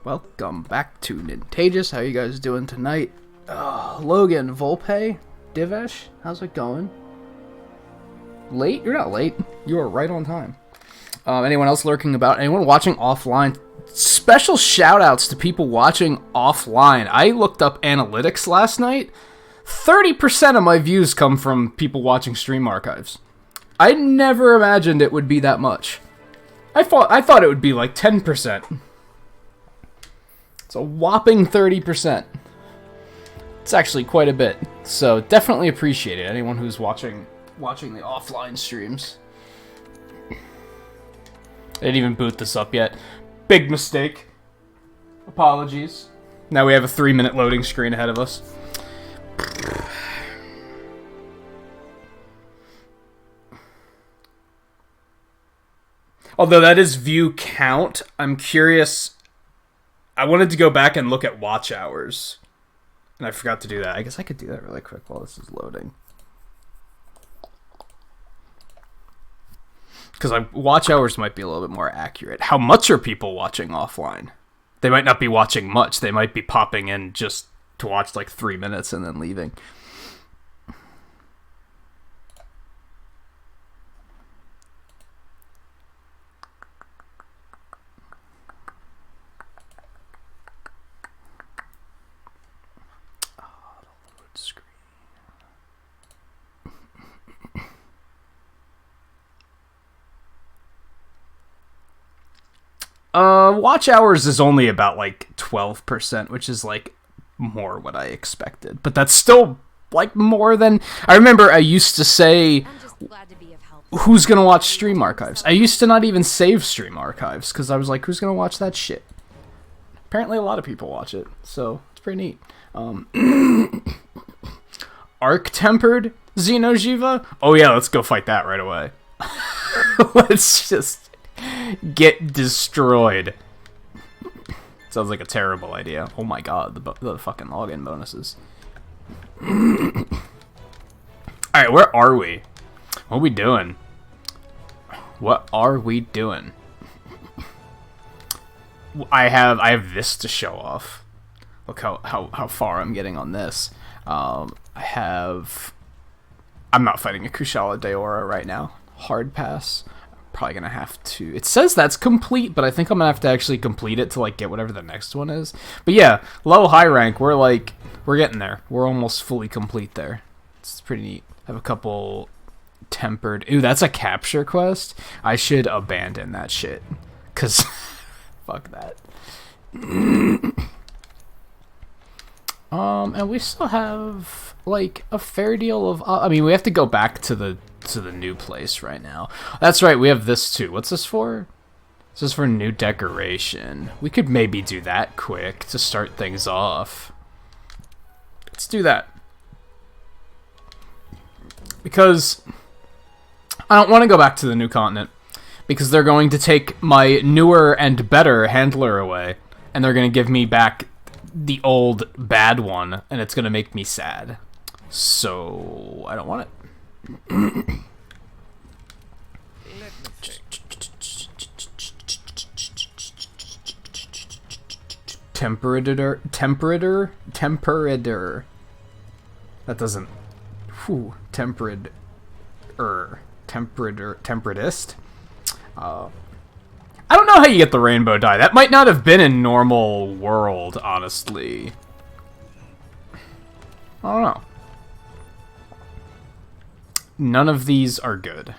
Welcome back to Nintagious. How you guys doing tonight? Logan, Volpe, Divesh, how's it going? Late? You're not late. You are right on time. Anyone else lurking about? Anyone watching offline? Special shout-outs to people watching offline. I looked up analytics last night. 30% of my views come from people watching stream archives. I never imagined it would be that much. I thought it would be like 10%. It's a whopping 30%. It's actually quite a bit. So definitely appreciate it. Anyone who's watching the offline streams. I didn't even boot this up yet. Big mistake. Apologies. Now we have a 3-minute loading screen ahead of us. Although that is view count, I'm curious. I wanted to go back and look at watch hours, and I forgot to do that. I guess I could do that really quick while this is loading. Because watch hours might be a little bit more accurate. How much are people watching offline? They might not be watching much. They might be popping in just to watch like 3 minutes and then leaving. Watch hours is only about like 12%, which is like more what I expected. But that's still like more than... I remember I used to say, who's gonna watch stream archives? I used to not even save stream archives, because I was like, who's gonna watch that shit? Apparently a lot of people watch it, so it's pretty neat. Arc-tempered Xenojiva? Oh yeah, let's go fight that right away. Let's just get destroyed. Sounds like a terrible idea. Oh my god, the fucking login bonuses. Alright, where are we? What are we doing? What are we doing? I have this to show off. Look how far I'm getting on this. I'm not fighting a Kushala Daora right now. Hard pass. Probably gonna have to... It says that's complete, but I think I'm gonna have to actually complete it to like get whatever the next one is. But yeah, low high rank, we're getting there. We're almost fully complete there. It's pretty neat. have a couple tempered... Ooh, that's a capture quest? I should abandon that shit. Because... fuck that. And we still have, like, a fair deal of... I mean, we have to go back to the new place right now. That's right, we have this too. What's this for? This is for new decoration. We could maybe do that quick to start things off. Let's do that. Because I don't want to go back to the new continent. Because they're going to take my newer and better handler away. And they're going to give me back the old bad one. And it's going to make me sad. So, I don't want it. Temperator. That doesn't... Whew. Temperatist? I don't know how you get the rainbow dye. That might not have been in normal world, honestly. I don't know. None of these are good.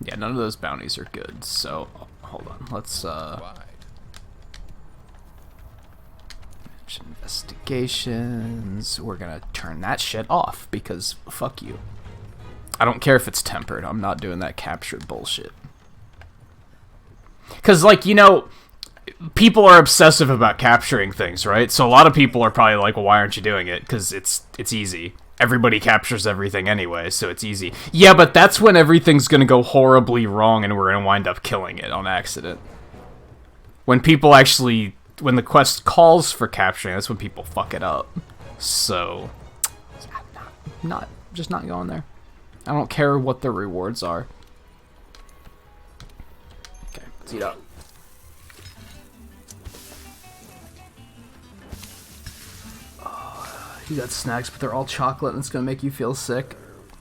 Yeah, none of those bounties are good, so... Hold on, let's, investigations. We're gonna turn that shit off, because fuck you. I don't care if it's tempered, I'm not doing that captured bullshit. Because, like, you know, people are obsessive about capturing things, right? So a lot of people are probably like, well, why aren't you doing it? Because it's easy. Everybody captures everything anyway, so it's easy. Yeah, but that's when everything's gonna go horribly wrong and we're gonna wind up killing it on accident. When people actually... When the quest calls for capturing, that's when people fuck it up. So... I'm just not going there. I don't care what the rewards are. Okay, let's eat up. You got snacks, but they're all chocolate and it's gonna make you feel sick.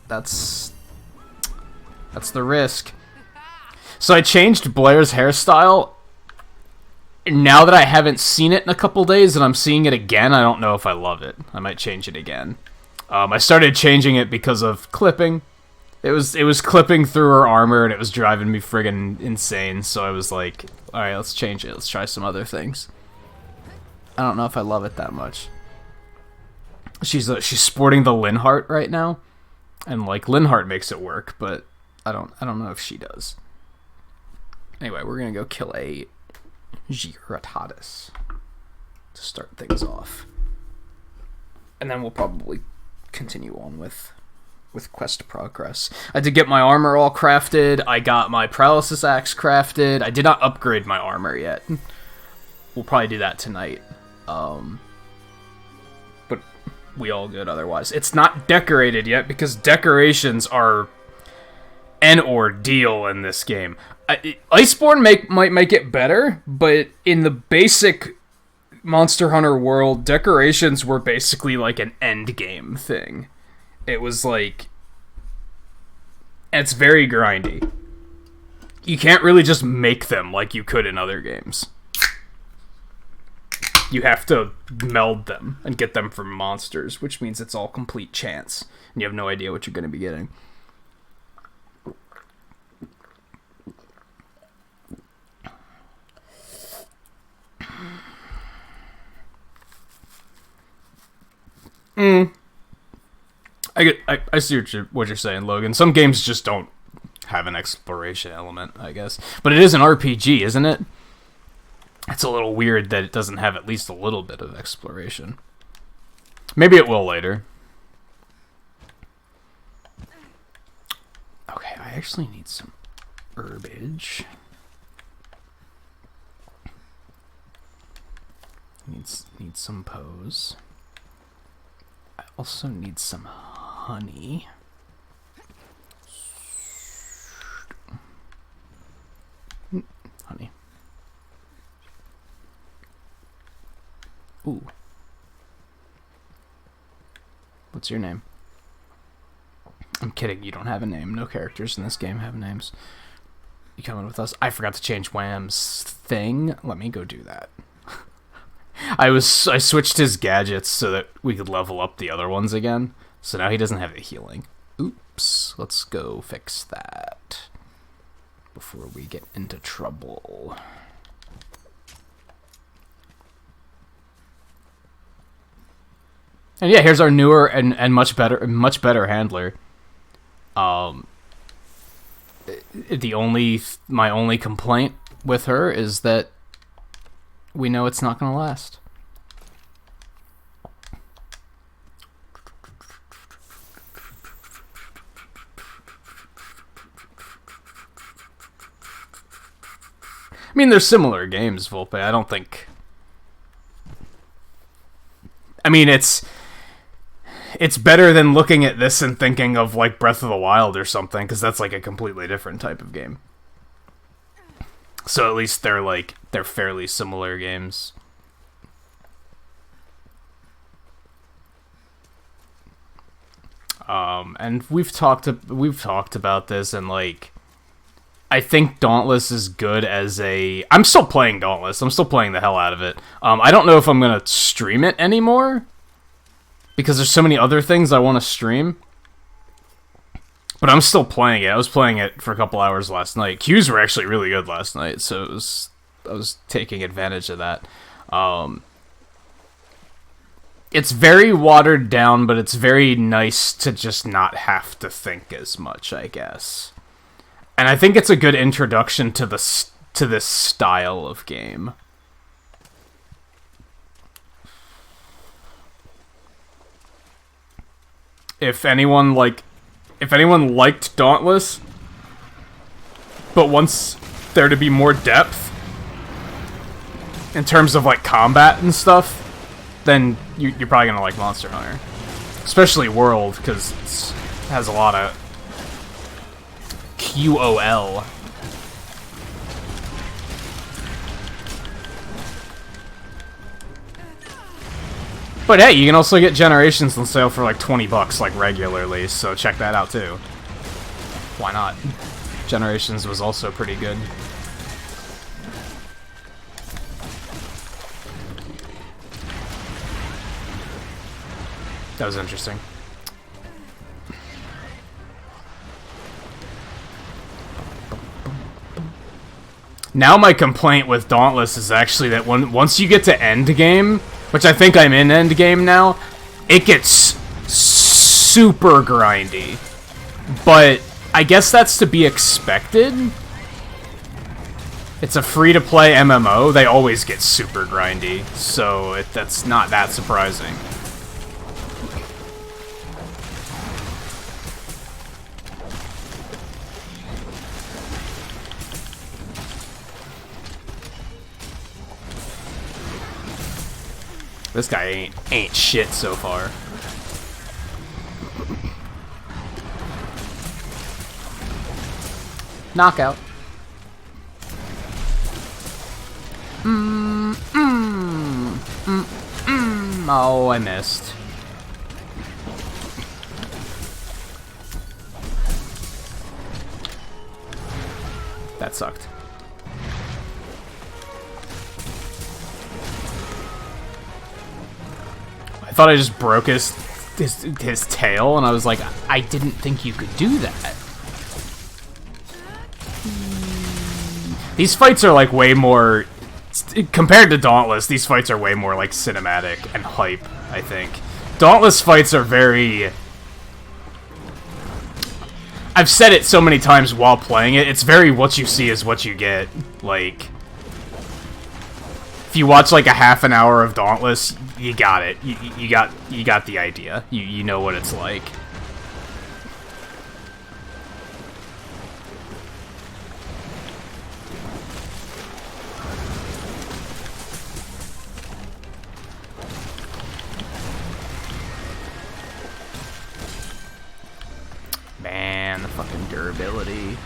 That's the risk. So I changed Blair's hairstyle. Now that I haven't seen it in a couple days and I'm seeing it again, I don't know if I love it. I might change it again. I started changing it because of clipping. It was clipping through her armor and it was driving me friggin' insane. So I was like, alright, let's change it. Let's try some other things. I don't know if I love it that much. She's sporting the Linhardt right now, and like Linhardt makes it work, but I don't know if she does. Anyway, we're gonna go kill a Giratatus to start things off, and then we'll probably continue on with quest progress. I did get my armor all crafted. I got my paralysis axe crafted. I did not upgrade my armor yet. We'll probably do that tonight. But we all good otherwise. It's not decorated yet because decorations are an ordeal in this game. Iceborne might make it better, but in the basic Monster Hunter world, decorations were basically like an end game thing. It was like... It's very grindy. You can't really just make them like you could in other games. You have to meld them and get them from monsters, which means it's all complete chance. And you have no idea what you're going to be getting. I see what you're saying, Logan. Some games just don't have an exploration element, I guess. But it is an RPG, isn't it? It's a little weird that it doesn't have at least a little bit of exploration. Maybe it will later. Okay, I actually need some herbage. Need some pose. I also need some honey. Honey. Ooh. What's your name? I'm kidding, you don't have a name. No characters in this game have names. You coming with us? I forgot to change Wham's thing. Let me go do that. I switched his gadgets so that we could level up the other ones again. So now he doesn't have the healing. Oops. Let's go fix that before we get into trouble. And yeah, here's our newer and much better handler. My only complaint with her is that we know it's not going to last. I mean, they're similar games, Volpe. I don't think... I mean, it's better than looking at this and thinking of, like, Breath of the Wild or something, because that's, like, a completely different type of game. So at least they're fairly similar games. And we've talked about this, and, like, I think Dauntless is good as a... I'm still playing Dauntless. I'm still playing the hell out of it. I don't know if I'm going to stream it anymore, because there's so many other things I want to stream. But I'm still playing it. I was playing it for a couple hours last night. Queues were actually really good last night, so I was taking advantage of that. It's very watered down, but it's very nice to just not have to think as much, I guess. And I think it's a good introduction to this style of game. If anyone liked Dauntless, but wants there to be more depth in terms of, like, combat and stuff, then you're probably gonna like Monster Hunter, especially World, because it has a lot of QOL. But hey, you can also get Generations on sale for like $20, like, regularly, so check that out too. Why not? Generations was also pretty good. That was interesting. Now my complaint with Dauntless is actually that once you get to endgame, which I think I'm in endgame now, it gets super grindy. But I guess that's to be expected. It's a free-to-play MMO. They always get super grindy, so that's not that surprising. This guy ain't shit so far. Knockout. Oh, I missed. That sucked. I thought I just broke his tail, and I was like, I didn't think you could do that. These fights are like way more, compared to Dauntless, these fights are way more like cinematic and hype, I think. Dauntless fights are very... I've said it so many times while playing it, it's very what you see is what you get. Like, if you watch like a half an hour of Dauntless, you got it. You got the idea. You know what it's like. Man, the fucking durability.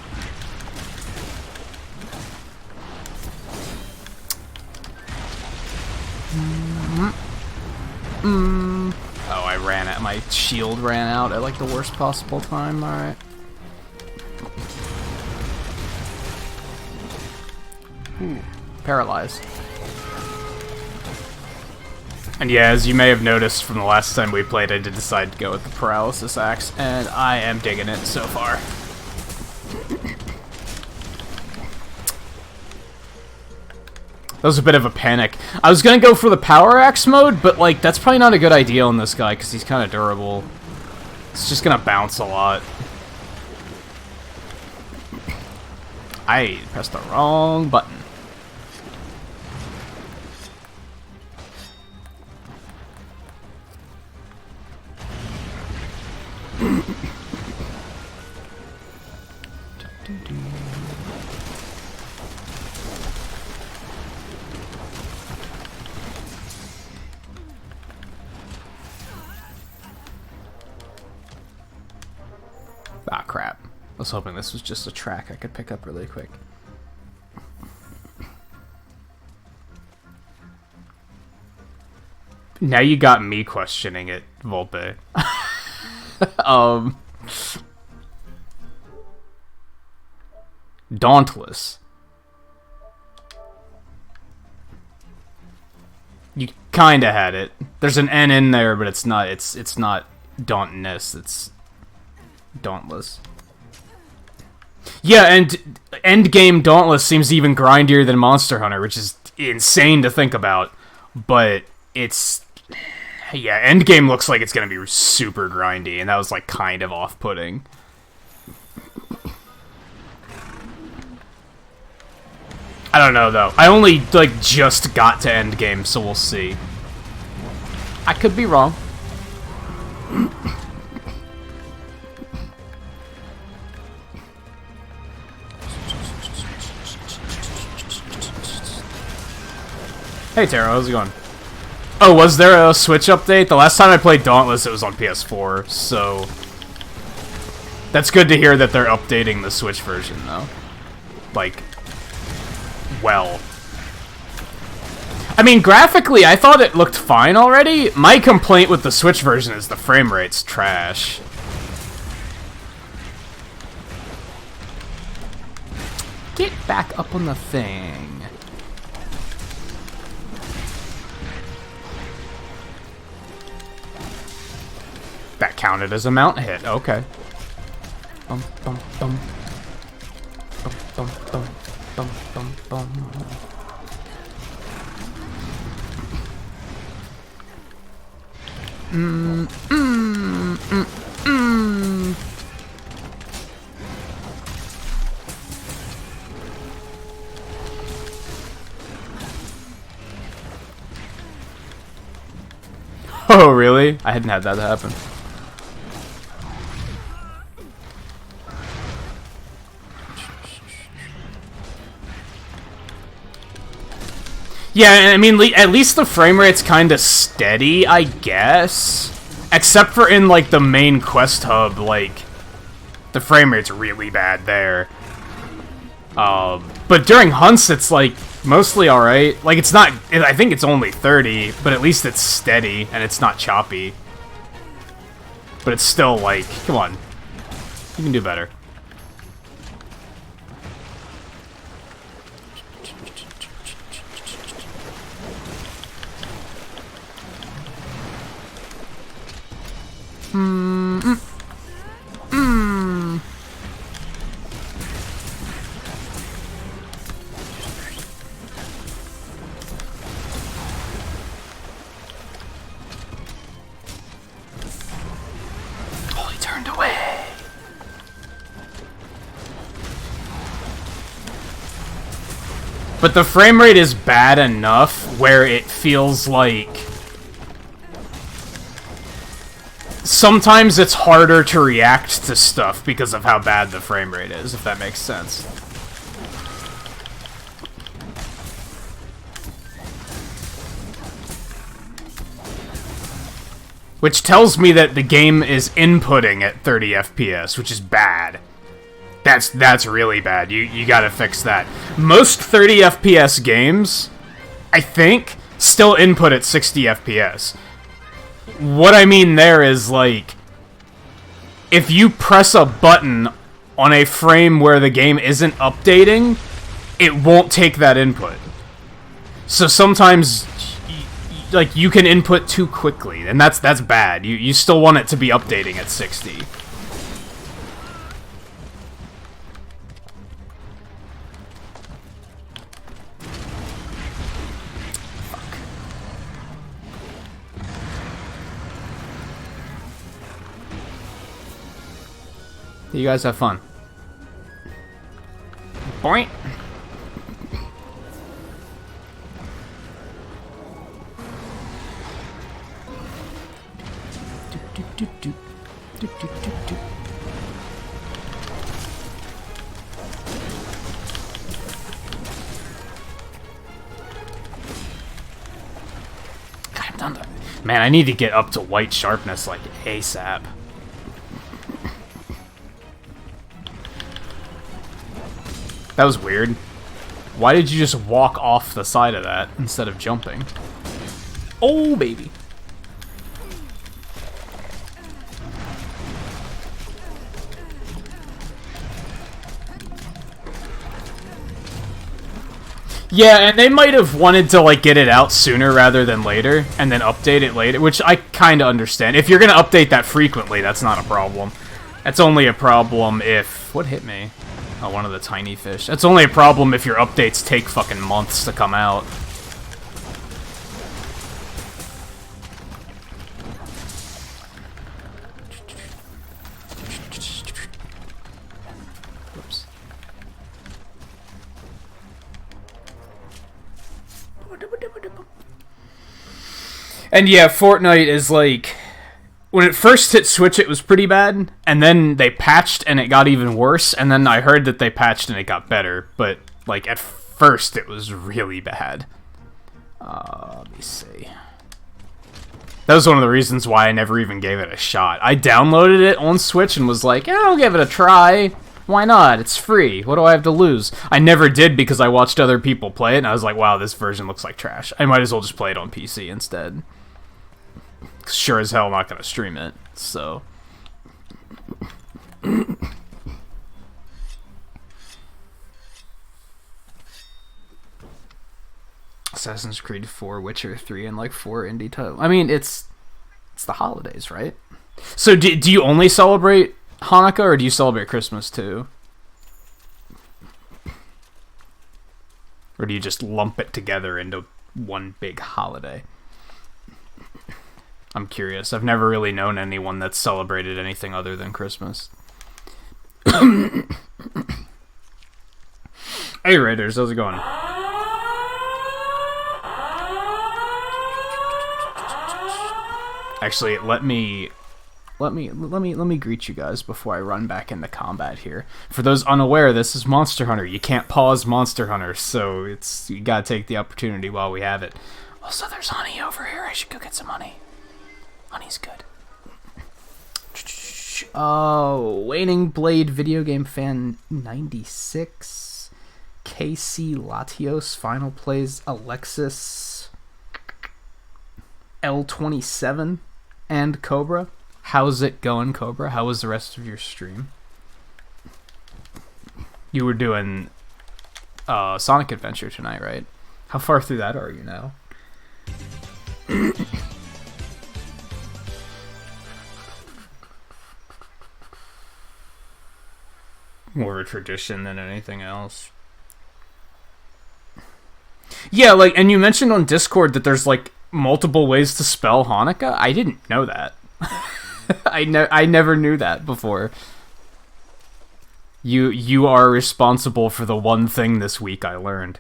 Oh, I ran out. My shield ran out at like the worst possible time. Alright. Paralyzed. And yeah, as you may have noticed from the last time we played, I did decide to go with the paralysis axe, and I am digging it so far. That was a bit of a panic. I was gonna go for the power axe mode, but like that's probably not a good idea on this guy because he's kind of durable. It's just gonna bounce a lot. I pressed the wrong button. Ah, crap. I was hoping this was just a track I could pick up really quick. Now you got me questioning it, Volpe. Dauntless. You kinda had it. There's an N in there, but it's not Dauntness, it's Dauntless. Yeah, and endgame Dauntless seems even grindier than Monster Hunter, which is insane to think about. But it's... yeah, endgame looks like it's gonna be super grindy, and that was, like, kind of off-putting. I don't know, though. I only, like, just got to endgame, so we'll see. I could be wrong. Hey Taro, how's it going? Oh, was there a Switch update? The last time I played Dauntless, it was on PS4, so... that's good to hear that they're updating the Switch version, though. Like, well. I mean, graphically, I thought it looked fine already. My complaint with the Switch version is the frame rate's trash. Get back up on the thing. That counted as a mount hit. Okay. Bum bum bum. Bum bum bum. Bum bum bum. Oh, really? I hadn't had that happen. Yeah, I mean, at least the frame rate's kind of steady, I guess. Except for in, like, the main quest hub, like, the frame rate's really bad there. But during hunts, it's, like, mostly alright. Like, it's not... I think it's only 30, but at least it's steady, and it's not choppy. But it's still, like, come on. You can do better. Oh, he turned away. But the frame rate is bad enough where it feels like sometimes it's harder to react to stuff because of how bad the frame rate is, if that makes sense. Which tells me that the game is inputting at 30 FPS, which is bad. That's really bad. You gotta fix that. Most 30 FPS games, I think, still input at 60 FPS. What I mean there is, like, if you press a button on a frame where the game isn't updating, it won't take that input. So sometimes like, you can input too quickly, and that's bad. You still want it to be updating at 60. You guys have fun. Boink. God, I'm done. Man, I need to get up to white sharpness like ASAP. That was weird. Why did you just walk off the side of that instead of jumping? Oh, baby. Yeah, and they might have wanted to, like, get it out sooner rather than later, and then update it later, which I kind of understand. If you're going to update that frequently, that's not a problem. That's only a problem if... What hit me? Oh, one of the tiny fish. That's only a problem if your updates take fucking months to come out. Whoops. And yeah, Fortnite is like... When it first hit Switch, it was pretty bad, and then they patched and it got even worse, and then I heard that they patched and it got better, but, like, at first it was really bad. Let me see. That was one of the reasons why I never even gave it a shot. I downloaded it on Switch and was like, I'll give it a try. Why not? It's free. What do I have to lose? I never did because I watched other people play it, and I was like, wow, this version looks like trash. I might as well just play it on PC instead. Sure as hell not gonna stream it, so... Assassin's Creed 4, Witcher 3, and like 4 indie titles. I mean, it's the holidays, right? So do you only celebrate Hanukkah, or do you celebrate Christmas too? Or do you just lump it together into one big holiday? I'm curious. I've never really known anyone that's celebrated anything other than Christmas. Hey Raiders, how's it going? Actually, let me greet you guys before I run back into combat here. For those unaware, this is Monster Hunter. You can't pause Monster Hunter, so you gotta take the opportunity while we have it. Also, there's honey over here. I should go get some honey. Honey's good. Oh, Waning Blade video game fan 96. KC Latios final plays Alexis L27 and Cobra. How's it going, Cobra? How was the rest of your stream? You were doing Sonic Adventure tonight, right? How far through that are you now? More of a tradition than anything else. Yeah, like, and you mentioned on Discord that there's, like, multiple ways to spell Hanukkah? I didn't know that. I never knew that before. You are responsible for the one thing this week I learned.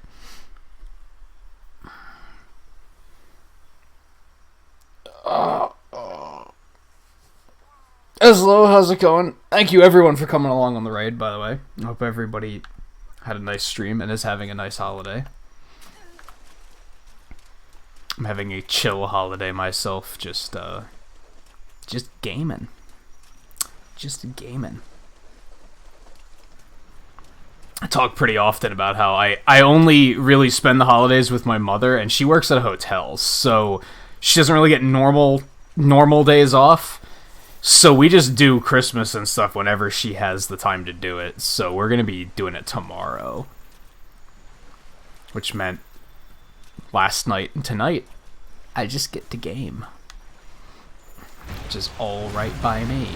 Eslo, how's it going? Thank you everyone for coming along on the raid, by the way. I hope everybody had a nice stream and is having a nice holiday. I'm having a chill holiday myself, just gaming. Just gaming. I talk pretty often about how I only really spend the holidays with my mother, and she works at a hotel, so she doesn't really get normal days off. So we just do Christmas and stuff whenever she has the time to do it. So we're going to be doing it tomorrow. Which meant last night and tonight. I just get to game. Which is all right by me.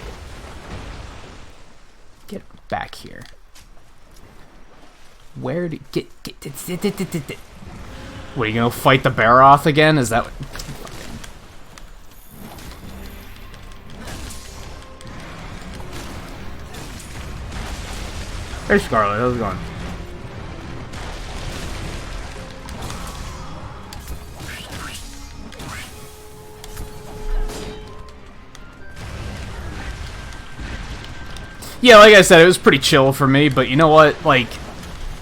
Get back here. Where do get what, are you gonna fight the Baroth again? Is that what... Hey Scarlet, how's it going? Yeah, like I said, it was pretty chill for me, but you know what? Like,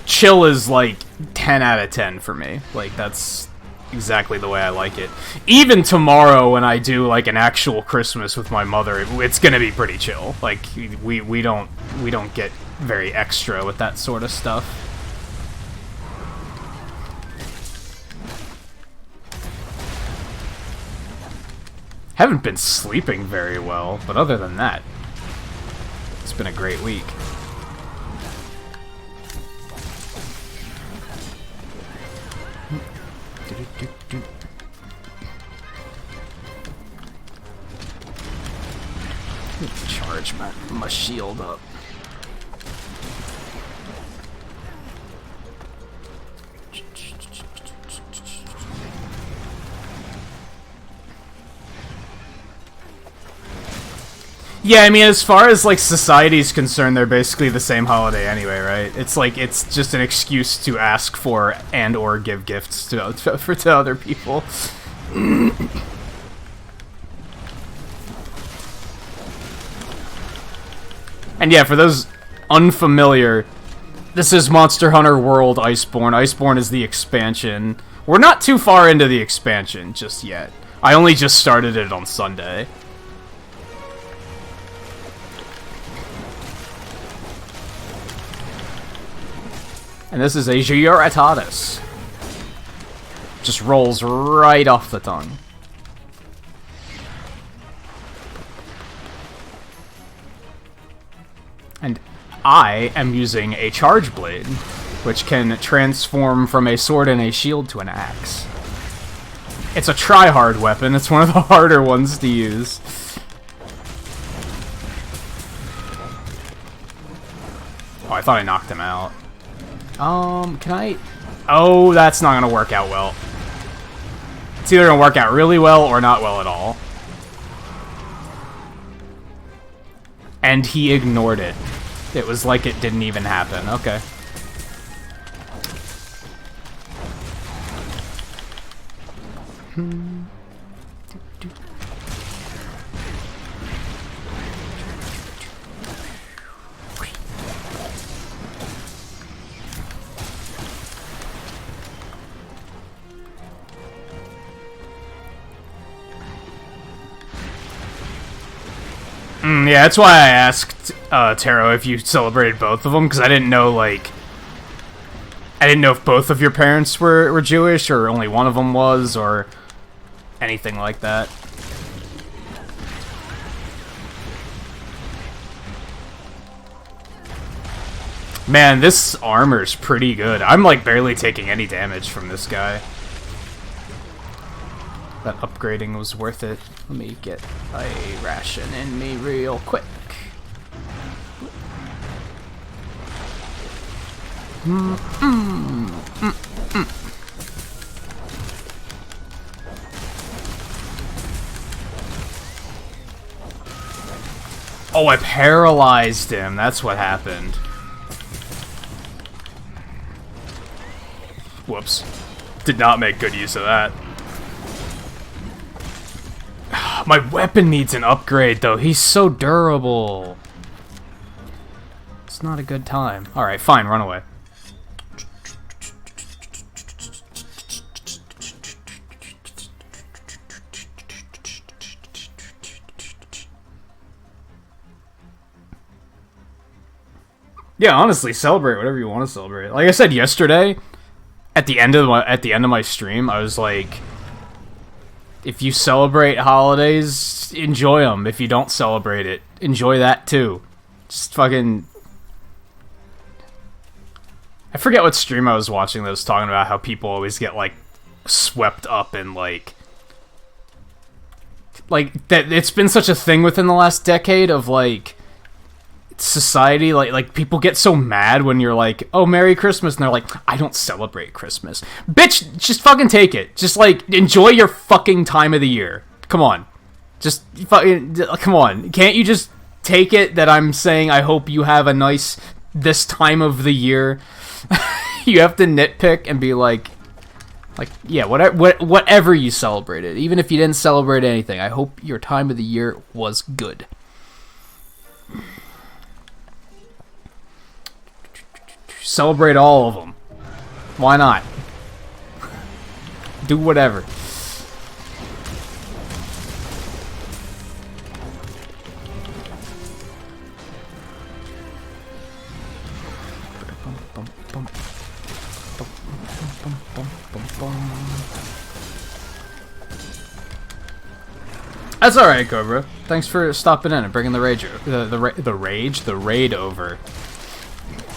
chill is like 10 out of 10 for me. Like, that's exactly the way I like it. Even tomorrow when I do like an actual Christmas with my mother, it's gonna be pretty chill. Like, we don't get very extra with that sort of stuff. Haven't been sleeping very well, but other than that, it's been a great week. Charge my shield up. Yeah, I mean, as far as, like, society's concerned, they're basically the same holiday anyway, right? It's like, it's just an excuse to ask for and or give gifts to other people. And yeah, for those unfamiliar, this is Monster Hunter World Iceborne. Iceborne is the expansion. We're not too far into the expansion just yet. I only just started it on Sunday. And this is a Gioratatus. Just rolls right off the tongue. And I am using a Charge Blade, which can transform from a sword and a shield to an axe. It's a try-hard weapon. It's one of the harder ones to use. Oh, I thought I knocked him out. Can I... Oh, that's not gonna work out well. It's either gonna work out really well or not well at all. And he ignored it. It was like it didn't even happen. Okay. Yeah, that's why I asked Taro if you celebrated both of them, because I didn't know, like... I didn't know if both of your parents were Jewish, or only one of them was, or anything like that. Man, this armor's pretty good. I'm, like, barely taking any damage from this guy. That upgrading was worth it. Let me get a ration in me real quick. Oh, I paralyzed him. That's what happened. Whoops. Did not make good use of that. My weapon needs an upgrade, though. He's so durable. It's not a good time. Alright, fine. Run away. Yeah, honestly, celebrate whatever you want to celebrate. Like I said yesterday, at the end of my stream, I was like, if you celebrate holidays, enjoy them. If you don't celebrate it, enjoy that too. Just fucking... I forget what stream I was watching that was talking about how people always get, like, swept up in, like, like that it's been such a thing within the last decade of like society, like people get so mad when you're like, oh, Merry Christmas, and they're like, I don't celebrate Christmas. Bitch, just fucking take it. Just like enjoy your fucking time of the year. Come on. Just fucking come on. Can't you just take it that I'm saying I hope you have a nice this time of the year? You have to nitpick and be like yeah, whatever you celebrated, even if you didn't celebrate anything, I hope your time of the year was good. Celebrate all of them. Why not? Do whatever. That's all right, Cobra. Thanks for stopping in and bringing the raid over.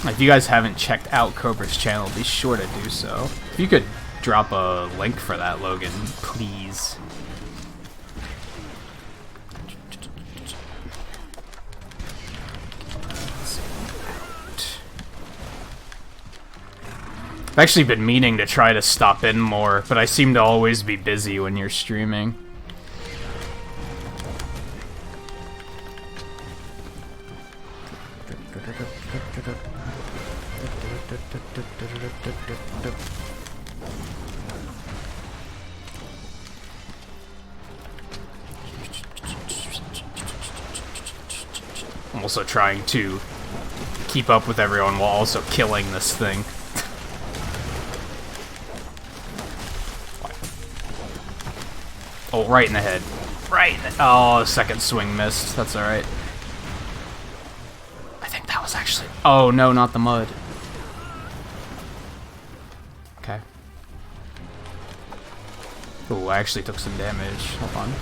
If you guys haven't checked out Cobra's channel, be sure to do so. If you could drop a link for that, Logan, please. I've actually been meaning to try to stop in more, but I seem to always be busy when you're streaming. I'm also trying to keep up with everyone while also killing this thing. Oh, right in the head. Right in the... Oh, second swing missed. That's alright. I think that was actually... Oh, no, not the mud. Okay. Ooh, I actually took some damage. Hold on.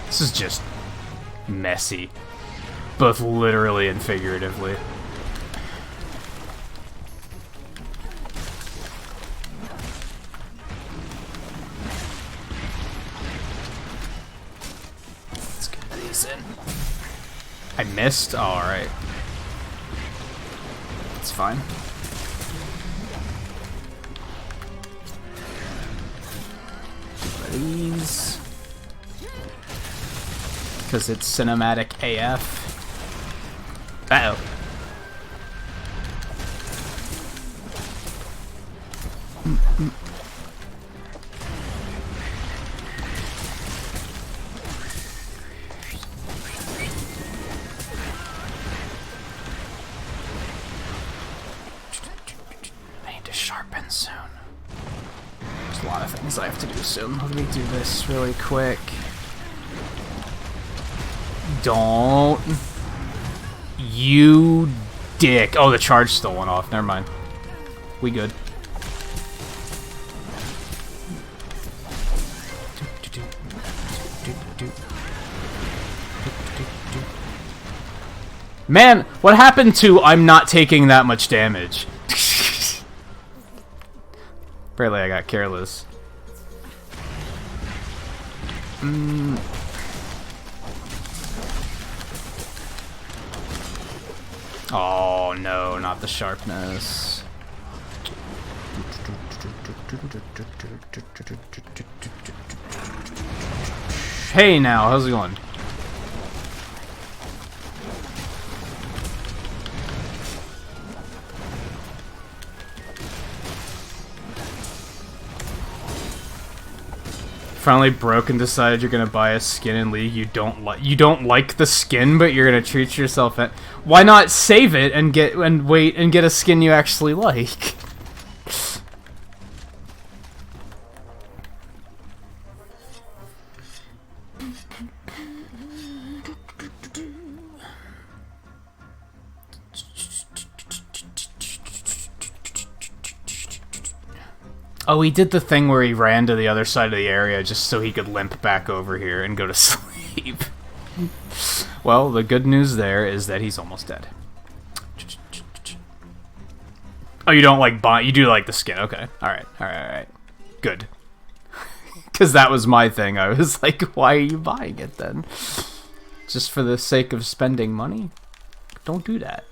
This is just messy, both literally and figuratively. Let's get these in. I missed? Oh, alright. It's fine. These. Because it's cinematic AF. Uh-oh. I need to sharpen soon. There's a lot of things I have to do soon. Let me do this really quick. Don't. You dick. Oh, the charge still went off. Never mind. We good. Man, what happened to I'm not taking that much damage? Apparently I got careless. Oh no, not the sharpness. Hey now, how's it going? Finally broke and decided you're gonna buy a skin in League you don't like the skin, but you're gonna treat yourself at. Why not save it and wait and get a skin you actually like? Oh, he did the thing where he ran to the other side of the area just so he could limp back over here and go to sleep. Well, the good news there is that he's almost dead. Oh, you don't like buy? You do like the skin? Okay. All right. Good. Because that was my thing. I was like, why are you buying it then? Just for the sake of spending money? Don't do that.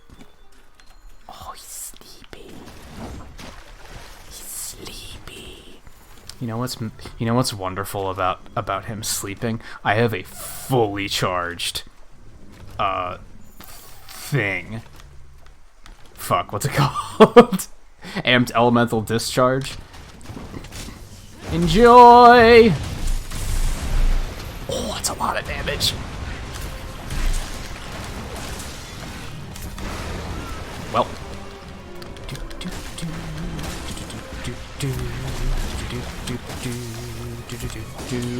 Oh, he's sleepy. He's sleepy. You know what's wonderful about him sleeping? I have a fully charged thing. Fuck, what's it called? Amped elemental discharge. Enjoy! Oh, that's a lot of damage. Well.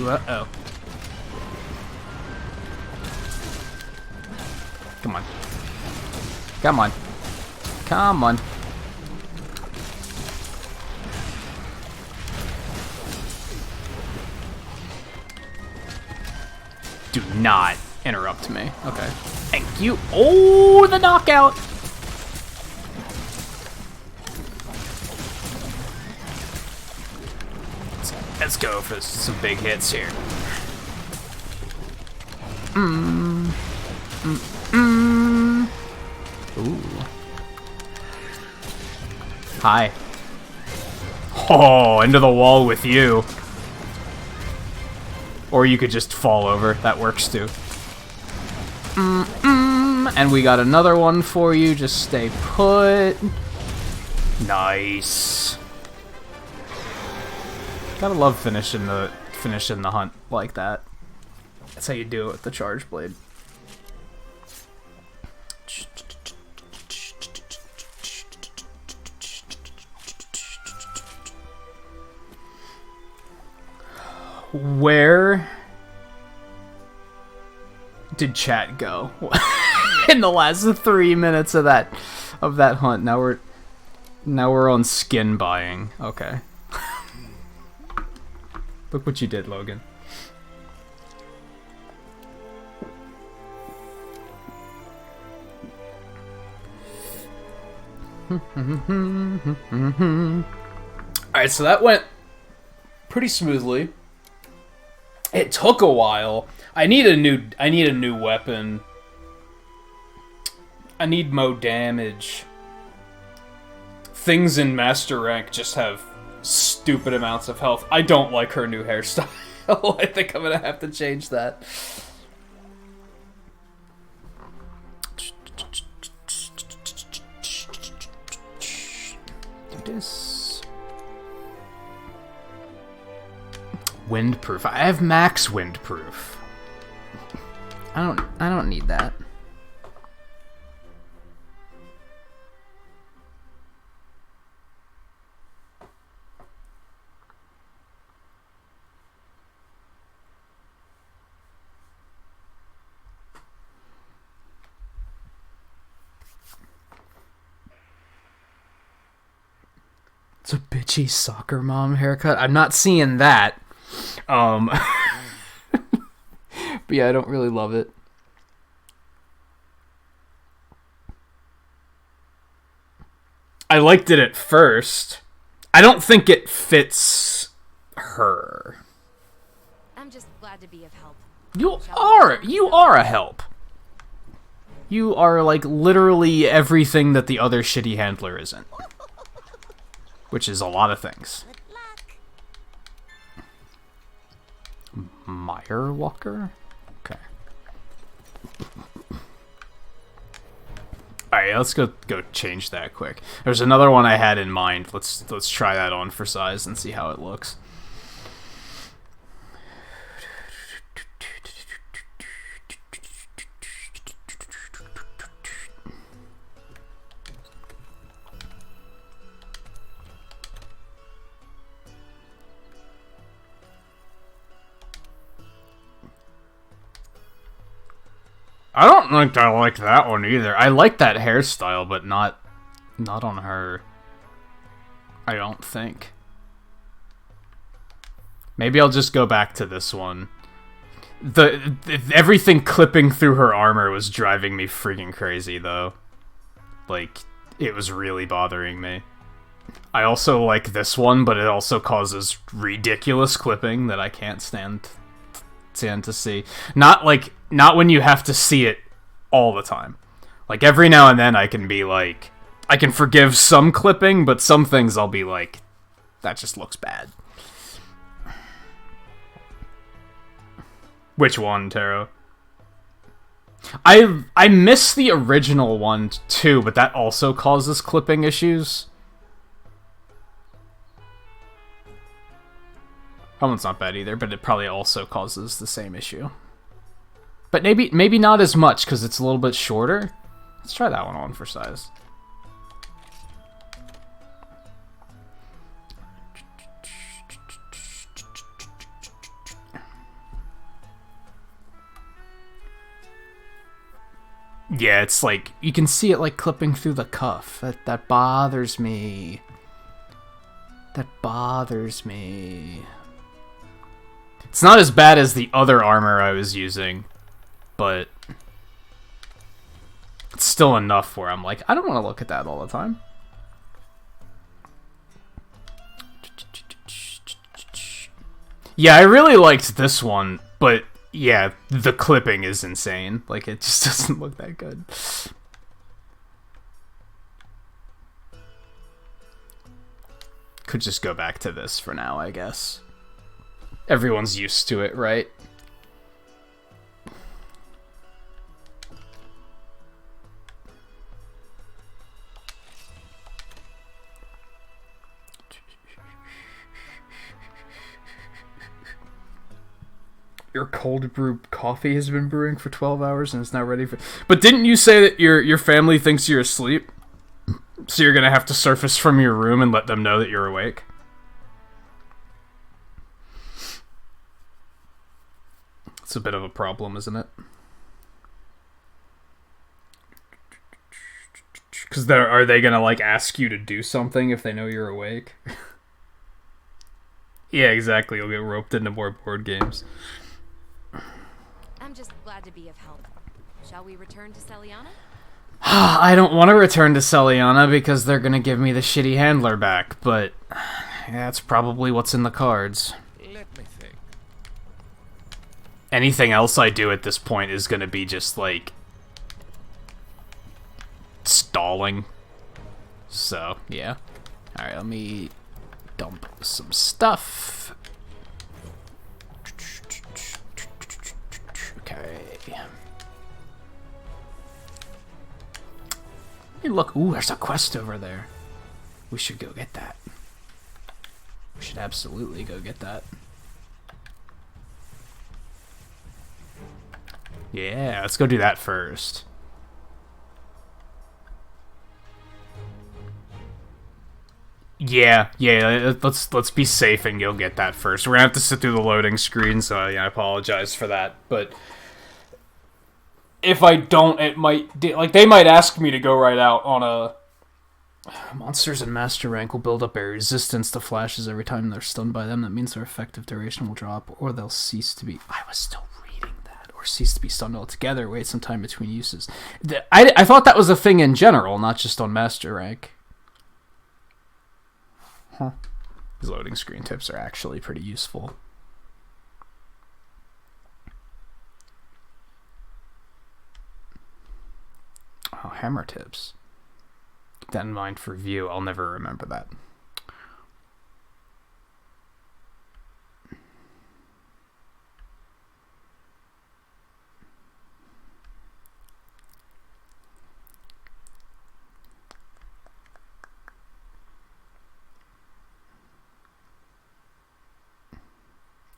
Uh-oh. Come on. Come on. Come on. Do not interrupt me. Okay. Thank you. Oh, the knockout! Let's go for some big hits here. Ooh. Hi. Oh, into the wall with you. Or you could just fall over. That works too. And we got another one for you. Just stay put. Nice. Gotta love finishing the hunt like that. That's how you do it with the charge blade. Where did chat go in the last 3 minutes of that hunt? Now we're on skin buying. Okay. Look what you did, Logan. Alright, so that went pretty smoothly. It took a while. I need a new weapon. I need more damage. Things in Master Rank just have stupid amounts of health. I don't like her new hairstyle. I think I'm gonna have to change that. Do this. Windproof. I have max windproof. I don't need that. It's a bitchy soccer mom haircut. I'm not seeing that. But yeah, I don't really love it. I liked it at first. I don't think it fits her. I'm just glad to be of help. You are a help. You are like literally everything that the other shitty handler isn't. Which is a lot of things. Meyer Walker? Okay. Alright, let's go change that quick. There's another one I had in mind. Let's try that on for size and see how it looks. I don't think I like that one either. I like that hairstyle, but not on her. I don't think. Maybe I'll just go back to this one. Everything clipping through her armor was driving me freaking crazy, though. Like, it was really bothering me. I also like this one, but it also causes ridiculous clipping that I can't stand to see. Not when you have to see it all the time. Like, every now and then I can be like, I can forgive some clipping, but some things I'll be like, that just looks bad. Which one, Taro? I miss the original one too, but that also causes clipping issues. That one's not bad either, but it probably also causes the same issue. But maybe not as much, because it's a little bit shorter. Let's try that one on for size. Yeah, it's like, you can see it like clipping through the cuff. That bothers me. That bothers me. It's not as bad as the other armor I was using, but it's still enough where I'm like, I don't want to look at that all the time. Yeah, I really liked this one, but yeah, the clipping is insane. Like, it just doesn't look that good. Could just go back to this for now, I guess. Everyone's used to it, right? Your cold brew coffee has been brewing for 12 hours and it's now ready for... But didn't you say that your family thinks you're asleep? So you're gonna have to surface from your room and let them know that you're awake? It's a bit of a problem, isn't it? Because are they gonna, like, ask you to do something if they know you're awake? Yeah, exactly. You'll get roped into more board games. I'm just glad to be of help. Shall we return to Celiana? I don't want to return to Celiana because they're going to give me the shitty handler back, but that's probably what's in the cards. Let me think. Anything else I do at this point is going to be just, like, stalling. So, yeah. Alright, let me dump some stuff. Okay. Hey, look. Ooh, there's a quest over there. We should go get that. We should absolutely go get that. Yeah, let's go do that first. Yeah, let's be safe and go get that first. We're gonna have to sit through the loading screen, so yeah, I apologize for that. But if I don't, it might... Like, they might ask me to go right out on a... Monsters in Master Rank will build up a resistance to flashes every time they're stunned by them. That means their effective duration will drop, or they'll cease to be... I was still reading that. Or cease to be stunned altogether. Wait some time between uses. I thought that was a thing in general, not just on Master Rank. Huh. These loading screen tips are actually pretty useful. Oh, hammer tips. Keep that in mind for view. I'll never remember that.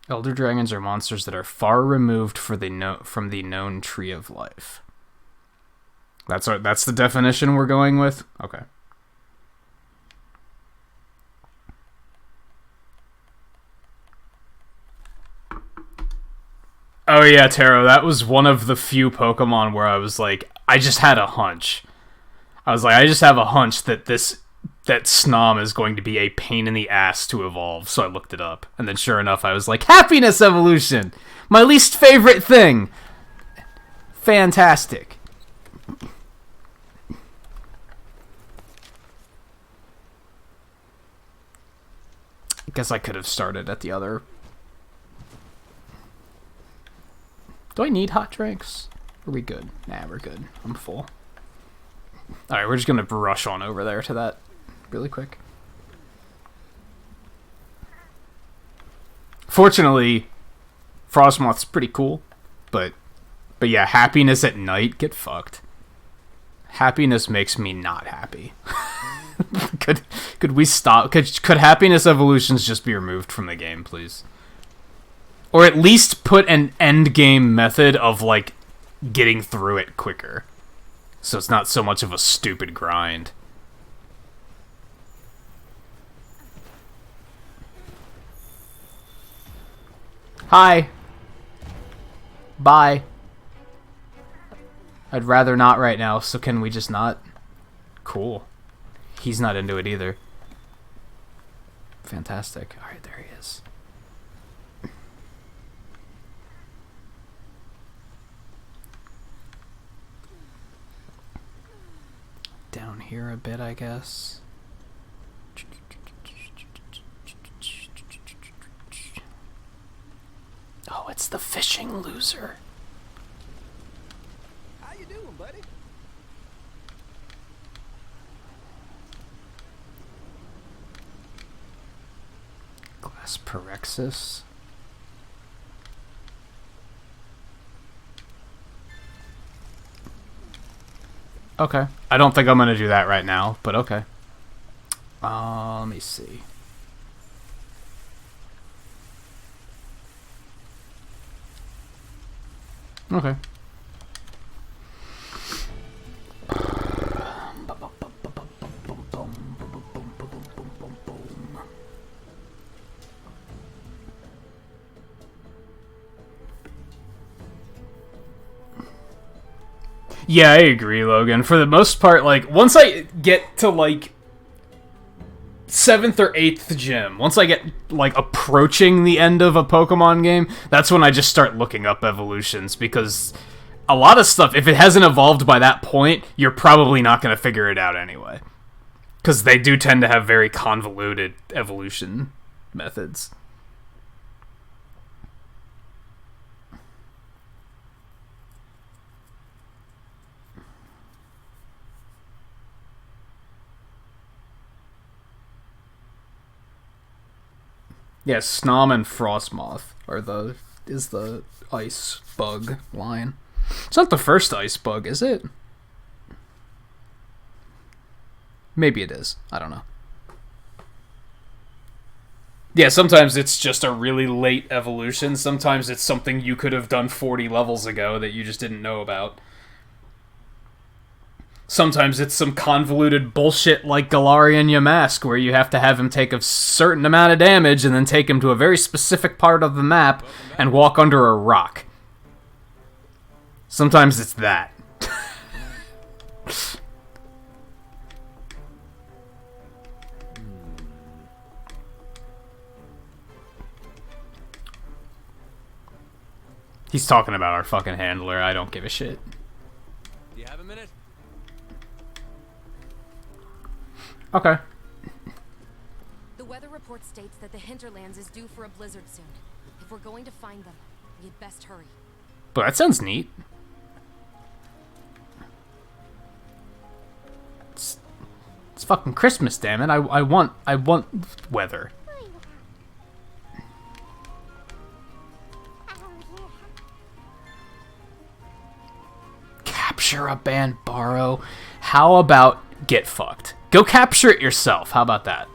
Elder dragons are monsters that are far removed from the known tree of life. That's the definition we're going with? Okay. Oh yeah, Taro, that was one of the few Pokemon where I was like, I just had a hunch. I was like, I just have a hunch that this that Snom is going to be a pain in the ass to evolve, so I looked it up. And then sure enough, I was like, happiness evolution! My least favorite thing! Fantastic. I guess I could have started at the other. Do I need hot drinks? Are we good? Nah, we're good. I'm full. Alright, we're just gonna rush on over there to that really quick. Fortunately, Frostmoth's pretty cool, but yeah, happiness at night, get fucked. Happiness makes me not happy. Could we stop? Could happiness evolutions just be removed from the game, please? Or at least put an end game method of, like, getting through it quicker. So it's not so much of a stupid grind. Hi. Bye. I'd rather not right now, so can we just not? Cool. He's not into it either. Fantastic. Alright, there he is. Down here a bit, I guess. Oh, it's the fishing loser. How you doing, buddy? Glass Parexis. Okay. I don't think I'm gonna do that right now, but okay. Let me see. Okay. Yeah, I agree, Logan. For the most part, like, once I get to, like, 7th or 8th gym, once I get, like, approaching the end of a Pokemon game, that's when I just start looking up evolutions, because a lot of stuff, if it hasn't evolved by that point, you're probably not going to figure it out anyway. Because they do tend to have very convoluted evolution methods. Yeah, Snom and Frostmoth are the ice bug line. It's not the first ice bug, is it? Maybe it is. I don't know. Yeah, sometimes it's just a really late evolution. Sometimes it's something you could have done 40 levels ago that you just didn't know about. Sometimes it's some convoluted bullshit like Galarian Yamask, where you have to have him take a certain amount of damage and then take him to a very specific part of the map and walk under a rock. Sometimes it's that. He's talking about our fucking handler. I don't give a shit. Do you have a minute? Okay. The weather report states that the hinterlands is due for a blizzard soon. If we're going to find them, we'd best hurry. But that sounds neat. It's fucking Christmas, damn it. I want weather. Capture a Banbaro. How about get fucked? Go capture it yourself. How about that?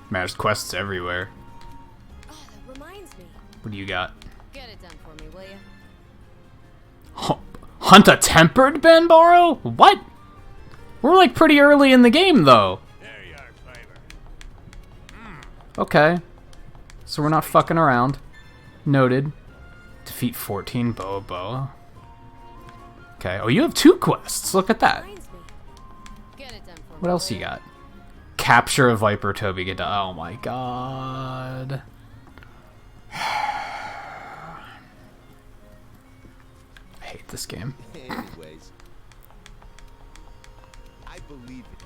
Man, there's quests everywhere. Oh, that reminds me. What do you got? Get it done for me, will you? Hunt a tempered Banbaro? What? We're like pretty early in the game, though. There you are, Fiber. Okay. So we're not fucking around. Noted. Defeat 14 Boa Boa. Okay. Oh, you have 2 quests. Look at that. Reminds me. Get it done for me. What else you got? Capture a Viper Toby. Oh my god. I hate this game. Anyways, I believe it.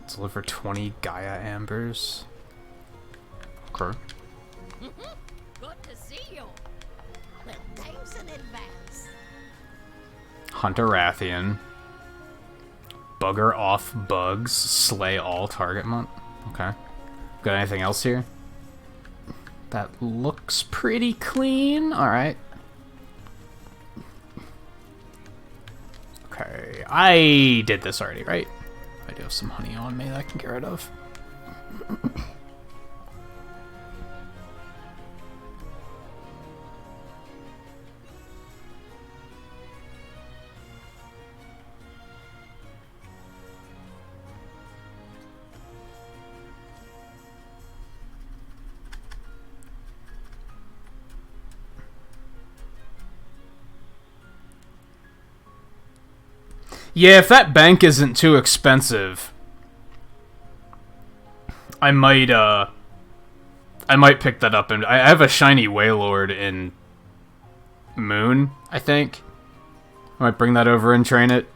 Deliver 20 Gaia Ambers. Okay. Good to see you. Well, thanks in advance. Hunt a Rathian. Bugger off bugs. Slay all target month. Okay. Got anything else here? That looks pretty clean. Alright. Okay. I did this already, right? I do have some honey on me that I can get rid of. Yeah, if that bank isn't too expensive, I might pick that up. And I have a shiny Waylord in Moon, I think. I might bring that over and train it.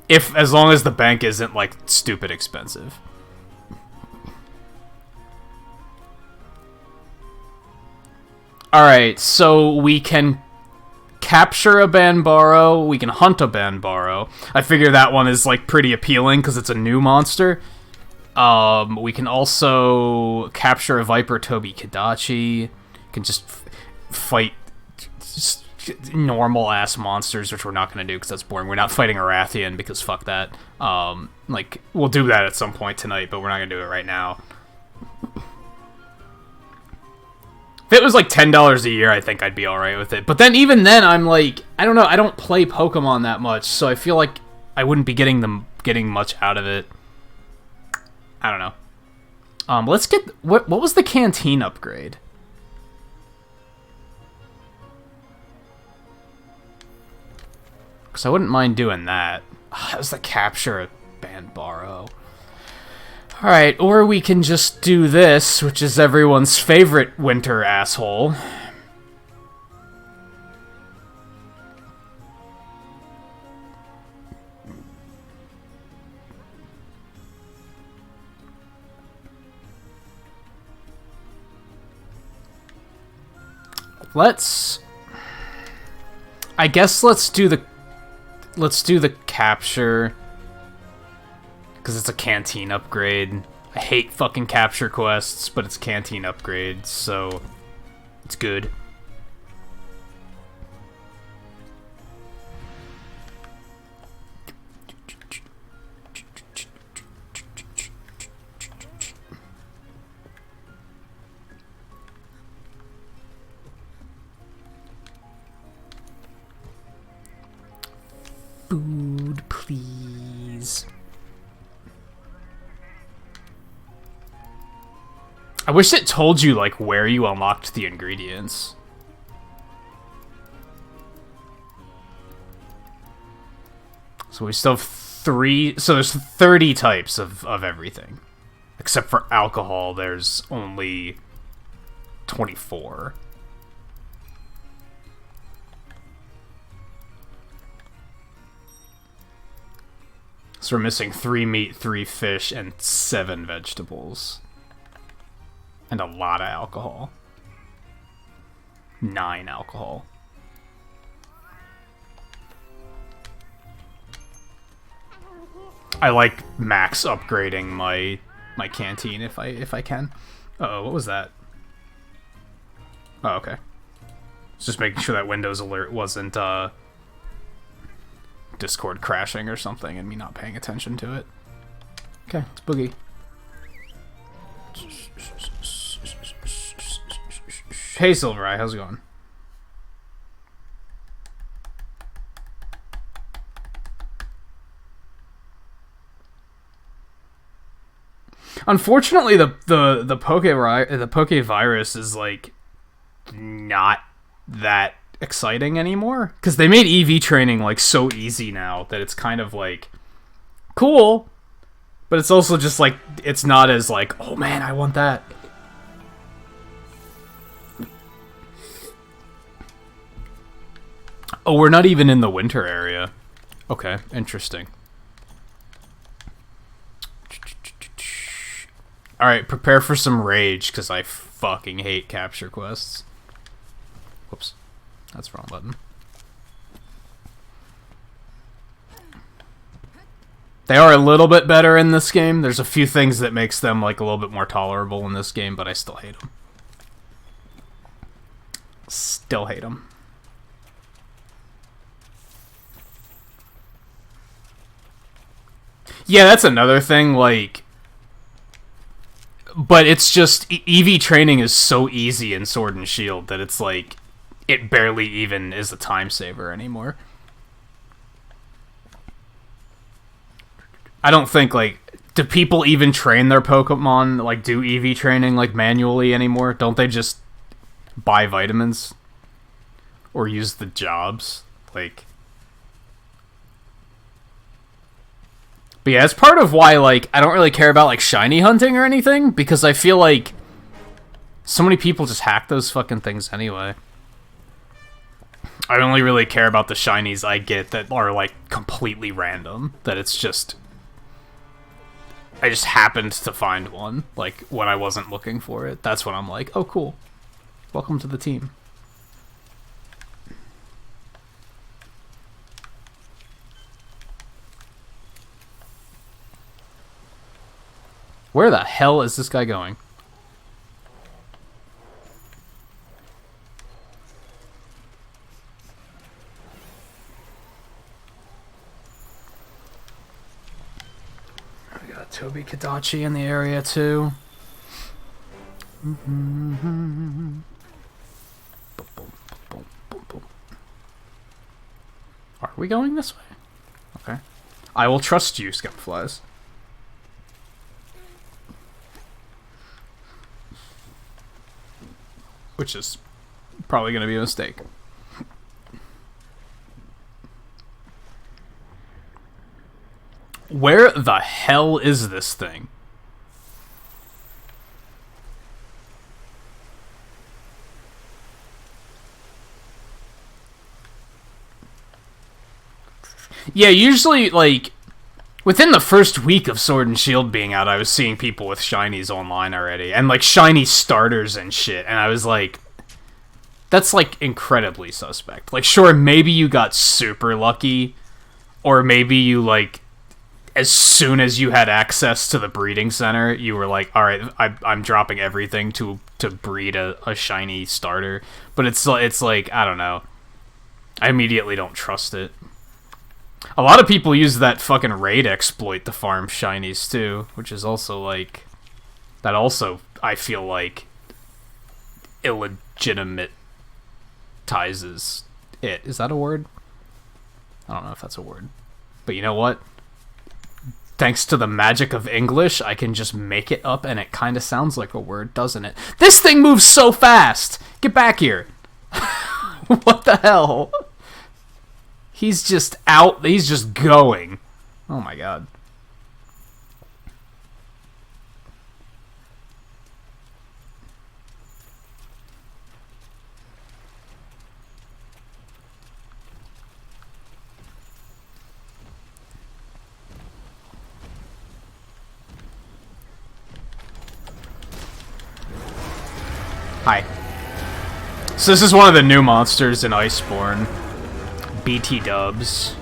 As long as the bank isn't, like, stupid expensive. Alright, so we can capture a Banbaro, we can hunt a Banbaro. I figure that one is, like, pretty appealing because it's a new monster. We can also capture a Viper Toby Kadachi. Can just fight just normal-ass monsters, which we're not going to do because that's boring. We're not fighting a Rathian because fuck that. Like, we'll do that at some point tonight, but we're not going to do it right now. If it was like $10 a year, I think I'd be alright with it. But then, even then, I'm like, I don't know, I don't play Pokemon that much, so I feel like I wouldn't be getting much out of it. I don't know. Let's get... What was the canteen upgrade? Because I wouldn't mind doing that. That was the capture of Banbaro. Alright, or we can just do this, which is everyone's favorite winter asshole. I guess let's do the capture. Because it's a canteen upgrade. I hate fucking capture quests, but it's canteen upgrade, so it's good. Food, please. I wish it told you, like, where you unlocked the ingredients. So we still have 3... So there's 30 types of everything. Except for alcohol, there's only 24. So we're missing 3 meat, 3 fish, and 7 vegetables. And a lot of alcohol. 9 alcohol. I like max upgrading my canteen if I can. Uh-oh, what was that? Oh, okay. Just making sure that Windows alert wasn't Discord crashing or something and me not paying attention to it. Okay, it's Boogie. Hey Silvereye, how's it going? Unfortunately, the Pokevirus is like not that exciting anymore. Because they made EV training, like, so easy now that it's kind of, like, cool. But it's also just, like, it's not as, like, oh, man, I want that. Oh, we're not even in the winter area. Okay, interesting. Alright, prepare for some rage, because I fucking hate capture quests. Whoops. That's the wrong button. They are a little bit better in this game. There's a few things that makes them, like, a little bit more tolerable in this game, but I still hate them. Still hate them. Yeah, that's another thing, like... But it's just... EV training is so easy in Sword and Shield that it's like... It barely even is a time saver anymore. I don't think, like... Do people even train their Pokemon, like, do EV training, like, manually anymore? Don't they just buy vitamins? Or use the jobs? Like... But yeah, it's part of why, like, I don't really care about, like, shiny hunting or anything, because I feel like so many people just hack those fucking things anyway. I only really care about the shinies I get that are, like, completely random. That it's just... I just happened to find one, like, when I wasn't looking for it. That's when I'm like, oh, cool. Welcome to the team. Where the hell is this guy going? We got Toby Kadachi in the area too. Are we going this way? Okay. I will trust you, Scumflies. Which is probably going to be a mistake. Where the hell is this thing? Yeah, usually, like, within the first week of Sword and Shield being out, I was seeing people with shinies online already. And, like, shiny starters and shit. And I was like, that's, like, incredibly suspect. Like, sure, maybe you got super lucky. Or maybe you, like, as soon as you had access to the breeding center, you were like, alright, I'm dropping everything to breed a shiny starter. But it's like, I don't know. I immediately don't trust it. A lot of people use that fucking raid exploit to farm shinies too, which is also like... That also, I feel like, illegitimatizes it. Is that a word? I don't know if that's a word. But you know what? Thanks to the magic of English, I can just make it up and it kind of sounds like a word, doesn't it? This thing moves so fast! Get back here! What the hell? He's just out. He's just going. Oh my god. Hi. So this is one of the new monsters in Iceborne. BT dubs.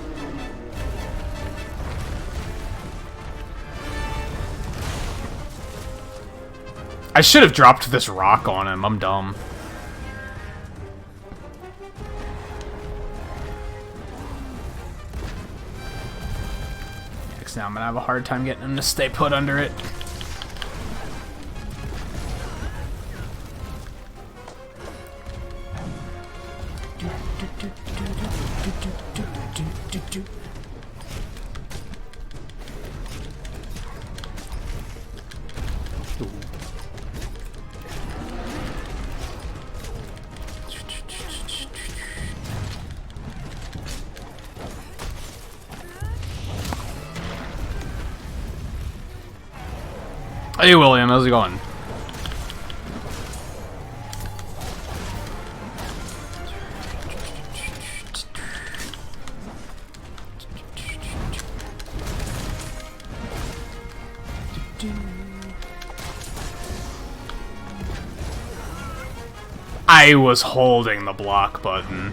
I should have dropped this rock on him. I'm dumb. Next now I'm gonna have a hard time getting him to stay put under it. Hey, William, how's it going? I was holding the block button.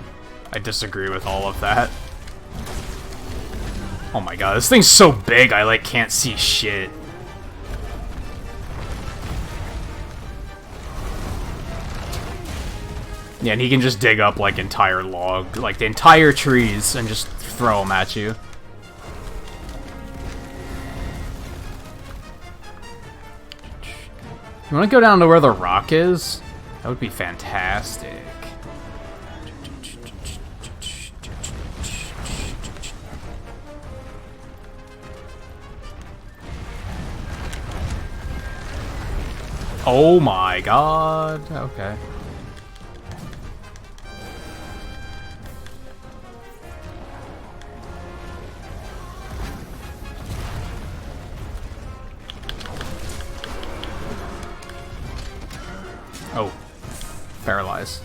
I disagree with all of that. Oh my god, this thing's so big I like can't see shit. Yeah, and he can just dig up like entire like the entire trees and just throw them at you. You want to go down to where the rock is? That would be fantastic. Oh my god. Okay. Oh. Paralyze.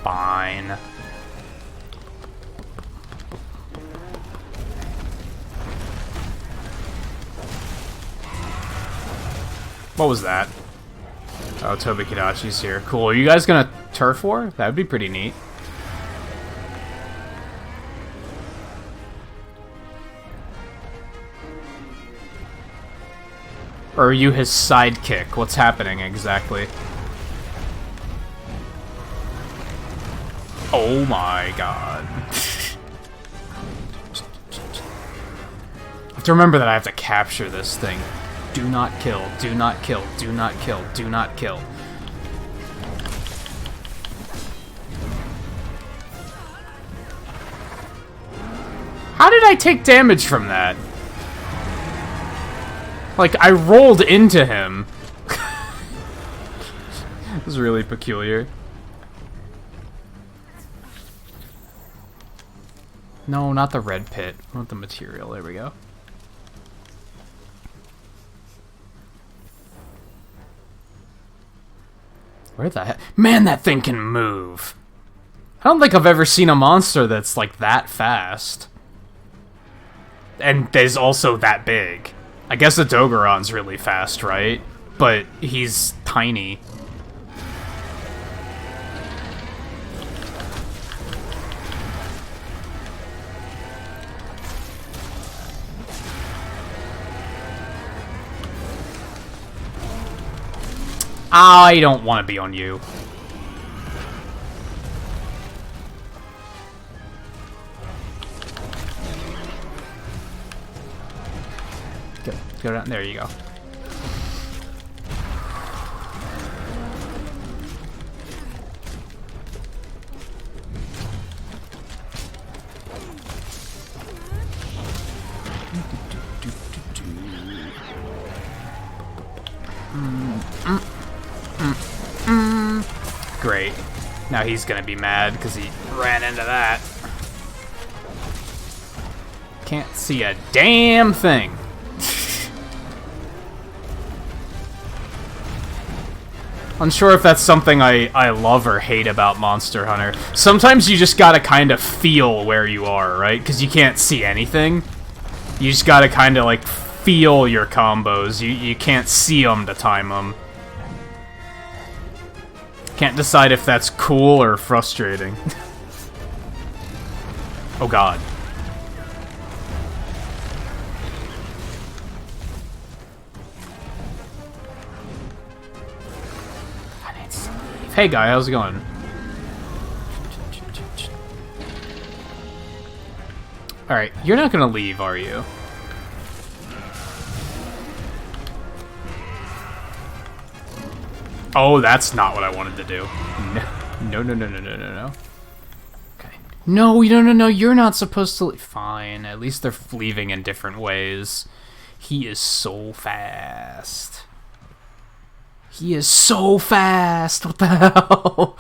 Fine. What was that? Oh, Tobi Kadachi's here. Cool. Are you guys gonna turf war? That would be pretty neat. Or are you his sidekick? What's happening exactly? Oh my god. I have to remember that I have to capture this thing. Do not kill, do not kill, do not kill, do not kill. How did I take damage from that? Like, I rolled into him. This is really peculiar. No, not the red pit. I want the material. There we go. Where the heck? Man, that thing can move. I don't think I've ever seen a monster that's like that fast. And is also that big. I guess the Dogoron's really fast, right? But he's tiny. I don't want to be on you. Go down. There you go. Great. Now he's gonna be mad because he ran into that. Can't see a damn thing. Unsure if that's something I love or hate about Monster Hunter. Sometimes you just gotta kind of feel where you are, right? Because you can't see anything. You just gotta kind of like feel your combos. You can't see them to time them. Can't decide if that's cool or frustrating. Oh god. Hey guy, how's it going? Alright, you're not gonna leave, are you? Oh, that's not what I wanted to do. No. Okay. No, you're not supposed to leave. Fine, at least they're leaving in different ways. He is so fast. He is so fast. What the hell?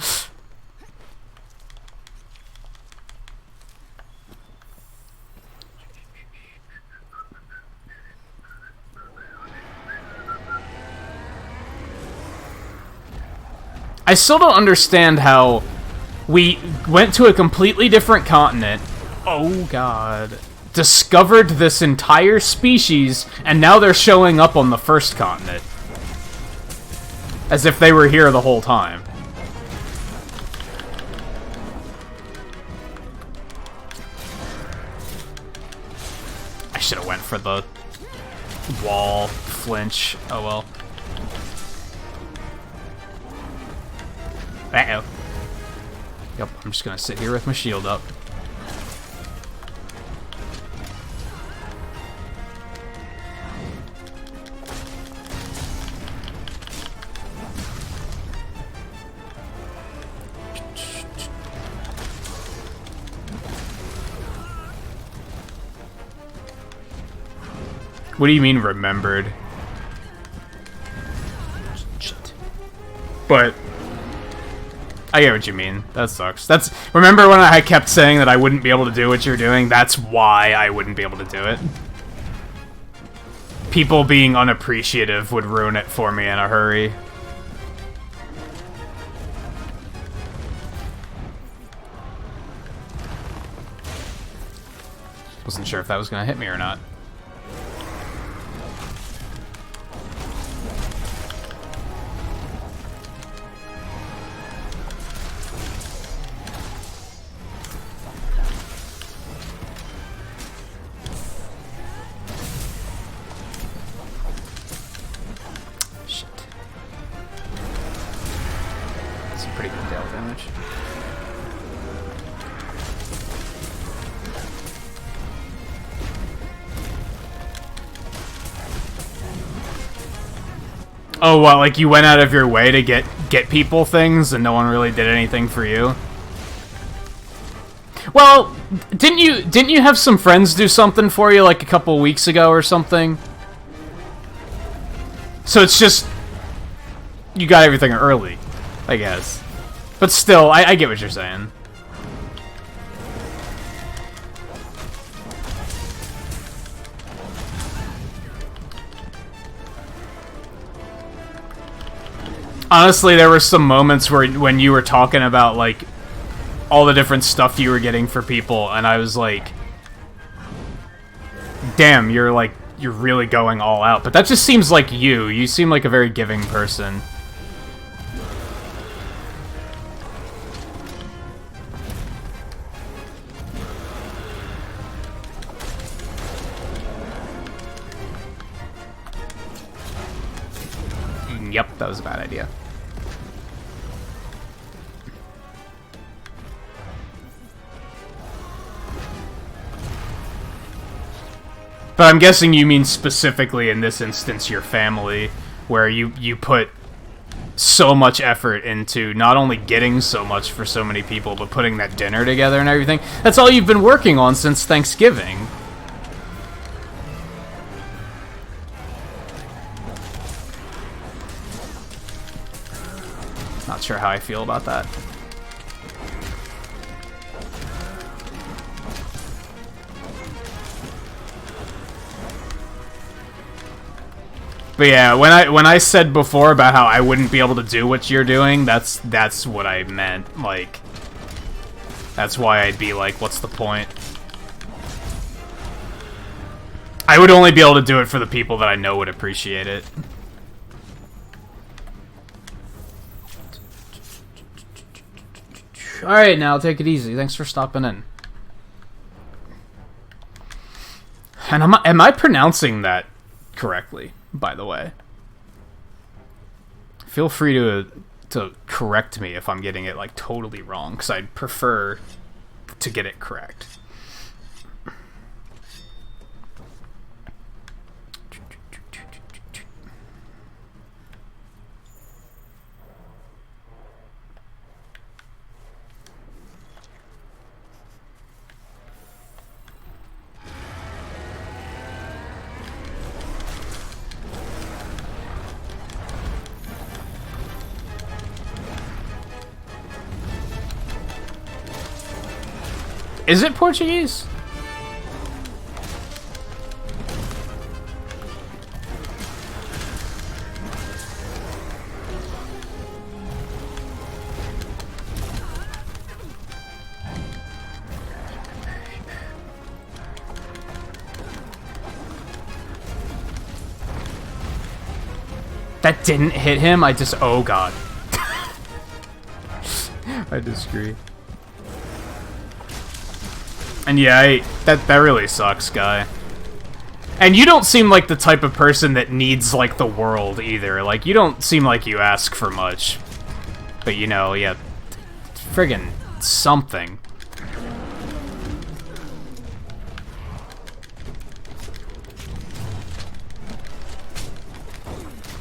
I still don't understand how we went to a completely different continent. Oh god. Discovered this entire species, and now they're showing up on the first continent. As if they were here the whole time. I should have went for the wall flinch. Oh well. Uh-oh. Yep, I'm just gonna sit here with my shield up. What do you mean, remembered? Shit. But I get what you mean. That sucks. Remember when I kept saying that I wouldn't be able to do what you're doing? That's why I wouldn't be able to do it. People being unappreciative would ruin it for me in a hurry. Wasn't sure if that was gonna hit me or not. Oh, what, like you went out of your way to get people things and no one really did anything for you? Well, didn't you have some friends do something for you like a couple weeks ago or something? So it's just you got everything early, I guess. But still, I get what you're saying. Honestly, there were some moments when you were talking about, like, all the different stuff you were getting for people, and I was like, damn, you're really going all out. But that just seems like you. You seem like a very giving person. Yep, that was a bad idea. But I'm guessing you mean specifically in this instance your family, where you put so much effort into not only getting so much for so many people, but putting that dinner together and everything. That's all you've been working on since Thanksgiving. Not sure how I feel about that. But yeah, when I said before about how I wouldn't be able to do what you're doing, that's what I meant. Like, that's why I'd be like, what's the point? I would only be able to do it for the people that I know would appreciate it. Alright, now take it easy. Thanks for stopping in. And am I pronouncing that correctly, by the way? Feel free to correct me if I'm getting it, like, totally wrong, because I'd prefer to get it correct. Is it Portuguese? That didn't hit him? Oh god. I disagree. And yeah, that really sucks, guy. And you don't seem like the type of person that needs, like, the world, either. Like, you don't seem like you ask for much. But, you know, yeah. Friggin' something.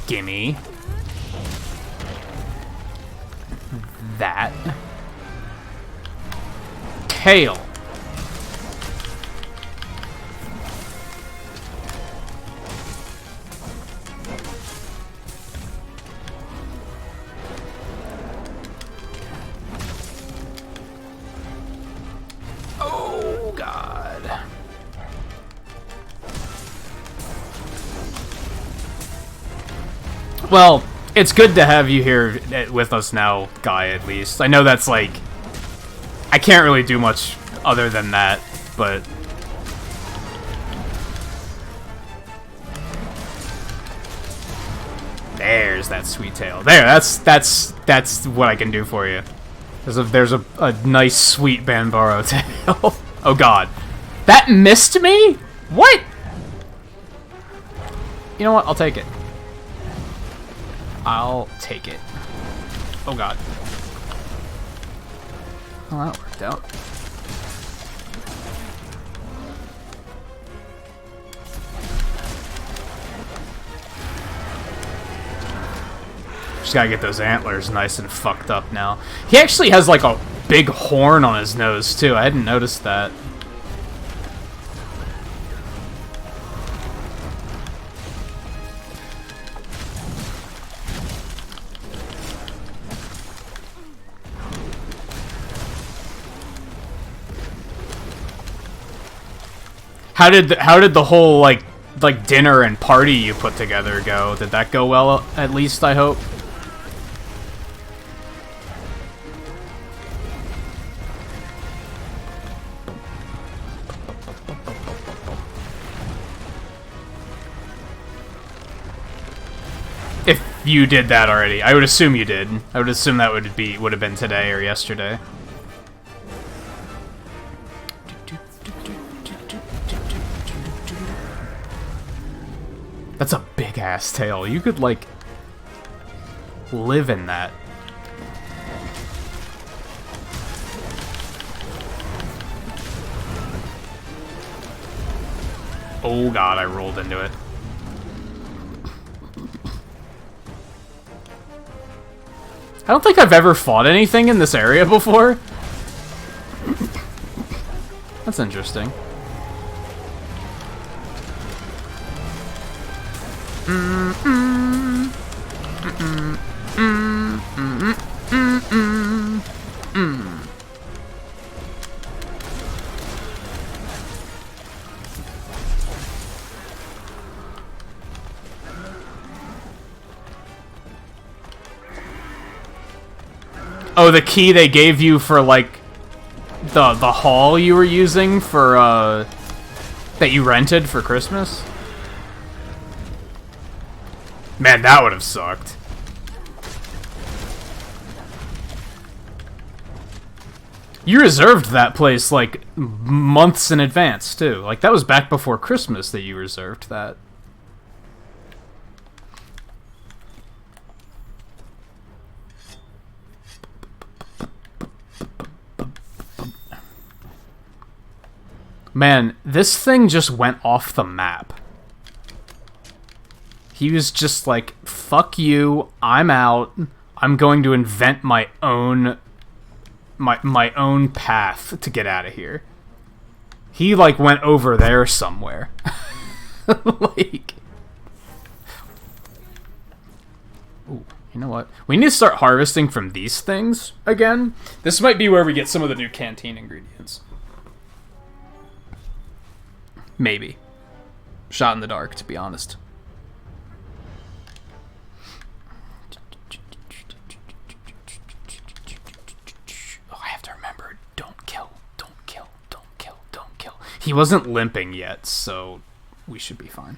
Gimme. That. Kale. Oh, God. Well, it's good to have you here with us now, Guy, at least. I know that's, like... I can't really do much other than that, but... There's that sweet tail. There, that's what I can do for you. There's a nice sweet Banbaro tail. Oh god. That missed me? What? You know what? I'll take it. I'll take it. Oh god. Well, that worked out. Just gotta get those antlers nice and fucked up now. He actually has like a big horn on his nose too. I hadn't noticed that. How did the whole like dinner and party you put together go? Did that go well at least, I hope? If you did that already. I would assume you did. I would assume that would have been today or yesterday. That's a big ass tail. You could like live in that. Oh god, I rolled into it. I don't think I've ever fought anything in this area before. That's interesting. Oh, the key they gave you for like the hall you were using for that you rented for Christmas? Man, that would have sucked. You reserved that place, like, months in advance, too. Like, that was back before Christmas that you reserved that. Man, this thing just went off the map. He was just like, fuck you, I'm out, I'm going to invent my own path to get out of here. He, like, went over there somewhere. Like... Ooh, you know what? We need to start harvesting from these things again. This might be where we get some of the new canteen ingredients. Maybe. Shot in the dark, to be honest. Oh, I have to remember, don't kill, don't kill, don't kill, don't kill. He wasn't limping yet, so we should be fine.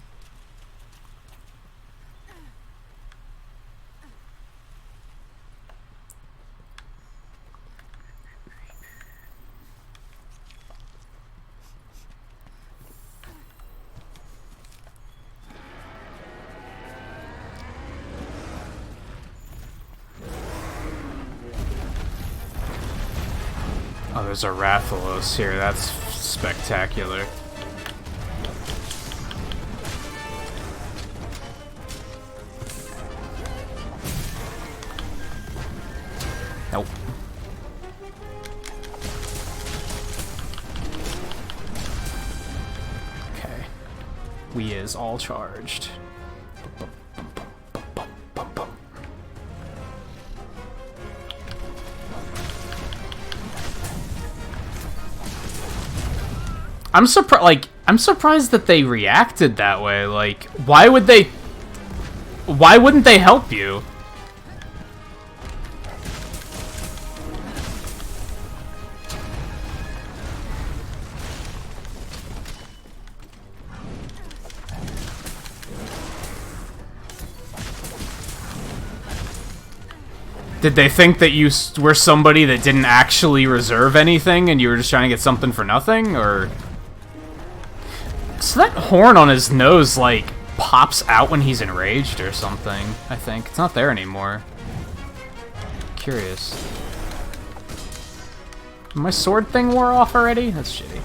Oh, there's a Rathalos here. That's spectacular. Nope. Okay. We is all charged. I'm surprised. Like, I'm surprised that they reacted that way. Like, why would they? Why wouldn't they help you? Did they think that you were somebody that didn't actually reserve anything and you were just trying to get something for nothing, or? So that horn on his nose, like, pops out when he's enraged or something, I think. It's not there anymore. Curious. My sword thing wore off already? That's shitty.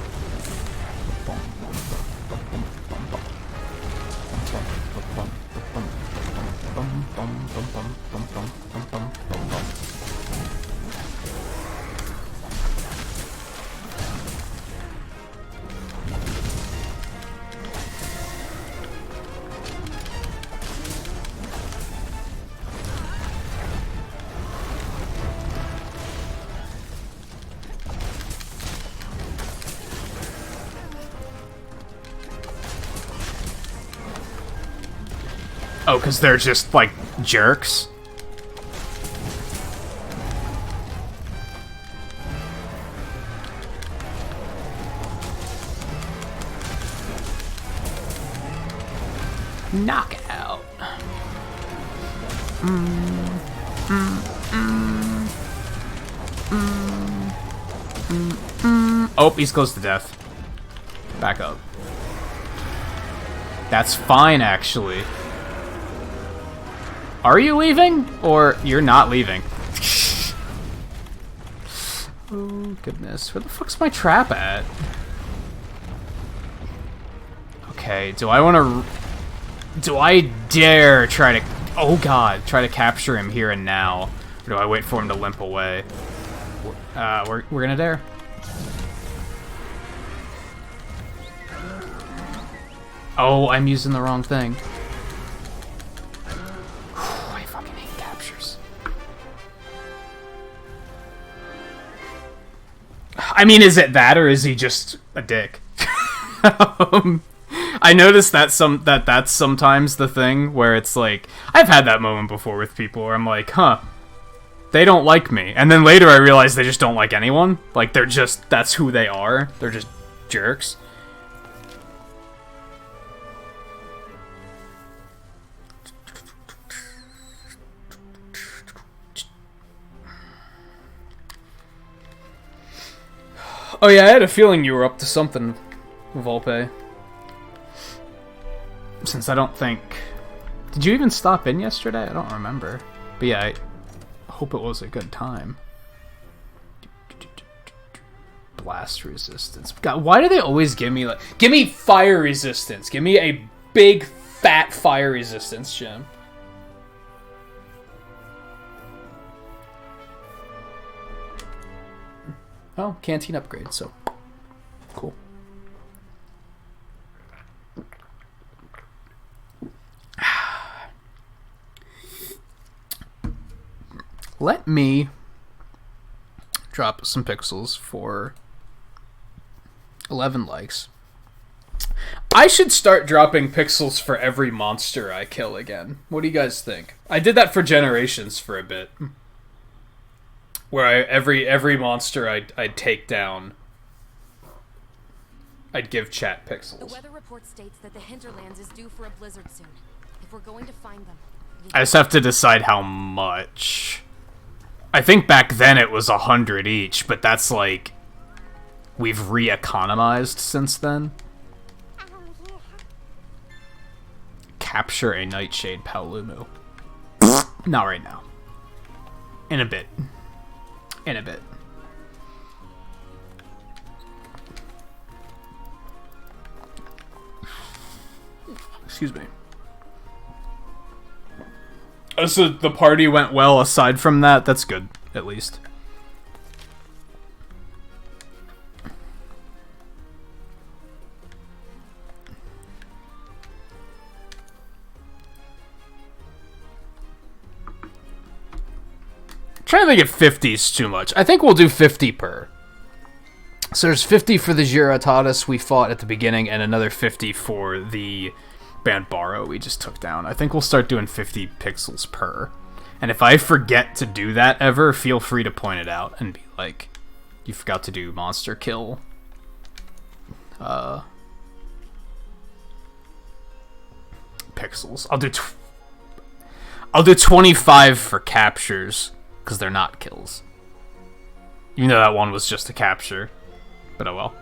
Oh, because they're just, like, jerks? Knockout. Oh, he's close to death. Back up. That's fine, actually. Are you leaving? Or you're not leaving? Oh, goodness. Where the fuck's my trap at? Okay, do I want to... Do I dare try to... Oh god, try to capture him here and now? Or do I wait for him to limp away? We're gonna dare. Oh, I'm using the wrong thing. I fucking hate captures. I mean, is it that, or is he just a dick? I noticed that that's sometimes the thing where it's like, I've had that moment before with people where I'm like, huh, they don't like me. And then later I realize they just don't like anyone. Like, they're just, that's who they are. They're just jerks. Oh yeah, I had a feeling you were up to something, Volpe. Since I don't think... Did you even stop in yesterday? I don't remember. But yeah, I hope it was a good time. Blast resistance. God, why do they always give me, like... Give me fire resistance! Give me a big, fat fire resistance gem. Oh, canteen upgrade, so... Cool. Let me drop some pixels for 11 likes. I should start dropping pixels for every monster I kill again. What do you guys think? I did that for Generations for a bit. Where every monster I'd take down, I'd give chat pixels. The weather report states that the hinterlands is due for a blizzard soon. If we're going to find them... I just have to decide how much. I think back then it was 100 each, but that's like... We've re-economized since then. Capture a Nightshade Paolumu. Not right now. In a bit. In a bit. Excuse me. So the party went well aside from that? That's good, at least. I'm trying to think if 50 is too much. I think we'll do 50 per. So there's 50 for the Giratatis we fought at the beginning, and another 50 for the Banbaro we just took down. I think we'll start doing 50 pixels per. And if I forget to do that ever, feel free to point it out and be like, you forgot to do monster kill. Pixels. I'll do 25 for captures, because they're not kills. Even though that one was just a capture. But oh well.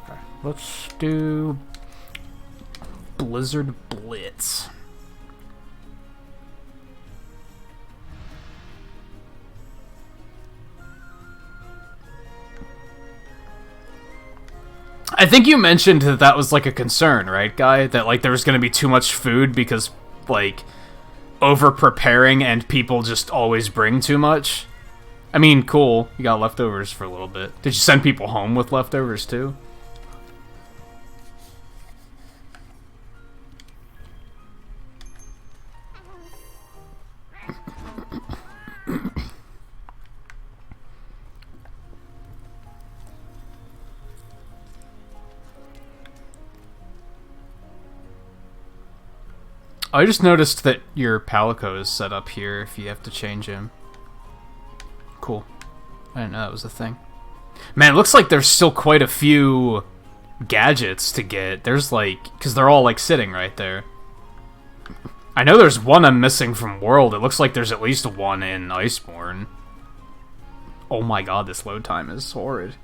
Okay, let's do Blizzard Blitz. I think you mentioned that that was like a concern, right, Guy? That like there was going to be too much food because like over preparing and people just always bring too much. I mean, cool. You got leftovers for a little bit. Did you send people home with leftovers too? I just noticed that your Palico is set up here if you have to change him. Cool. I didn't know that was a thing. Man, it looks like there's still quite a few gadgets to get. There's like... because they're all like sitting right there. I know there's one I'm missing from World. It looks like there's at least one in Iceborne. Oh my god, this load time is horrid.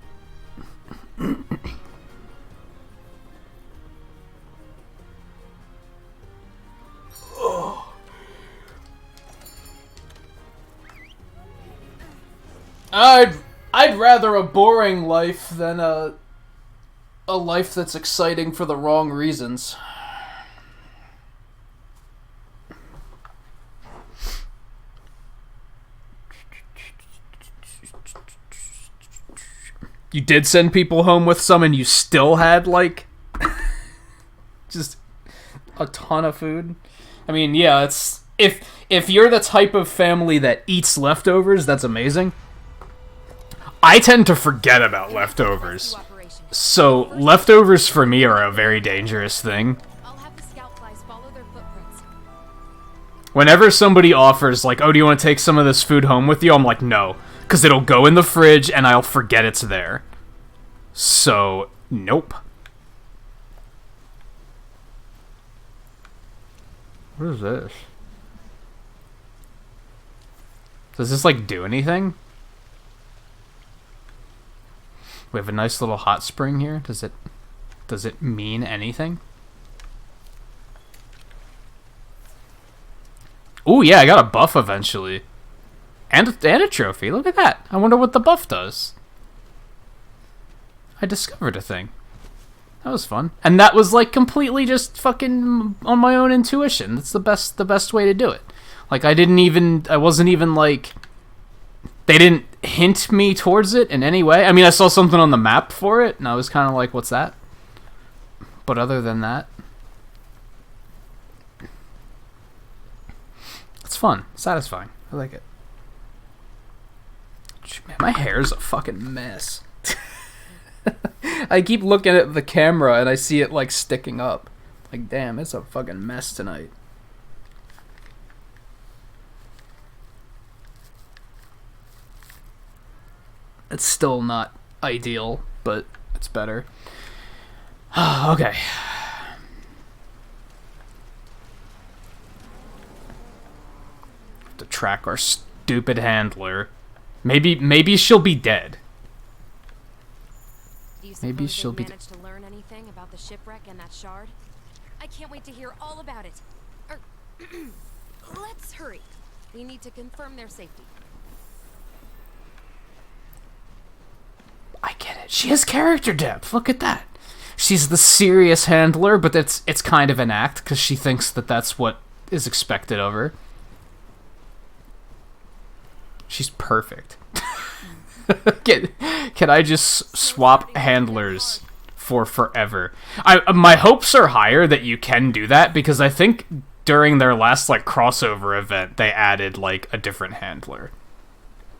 I'd rather a boring life than a life that's exciting for the wrong reasons. You did send people home with some and you still had like just a ton of food? I mean, yeah, it's if you're the type of family that eats leftovers, that's amazing. I tend to forget about leftovers. So, leftovers for me are a very dangerous thing. I'll have the scout flies follow their footprints. Whenever somebody offers, like, oh, do you want to take some of this food home with you? I'm like, no. Because it'll go in the fridge and I'll forget it's there. So, nope. What is this? Does this, like, do anything? We have a nice little hot spring here. Does it mean anything? Ooh, yeah, I got a buff eventually. And a trophy. Look at that. I wonder what the buff does. I discovered a thing. That was fun. And that was like completely just fucking on my own intuition. That's the best way to do it. Like I wasn't even like they didn't hint me towards it in any way. I mean, I saw something on the map for it and I was kind of like, what's that? But other than that, it's fun, satisfying. I like it. Man, my hair's a fucking mess. I keep looking at the camera and I see it like sticking up. Like, damn, it's a fucking mess tonight. It's still not ideal, but it's better. Okay. To track our stupid handler. Maybe she'll be dead. Do you Maybe suppose she'll they be managed to learn anything about the shipwreck and that shard? I can't wait to hear all about it. Let's hurry. We need to confirm their safety. I get it. She has character depth. Look at that. She's the serious handler, but it's kind of an act because she thinks that that's what is expected of her. She's perfect. Can I just swap handlers for forever? My hopes are higher that you can do that because I think during their last like crossover event they added like a different handler,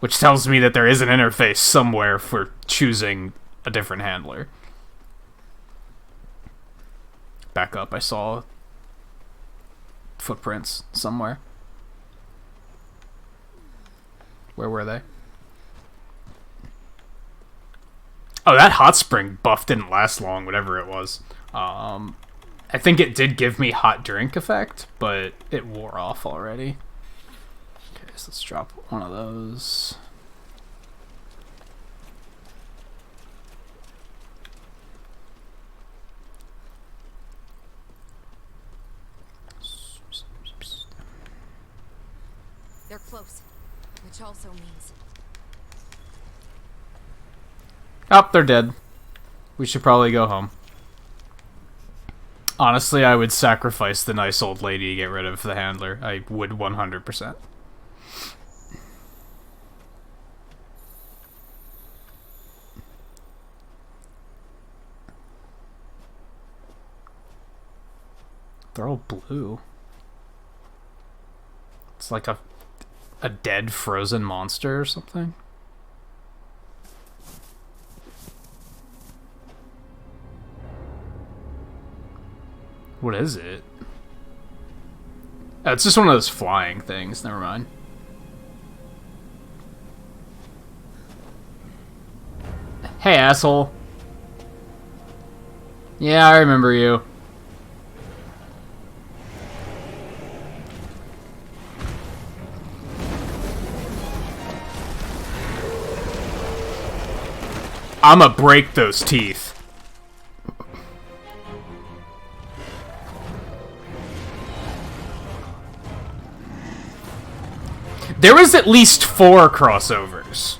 which tells me that there is an interface somewhere for choosing a different handler. Back up, I saw footprints somewhere. Where were they? Oh, that hot spring buff didn't last long, whatever it was. I think it did give me hot drink effect, but it wore off already. Okay, so let's drop one of those. They're close, which also means... Oh, they're dead. We should probably go home. Honestly, I would sacrifice the nice old lady to get rid of the handler. I would 100%. They're all blue. It's like a dead frozen monster or something. What is it? Oh, it's just one of those flying things. Never mind. Hey, asshole. Yeah, I remember you. I'ma break those teeth. There was at least 4 crossovers.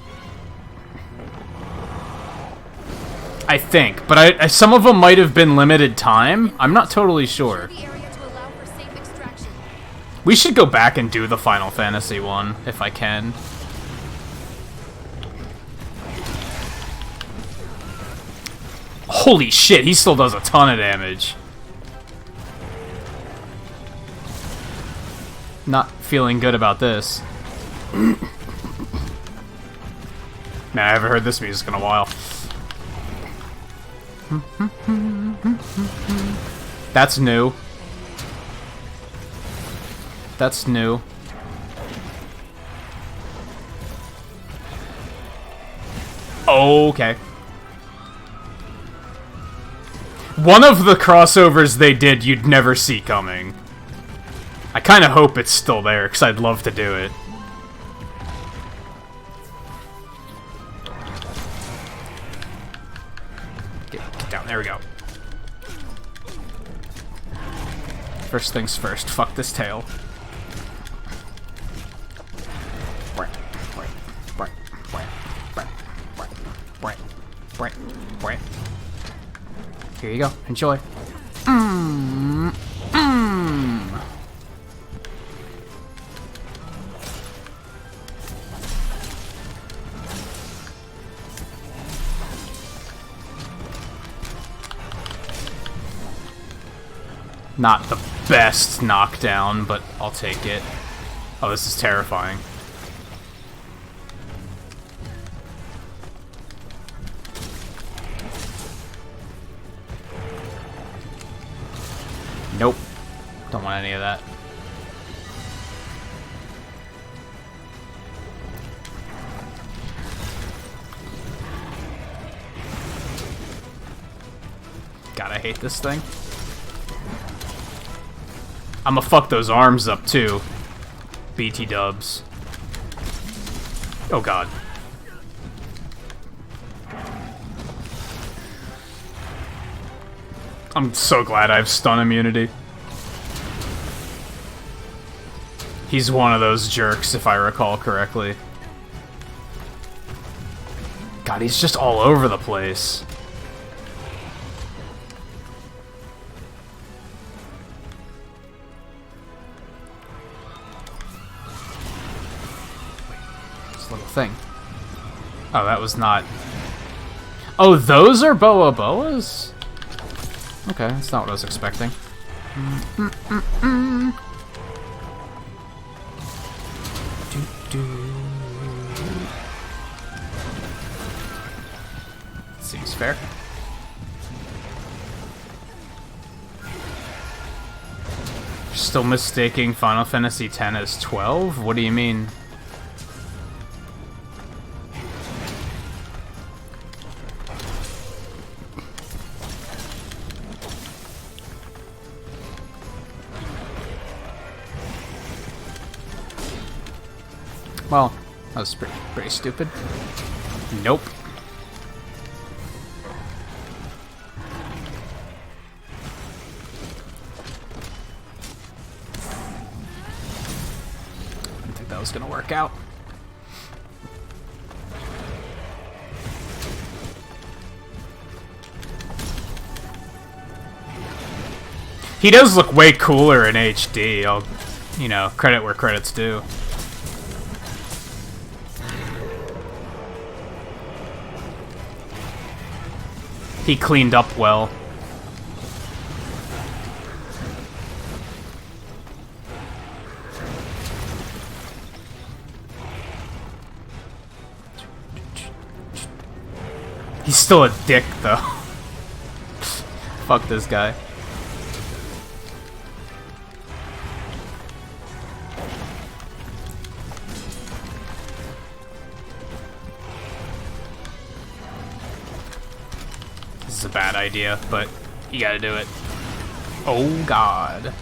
I think, but some of them might have been limited time. I'm not totally sure. The area to allow for safe extraction. We should go back and do the Final Fantasy one, if I can. Holy shit, he still does a ton of damage. Not feeling good about this. Man, I haven't heard this music in a while. That's new. That's new. Okay. One of the crossovers they did you'd never see coming. I kind of hope it's still there, because I'd love to do it. Get down, there we go. First things first, fuck this tail. Here you go, enjoy. Not the best knockdown, but I'll take it. Oh, this is terrifying. Don't want any of that. God, I hate this thing. I'ma fuck those arms up too. BT dubs. Oh god. I'm so glad I have stun immunity. He's one of those jerks, if I recall correctly. God, he's just all over the place. This little thing. Oh, that was not... Oh, those are Boa Boas? Okay, that's not what I was expecting. Seems fair. You're still mistaking Final Fantasy X as 12? What do you mean? Well, that was pretty stupid. Nope. Didn't think that was gonna work out. He does look way cooler in HD. I'll, you know, credit where credit's due. He cleaned up well. He's still a dick, though. Fuck this guy. This is a bad idea, but you gotta do it. Oh god.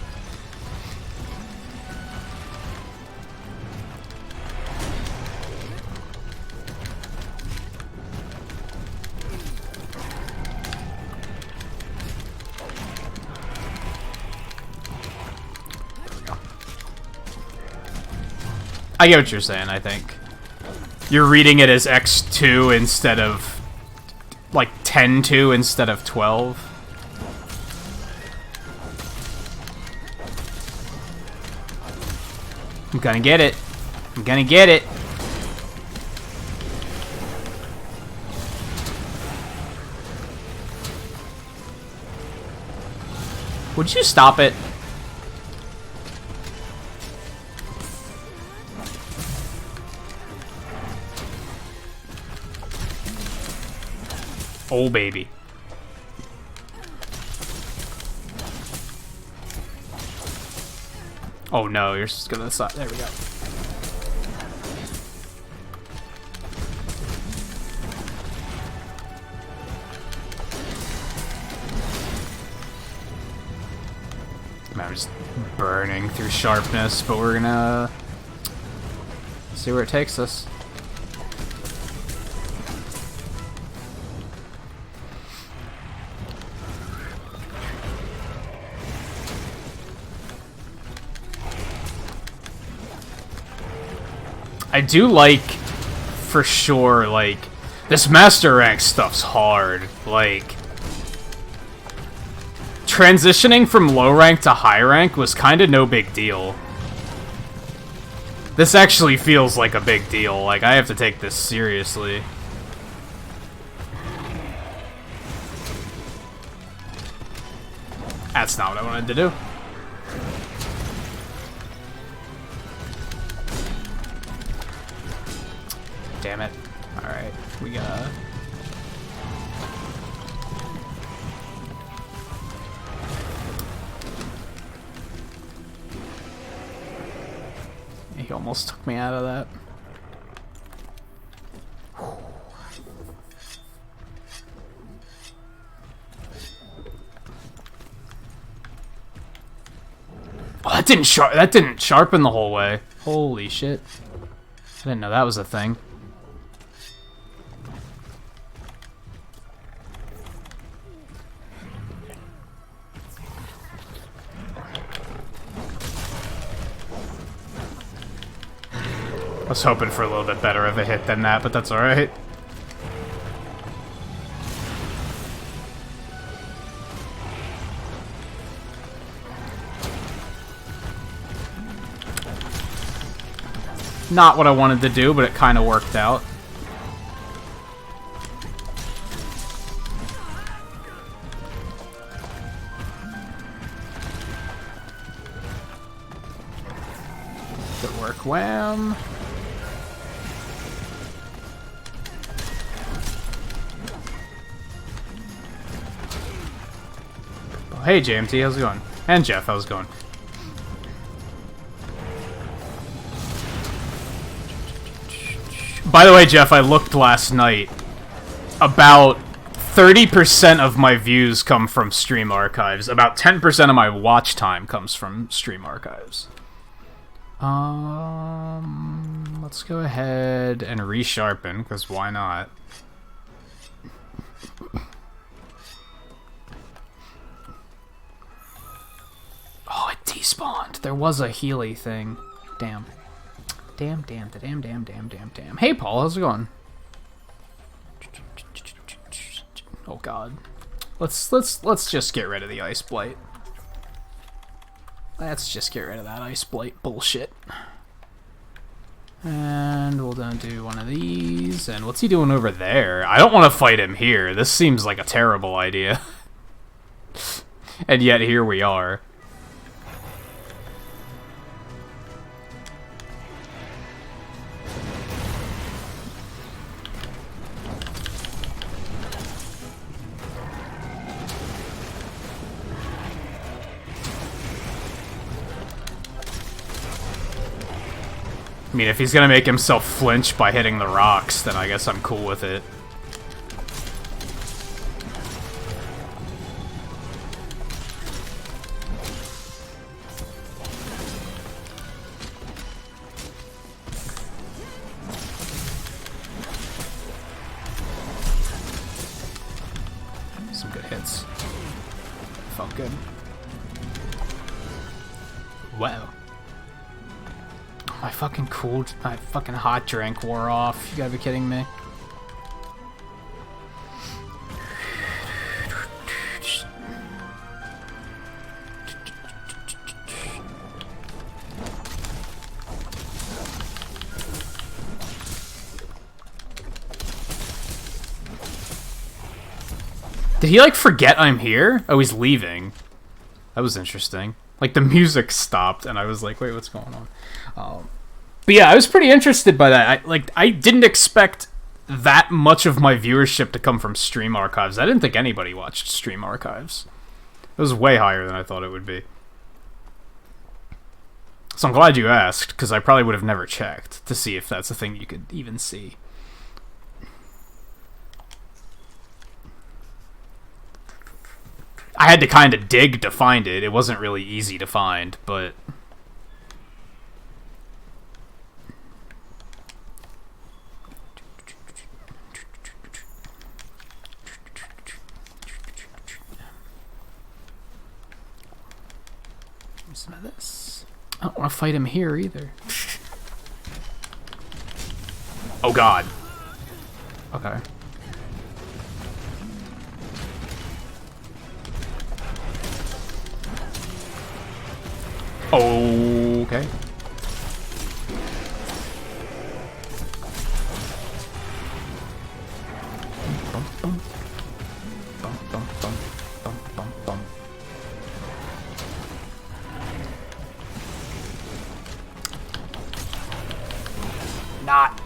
I get what you're saying, I think. You're reading it as X2 instead of... like 10-2 instead of 12. I'm gonna get it. I'm gonna get it. Would you stop it? Oh, baby. Oh no, you're just gonna stop. There we go. I'm just burning through sharpness, but we're gonna see where it takes us. I do like, for sure, like, this master rank stuff's hard. Like, transitioning from low rank to high rank was kind of no big deal. This actually feels like a big deal. Like, I have to take this seriously. That's not what I wanted to do. Damn it. Alright, we gotta... He almost took me out of that. Oh, that didn't sharpen the whole way. Holy shit. I didn't know that was a thing. I was hoping for a little bit better of a hit than that, but that's alright. Not what I wanted to do, but it kind of worked out. Good work, Wham! Oh, hey, JMT, how's it going? And Jeff, how's it going? By the way, Jeff, I looked last night. About 30% of my views come from stream archives. About 10% of my watch time comes from stream archives. Let's go ahead and resharpen, because why not? Oh, it despawned. There was a Healy thing. Damn. Damn. Hey, Paul, how's it going? Oh God. Let's just get rid of the Ice Blight. Let's just get rid of that Ice Blight bullshit. And we'll then do one of these. And what's he doing over there? I don't want to fight him here. This seems like a terrible idea. And yet here we are. I mean, if he's gonna make himself flinch by hitting the rocks, then I guess I'm cool with it. Some good hits. Felt good. Wow. My fucking hot drink wore off. You gotta be kidding me. Did he, like, forget I'm here? Oh, he's leaving. That was interesting. Like, the music stopped, and I was like, wait, what's going on? But yeah, I was pretty interested by that. I didn't expect that much of my viewership to come from stream archives. I didn't think anybody watched stream archives. It was way higher than I thought it would be. So I'm glad you asked, because I probably would have never checked to see if that's a thing you could even see. I had to kind of dig to find it. It wasn't really easy to find, but... some of this. I don't want to fight him here either. Oh God. Okay. Okay. Bum, bum. Bum, bum, bum, bum, bum, bum. Not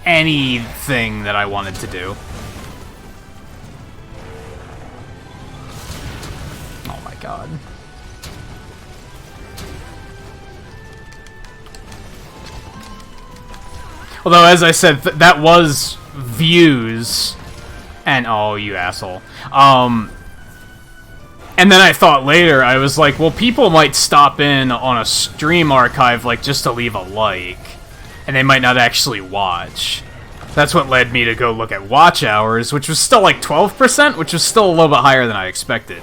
anything that I wanted to do. Oh my God. Although, as I said, that was views, and oh, you asshole. And then I thought later, I was like, well, people might stop in on a stream archive, like, just to leave a like, and they might not actually watch. That's what led me to go look at watch hours, which was still like 12%, which was still a little bit higher than I expected.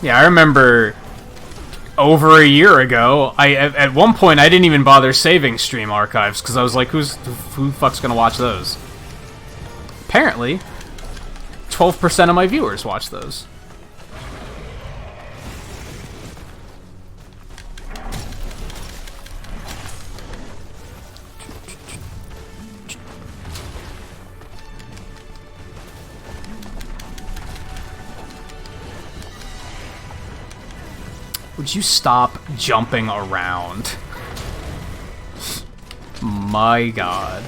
Yeah, I remember over a year ago, at one point I didn't even bother saving stream archives because I was like, who the fuck's gonna watch those? Apparently, 12% of my viewers watch those. Would you stop jumping around? My god.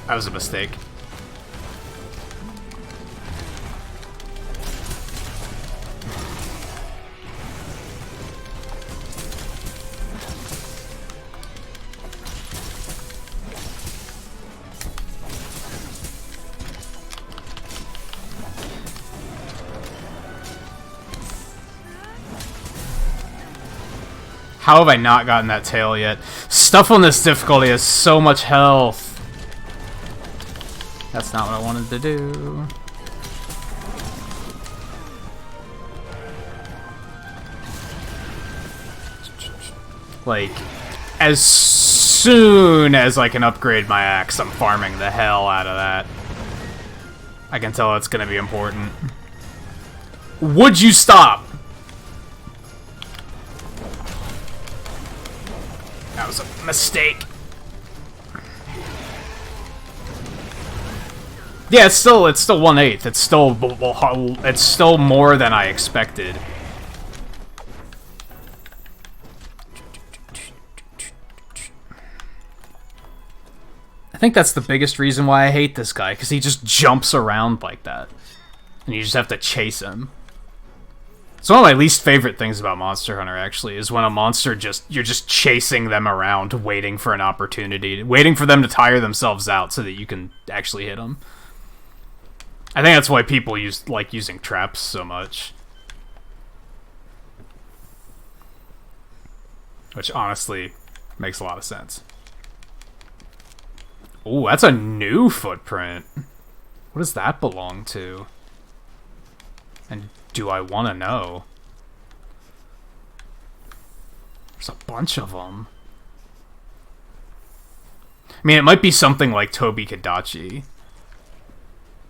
That was a mistake. How have I not gotten that tail yet? Stuff on this difficulty has so much health. That's not what I wanted to do. Like, as soon as I can upgrade my axe, I'm farming the hell out of that. I can tell it's gonna be important. Would you stop? That was a mistake. Yeah, it's still 1/8. It's still more than I expected. I think that's the biggest reason why I hate this guy, because he just jumps around like that, and you just have to chase him. It's one of my least favorite things about Monster Hunter, actually, is when a monster you're just chasing them around, waiting for an opportunity, waiting for them to tire themselves out so that you can actually hit them. I think that's why people like using traps so much. Which, honestly, makes a lot of sense. Ooh, that's a new footprint. What does that belong to? And do I want to know? There's a bunch of them. I mean, it might be something like Tobi Kadachi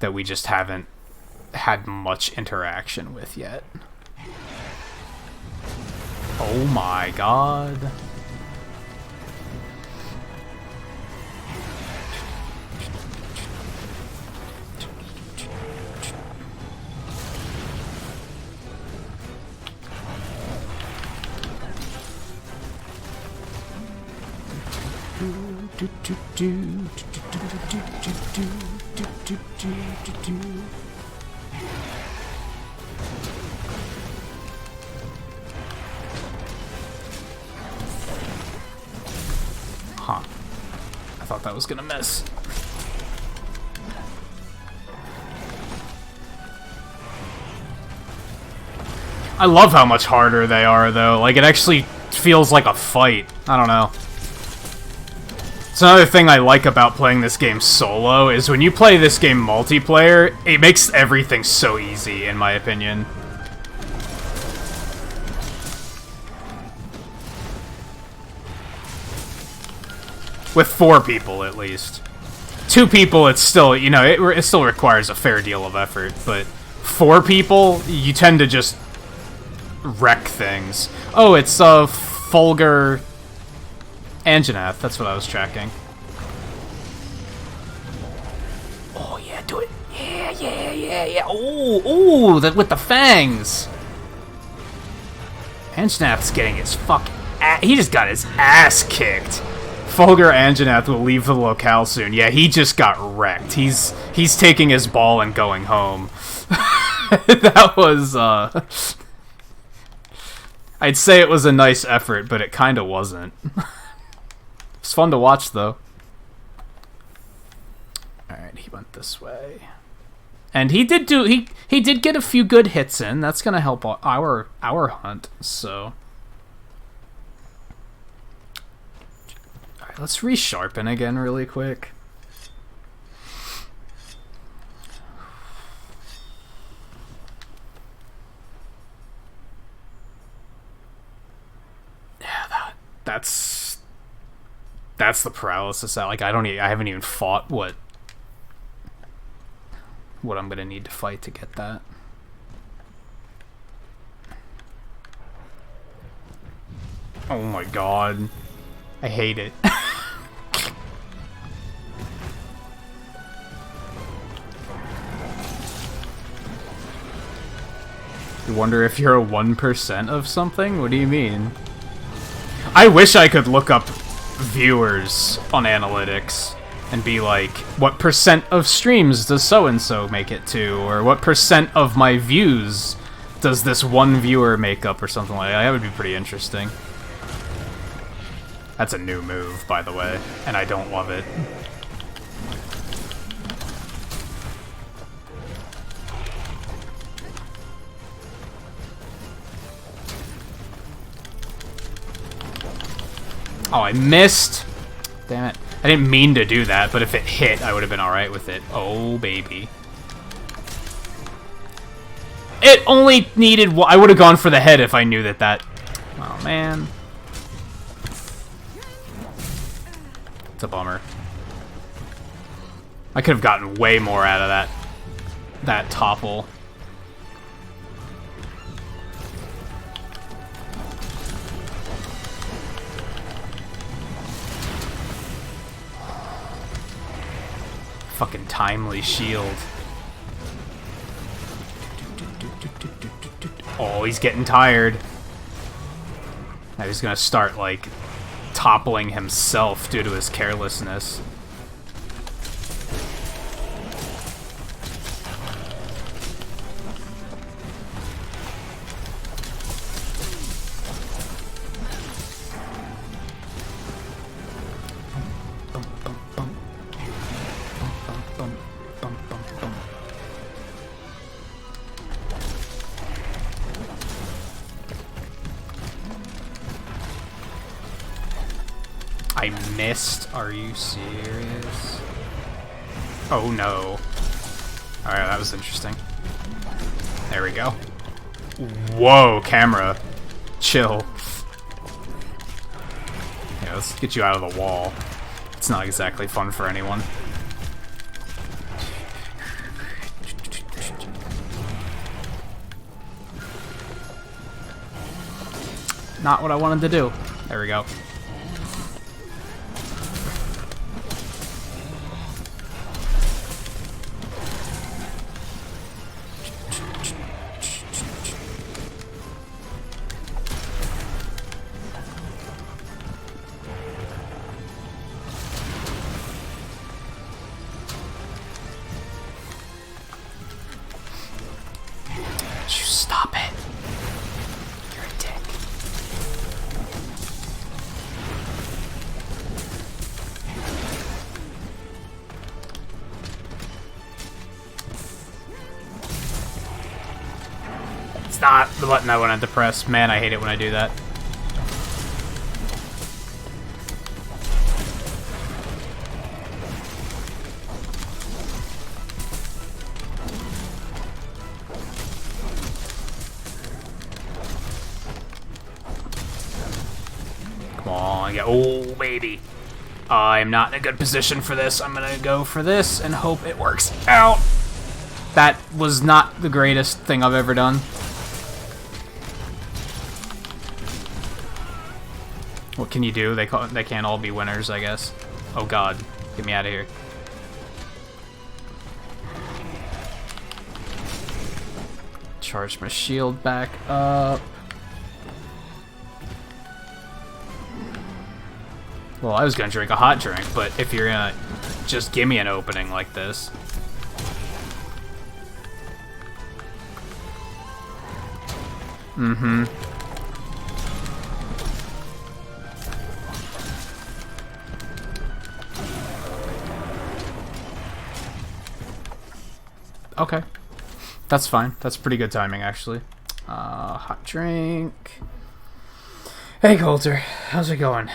that we just haven't had much interaction with yet. Oh my god. Huh. I thought that was gonna miss. I love how much harder they are, though. Like, it actually feels like a fight. I don't know. It's another thing I like about playing this game solo, is when you play this game multiplayer, it makes everything so easy, in my opinion. With 4 people, at least. 2 people, it's still, you know, it still requires a fair deal of effort, but 4 people, you tend to just wreck things. Oh, it's Fulgur Anjanath, that's what I was tracking. Oh yeah, do it. Yeah. Ooh, that with the fangs. Anjanath's getting his fucking he just got his ass kicked. Fulgur Anjanath will leave the locale soon. Yeah, he just got wrecked. He's taking his ball and going home. That was, I'd say it was a nice effort, but it kinda wasn't. It's fun to watch, though. Alright, he went this way. And he did get a few good hits in. That's gonna help our hunt, so... Alright, let's resharpen again really quick. Yeah, that's the paralysis out. Like, I haven't even fought what I'm gonna need to fight to get that. Oh my god. I hate it. You wonder if you're a 1% of something? What do you mean? I wish I could look up viewers on analytics and be like, what percent of streams does so-and-so make it to? Or what percent of my views does this one viewer make up or something like that? That would be pretty interesting. That's a new move, by the way, and I don't love it. Oh, I missed! Damn it. I didn't mean to do that, but if it hit, I would have been alright with it. Oh, baby. It only needed I would have gone for the head if I knew that... Oh, man. It's a bummer. I could have gotten way more out of that topple. Fucking timely shield. Oh, he's getting tired. Now he's gonna start, like, toppling himself due to his carelessness. I missed? Are you serious? Oh no. Alright, that was interesting. There we go. Whoa, camera. Chill. Yeah, let's get you out of the wall. It's not exactly fun for anyone. Not what I wanted to do. There we go. Stop it. You're a dick. It's not the button I wanted to press. Man, I hate it when I do that. Oh, baby. I'm not in a good position for this. I'm gonna go for this and hope it works out. That was not the greatest thing I've ever done. What can you do? They can't all be winners, I guess. Oh god. Get me out of here. Charge my shield back up. Well, I was gonna drink a hot drink, but if you're gonna just give me an opening like this. Mm-hmm. Okay. That's fine. That's pretty good timing, actually. Hot drink. Hey, Coulter. How's it going?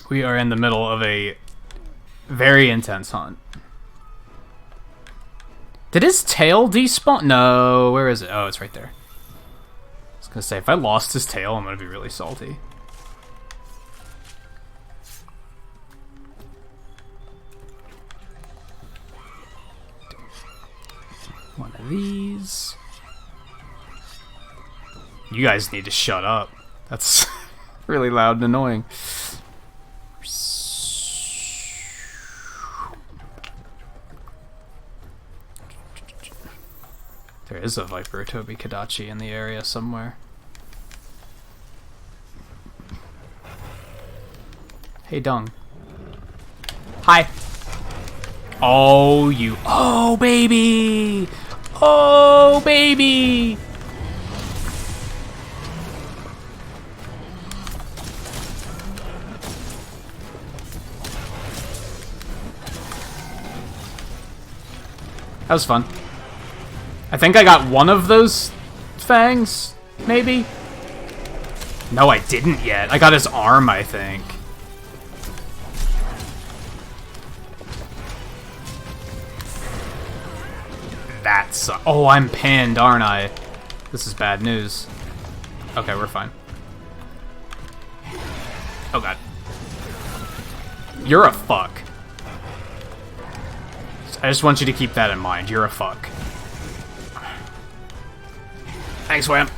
We are in the middle of a very intense hunt. Did his tail despawn? No, where is it? Oh, it's right there. I was gonna say, if I lost his tail, I'm gonna be really salty. One of these. You guys need to shut up. That's really loud and annoying. There is a Viper Toby Kadachi in the area somewhere. Hey, Dung. Hi. Oh, you. Oh, baby. Oh, baby. That was fun. I think I got one of those fangs, maybe? No, I didn't yet. I got his arm, I think. That's... Oh, I'm pinned, aren't I? This is bad news. Okay, we're fine. Oh, God. You're a fuck. I just want you to keep that in mind. You're a fuck. Thanks, Wham.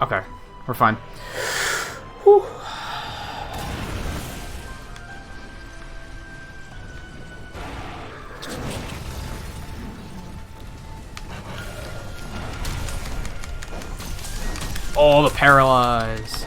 Okay, we're fine. Whew. Oh, the paralyze.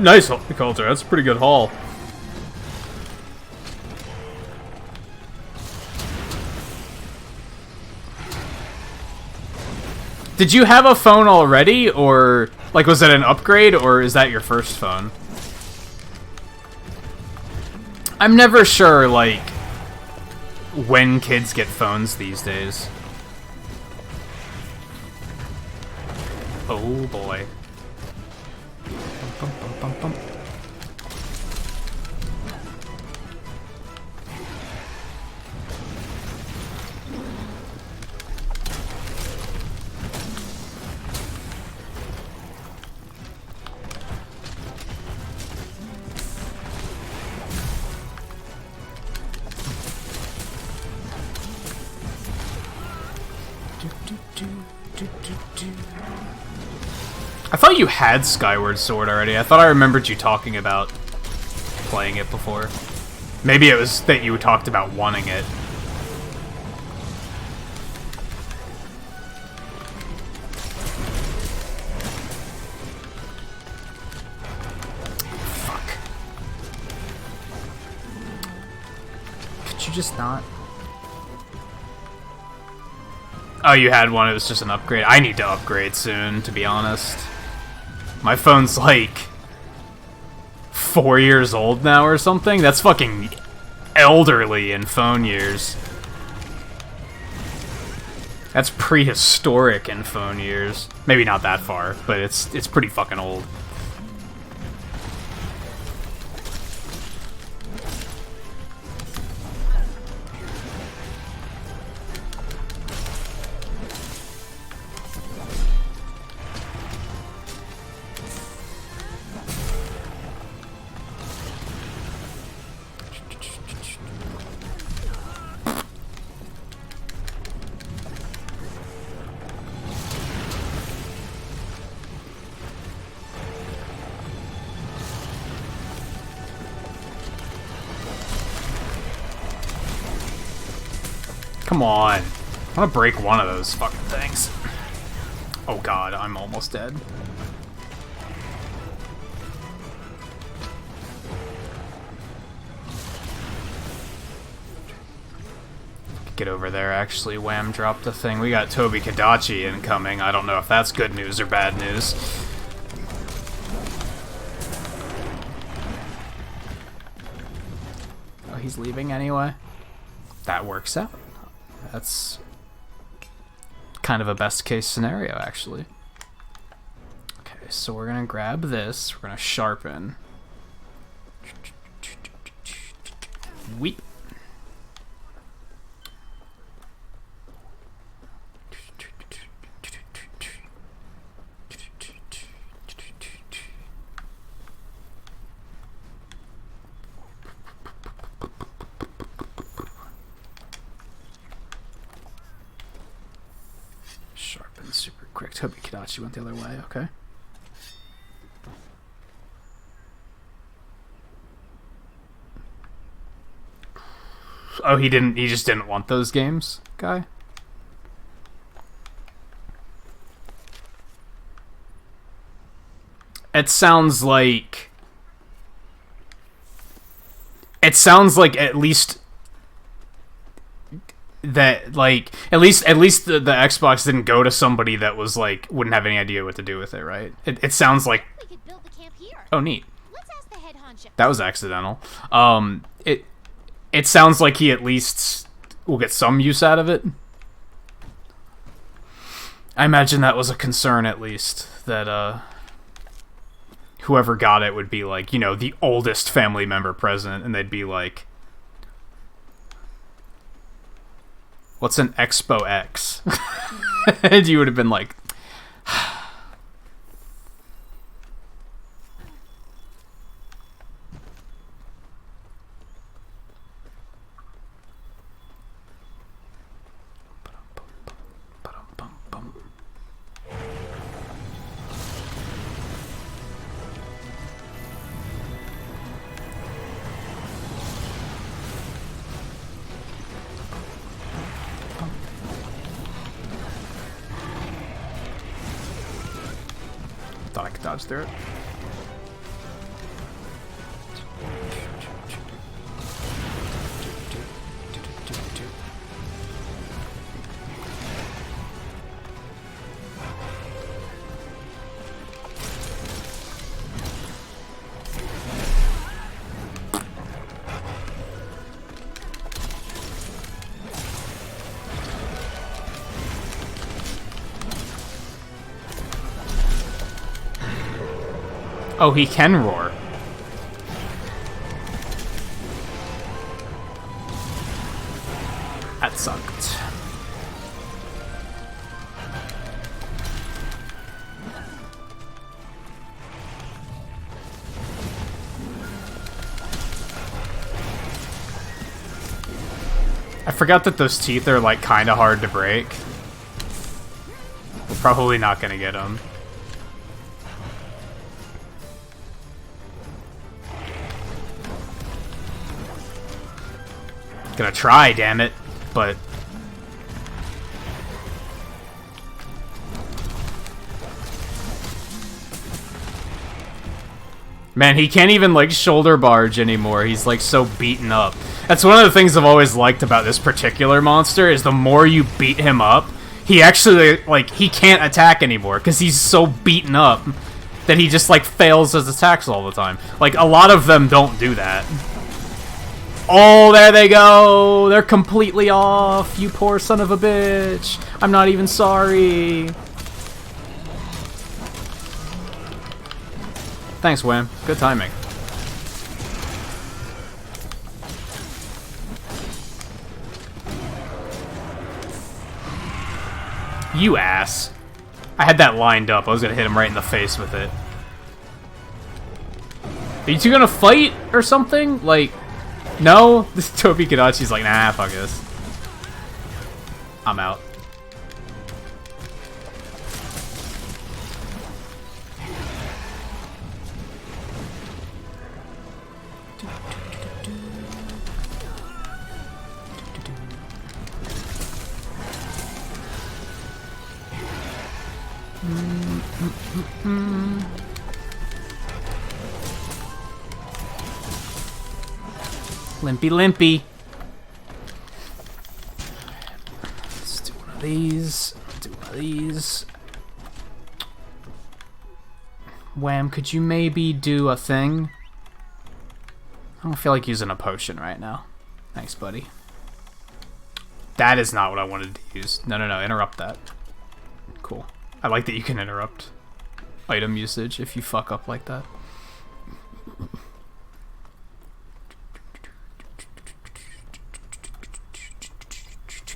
Nice, Coulter. That's a pretty good haul. Did you have a phone already, or like was it an upgrade, or is that your first phone? I'm never sure, like, when kids get phones these days. Oh boy. Bum, bum, bum, bum. I thought you had Skyward Sword already. I thought I remembered you talking about playing it before. Maybe it was that you talked about wanting it. Fuck. Could you just not? Oh, you had one. It was just an upgrade. I need to upgrade soon, to be honest. My phone's like 4 years old now or something. That's fucking elderly in phone years. That's prehistoric in phone years. Maybe not that far, but it's pretty fucking old. Come on. I want to break one of those fucking things. Oh god, I'm almost dead. Get over there, actually. Wham dropped the thing. We got Toby Kadachi incoming. I don't know if that's good news or bad news. Oh, he's leaving anyway? That works out. That's kind of a best case scenario, actually. Okay, so we're gonna grab this. We're gonna sharpen. Weep. Sharpen super quick. Toby Kadachi went the other way, okay. Oh, he just didn't want those games, guy? It sounds like at least that, like, at least the Xbox didn't go to somebody that was like wouldn't have any idea what to do with it, right? It sounds like. We could build the camp here. Oh, neat. Let's ask the head honcho. That was accidental. It sounds like he at least will get some use out of it. I imagine that was a concern, at least, that whoever got it would be like, you know, the oldest family member present, and they'd be like, what's an Expo X? And you would have been like, thought I could dodge through it. Oh, he can roar. That sucked. I forgot that those teeth are like kind of hard to break. We're probably not gonna get them. Gonna try, damn it, but man, he can't even like shoulder barge anymore. He's like so beaten up. That's one of the things I've always liked about this particular monster is the more you beat him up, he actually like he can't attack anymore because he's so beaten up that he just like fails his attacks all the time. Like a lot of them don't do that. Oh, there they go! They're completely off! You poor son of a bitch! I'm not even sorry! Thanks, Wham. Good timing. You ass. I had that lined up. I was gonna hit him right in the face with it. Are you two gonna fight or something? Like... No? This Toby Kadachi's like, nah, fuck this. I'm out. Limpy, limpy. Let's do one of these. Do one of these. Wham, could you maybe do a thing? I don't feel like using a potion right now. Thanks, buddy. That is not what I wanted to use. No, interrupt that. Cool. I like that you can interrupt item usage if you fuck up like that.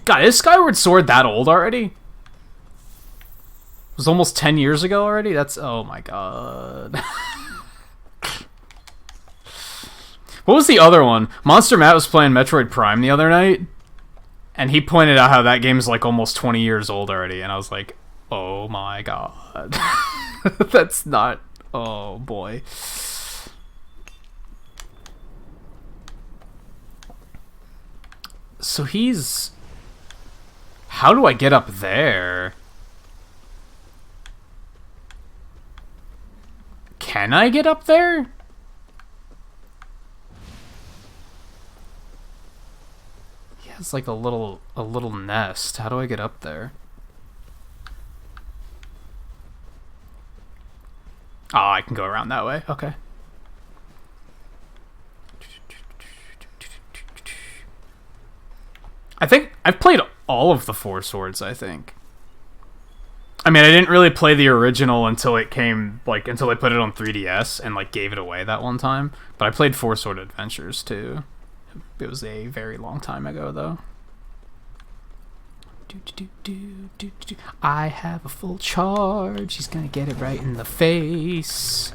God, is Skyward Sword that old already? It was almost 10 years ago already? That's... oh my god. What was the other one? Monster Matt was playing Metroid Prime the other night, and he pointed out how that game's like almost 20 years old already, and I was like, oh my god. That's not... oh boy. So he's... how do I get up there? Can I get up there? He has like a little nest. How do I get up there? Oh, I can go around that way. Okay. I think I've played all of the Four Swords, I think. I mean, I didn't really play the original until it came, like, until they put it on 3DS and, like, gave it away that one time. But I played Four Sword Adventures, too. It was a very long time ago, though. I have a full charge. He's gonna get it right in the face.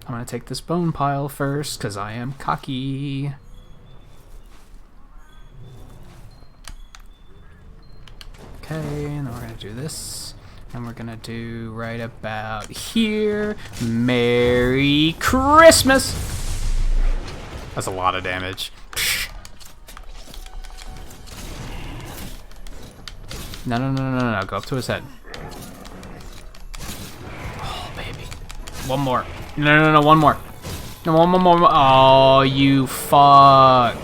I'm gonna take this bone pile first, because I am cocky. Okay, and then we're gonna do this. And we're gonna do right about here. Merry Christmas! That's a lot of damage. No. Go up to his head. Oh, baby. One more. No, one more. No, one more. Oh, you fuck.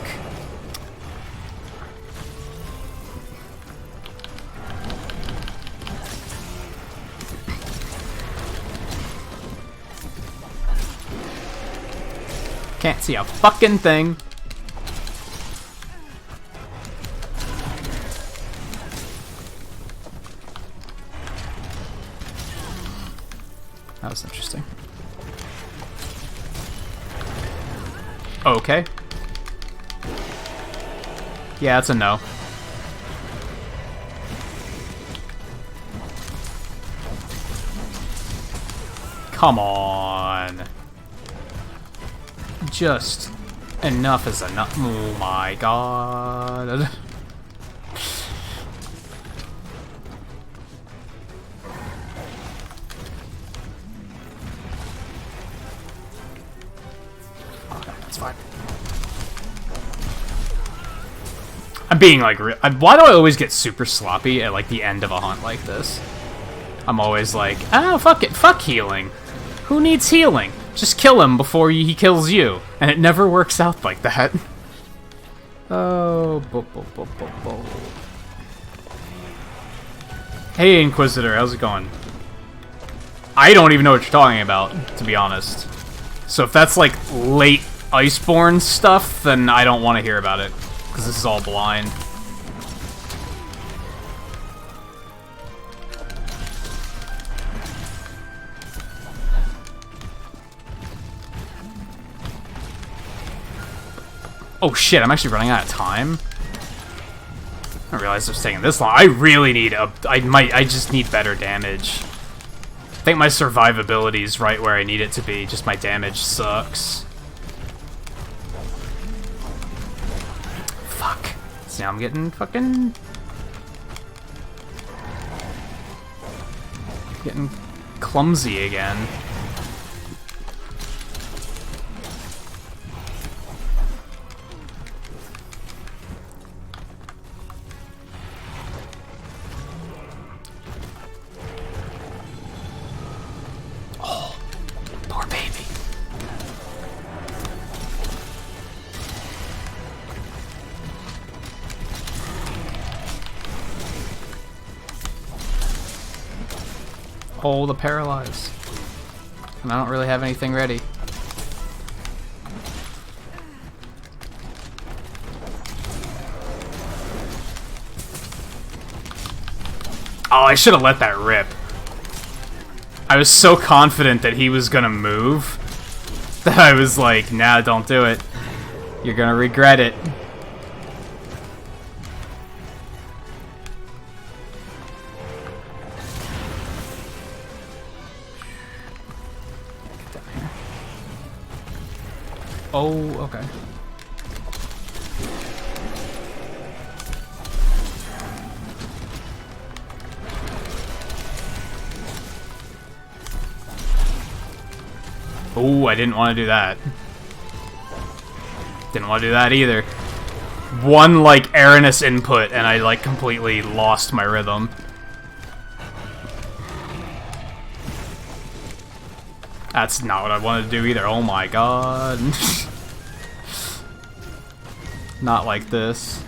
Can't see a fucking thing. That was interesting. Okay. Yeah, that's a no. Come on. Just enough is enough. Oh my god. Okay, that's fine. I'm being like, why do I always get super sloppy at like the end of a hunt like this? I'm always like, oh, fuck it, fuck healing. Who needs healing? Just kill him before he kills you. And it never works out like that. Oh, Hey, Inquisitor, how's it going? I don't even know what you're talking about, to be honest. So if that's like late Iceborne stuff, then I don't want to hear about it. Because this is all blind. Oh shit, I'm actually running out of time. I didn't realize it was taking this long. I really need I just need better damage. I think my survivability is right where I need it to be, just my damage sucks. Fuck. See, I'm getting fucking... getting clumsy again. Oh, the paralyze. And I don't really have anything ready. Oh, I should have let that rip. I was so confident that he was gonna move that I was like, nah, don't do it. You're gonna regret it. Get down here. Oh, okay. Oh, I didn't want to do that. Didn't want to do that either. One, like, erroneous input, and I, like, completely lost my rhythm. That's not what I wanted to do either. Oh my god. Not like this.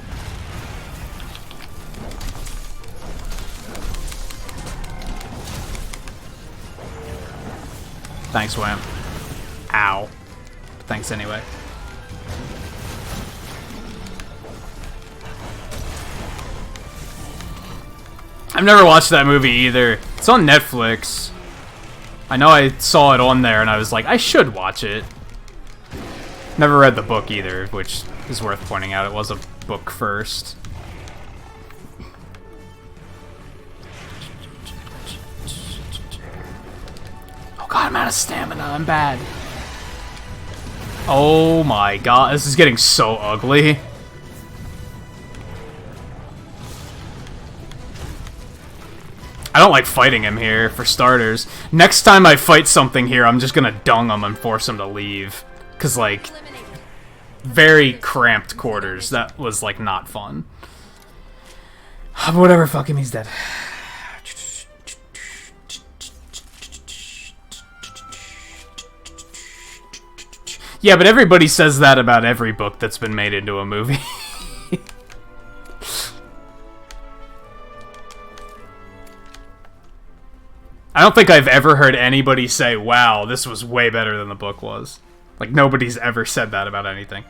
Thanks, Wham. Ow. Thanks anyway. I've never watched that movie either. It's on Netflix. I know I saw it on there and I was like, I should watch it. Never read the book either, which is worth pointing out. It was a book first. Oh god, I'm out of stamina. I'm bad. Oh my god, this is getting so ugly. I don't like fighting him here, for starters. Next time I fight something here, I'm just gonna dung him and force him to leave. Cause, like, very cramped quarters. That was, like, not fun. Whatever, fuck him, he's dead. Yeah, but everybody says that about every book that's been made into a movie. I don't think I've ever heard anybody say, wow, this was way better than the book was. Like, nobody's ever said that about anything.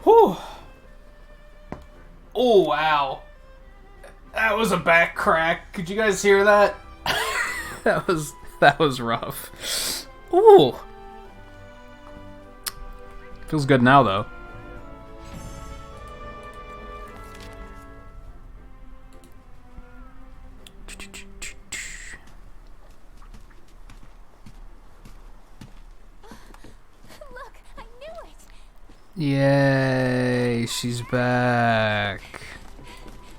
Whew. Oh, wow. That was a back crack. Could you guys hear that? that was rough. Ooh. Feels good now, though. Look, I knew it. Yay, she's back.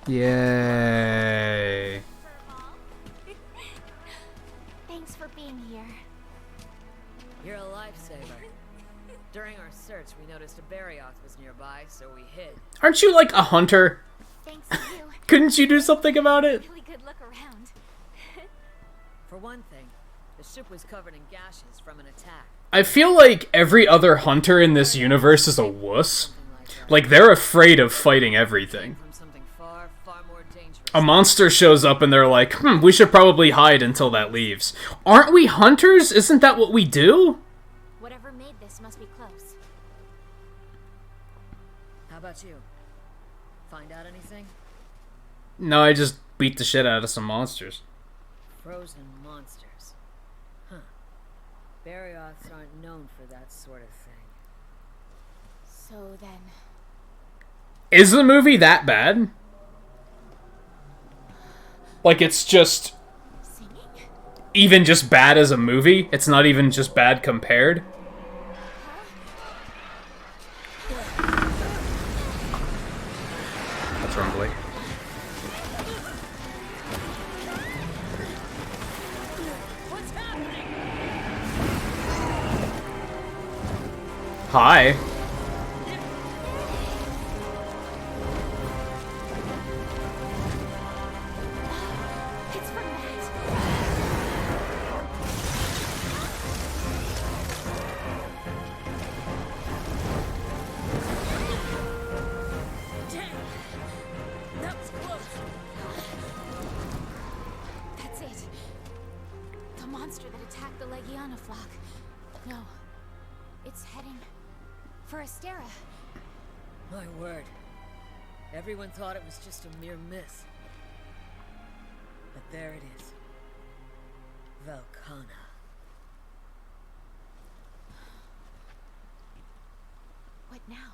Yay. Thanks for being here. You're a lifesaver. During our search, we noticed a Barioth was nearby, so we hid. Aren't you like a hunter? Thanks to you. Couldn't you do something about it? Really good look around. For one thing, the ship was covered in gashes from an attack. I feel like every other hunter in this universe is a wuss. Something like that. Like, they're afraid of fighting everything. From something far, far more dangerous. A monster shows up and they're like, we should probably hide until that leaves. Aren't we hunters? Isn't that what we do? Whatever made this must be close. How about you? Find out anything? No, I just beat the shit out of some monsters. Frozen monsters. Huh. Barioths aren't known for that sort of thing. So then, Is the movie that bad? Like, it's just singing? even just bad as a movie? It's not even just bad compared? That's rumbly. What's happening? Hi. It's from that. attack the Legiana flock. No. It's heading for Astera. My word. Everyone thought it was just a mere myth. But there it is. Velkhana. What now?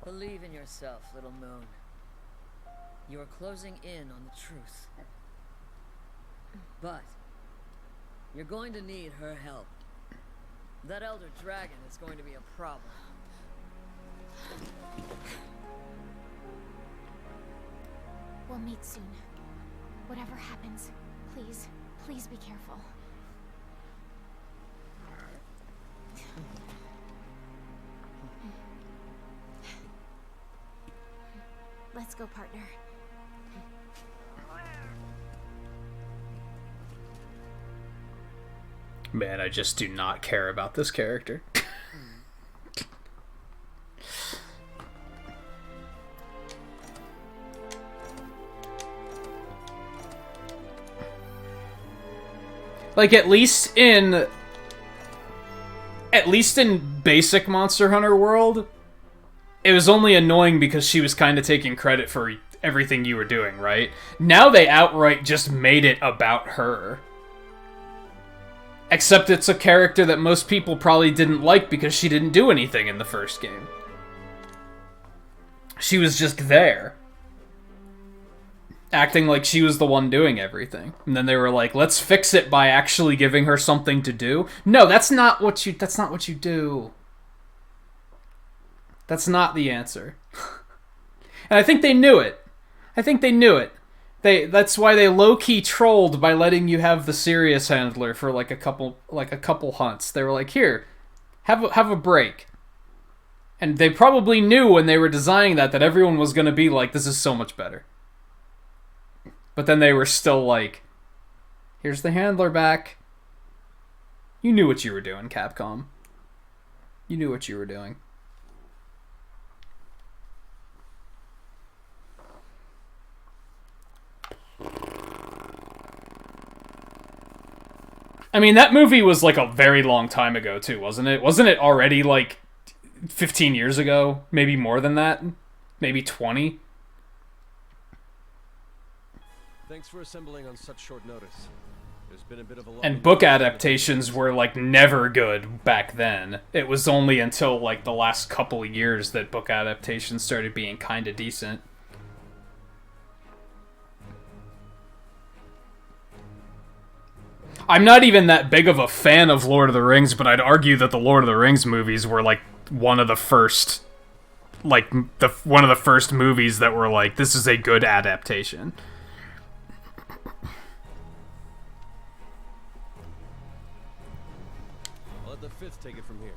Believe in yourself, little moon. You are closing in on the truth. But you're going to need her help. That elder dragon is going to be a problem. We'll meet soon. Whatever happens, please, please be careful. Let's go, partner. Man, I just do not care about this character. Like, at least in basic Monster Hunter world, it was only annoying because she was kind of taking credit for everything you were doing, right? Now they outright just made it about her. Except it's a character that most people probably didn't like because she didn't do anything in the first game. She was just there. Acting like she was the one doing everything. And then they were like, let's fix it by actually giving her something to do. No, that's not what you do. That's not the answer. And I think they knew it. That's why they low-key trolled by letting you have the serious handler for like a couple hunts. They were like, here, have a break. And they probably knew when they were designing that everyone was going to be like, this is so much better. But then they were still like, here's the handler back. You knew what you were doing, Capcom. You knew what you were doing. I mean, that movie was like a very long time ago too, wasn't it? Wasn't it already like 15 years ago? Maybe more than that? Maybe 20? Thanks for assembling on such short notice. There's been a bit of a And book adaptations were like never good back then. It was only until like the last couple of years that book adaptations started being kind of decent. I'm not even that big of a fan of Lord of the Rings, but I'd argue that the Lord of the Rings movies were like one of the first movies that were like, this is a good adaptation. I'll let the fifth take it from here.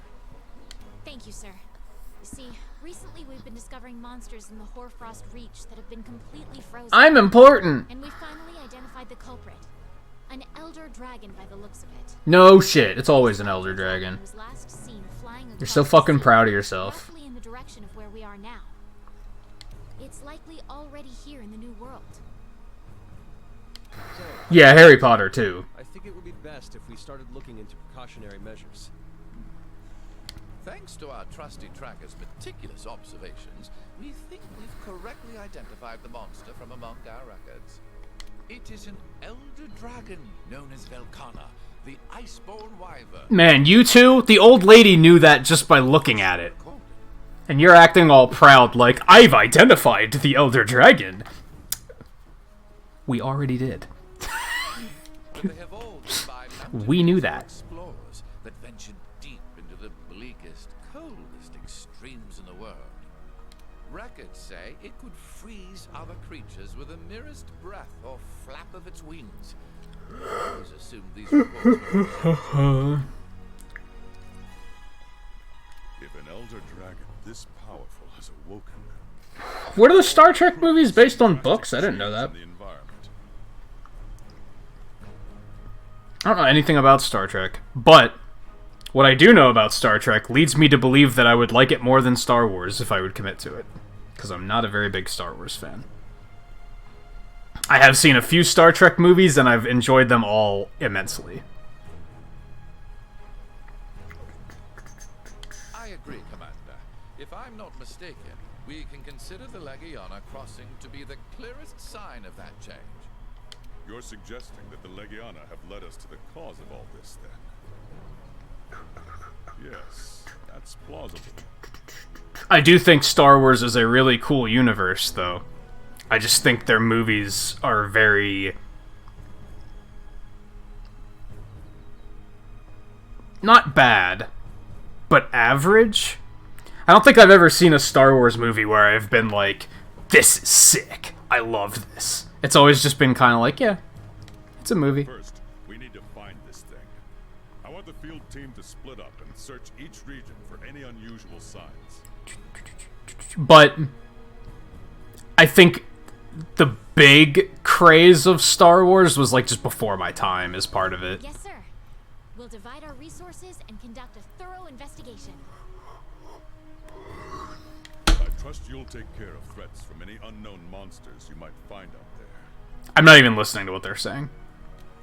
Thank you, sir. You see, recently we've been discovering monsters in the Hoarfrost Reach that have been completely frozen. I'm important! And we finally identified the culprit. An elder dragon by the looks of it. No shit, it's always an elder dragon. Was last seen flying You're so across fucking the sea, proud of yourself. roughly in the direction of where we are now. It's likely already here in the new world. Yeah, Harry Potter too. I think it would be best if we started looking into precautionary measures. Thanks to our trusty tracker's meticulous observations, we think we've correctly identified the monster from among our records. It is an elder dragon known as Velkhana, the Iceborne wyvern. Man, you two, the old lady knew that just by looking at it. And you're acting all proud like, I've identified the elder dragon. We already did. But they have all been We knew that. explorers that ventured deep into the bleakest, coldest extremes in the world. Records say it could freeze other creatures with the merest breath or flap of its wings. I always assumed these reports were If an elder dragon this powerful has awoken, What are the Star Trek movies based on books? I didn't know that. the environment. I don't know anything about Star Trek, but what I do know about Star Trek leads me to believe that I would like it more than Star Wars if I would commit to it. Because I'm not a very big Star Wars fan. I have seen a few Star Trek movies, and I've enjoyed them all immensely. I agree, Commander. If I'm not mistaken, we can consider the Legiana crossing to be the clearest sign of that change. You're suggesting that the Legiana have led us to the cause of all this, then? Yes, that's plausible. I do think Star Wars is a really cool universe, though. I just think their movies are very... not bad, but average. I don't think I've ever seen a Star Wars movie where I've been like, this is sick. I love this. It's always just been kind of like, yeah, it's a movie. First, we need to find this thing. I want the field team to split up and search each region for any unusual signs. But I think the big craze of Star Wars was like just before my time as part of it. Yes, sir. We'll divide our resources and conduct a thorough investigation. I trust you'll take care of threats from any unknown monsters you might find out there. I'm not even listening to what they're saying.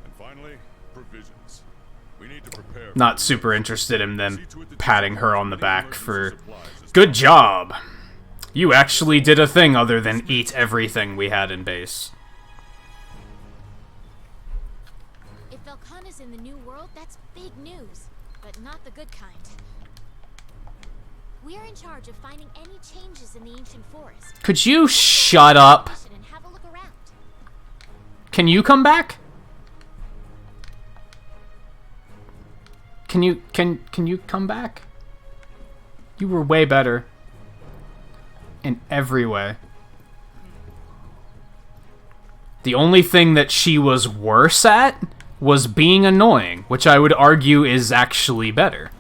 And finally, provisions. We need to prepare. Not super interested in them patting her on the back for good job. You actually did a thing other than eat everything we had in base. If Velkhana's in the New World, that's big news, but not the good kind. We're in charge of finding any changes in the ancient forest. Could you shut up? And have a look around. Can you come back? Can you come back? You were way better. In every way. The only thing that she was worse at was being annoying, which I would argue is actually better.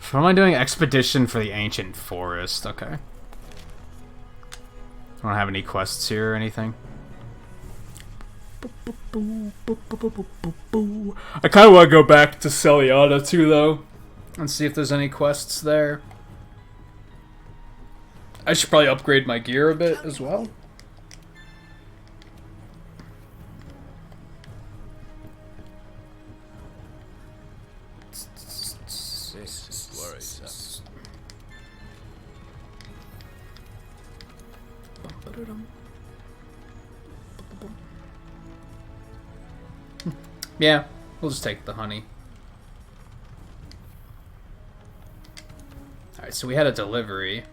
What am I doing? Expedition for the Ancient Forest. Okay. I don't have any quests here or anything. I kind of want to go back to Celiana too, though, and see if there's any quests there. I should probably upgrade my gear a bit as well. This is worrisome. Yeah, we'll just take the honey. Alright, so we had a delivery.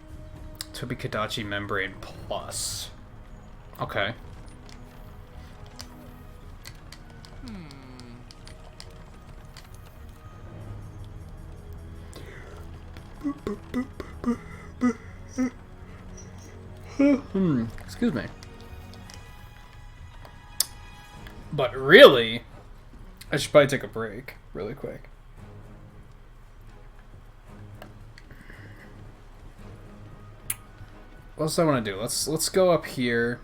Tobikadachi Membrane Plus. Okay. Excuse me. But really, I should probably take a break really quick. What else do I want to do? Let's go up here.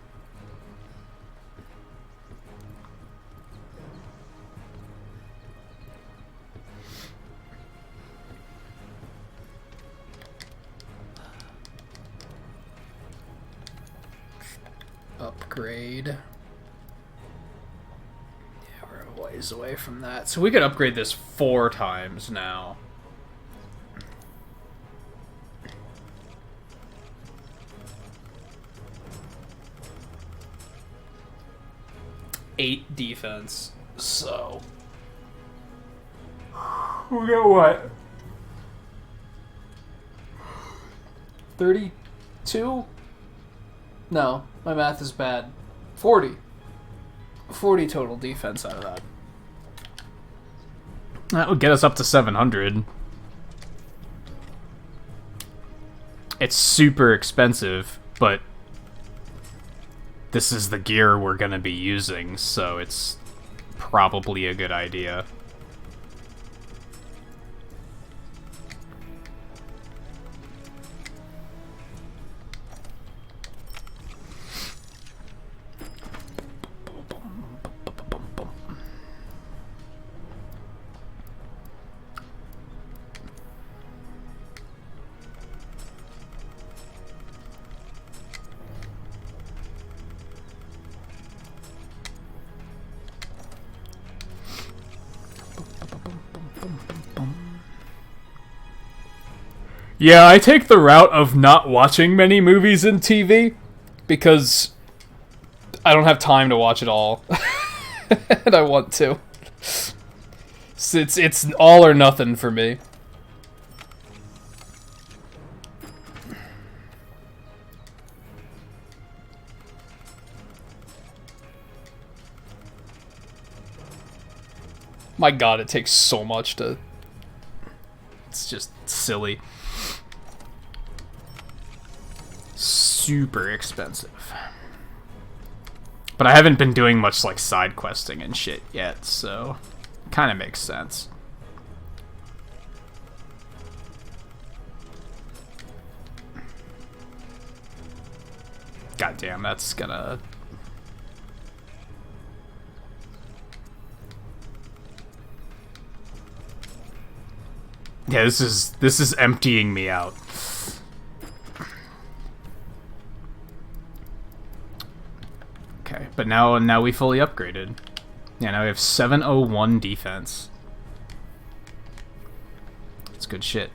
Upgrade. Yeah, we're a ways away from that. So we could upgrade this 4 times now. Eight defense. So we got what? 32? No, my math is bad. 40. 40 total defense out of that. That would get us up to 700. It's super expensive, but this is the gear we're gonna be using, so it's probably a good idea. Yeah, I take the route of not watching many movies and TV because I don't have time to watch it all. And I want to. So it's all or nothing for me. My god, it takes so much to... It's just silly. Super expensive. But I haven't been doing much, like, side questing and shit yet, so... Kinda makes sense. God damn, that's gonna... Yeah, this is emptying me out. Okay, but now we fully upgraded. Yeah, now we have 701 defense. It's good shit.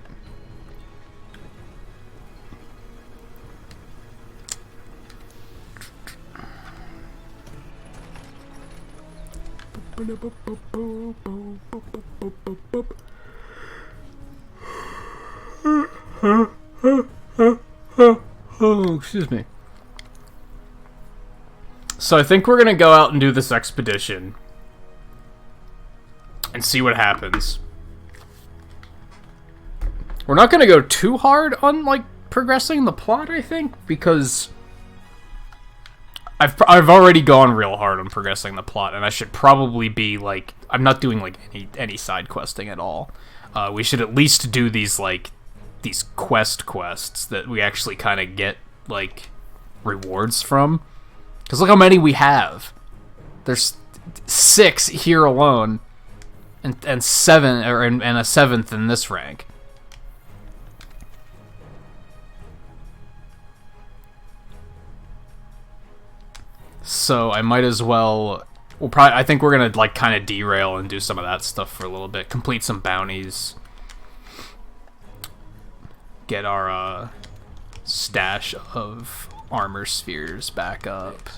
Oh, excuse me. So I think we're gonna go out and do this expedition and see what happens. We're not gonna go too hard on, like, progressing the plot, I think, because I've already gone real hard on progressing the plot, and I should probably be, like, I'm not doing, like, any side questing at all. We should at least do these, like, these quests that we actually kind of get, like, rewards from. Because look how many we have. There's 6 here alone, and 7, and a 7th in this rank. So I might as well. I think we're gonna, like, kind of derail and do some of that stuff for a little bit. Complete some bounties. Get our stash of armor spheres back up.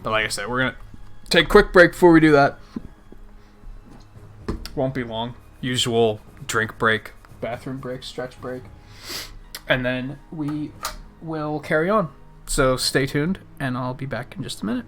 But like I said, we're gonna take a quick break before we do that. Won't be long. Usual drink break, bathroom break, stretch break. And then we will carry on. So stay tuned, and I'll be back in just a minute.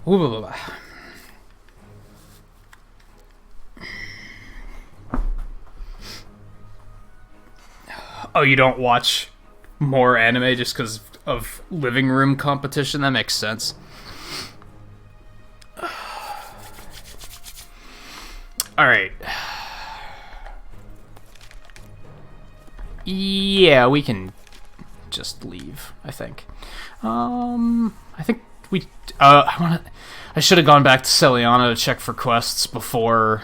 Ooh, blah, blah, blah. Oh, you don't watch more anime just because of living room competition? That makes sense. Alright. Yeah, we can just leave, I think. I think we... I should have gone back to Celiana to check for quests before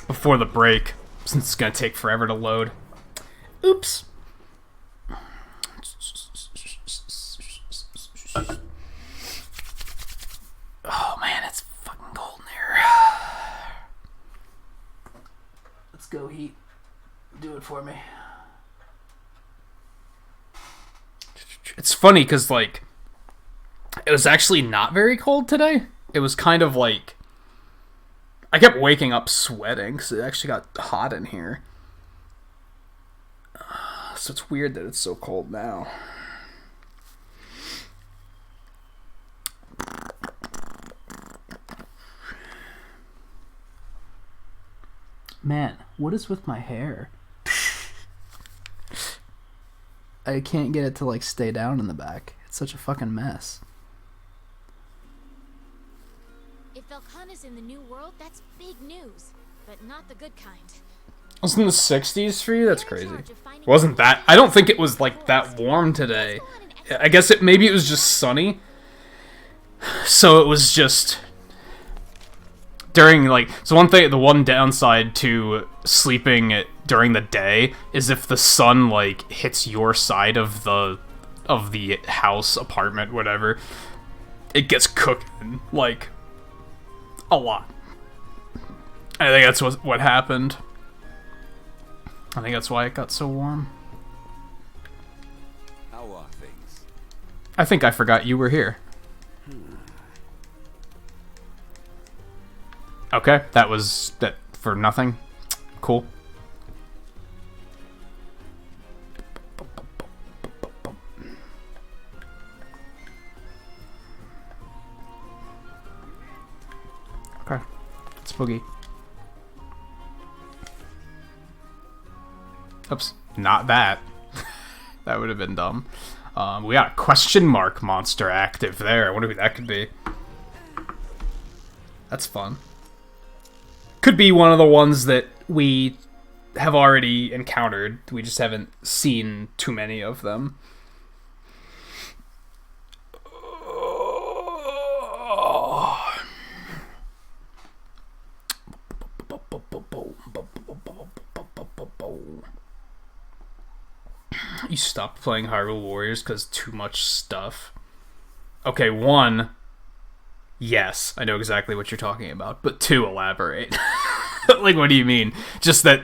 the break, since it's gonna take forever to load. Oops. Oh man, it's fucking cold in here. Let's go, Heat. Do it for me. It's funny because, like, it was actually not very cold today. It was kind of like, I kept waking up sweating because it actually got hot in here. So it's weird that it's so cold now. Man, what is with my hair? I can't get it to, like, stay down in the back. It's such a fucking mess. If Velkhana's in the new world, that's big news, but not the good kind. It was in the 60s for you? That's crazy. Wasn't that... I don't think it was, like, that warm today. I guess maybe it was just sunny. So it was just... During, like... So the one downside to sleeping during the day is if the sun, like, hits your side of the house, apartment, whatever, it gets cooking, like, a lot. I think that's what happened. I think that's why it got so warm. How are things? I think I forgot you were here. Okay, that was that for nothing. Cool. Okay, it's boogie. Oops, not that. That would have been dumb. We got a question mark monster active there. I wonder who that could be. That's fun. Could be one of the ones that we have already encountered. We just haven't seen too many of them. You stopped playing Hyrule Warriors because too much stuff. Okay, one... Yes, I know exactly what you're talking about. But two, elaborate. Like, what do you mean? Just that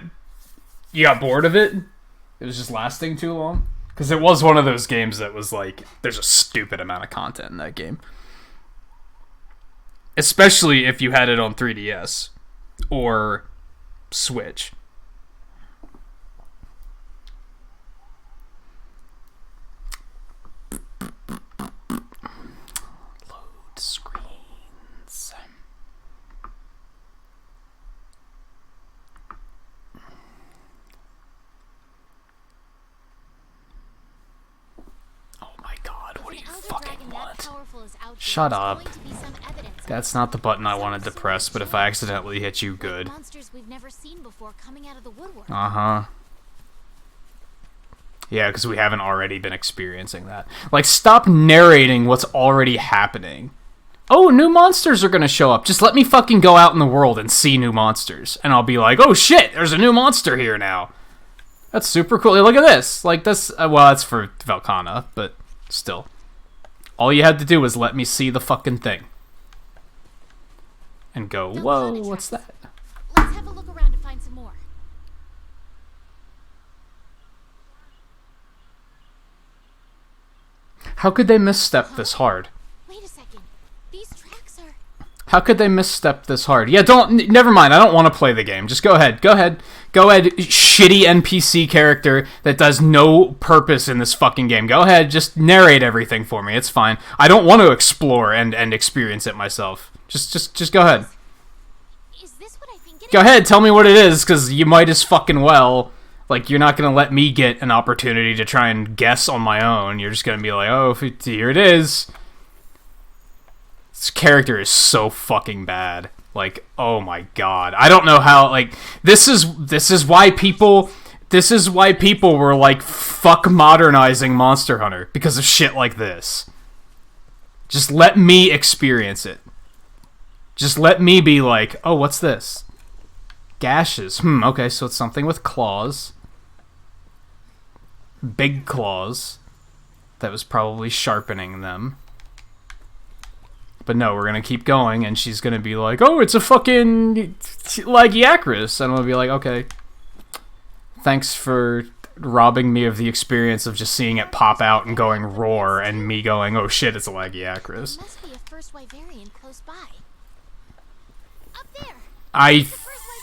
you got bored of it? It was just lasting too long? Because it was one of those games that was like, there's a stupid amount of content in that game. Especially if you had it on 3DS or Switch. Load screens. Oh my god, what do you fucking want? Shut up. That's not the button I wanted to press, but if I accidentally hit you, good. Monsters we've never seen before coming out of the woodwork. Uh-huh. Yeah, because we haven't already been experiencing that. Like, stop narrating what's already happening. Oh, new monsters are gonna show up. Just let me fucking go out in the world and see new monsters. And I'll be like, oh shit, there's a new monster here now. That's super cool. Look at this. Like, this... well, that's for Velkhana, but still. All you had to do was let me see the fucking thing. And go, whoa, what's that? Let's have a look around to find some more. How could they misstep this hard? Wait a second. These tracks are... How could they misstep this hard? Yeah, never mind. I don't want to play the game. Just go ahead. Go ahead, shitty NPC character that does no purpose in this fucking game. Go ahead, just narrate everything for me. It's fine. I don't want to explore and experience it myself. Just go ahead. Is this what I've been getting? Go ahead, tell me what it is, because you might as fucking well. Like, you're not going to let me get an opportunity to try and guess on my own. You're just going to be like, oh, here it is. This character is so fucking bad. Like, oh my god. I don't know how, like, this is why people were like, fuck modernizing Monster Hunter, because of shit like this. Just let me experience it. Just let me be like, oh, what's this? Gashes. Okay, so it's something with claws. Big claws. That was probably sharpening them. But no, we're gonna keep going, and she's gonna be like, oh, it's a fucking Lagiacrus. And I'm gonna be like, okay. Thanks for robbing me of the experience of just seeing it pop out and going roar, and me going, oh shit, it's a Lagiacrus. There must be a first Wyverian close by. Up there! I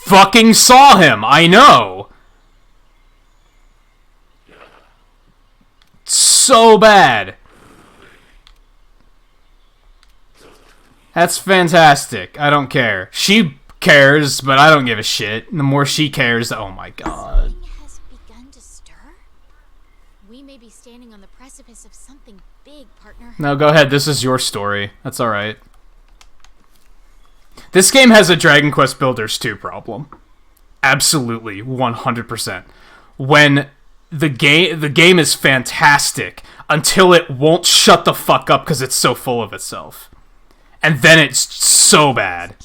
fucking saw him! I know! So bad! That's fantastic. I don't care. She cares, but I don't give a shit. The more she cares, oh my god. Something has begun to stir? We may be standing on the precipice of something big, partner. No, go ahead. This is your story. That's alright. This game has a Dragon Quest Builders 2 problem. Absolutely. 100%. When the game is fantastic until it won't shut the fuck up because it's so full of itself. And then it's so bad.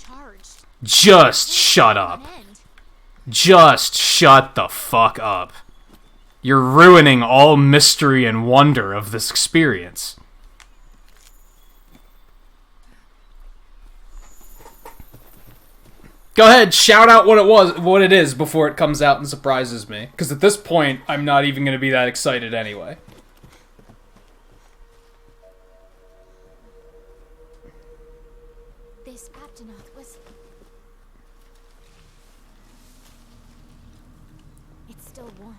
Just shut up. Just shut the fuck up. You're ruining all mystery and wonder of this experience. Go ahead, shout out what it is before it comes out and surprises me. Because at this point, I'm not even going to be that excited anyway. This Aptonoth was... It's still warm.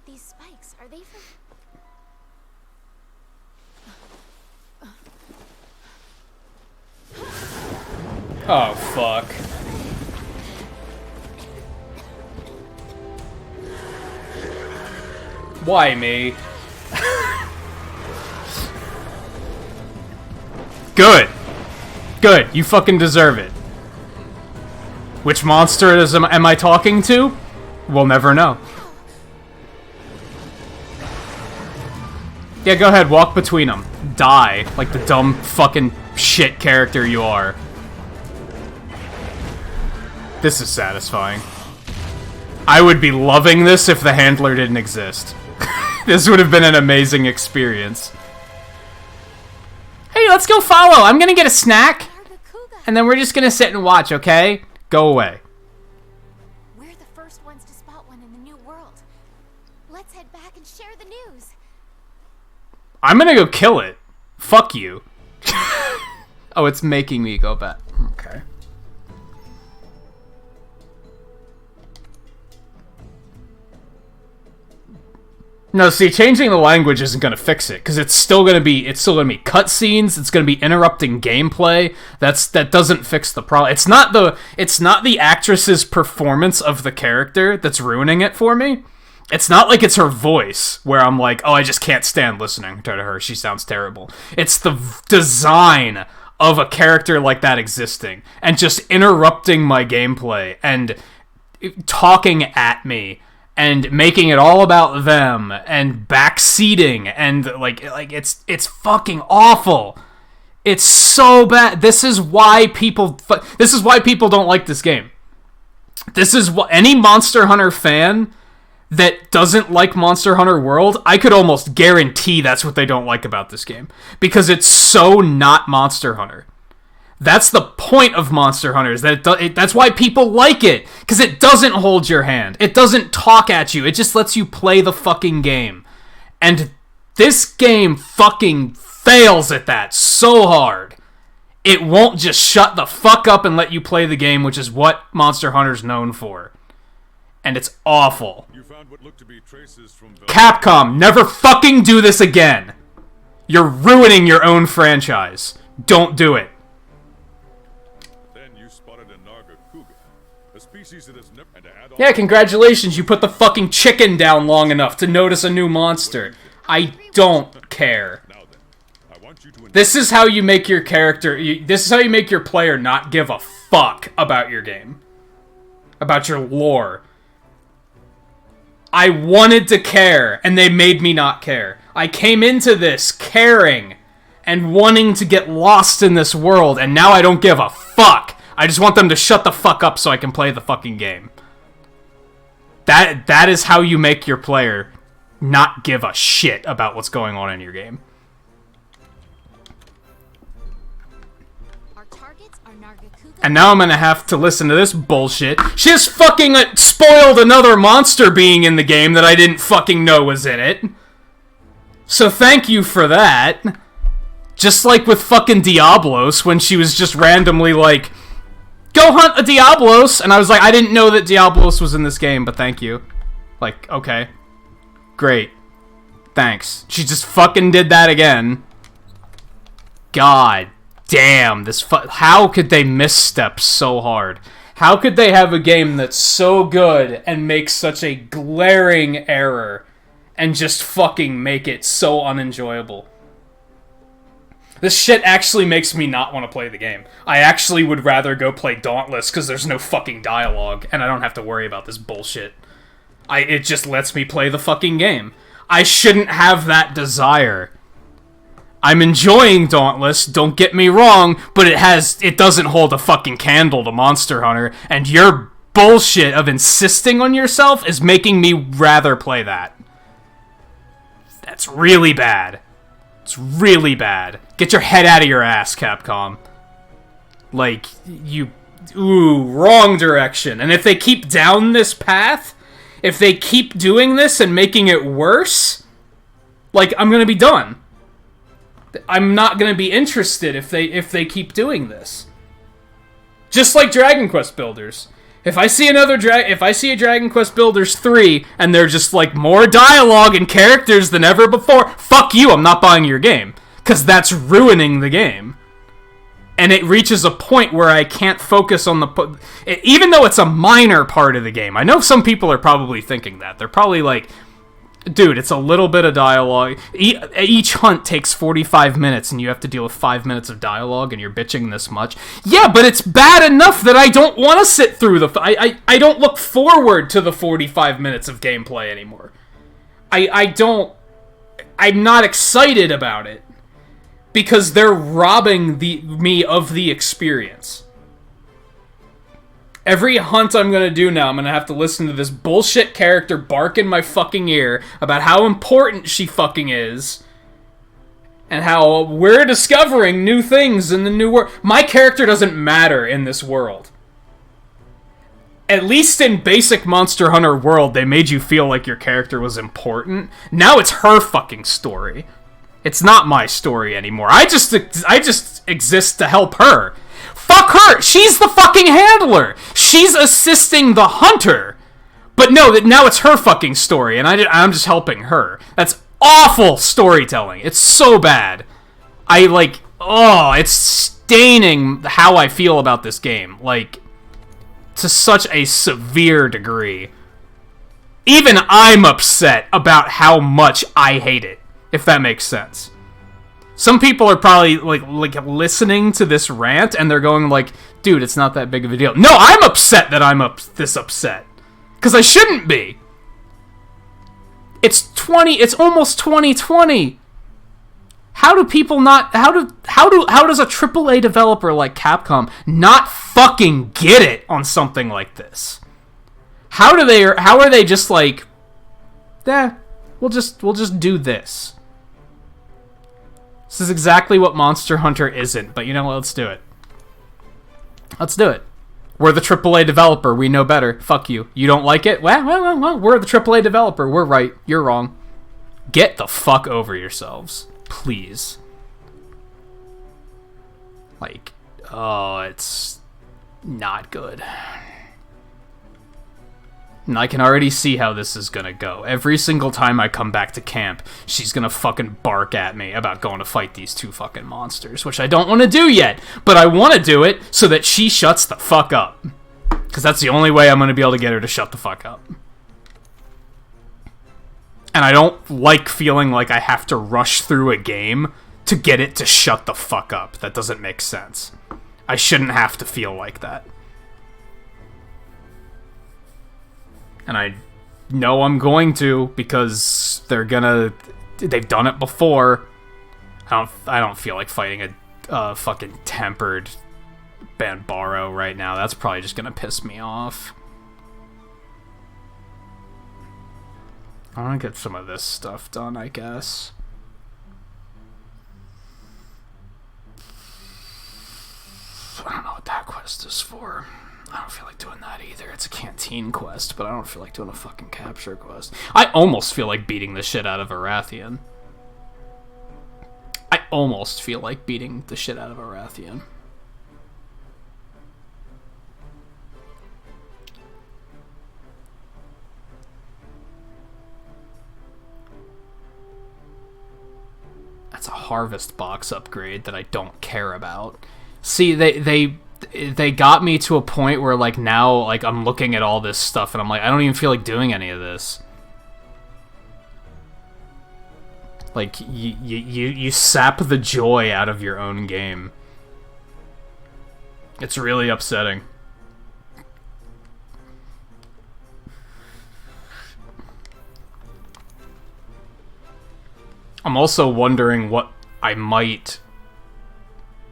These spikes, are they from... Oh, fuck. Why me? Good. Good. You fucking deserve it. Which monster am I talking to? We'll never know. Yeah, go ahead. Walk between them. Die. Like the dumb fucking shit character you are. This is satisfying. I would be loving this if the handler didn't exist. This would have been an amazing experience. Hey, let's go follow. I'm gonna get a snack. And then we're just gonna sit and watch, okay? Go away. We're the first ones to spot one in the new world. Let's head back and share the news. I'm gonna go kill it. Fuck you. Oh, it's making me go back. Okay. No, see, changing the language isn't gonna fix it, because it's still gonna be cutscenes. It's gonna be interrupting gameplay. That doesn't fix the problem. It's not the actress's performance of the character that's ruining it for me. It's not like it's her voice, where I'm like, oh, I just can't stand listening to her. She sounds terrible. It's the design of a character like that existing, and just interrupting my gameplay, and talking at me, and making it all about them, and backseating, and like it's fucking awful. It's so bad. This is why people don't like this game. This is what any Monster Hunter fan that doesn't like Monster Hunter World, I could almost guarantee that's what they don't like about this game, because it's so not Monster Hunter. That's the point of Monster Hunter, is that that's why people like it, because it doesn't hold your hand. It doesn't talk at you. It just lets you play the fucking game. And This game fucking fails at that so hard. It won't just shut the fuck up and let you play the game, which is what Monster Hunter's known for. And it's awful. You found what looked to be traces from Capcom, never fucking do this again. You're ruining your own franchise. Don't do it. Then you spotted a Nargacuga, a species that has never and to add on. Yeah, congratulations, you put the fucking chicken down long enough to notice a new monster. I don't care. Now then, I want you to This is how you make your character... This is how you make your player not give a fuck about your game. About your lore. I wanted to care, and they made me not care. I came into this caring and wanting to get lost in this world, and now I don't give a fuck. I just want them to shut the fuck up so I can play the fucking game. That is how you make your player not give a shit about what's going on in your game. Our targets are Nargacuga. And now I'm gonna have to listen to this bullshit. She just fucking spoiled another monster being in the game that I didn't fucking know was in it. So thank you for that. Just like with fucking Diablos, when she was just randomly like, go hunt a Diablos, and I was like, I didn't know that Diablos was in this game, but thank you. Like, okay. Great. Thanks. She just fucking did that again. God damn, this how could they misstep so hard? How could they have a game that's so good and make such a glaring error and just fucking make it so unenjoyable? This shit actually makes me not want to play the game. I actually would rather go play Dauntless because there's no fucking dialogue and I don't have to worry about this bullshit. It just lets me play the fucking game. I shouldn't have that desire. I'm enjoying Dauntless, don't get me wrong, but it doesn't hold a fucking candle to Monster Hunter, and your bullshit of insisting on yourself is making me rather play that. That's really bad. It's really bad. Get your head out of your ass, Capcom. Like, wrong direction. And if they keep down this path, if they keep doing this and making it worse, like, I'm gonna be done. I'm not gonna be interested if they keep doing this. Just like Dragon Quest Builders. If I see a Dragon Quest Builders 3 and they're just like more dialogue and characters than ever before, fuck you, I'm not buying your game. Cause that's ruining the game. And it reaches a point where I can't focus on even though it's a minor part of the game. I know some people are probably thinking that. They're probably like, dude, it's a little bit of dialogue. Each hunt takes 45 minutes, and you have to deal with 5 minutes of dialogue, and you're bitching this much. Yeah, but it's bad enough that I don't want to sit through I don't look forward to the 45 minutes of gameplay anymore. I'm not excited about it, because they're robbing me of the experience. Every hunt I'm gonna do now, I'm gonna have to listen to this bullshit character bark in my fucking ear about how important she fucking is. And how we're discovering new things in the new world. My character doesn't matter in this world. At least in basic Monster Hunter world, they made you feel like your character was important. Now it's her fucking story. It's not my story anymore. I just exist to help her. Fuck her! She's the fucking handler! She's assisting the hunter! But no, now it's her fucking story, and I'm just helping her. That's awful storytelling. It's so bad. It's staining how I feel about this game. Like, to such a severe degree. Even I'm upset about how much I hate it, if that makes sense. Some people are probably like listening to this rant and they're going like, dude, it's not that big of a deal. No, I'm upset that I'm this upset. Cuz I shouldn't be. It's almost 2020. How do people not how does a AAA developer like Capcom not fucking get it on something like this? How are they just like, we'll just do this. This is exactly what Monster Hunter isn't, but you know what? Let's do it. Let's do it. We're the AAA developer. We know better. Fuck you. You don't like it? Well, we're the AAA developer. We're right. You're wrong. Get the fuck over yourselves. Please. Like, oh, it's not good. And I can already see how this is gonna go. Every single time I come back to camp, she's gonna fucking bark at me about going to fight these two fucking monsters, which I don't want to do yet, but I want to do it so that she shuts the fuck up. Because that's the only way I'm gonna be able to get her to shut the fuck up. And I don't like feeling like I have to rush through a game to get it to shut the fuck up. That doesn't make sense. I shouldn't have to feel like that. And I know I'm going to, because they've done it before. I don't feel like fighting a fucking tempered Banbaro right now. That's probably just gonna piss me off. I want to get some of this stuff done, I guess. I don't know what that quest is for. I don't feel like doing that either. It's a canteen quest, but I don't feel like doing a fucking capture quest. I almost feel like beating the shit out of Arathian. I almost feel like beating the shit out of Arathian. That's a harvest box upgrade that I don't care about. See, they got me to a point where, like, now, like, I'm looking at all this stuff and I'm like, I don't even feel like doing any of this. Like, you sap the joy out of your own game. It's really upsetting. I'm also wondering what I might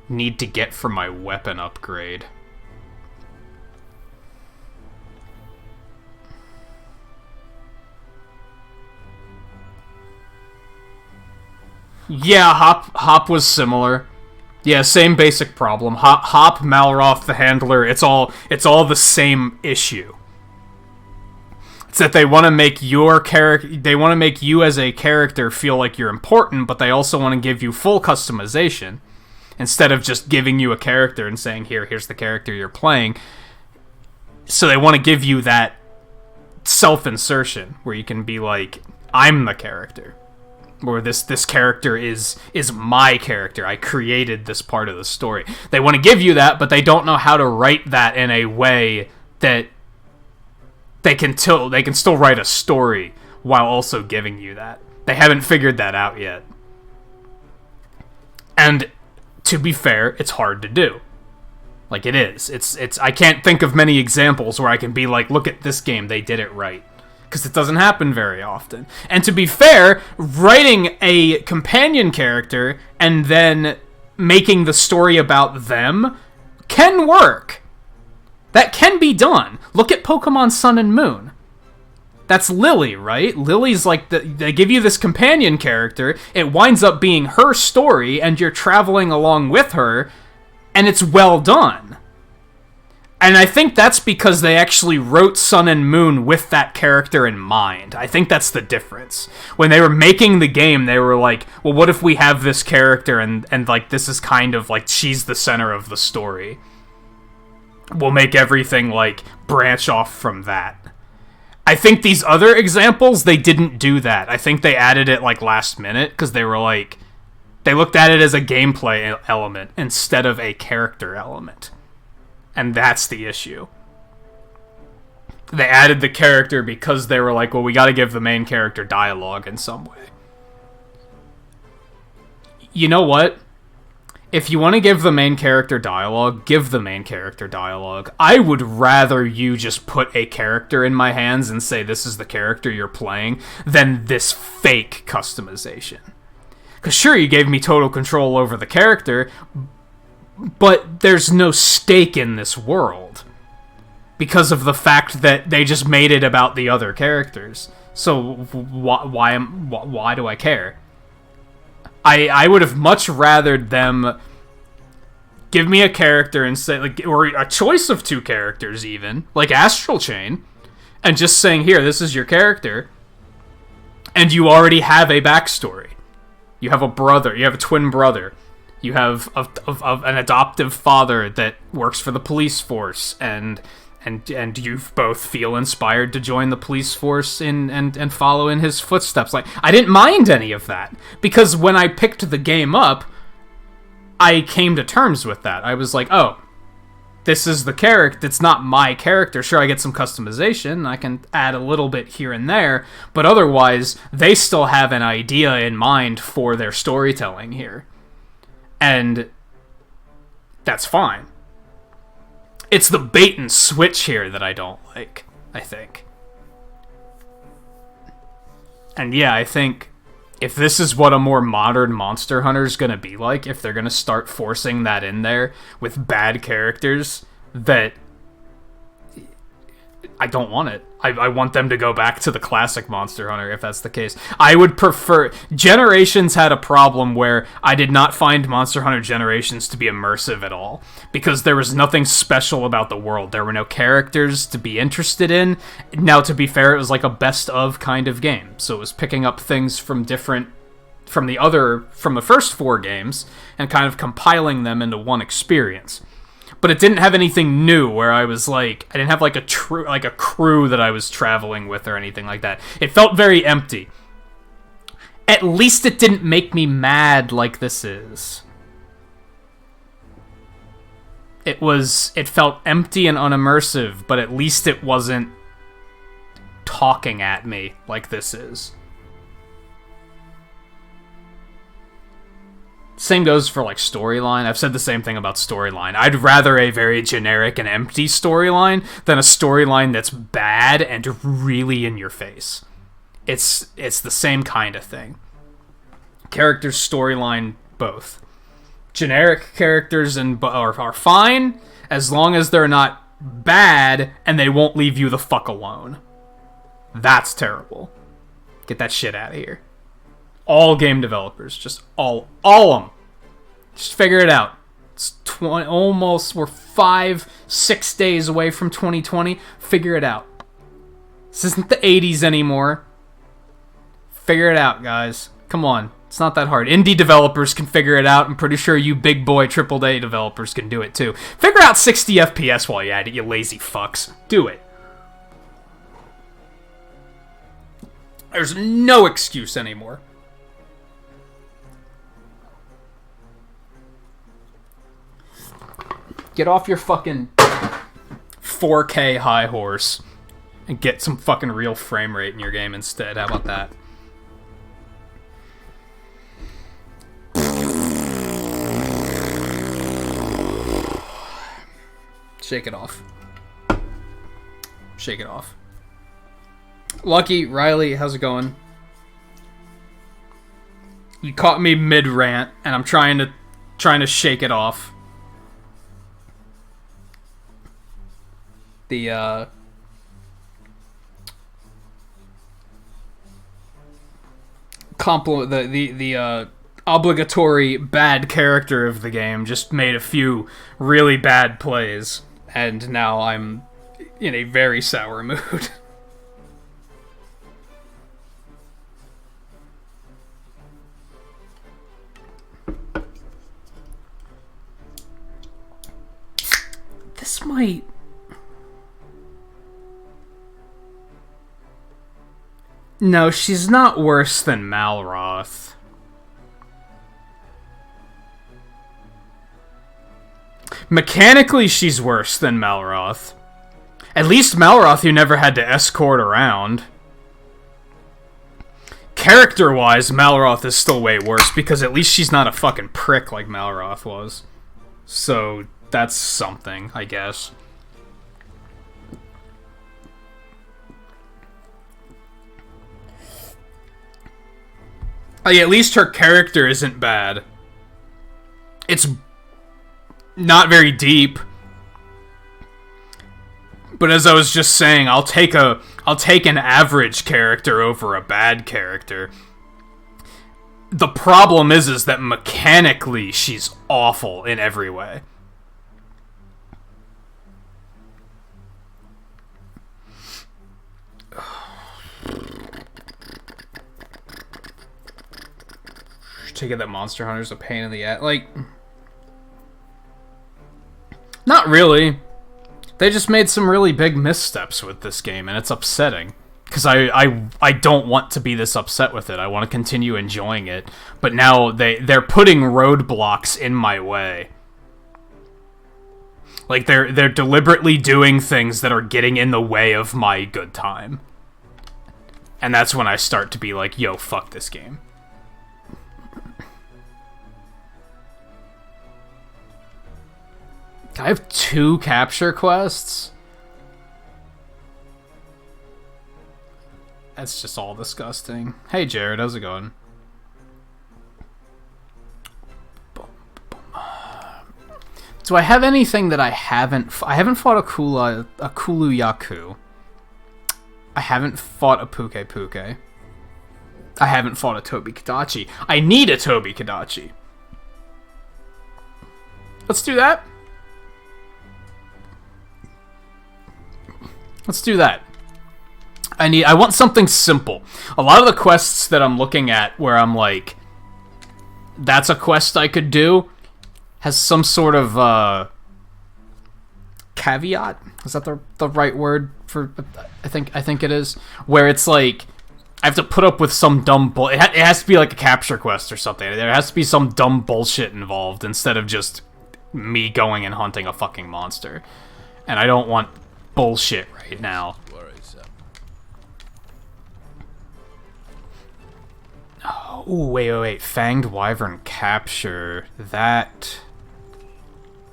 need to get for my weapon upgrade. Yeah, Hop was similar. Yeah, same basic problem. Hop, Malroth, the handler, it's all the same issue. It's that they want to make your character, they want to make you as a character feel like you're important, but they also want to give you full customization. Instead of just giving you a character and saying, here's the character you're playing. So they want to give you that self-insertion, where you can be like, I'm the character. Or this character is my character. I created this part of the story. They want to give you that, but they don't know how to write that in a way that they can still write a story while also giving you that. They haven't figured that out yet. And to be fair, it's hard to do. Like, it is. It's I can't think of many examples where I can be like, look at this game, they did it right. Because it doesn't happen very often. And to be fair, writing a companion character and then making the story about them can work. That can be done. Look at Pokemon Sun and Moon. That's Lily, right? Lily's like, they give you this companion character, it winds up being her story, and you're traveling along with her, and it's well done. And I think that's because they actually wrote Sun and Moon with that character in mind. I think that's the difference. When they were making the game, they were like, well, what if we have this character, and like, this is kind of like, she's the center of the story. We'll make everything, like, branch off from that. I think these other examples, they didn't do that. I think they added it, like, last minute, because they were like, they looked at it as a gameplay element instead of a character element. And that's the issue. They added the character because they were like, well, we gotta give the main character dialogue in some way. You know what? If you want to give the main character dialogue, give the main character dialogue. I would rather you just put a character in my hands and say this is the character you're playing than this fake customization. Because sure, you gave me total control over the character, but there's no stake in this world. Because of the fact that they just made it about the other characters. So why do I care? I would have much rathered them give me a character and say, like, or a choice of two characters even, like Astral Chain, and just saying, here, this is your character. And you already have a backstory. You have a brother. You have a twin brother. You have an adoptive father that works for the police force, and you both feel inspired to join the police force and follow in his footsteps. Like, I didn't mind any of that, because when I picked the game up, I came to terms with that. I was like, oh, this is the character. It's not my character. Sure, I get some customization. I can add a little bit here and there, but otherwise, they still have an idea in mind for their storytelling here. And that's fine. It's the bait and switch here that I don't like, I think. And yeah, I think if this is what a more modern Monster Hunter is going to be like, if they're going to start forcing that in there with bad characters, that I don't want it. I want them to go back to the classic Monster Hunter, if that's the case. I would prefer... Generations had a problem where I did not find Monster Hunter Generations to be immersive at all, because there was nothing special about the world. There were no characters to be interested in. Now, to be fair, it was like a best-of kind of game, so it was picking up things from different... from the first 4 games, and kind of compiling them into one experience. But it didn't have anything new where I was like... I didn't have like a crew that I was traveling with or anything like that. It felt very empty. At least it didn't make me mad like this is. It felt empty and unimmersive, but at least it wasn't talking at me like this is. Same goes for, like, storyline. I've said the same thing about storyline. I'd rather a very generic and empty storyline than a storyline that's bad and really in your face. It's the same kind of thing. Characters, storyline, both. Generic characters are fine as long as they're not bad and they won't leave you the fuck alone. That's terrible. Get that shit out of here. All game developers, just all of them. Just figure it out. It's we're 5-6 days away from 2020. Figure it out. This isn't the 80s anymore. Figure it out, guys. Come on. It's not that hard. Indie developers can figure it out. I'm pretty sure you big boy AAA developers can do it too. Figure out 60 FPS while you're at it, you lazy fucks. Do it. There's no excuse anymore. Get off your fucking 4K high horse and get some fucking real frame rate in your game instead. How about that? Shake it off. Shake it off. Lucky, Riley, how's it going? You caught me mid-rant, and I'm trying to shake it off. The obligatory bad character of the game just made a few really bad plays, and now I'm in a very sour mood. This might... No, she's not worse than Malroth. Mechanically, she's worse than Malroth. At least Malroth you never had to escort around. Character-wise, Malroth is still way worse, because at least she's not a fucking prick like Malroth was. So, that's something, I guess. Like, at least her character isn't bad. It's not very deep. But as I was just saying, I'll take an average character over a bad character. The problem is that mechanically she's awful in every way. take it that Monster Hunter's a pain in the ass. Like, not really. They just made some really big missteps with this game, and it's upsetting. Because I don't want to be this upset with it. I want to continue enjoying it. But now they're putting roadblocks in my way. Like, they're deliberately doing things that are getting in the way of my good time. And that's when I start to be like, yo, fuck this game. I have 2 capture quests? That's just all disgusting. Hey, Jared, how's it going? Do I have anything that I haven't fought a Kulu Yaku. I haven't fought a Puke Puke. I haven't fought a Tobi Kadachi. I need a Tobi Kadachi. Let's do that. Let's do that. I want something simple. A lot of the quests that I'm looking at where I'm like, that's a quest I could do, has some sort of caveat. Is that the right word for? I think it is. Where it's like I have to put up with some dumb bull. It has to be like a capture quest or something. There has to be some dumb bullshit involved instead of just me going and hunting a fucking monster. And I don't want bullshit right now. Oh, wait. Fanged Wyvern Capture. That...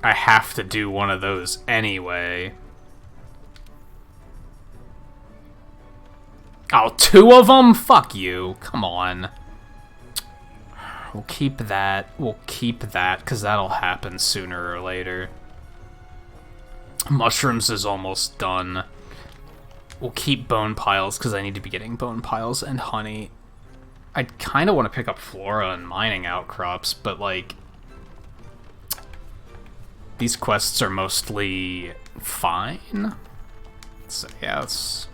I have to do one of those anyway. Oh, 2 of them? Fuck you. Come on. We'll keep that. We'll keep that, because that'll happen sooner or later. Mushrooms is almost done. We'll keep bone piles, because I need to be getting bone piles and honey. I kind of want to pick up flora and mining outcrops, but, like... These quests are mostly fine. So, yeah, let's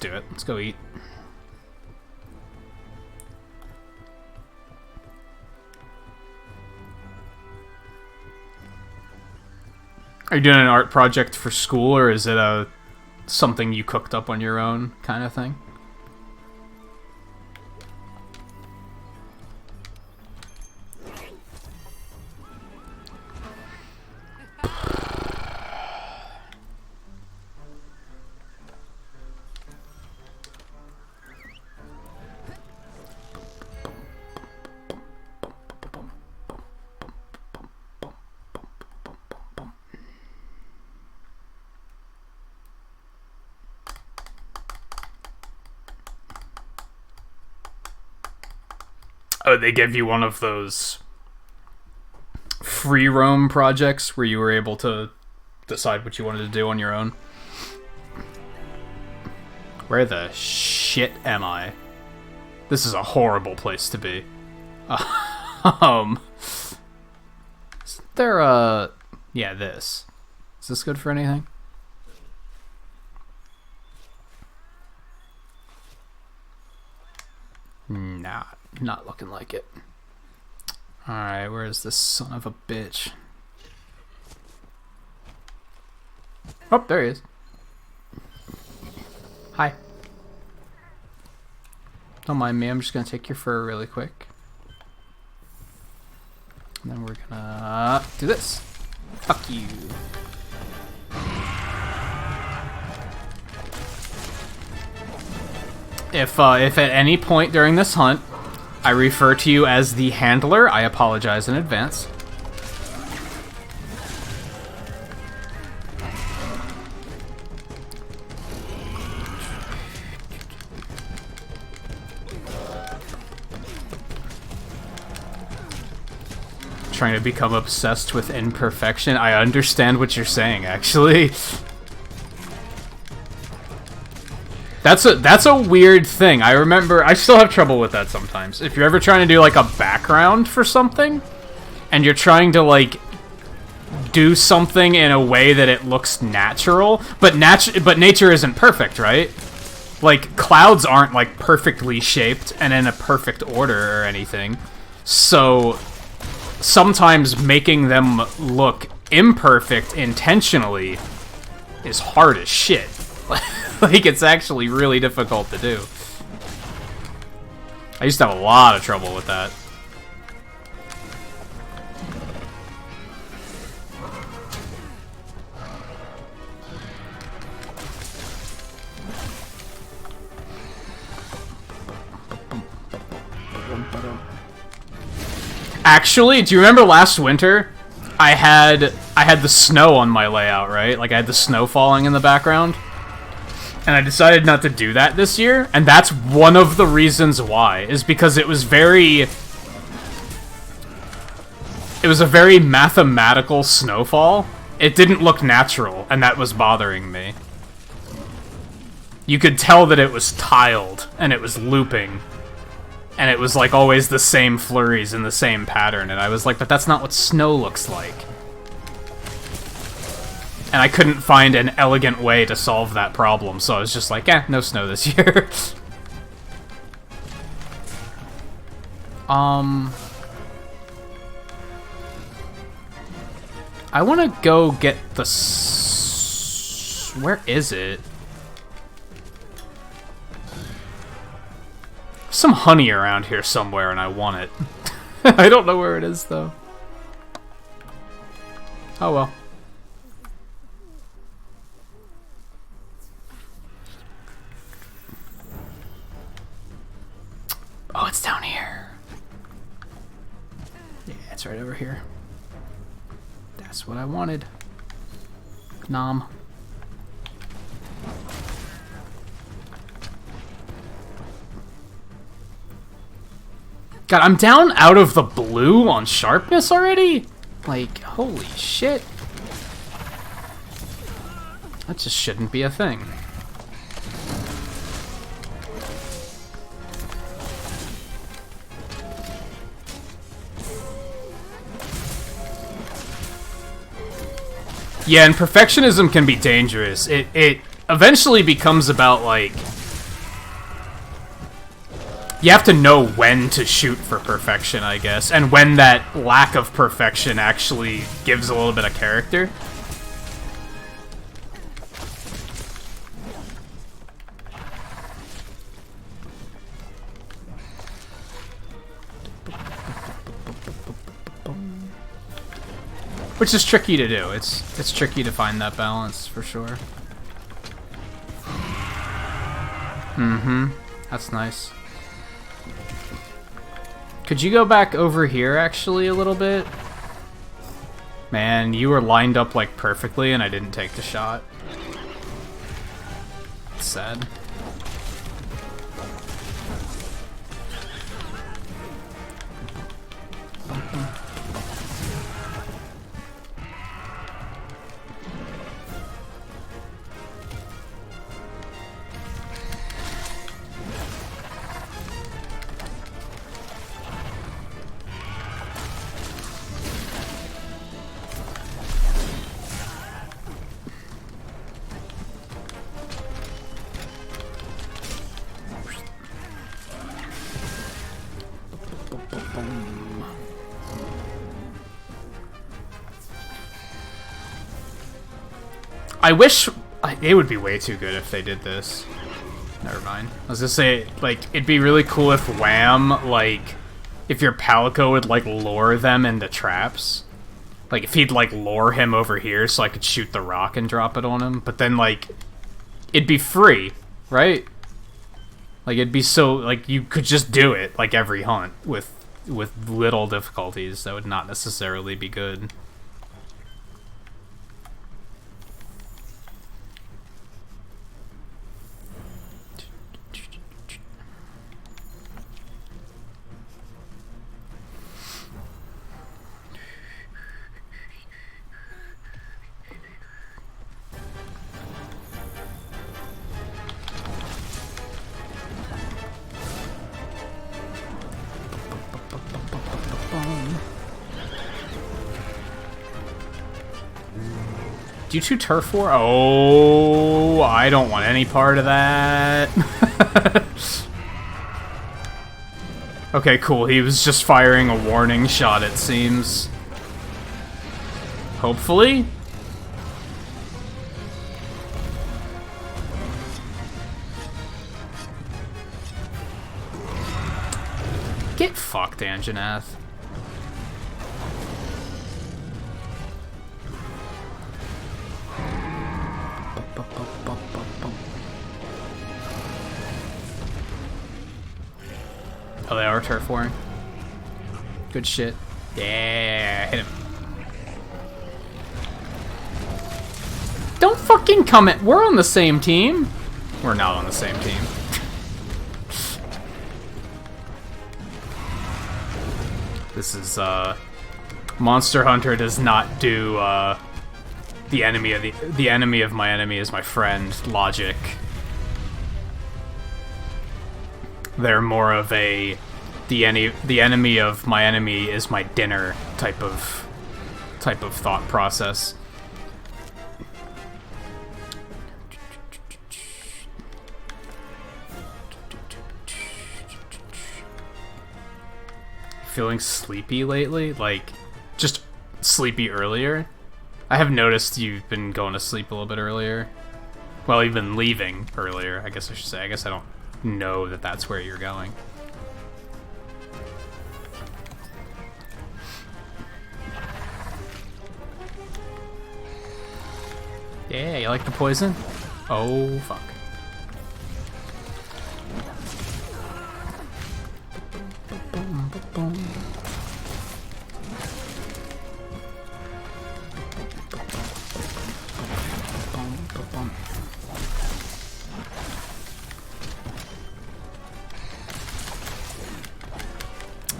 do it. Let's go eat. Are you doing an art project for school, or is it something you cooked up on your own kind of thing? Oh, they gave you one of those free roam projects where you were able to decide what you wanted to do on your own. Where the shit am I? This is a horrible place to be. Is there yeah, this. Is this good for anything? Nah, not looking like it. Alright, where is this son of a bitch? Oh, there he is. Hi. Don't mind me, I'm just gonna take your fur really quick. And then we're gonna do this. Fuck you. If at any point during this hunt I refer to you as the handler, I apologize in advance. Trying to become obsessed with imperfection. I understand what you're saying, actually. That's a weird thing. I remember, I still have trouble with that sometimes. If you're ever trying to do like a background for something, and you're trying to like do something in a way that it looks natural, but nature isn't perfect, right? Like clouds aren't like perfectly shaped and in a perfect order or anything. So sometimes making them look imperfect intentionally is hard as shit. Like, it's actually really difficult to do. I used to have a lot of trouble with that. Actually, do you remember last winter? I had the snow on my layout, right? Like, I had the snow falling in the background. And I decided not to do that this year, and that's one of the reasons why, is because it was a very mathematical snowfall. It didn't look natural, and that was bothering me. You could tell that it was tiled, and it was looping. And it was, like, always the same flurries in the same pattern, and I was like, but that's not what snow looks like. And I couldn't find an elegant way to solve that problem, so I was just like, no snow this year. I want to go get the... Where is it? Some honey around here somewhere, and I want it. I don't know where it is, though. Oh well. Oh, it's down here. Yeah, it's right over here. That's what I wanted. Nom. God, I'm down out of the blue on sharpness already? Like, holy shit. That just shouldn't be a thing. Yeah, and perfectionism can be dangerous. It eventually becomes about, like... You have to know when to shoot for perfection, I guess, and when that lack of perfection actually gives a little bit of character. Which is tricky to do. It's tricky to find that balance, for sure. Mm-hmm. That's nice. Could you go back over here, actually, a little bit? Man, you were lined up, like, perfectly, and I didn't take the shot. It's sad. I wish... It would be way too good if they did this. Never mind. I was gonna say, like, it'd be really cool if Wham, like, if your Palico would, like, lure them into traps. Like, if he'd, like, lure him over here so I could shoot the rock and drop it on him. But then, like, it'd be free, right? Like, it'd be so... Like, you could just do it, like, every hunt with little difficulties. That would not necessarily be good. Do you 2 turf war? Oh, I don't want any part of that. Okay, cool. He was just firing a warning shot, it seems. Hopefully? Get fucked, Anjanath. Oh, they are turf warring. Good shit. Yeah, hit him. Don't fucking come at. We're on the same team. We're not on the same team. This is, Monster Hunter does not do, the enemy of my enemy is my friend logic. They're more of a the enemy of my enemy is my dinner type of thought process. Feeling sleepy lately? Like, just sleepy earlier? I have noticed you've been going to sleep a little bit earlier. Well, you've been leaving earlier, I guess I should say. I guess I don't know that that's where you're going. Yeah, you like the poison? Oh, fuck.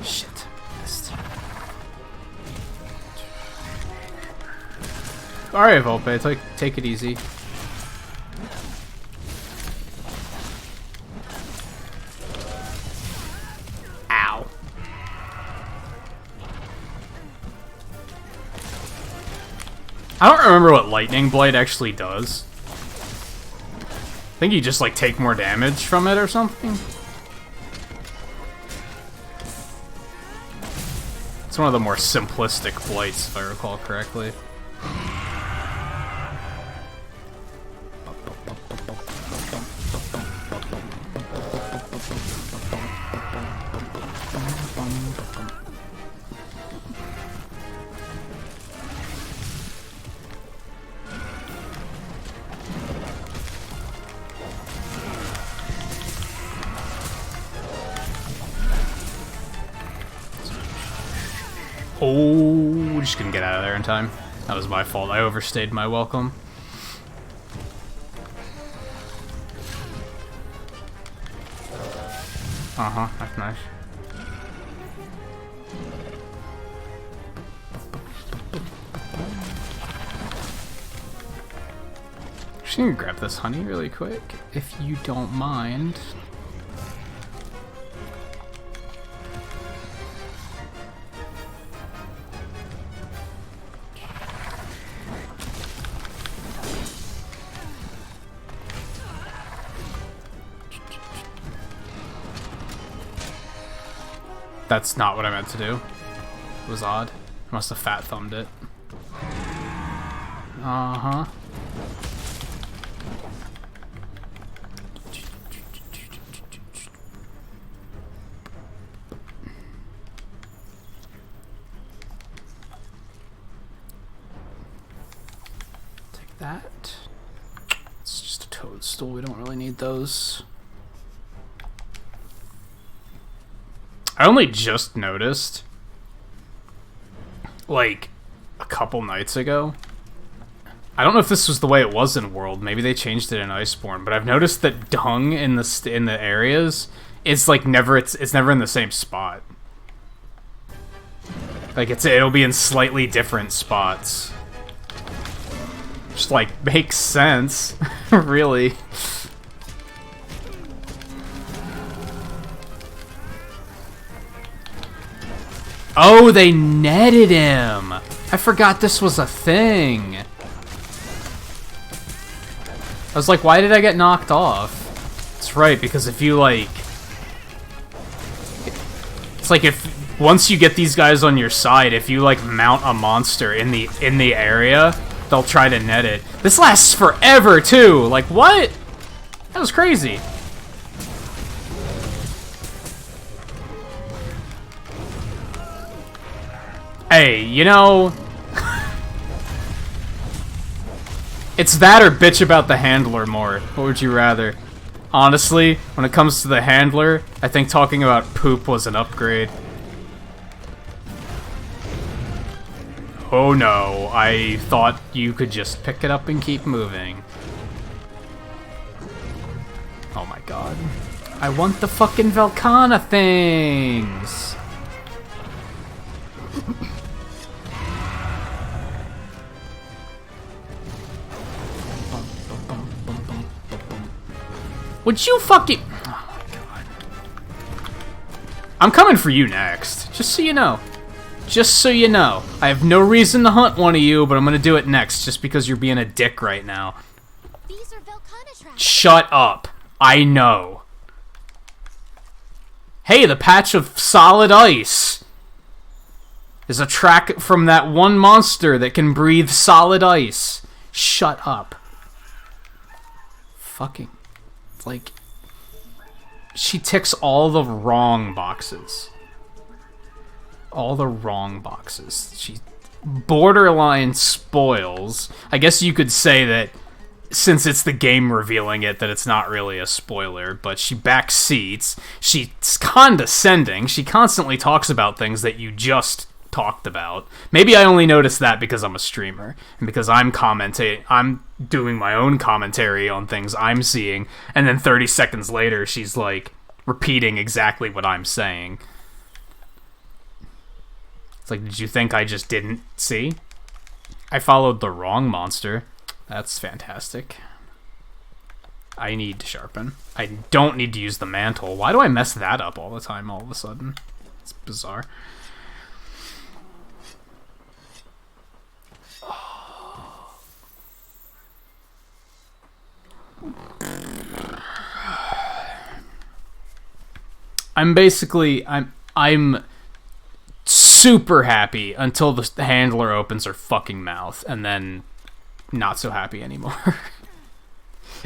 Shit, missed. Alright, Volpe, take it easy. Ow. I don't remember what Lightning Blight actually does. I think you just, like, take more damage from it or something. It's one of the more simplistic blights, if I recall correctly. Oh, just couldn't get out of there in time. That was my fault. I overstayed my welcome. Uh-huh, that's nice. Just gonna grab this honey really quick, if you don't mind. That's not what I meant to do. It was odd. I must have fat thumbed it. Uh-huh. Take that. It's just a toadstool. We don't really need those. I only just noticed, like, a couple nights ago. I don't know if this was the way it was in World. Maybe they changed it in Iceborne, but I've noticed that dung in the areas is like never it's never in the same spot. Like it'll be in slightly different spots. Just like makes sense, really. Oh, they netted him! I forgot this was a thing. I was like, why did I get knocked off? That's right, because if you, like... It's like if once you get these guys on your side, if you like mount a monster in the area, they'll try to net it. This lasts forever too. Like what? That was crazy. Hey, you know, it's that or bitch about the handler more. What would you rather? Honestly, when it comes to the handler, I think talking about poop was an upgrade. Oh no, I thought you could just pick it up and keep moving. Oh my god. I want the fucking Velcana things! Would you fucking... Oh my god. I'm coming for you next, just so you know. Just so you know. I have no reason to hunt one of you, but I'm gonna do it next, just because you're being a dick right now. These are Velcana traps. Shut up. I know. Hey, the patch of solid ice is a track from that one monster that can breathe solid ice. Shut up. Fucking... Like... She ticks all the wrong boxes. All the wrong boxes. She borderline spoils. I guess you could say that since it's the game revealing it, that it's not really a spoiler, but she backseats. She's condescending. She constantly talks about things that you just talked about. Maybe I only noticed that because I'm a streamer and because I'm doing my own commentary on things I'm seeing, and then 30 seconds later she's like repeating exactly what I'm saying. It's like, did you think I just didn't see? I followed the wrong monster. That's fantastic. I need to sharpen. I don't need to use the mantle. Why do I mess that up all the time all of a sudden? It's bizarre. I'm super happy until the handler opens her fucking mouth, and then not so happy anymore.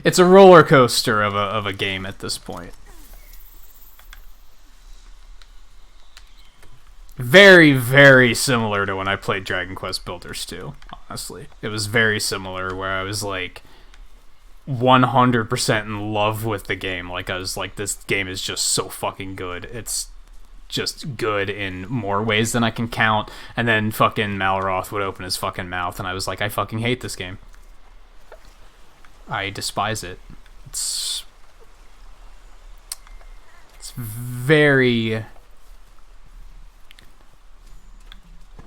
It's a roller coaster of a game at this point. Very, very similar to when I played Dragon Quest Builders 2, honestly. It was very similar, where I was like 100% in love with the game. Like, I was like, this game is just so fucking good. It's just good in more ways than I can count. And then fucking Malroth would open his fucking mouth, and I was like, I fucking hate this game. I despise it. It's very,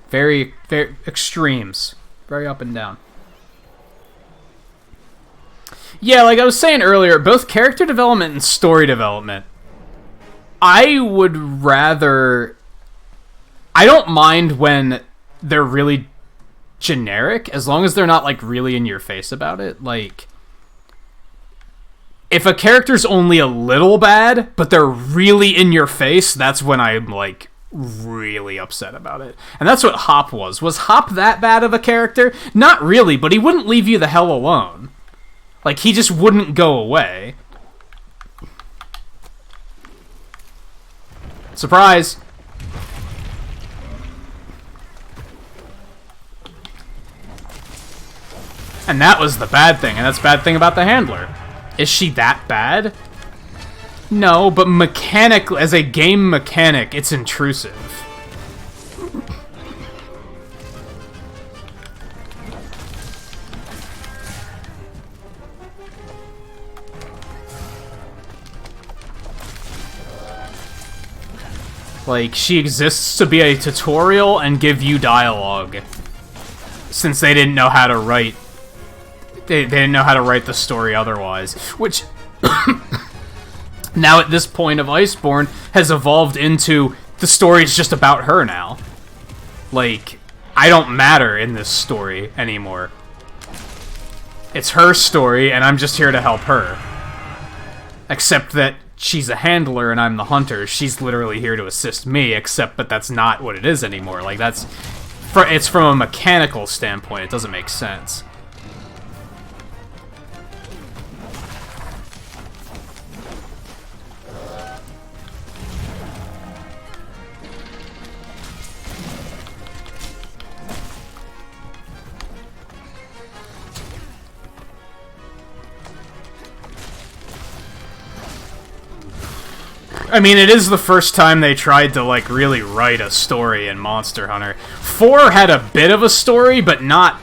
very, very extremes. Very up and down. Yeah, like I was saying earlier, both character development and story development, I would rather... I don't mind when they're really generic, as long as they're not, like, really in your face about it. Like, if a character's only a little bad, but they're really in your face, that's when I'm, like, really upset about it. And that's what Hop was. Was Hop that bad of a character? Not really, but he wouldn't leave you the hell alone. Like, he just wouldn't go away. Surprise! And that was the bad thing, and that's the bad thing about the handler. Is she that bad? No, but mechanically, as a game mechanic, it's intrusive. Like, she exists to be a tutorial and give you dialogue. Since they didn't know how to write... They didn't know how to write the story otherwise. Which, now at this point of Iceborne, has evolved into, the story's just about her now. Like, I don't matter in this story anymore. It's her story, and I'm just here to help her. Except that she's a handler and I'm the hunter. She's literally here to assist me, but that's not what it is anymore. Like, it's from a mechanical standpoint, it doesn't make sense. I mean, it is the first time they tried to, like, really write a story in Monster Hunter. 4 had a bit of a story, but not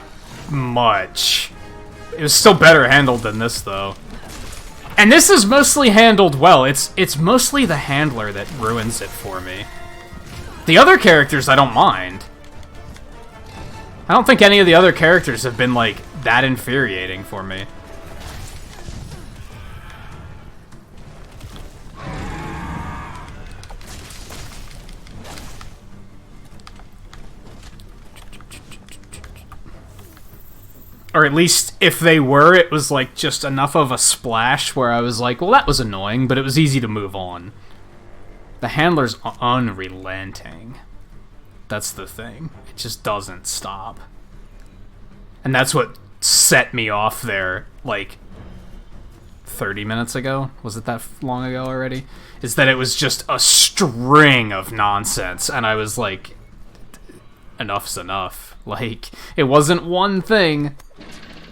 much. It was still better handled than this, though. And this is mostly handled well. It's mostly the handler that ruins it for me. The other characters, I don't mind. I don't think any of the other characters have been, like, that infuriating for me. Or at least, if they were, it was like just enough of a splash where I was like, well, that was annoying, but it was easy to move on. The handler's unrelenting. That's the thing. It just doesn't stop. And that's what set me off there, like, 30 minutes ago? Was it that long ago already? Is that it was just a string of nonsense, and I was like, enough's enough. Like, it wasn't one thing.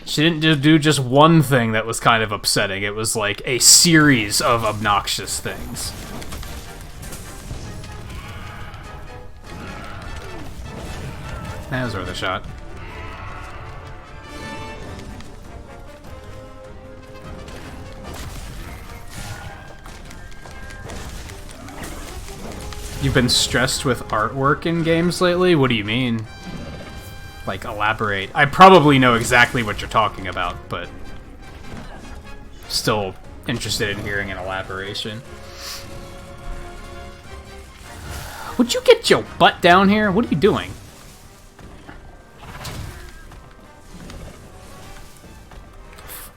She didn't do just one thing that was kind of upsetting. It was like a series of obnoxious things. That was worth a shot. You've been stressed with artwork in games lately? What do you mean? Like, elaborate. I probably know exactly what you're talking about, but still interested in hearing an elaboration. Would you get your butt down here? What are you doing?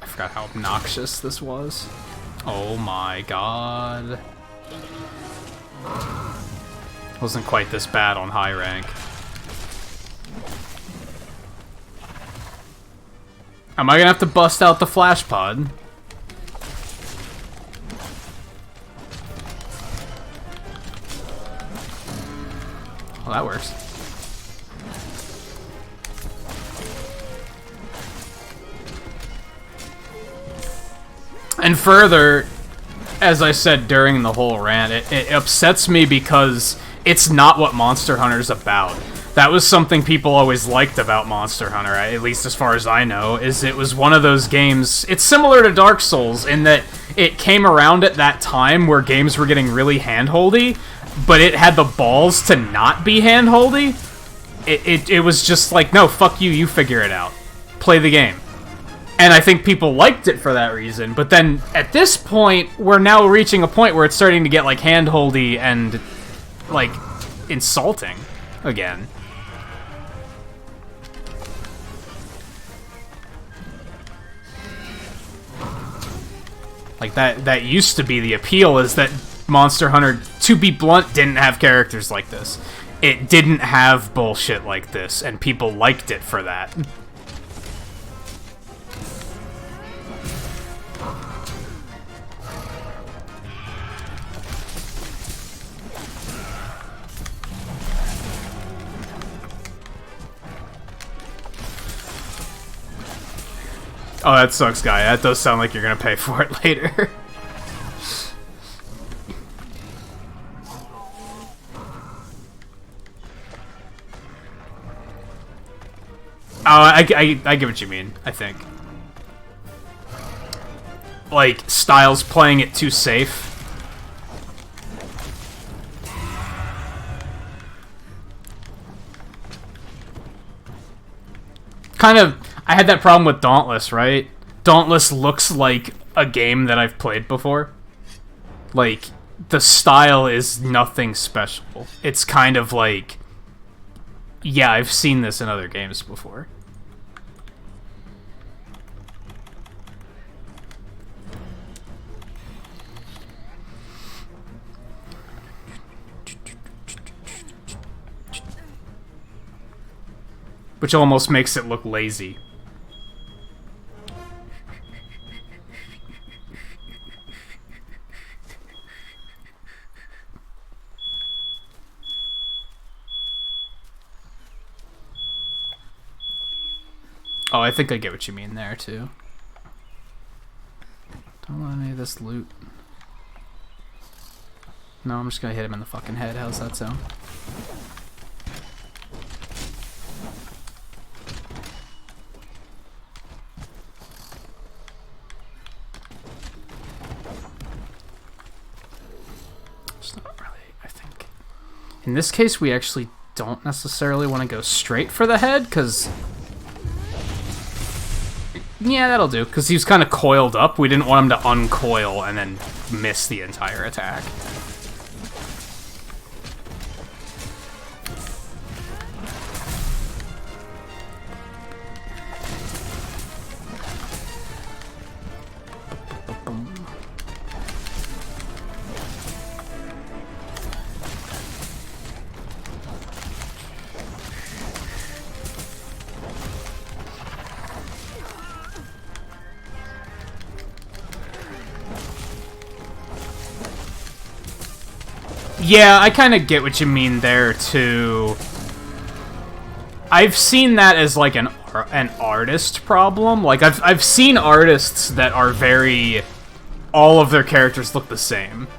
I forgot how obnoxious this was. Oh my god. Wasn't quite this bad on high rank. Am I gonna have to bust out the flash pod? Well, that works. And further, as I said during the whole rant, it upsets me because it's not what Monster Hunter's about. That was something people always liked about Monster Hunter, at least as far as I know, is it was one of those games... It's similar to Dark Souls in that it came around at that time where games were getting really hand-holdy, but it had the balls to not be hand-holdy. It was just like, no, fuck you, you figure it out. Play the game. And I think people liked it for that reason, but then at this point, we're now reaching a point where it's starting to get, like, hand-holdy and, like, insulting again. Like, that used to be the appeal, is that Monster Hunter, to be blunt, didn't have characters like this. It didn't have bullshit like this, and people liked it for that. Oh, that sucks, guy. That does sound like you're gonna pay for it later. Oh, I get what you mean, I think. Like, Styles playing it too safe. Kind of... I had that problem with Dauntless, right? Dauntless looks like a game that I've played before. Like, the style is nothing special. It's kind of like... Yeah, I've seen this in other games before. which almost makes it look lazy. Oh, I think I get what you mean there, too. Don't want any of this loot. No, I'm just gonna hit him in the fucking head. How's that sound? It's not really, I think. In this case, we actually don't necessarily want to go straight for the head, because... Yeah, that'll do, because he was kind of coiled up. We didn't want him to uncoil and then miss the entire attack. Yeah, I kind of get what you mean there, too. I've seen that as, like, an artist problem. Like, I've seen artists that are very... All of their characters look the same.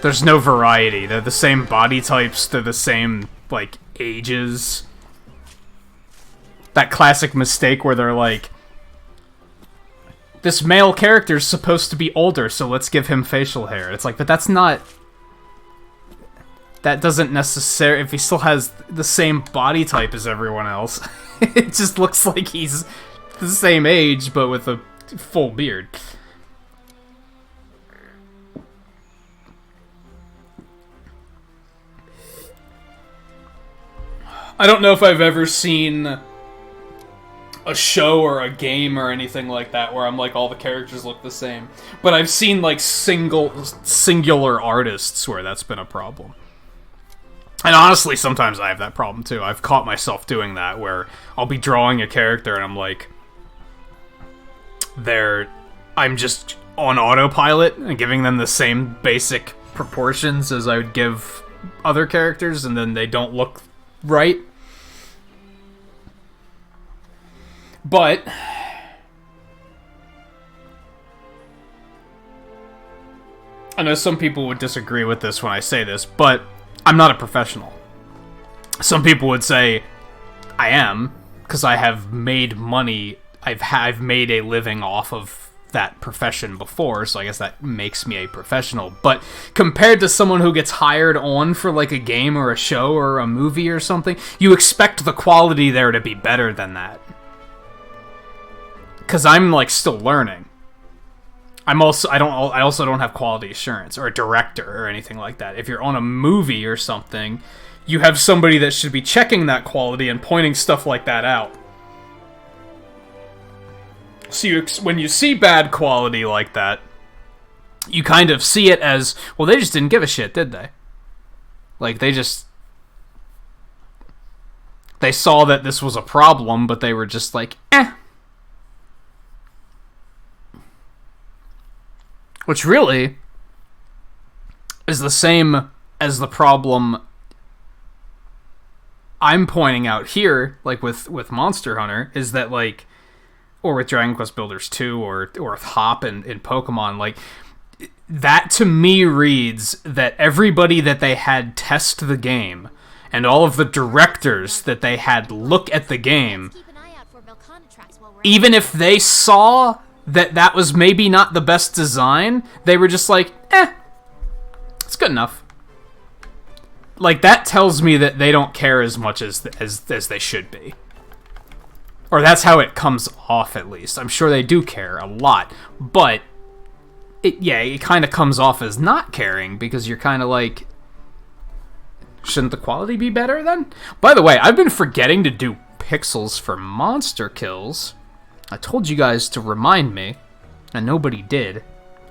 There's no variety. They're the same body types. They're the same, like, ages. That classic mistake where they're like... This male character's supposed to be older, so let's give him facial hair. It's like, but that's not... That doesn't necessarily... If he still has the same body type as everyone else, it just looks like he's the same age, but with a full beard. I don't know if I've ever seen a show or a game or anything like that where I'm like, all the characters look the same. But I've seen, like, singular artists where that's been a problem. And honestly, sometimes I have that problem, too. I've caught myself doing that, where I'll be drawing a character and I'm like... I'm just on autopilot and giving them the same basic proportions as I would give other characters, and then they don't look right. But... I know some people would disagree with this when I say this, but... I'm not a professional. Some people would say I am, because I have made money. I've made a living off of that profession before, so I guess that makes me a professional. But compared to someone who gets hired on for like a game or a show or a movie or something, you expect the quality there to be better than that. Because I'm like still learning. I also don't have quality assurance or a director or anything like that. If you're on a movie or something, you have somebody that should be checking that quality and pointing stuff like that out. So when you see bad quality like that, you kind of see it as, well, they just didn't give a shit, did they? Like, they saw that this was a problem, but they were just like, eh. Which really is the same as the problem I'm pointing out here, like with Monster Hunter, is that like, or with Dragon Quest Builders 2, or with Hop in Pokemon, like, that to me reads that everybody that they had test the game, and all of the directors that they had look at the game, even if they saw that was maybe not the best design, they were just like, it's good enough. Like, that tells me that they don't care as much as they should be. Or that's how it comes off, at least. I'm sure they do care a lot, but it kind of comes off as not caring, because you're kind of like, shouldn't the quality be better then? By the way, I've been forgetting to do pixels for monster kills. I told you guys to remind me, and nobody did,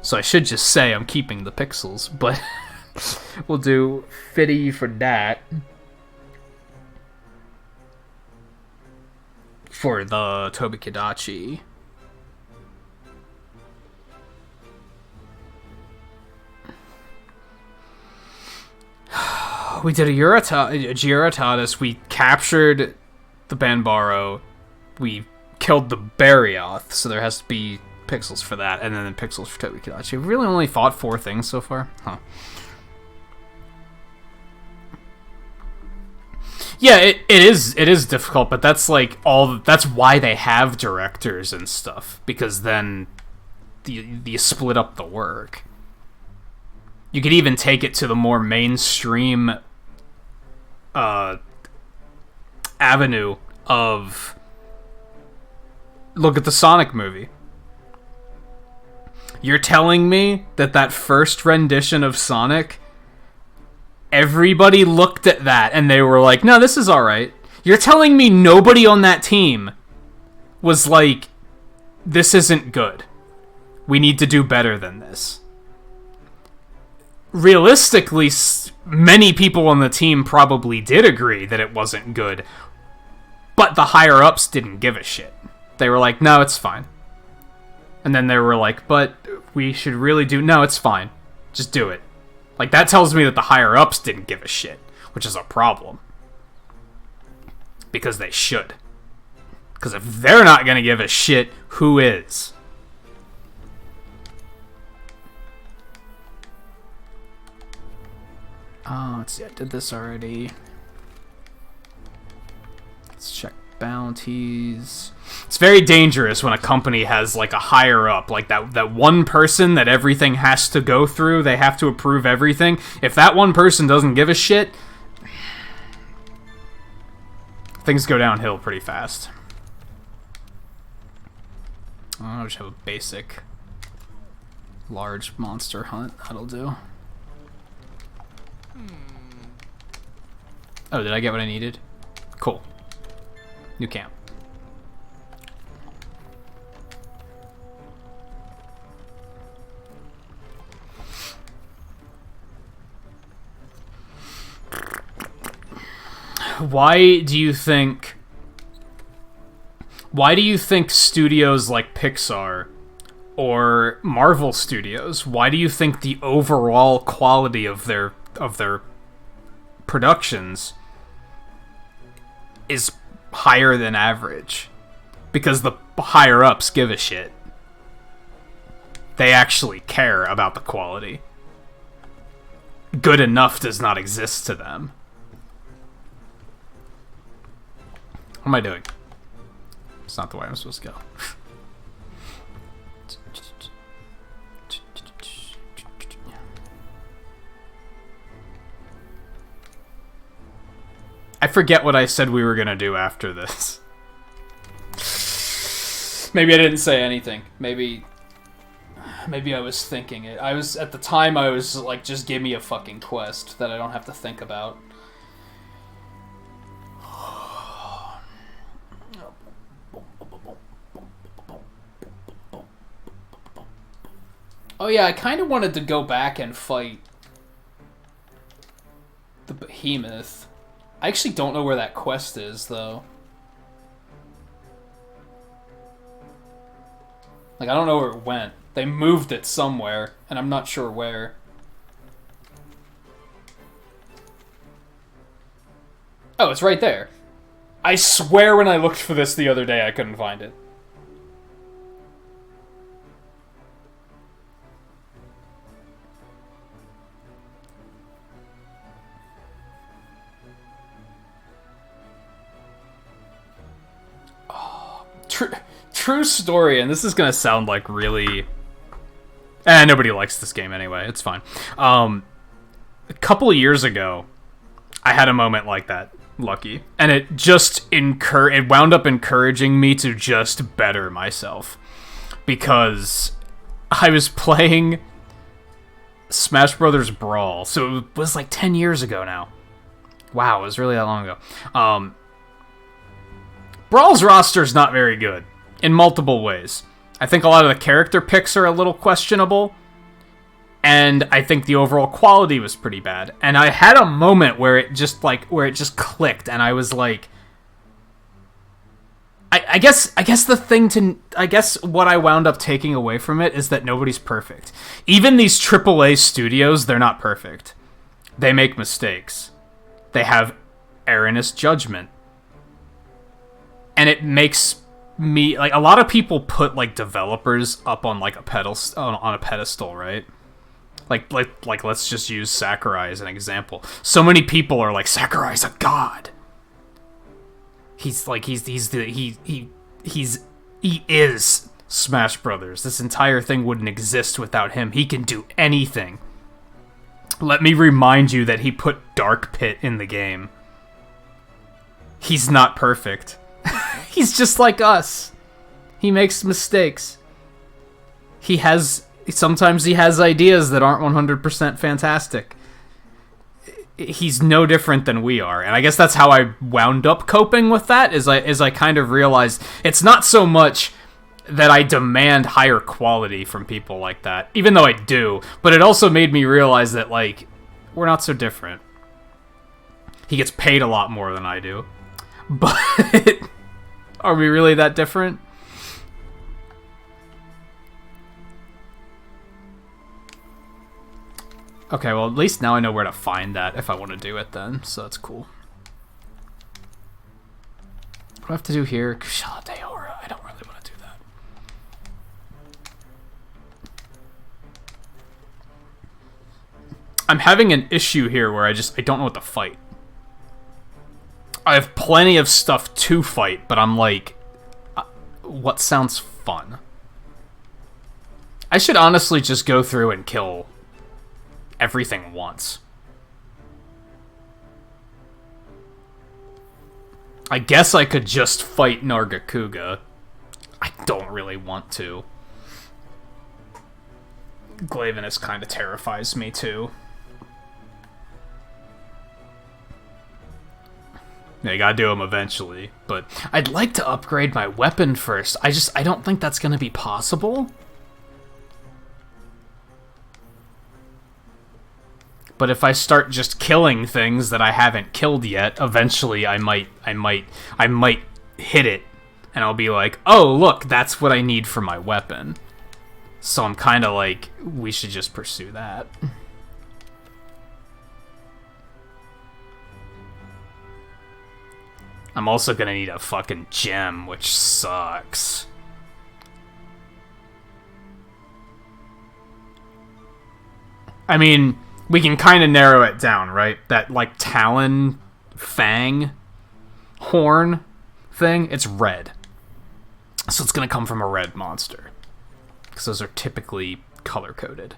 so I should just say I'm keeping the pixels, but we'll do 50 for that. for the Tobikidachi. We did a Giratadis, we captured the Banbaro, we killed the Barioth, so there has to be pixels for that, and then pixels for Tobikidachi. We really only fought 4 things so far? Huh. Yeah, it is difficult, but that's like that's why they have directors and stuff, because then you split up the work. You could even take it to the more mainstream avenue of look at the Sonic movie. You're telling me that first rendition of Sonic, everybody looked at that and they were like, no, this is alright. You're telling me nobody on that team was like, this isn't good. We need to do better than this. Realistically, many people on the team probably did agree that it wasn't good, but the higher-ups didn't give a shit. They were like, no, it's fine. And then they were like, but we should really do... No, it's fine. Just do it. Like, that tells me that the higher-ups didn't give a shit, which is a problem. Because they should. Because if they're not gonna give a shit, who is? Oh, let's see, I did this already. Let's check bounties. It's very dangerous when a company has, like, a higher-up, like that one person that everything has to go through, they have to approve everything. If that one person doesn't give a shit, things go downhill pretty fast. I'll just have a basic large monster hunt. That'll do. Oh, did I get what I needed? Cool. New camp. Why do you think studios like Pixar or Marvel Studios, why do you think the overall quality of their productions is higher than average? Because the higher ups give a shit. They actually care about the quality. Good enough does not exist to them. What am I doing? It's not the way I'm supposed to go. I forget what I said we were gonna do after this. Maybe I didn't say anything. Maybe I was thinking it. At the time I was like, just give me a fucking quest that I don't have to think about. Oh yeah, I kind of wanted to go back and fight the behemoth. I actually don't know where that quest is, though. Like, I don't know where it went. They moved it somewhere, and I'm not sure where. Oh, it's right there. I swear when I looked for this the other day, I couldn't find it. True story, and this is gonna sound like really... nobody likes this game anyway, it's fine. A couple of years ago, I had a moment like that, Lucky, and it just it wound up encouraging me to just better myself. Because I was playing Smash Brothers Brawl, so it was like 10 years ago now. Wow, it was really that long ago. Brawl's roster is not very good, in multiple ways. I think a lot of the character picks are a little questionable, and I think the overall quality was pretty bad. And I had a moment where it just clicked, and I was like... I I guess what I wound up taking away from it is that nobody's perfect. Even these AAA studios, they're not perfect. They make mistakes. They have erroneous judgment. And it makes me, like, a lot of people put, like, developers up on, like, on a pedestal, right? Like let's just use Sakurai as an example. So many people are like, Sakurai's a god. He is Smash Brothers. This entire thing wouldn't exist without him. He can do anything. Let me remind you that he put Dark Pit in the game. He's not perfect. He's just like us. He makes mistakes. Sometimes he has ideas that aren't 100% fantastic. He's no different than we are. And I guess that's how I wound up coping with that, is I kind of realized it's not so much that I demand higher quality from people like that, even though I do, but it also made me realize that, like, we're not so different. He gets paid a lot more than I do. But are we really that different? Okay, well, at least now I know where to find that if I want to do it then, so that's cool. What do I have to do here? Kushala Deora. I don't really want to do that. I'm having an issue here where I don't know what to fight. I have plenty of stuff to fight, but I'm like, what sounds fun? I should honestly just go through and kill everything once. I guess I could just fight Nargacuga. I don't really want to. Glavenus kind of terrifies me too. Yeah, you gotta do him eventually, but I'd like to upgrade my weapon first. I don't think that's gonna be possible. But if I start just killing things that I haven't killed yet, eventually I might hit it, and I'll be like, oh, look, that's what I need for my weapon. So I'm kind of like, we should just pursue that. I'm also gonna need a fucking gem, which sucks. I mean, we can kind of narrow it down, right? That, like, talon, fang, horn thing, it's red. So it's going to come from a red monster. Because those are typically color-coded.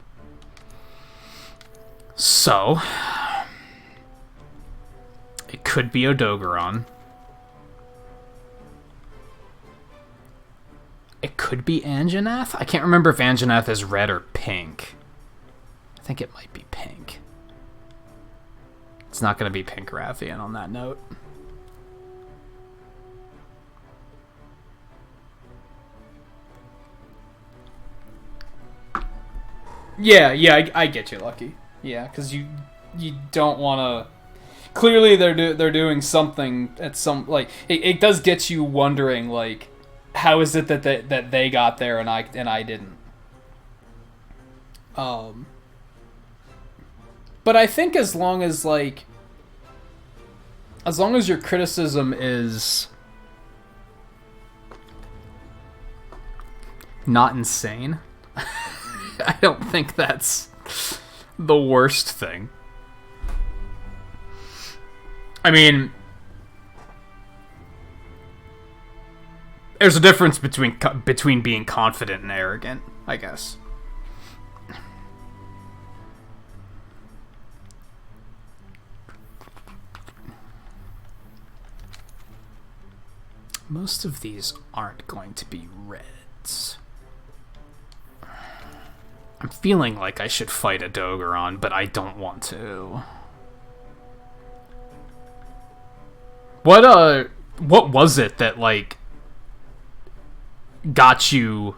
So, it could be Odogaron. It could be Anjanath? I can't remember if Anjanath is red or pink. I think it might be pink. It's not going to be pink Rathian on that note. Yeah, I get you, Lucky. Yeah, because you don't want to. Clearly, they're doing something at some, like, it does get you wondering, like, how is it that they got there and I didn't. But I think as long as your criticism is not insane, I don't think that's the worst thing. I mean, there's a difference between being confident and arrogant, I guess. Most of these aren't going to be reds. I'm feeling like I should fight a Dogoron, but I don't want to. What was it that, like, got you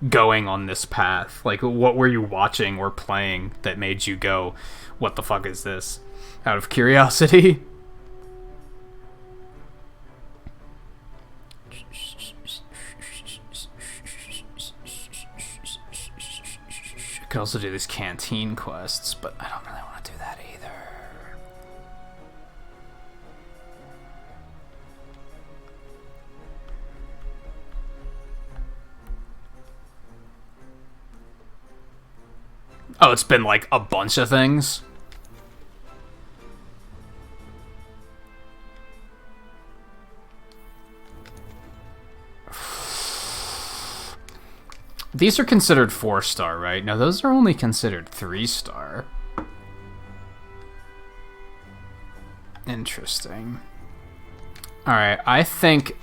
going on this path? Like, what were you watching or playing that made you go, what the fuck is this? Out of curiosity? Could also do these canteen quests, but I don't really want to do that either. Oh, it's been like a bunch of things. These are considered 4-star, right? No, those are only considered 3-star. Interesting. Alright, I think...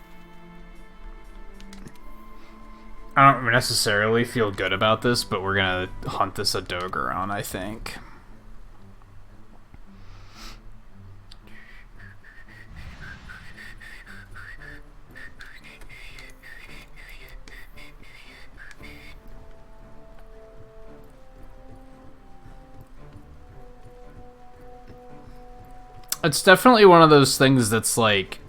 I don't necessarily feel good about this, but we're gonna hunt this Adogaron, I think. It's definitely one of those things that's like...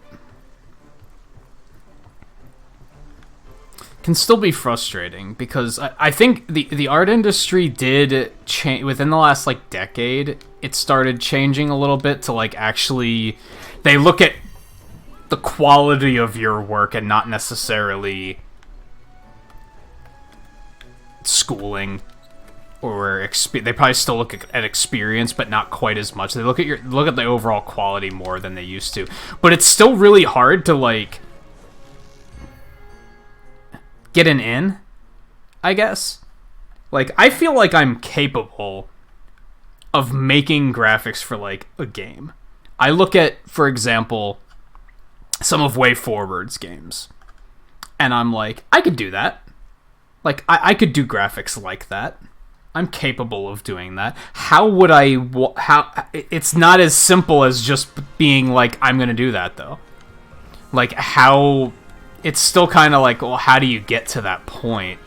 can still be frustrating, because I think the art industry did change within the last like decade. It started changing a little bit to like actually they look at the quality of your work and not necessarily schooling or they probably still look at experience, but not quite as much. They look at the overall quality more than they used to. But it's still really hard to like get an in, I guess. Like, I feel like I'm capable of making graphics for, like, a game. I look at, for example, some of WayForward's games, and I'm like, I could do that. Like, I could do graphics like that. I'm capable of doing that. How would I... It's not as simple as just being like, I'm gonna do that, though. Like, how... It's still kind of like, well, how do you get to that point?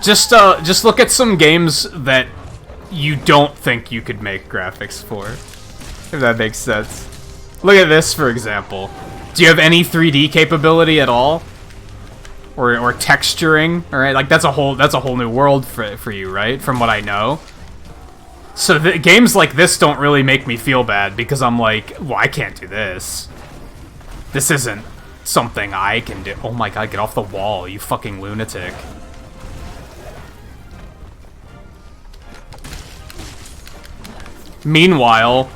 Just look at some games that you don't think you could make graphics for, if that makes sense. Look at this, for example. Do you have any 3D capability at all? Or texturing, all right? Like that's a whole new world for you, right? From what I know. So games like this don't really make me feel bad because I'm like, well, I can't do this. This isn't something I can do. Oh my god, get off the wall, you fucking lunatic. Meanwhile,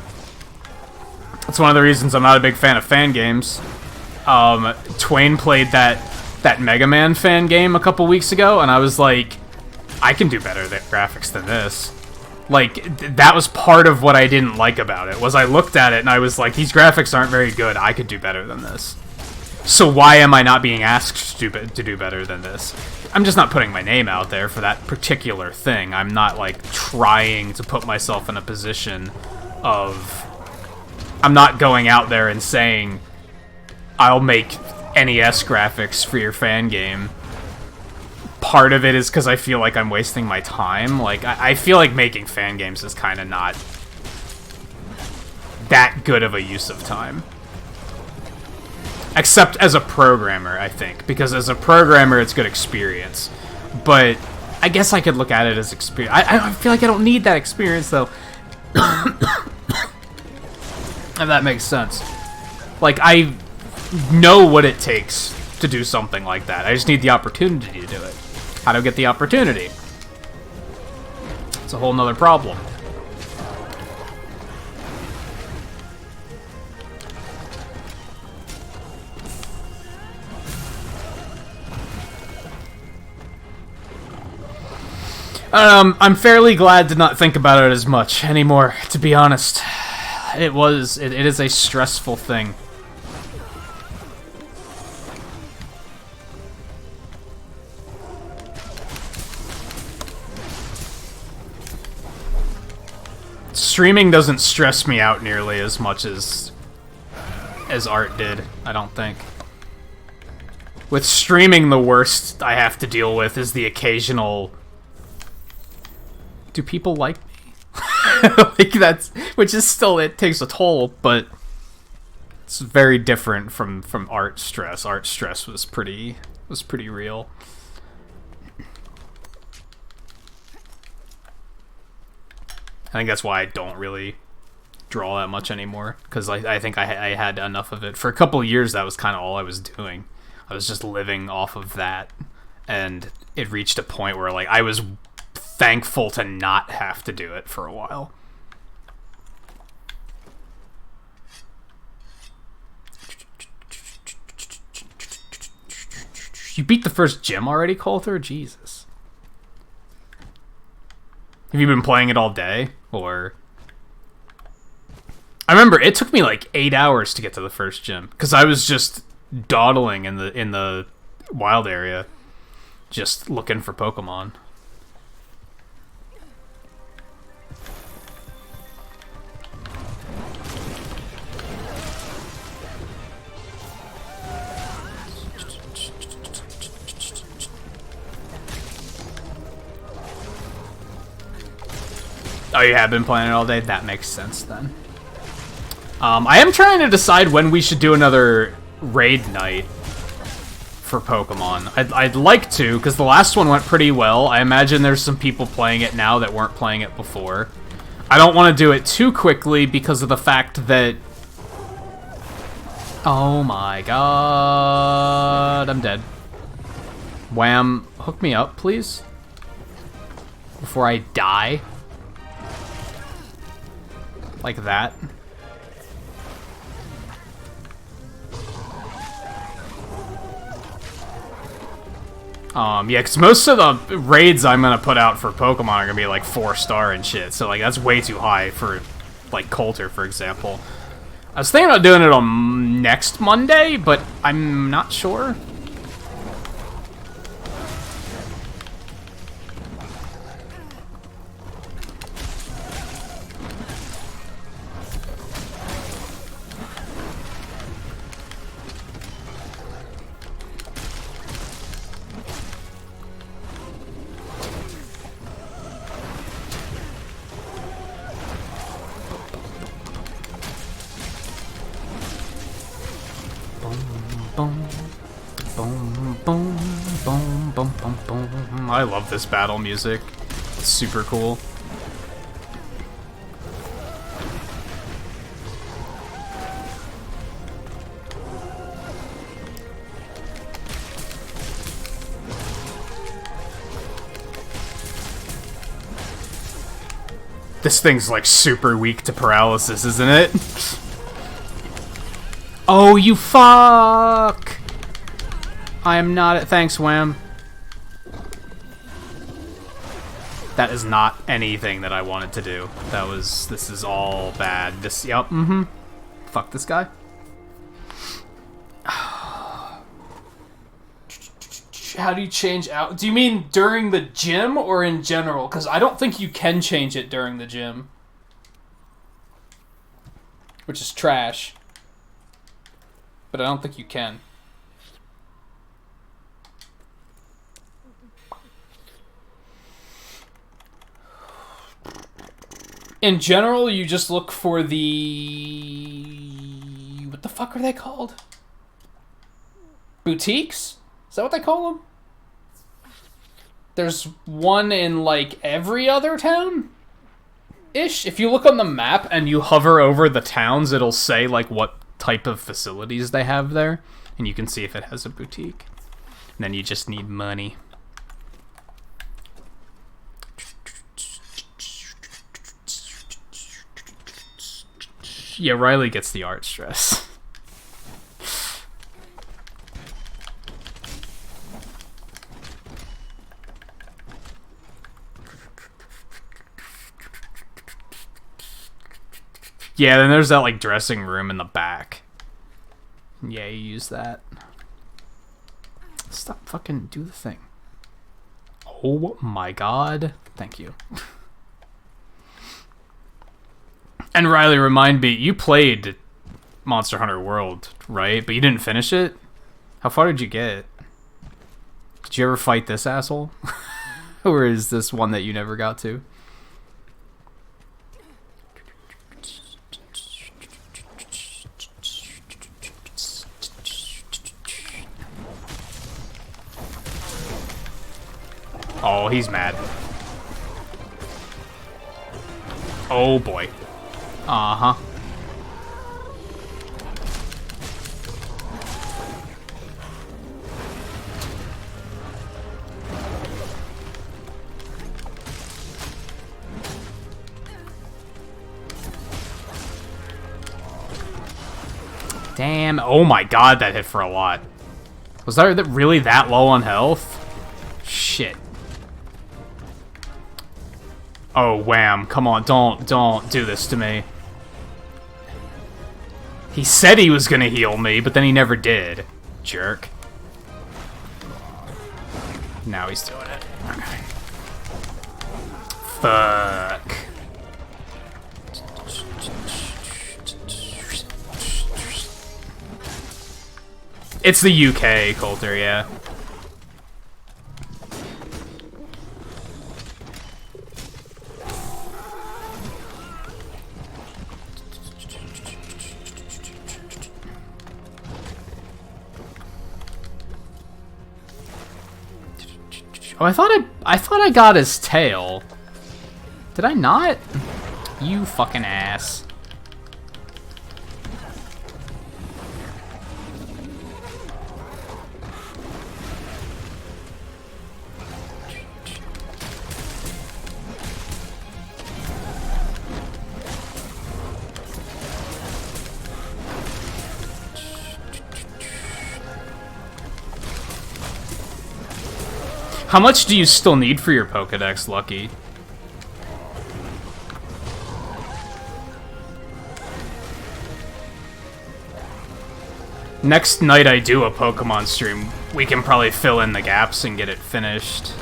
that's one of the reasons I'm not a big fan of fan games. Twain played that Mega Man fan game a couple weeks ago, and I was like, I can do better graphics than this. Like, that was part of what I didn't like about it, was I looked at it and I was like, these graphics aren't very good, I could do better than this. So why am I not being asked to do better than this? I'm just not putting my name out there for that particular thing. I'm not, like, trying to put myself in a position of... I'm not going out there and saying, I'll make NES graphics for your fan game. Part of it is because I feel like I'm wasting my time. Like, I feel like making fan games is kind of not that good of a use of time. Except as a programmer, I think. Because as a programmer, it's good experience. But I guess I could look at it as experience. I feel like I don't need that experience, though. If that makes sense. Like, I know what it takes to do something like that. I just need the opportunity to do it. How to get the opportunity? It's a whole nother problem. I'm fairly glad to not think about it as much anymore, to be honest. It is a stressful thing. Streaming doesn't stress me out nearly as much as art did, I don't think. With streaming, the worst I have to deal with is the occasional... Do people like me? Like which is still, it takes a toll, but it's very different from art stress. Art stress was pretty real. I think that's why I don't really draw that much anymore, because I think I had enough of it. For a couple of years, that was kind of all I was doing. I was just living off of that, and it reached a point where like I was thankful to not have to do it for a while. You beat the first gym already, Coulter? Jesus. Have you been playing it all day, or? I remember it took me like 8 hours to get to the first gym because I was just dawdling in the wild area, just looking for Pokemon. Oh, you have been playing it all day? That makes sense then. I am trying to decide when we should do another raid night for Pokemon. I'd like to, because the last one went pretty well. I imagine there's some people playing it now that weren't playing it before. I don't want to do it too quickly because of the fact that... Oh my god, I'm dead. Wham, hook me up, please. Before I die. Like that. Yeah, because most of the raids I'm gonna put out for Pokemon are gonna be like 4-star and shit, so like that's way too high for like Coulter, for example. I was thinking about doing it on next Monday, but I'm not sure. I love this battle music. It's super cool. This thing's like super weak to paralysis, isn't it? Oh, you fuck! I am not... Thanks, Wham. That is not anything that I wanted to do. That was... This is all bad. This... Yep, mm-hmm. Fuck this guy. How do you change out... Do you mean during the gym or in general? Because I don't think you can change it during the gym. Which is trash. But I don't think you can. In general, you just look for the... What the fuck are they called? Boutiques? Is that what they call them? There's one in, like, every other town? Ish. If you look on the map and you hover over the towns, it'll say, like, what type of facilities they have there. And you can see if it has a boutique. And then you just need money. Yeah, Riley gets the art stress. Yeah, then there's that, like, dressing room in the back. Yeah, you use that. Stop fucking do the thing. Oh my god. Thank you. And Riley, remind me, you played Monster Hunter World, right? But you didn't finish it? How far did you get? Did you ever fight this asshole? Or is this one that you never got to? Oh, he's mad. Oh boy. Uh-huh. Damn. Oh my god, that hit for a lot. Was that really that low on health? Shit. Oh, wham. Come on, don't do this to me. He said he was gonna heal me, but then he never did. Jerk. Now he's doing it. Okay. Fuck. It's the UK, Coulter, yeah. Oh, I thought I got his tail. Did I not? You fucking ass. How much do you still need for your Pokédex, Lucky? Next night I do a Pokemon stream, we can probably fill in the gaps and get it finished.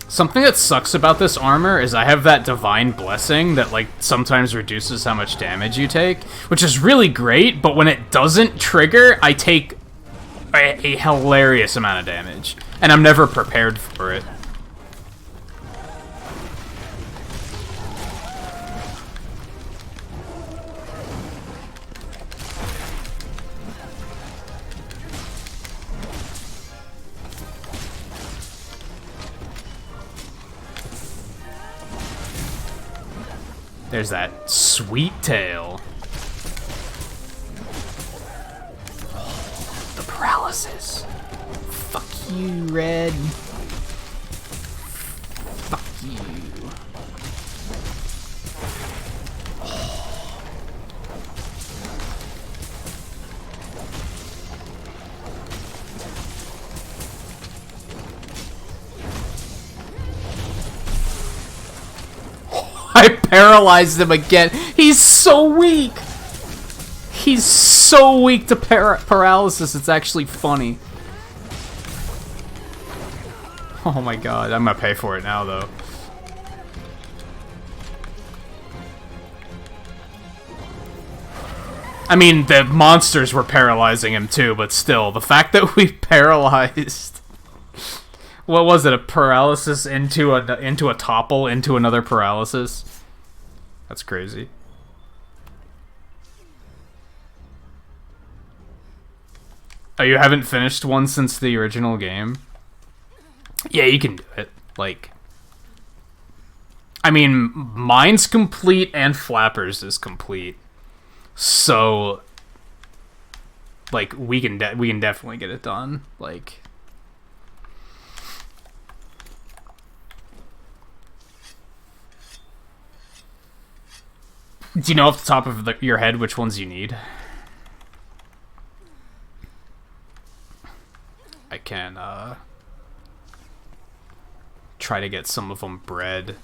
Something that sucks about this armor is I have that Divine Blessing that, like, sometimes reduces how much damage you take, which is really great, but when it doesn't trigger, I take a hilarious amount of damage, and I'm never prepared for it. There's that sweet tail. The paralysis. Fuck you, Red. Fuck you. I paralyzed him again. He's so weak. He's so weak to paralysis. It's actually funny. Oh my god, I'm gonna pay for it now, though. I mean, the monsters were paralyzing him too, but still, the fact that we paralyzed... What was it? A paralysis into a topple into another paralysis? That's crazy. Oh, you haven't finished one since the original game? Yeah, you can do it. Like, I mean, mine's complete and Flapper's is complete. So, like, we can definitely get it done. Like, do you know off the top of your head which ones you need? I can, try to get some of them bred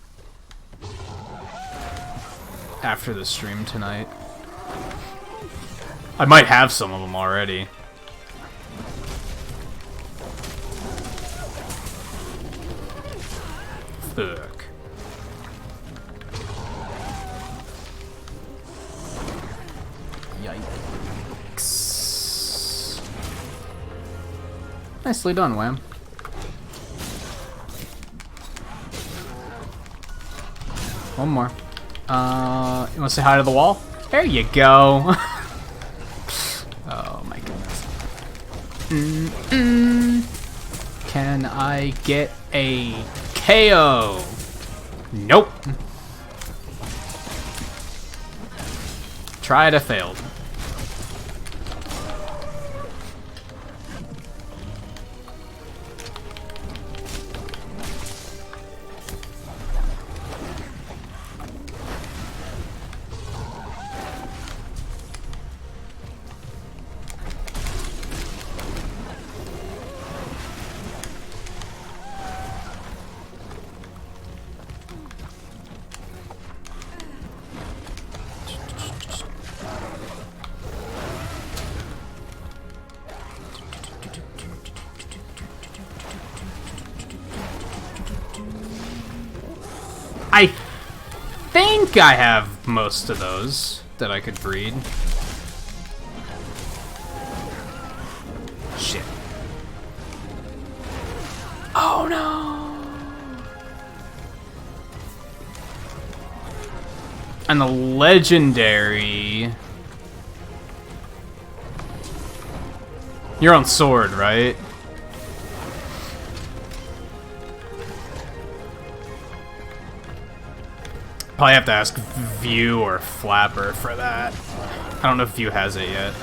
after the stream tonight. I might have some of them already. Fuck. Yikes. Nicely done, Wham. One more. You want to say hi to the wall? There you go. Oh my goodness. Can I get a KO? Nope. Tried, I failed. I think I have most of those that I could breed. Shit. Oh no! And the legendary... You're on sword, right? Probably have to ask View or Flapper for that. I don't know if View has it yet.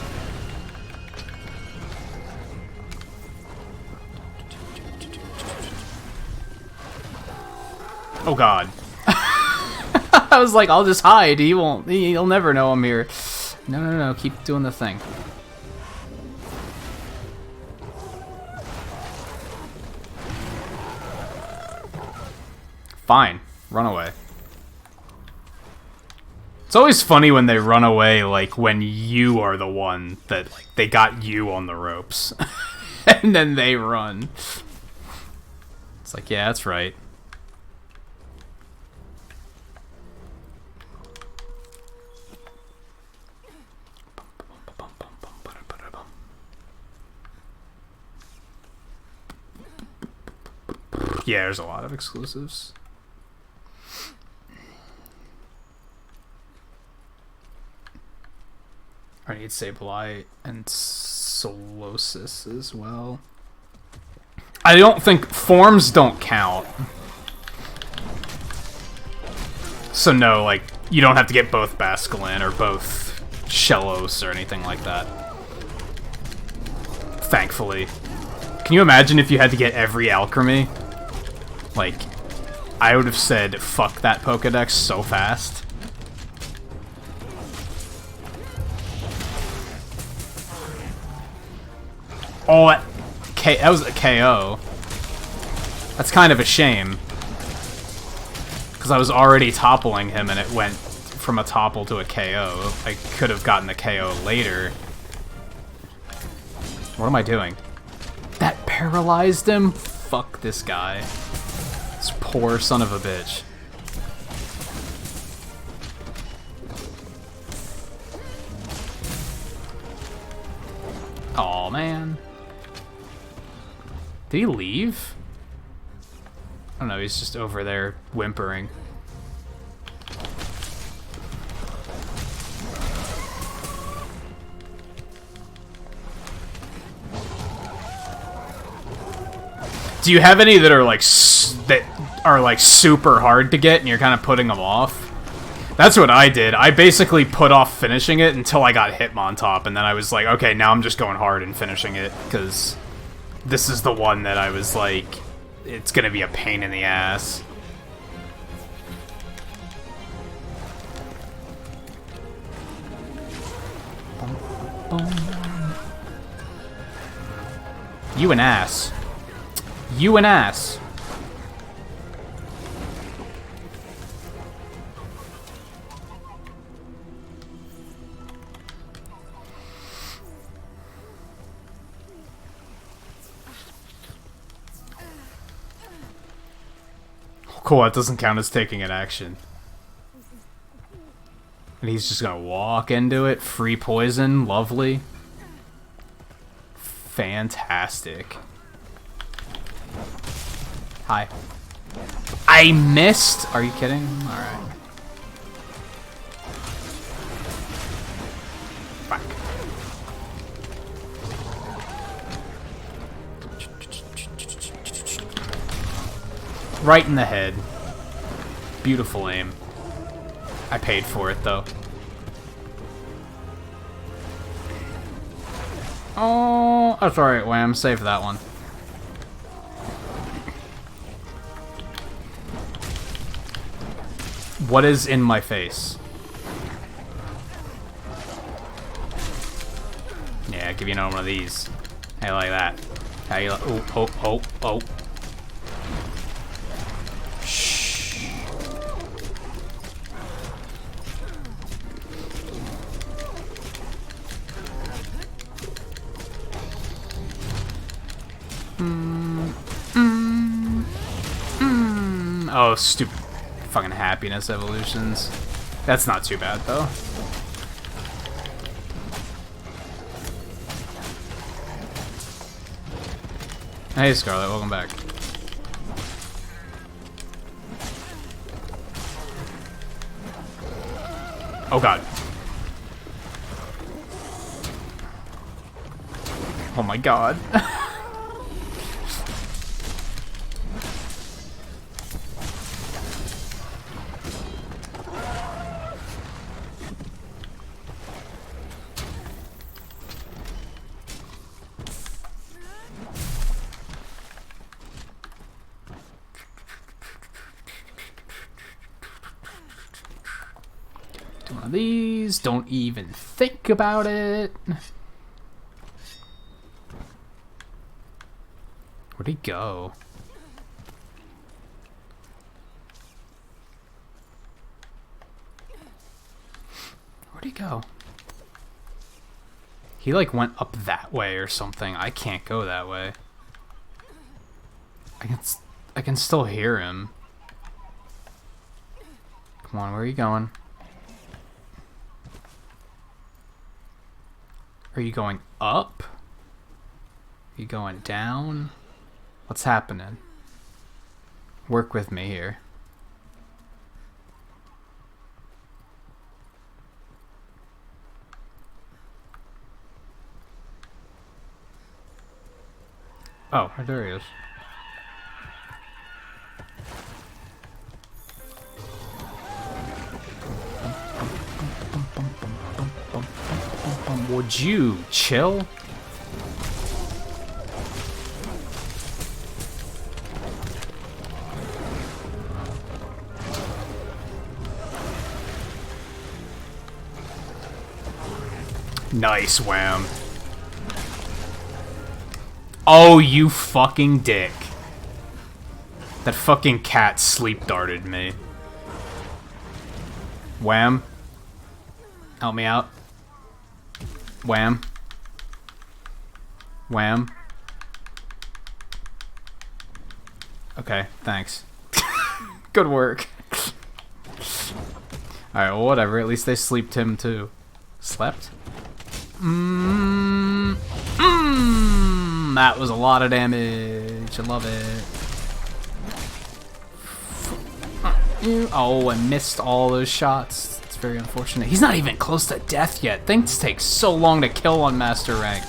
Oh god. I was like, I'll just hide. He'll never know I'm here. No, keep doing the thing. Fine. Run away. It's always funny when they run away, like, when you are the one that they got you on the ropes. And then they run. It's like, yeah, that's right. Yeah, there's a lot of exclusives. I need Sableye and Solosis as well. I don't think forms don't count. So no, like, you don't have to get both Basculin or both Shellos or anything like that. Thankfully. Can you imagine if you had to get every Alchemy? Like, I would have said, fuck that Pokedex so fast. Oh, that was a KO. That's kind of a shame. Because I was already toppling him and it went from a topple to a KO. I could have gotten a KO later. What am I doing? That paralyzed him? Fuck this guy. This poor son of a bitch. Aw, man. Did he leave? I don't know, he's just over there whimpering. Do you have any that are like super hard to get and you're kind of putting them off? That's what I did. I basically put off finishing it until I got Hitmontop, and then I was like, okay, now I'm just going hard and finishing it, because this is the one that I was like, it's gonna be a pain in the ass. You an ass. You an ass. Cool, that doesn't count as taking an action. And he's just gonna walk into it. Free poison. Lovely. Fantastic. Hi. I missed! Are you kidding? Alright. Fuck. Right in the head. Beautiful aim. I paid for it, though. Oh, that's alright, Wham. Save that one. What is in my face? Yeah, give you another one of these. How you like that? How you like? Oh, oh, oh, oh. Shh. Oh, stupid fucking happiness evolutions. That's not too bad, though. Hey, Scarlet, welcome back. Oh, God. Oh, my God. One of these. Don't even think about it. Where'd he go? Where'd he go? He like went up that way or something. I can't go that way. I can still hear him. Come on, where are you going? Are you going up? Are you going down? What's happening? Work with me here. Oh, there he is. Would you chill? Nice, Wham. Oh, you fucking dick. That fucking cat sleep darted me. Wham. Help me out. Wham. Wham. Okay, thanks. Good work. Alright, well, whatever. At least they sleeped him too. Slept? That was a lot of damage. I love it. Oh, I missed all those shots. It's very unfortunate. He's not even close to death yet. Things take so long to kill on Master Rank.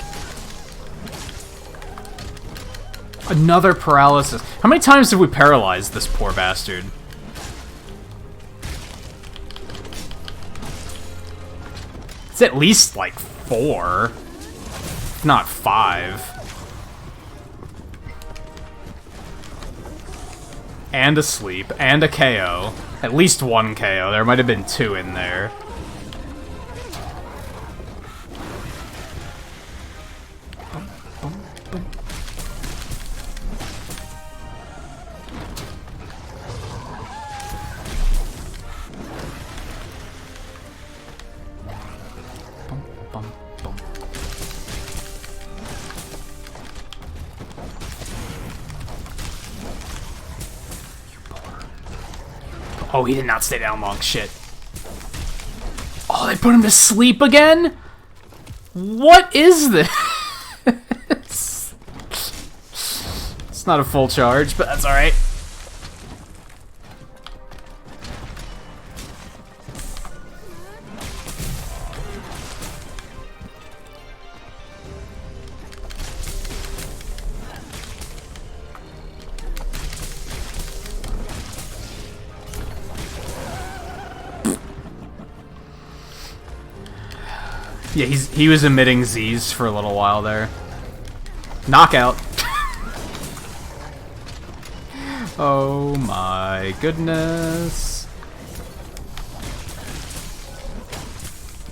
Another paralysis. How many times have we paralyzed this poor bastard? It's at least like 4, if not 5. And a sleep, and a KO. At least 1 KO. There might have been 2 in there. Oh, he did not stay down long. Shit. I put him to sleep again? What is this? It's not a full charge, but that's alright. Yeah, he was emitting Z's for a little while there. Knockout. Oh my goodness.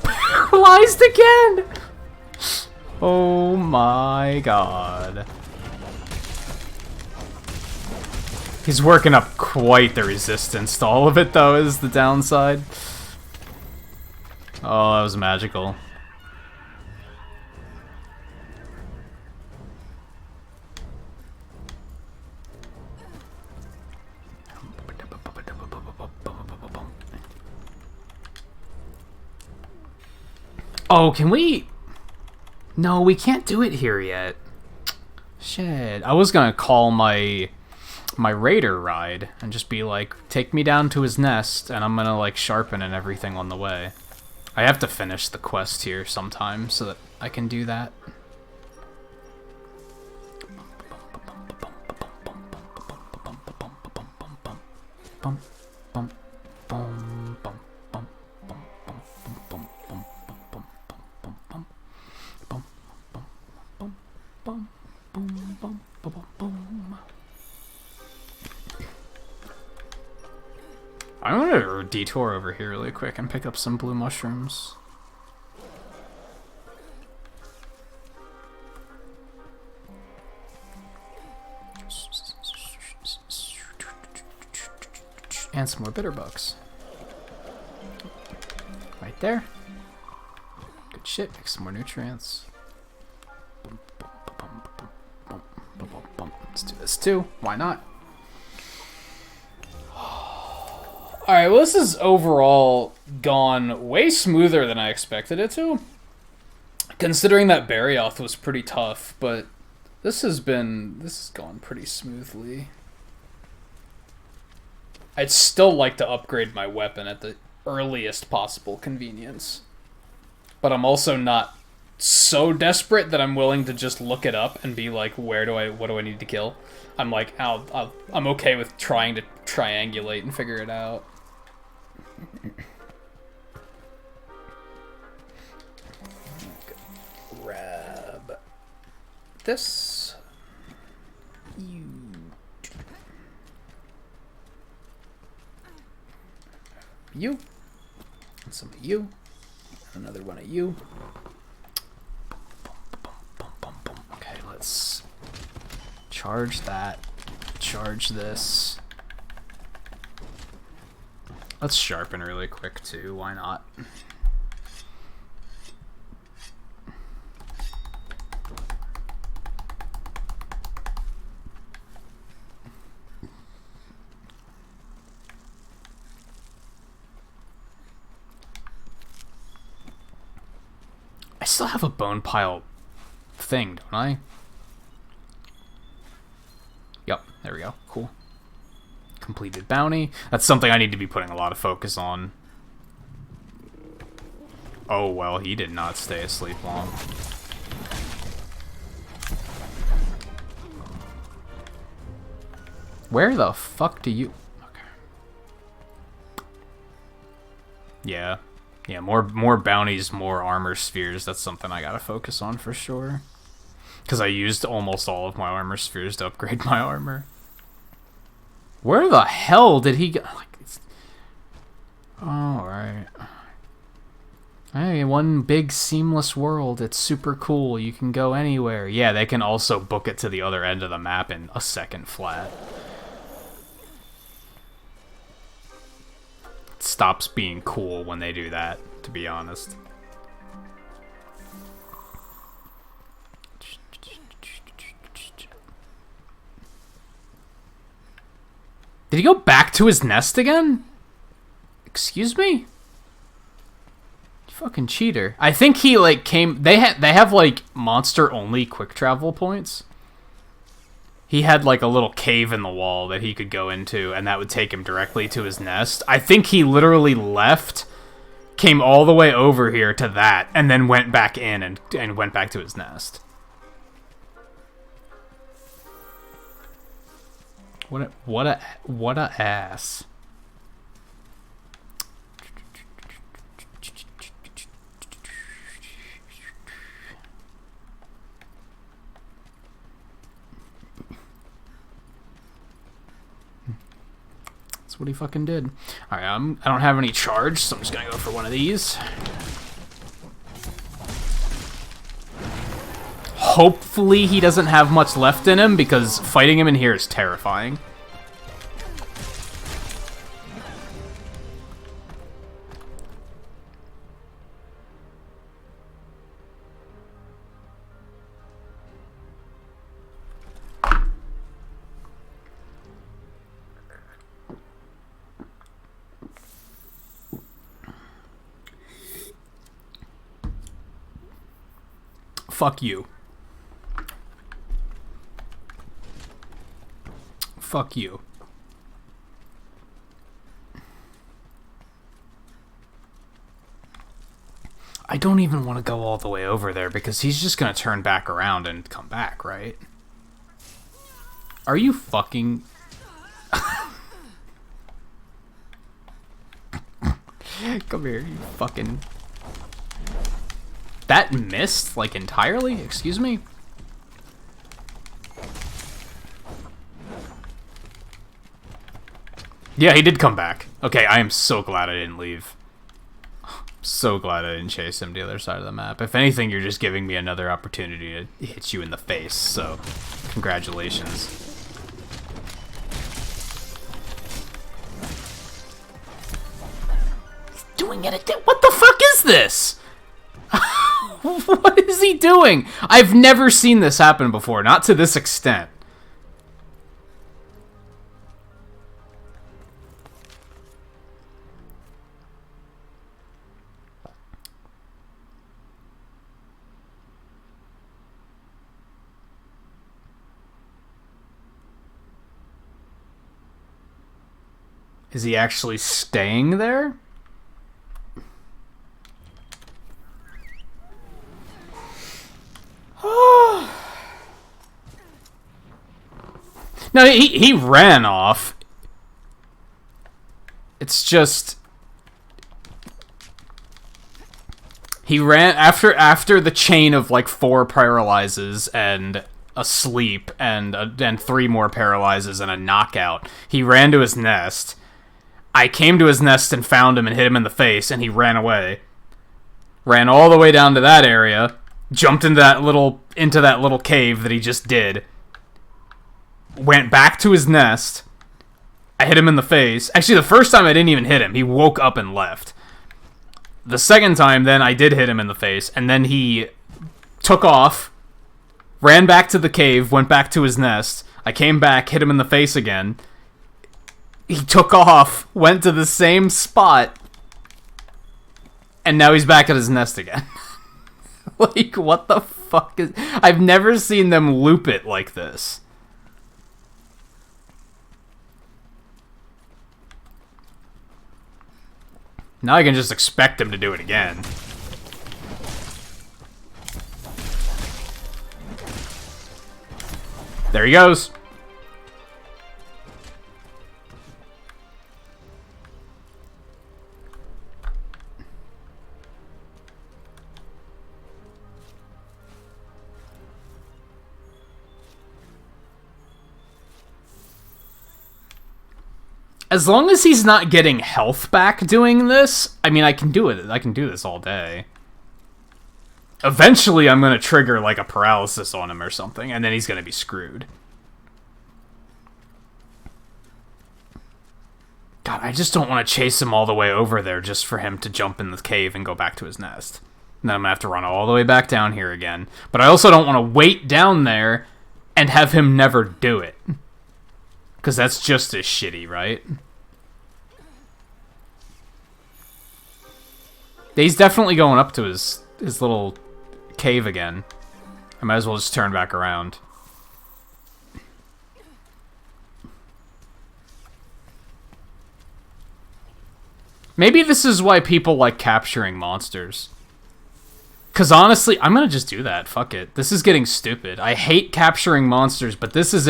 Paralyzed again! Oh my god. He's working up quite the resistance to all of it, though, is the downside. Oh, that was magical. Oh, can we... No, we can't do it here yet. Shit. I was gonna call my raider ride and just be like, take me down to his nest, and I'm gonna, like, sharpen and everything on the way. I have to finish the quest here sometime so that I can do that. I'm gonna detour over here really quick and pick up some blue mushrooms. And some more bitter bugs. Right there. Good shit, make some more nutrients. Let's do this too, why not? Alright, well this has overall gone way smoother than I expected it to. Considering that Barioth was pretty tough, but this has gone pretty smoothly. I'd still like to upgrade my weapon at the earliest possible convenience. But I'm also not so desperate that I'm willing to just look it up and be like, what do I need to kill? I'm like, I'm okay with trying to triangulate and figure it out. Grab this. You. And some of you. Another one of you. Okay, let's charge that. Charge this. Let's sharpen really quick too, why not? I still have a bone pile thing, don't I? Yep, there we go. Cool. Completed bounty. That's something I need to be putting a lot of focus on. Oh, well, he did not stay asleep long. Where the fuck do you... Okay. Yeah. Yeah, more bounties, more armor spheres. That's something I gotta focus on for sure. Because I used almost all of my armor spheres to upgrade my armor. Where the hell did he go? Like, alright. Hey, one big seamless world. It's super cool. You can go anywhere. Yeah, they can also book it to the other end of the map in a second flat. It stops being cool when they do that, to be honest. Did he go back to his nest again? Excuse me? Fucking cheater. I think he, like, came... They have, like, monster-only quick travel points. He had, like, a little cave in the wall that he could go into, and that would take him directly to his nest. I think he literally left, came all the way over here to that, and then went back in and went back to his nest. What a ass. That's what he fucking did. Alright, I don't have any charge, so I'm just gonna go for one of these. Hopefully he doesn't have much left in him, because fighting him in here is terrifying. Fuck you. Fuck you. I don't even want to go all the way over there because he's just gonna turn back around and come back, right? Are you fucking... Come here, you fucking... That missed, like, entirely? Excuse me? Yeah, he did come back. Okay, I am so glad I didn't leave. So glad I didn't chase him to the other side of the map. If anything, you're just giving me another opportunity to hit you in the face, so congratulations. He's doing it again. What the fuck is this? What is he doing? I've never seen this happen before, not to this extent. Is he actually staying there? No, he ran off. It's just... He ran after the chain of like 4 paralyzes and a sleep and 3 more paralyzes and a knockout. He ran to his nest. I came to his nest and found him and hit him in the face, and he ran away. Ran all the way down to that area, jumped into that little cave that he just did. Went back to his nest. I hit him in the face. Actually, the first time I didn't even hit him. He woke up and left. The second time, then, I did hit him in the face, and then he took off, ran back to the cave, went back to his nest. I came back, hit him in the face again. He took off, went to the same spot, and now he's back at his nest again. Like, what the fuck is... I've never seen them loop it like this. Now I can just expect him to do it again. There he goes. As long as he's not getting health back doing this, I mean, I can do it. I can do this all day. Eventually, I'm going to trigger, like, a paralysis on him or something, and then he's going to be screwed. God, I just don't want to chase him all the way over there just for him to jump in the cave and go back to his nest. And then I'm going to have to run all the way back down here again. But I also don't want to wait down there and have him never do it. Because that's just as shitty, right? He's definitely going up to his little cave again. I might as well just turn back around. Maybe this is why people like capturing monsters. Because honestly, I'm gonna just do that. Fuck it. This is getting stupid. I hate capturing monsters, but this is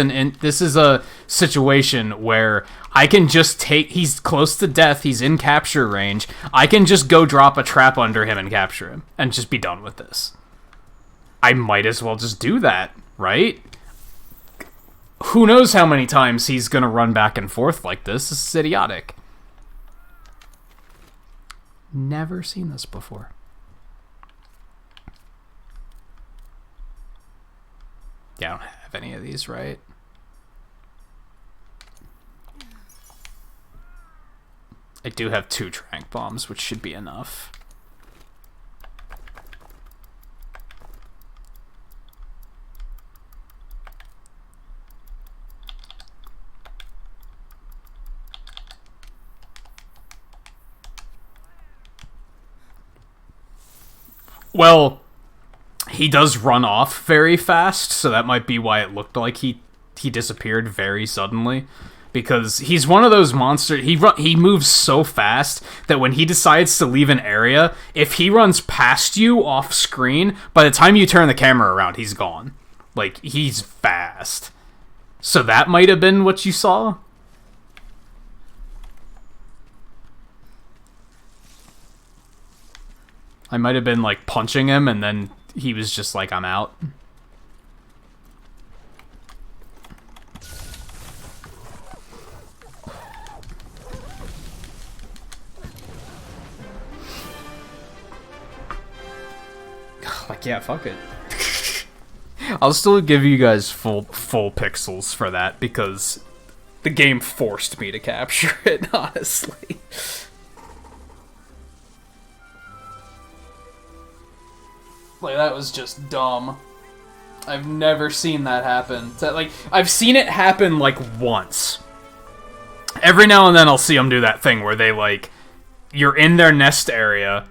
a situation where I can just take. He's close to death. He's in capture range. I can just go drop a trap under him and capture him, and just be done with this. I might as well just do that, right? Who knows how many times he's gonna run back and forth like this? This is idiotic. Never seen this before. Yeah, I don't have any of these, right? I do have 2 tranq bombs, which should be enough. Well, he does run off very fast, so that might be why it looked like he disappeared very suddenly. Because he's one of those monsters, he moves so fast that when he decides to leave an area, if he runs past you off screen, by the time you turn the camera around, he's gone. Like, he's fast. So that might have been what you saw? I might have been, like, punching him, and then he was just like, I'm out. Like, yeah, fuck it. I'll still give you guys full pixels for that, because the game forced me to capture it, honestly. Like, that was just dumb. I've never seen that happen. Like, I've seen it happen, like, once. Every now and then I'll see them do that thing where they, like, you're in their nest area,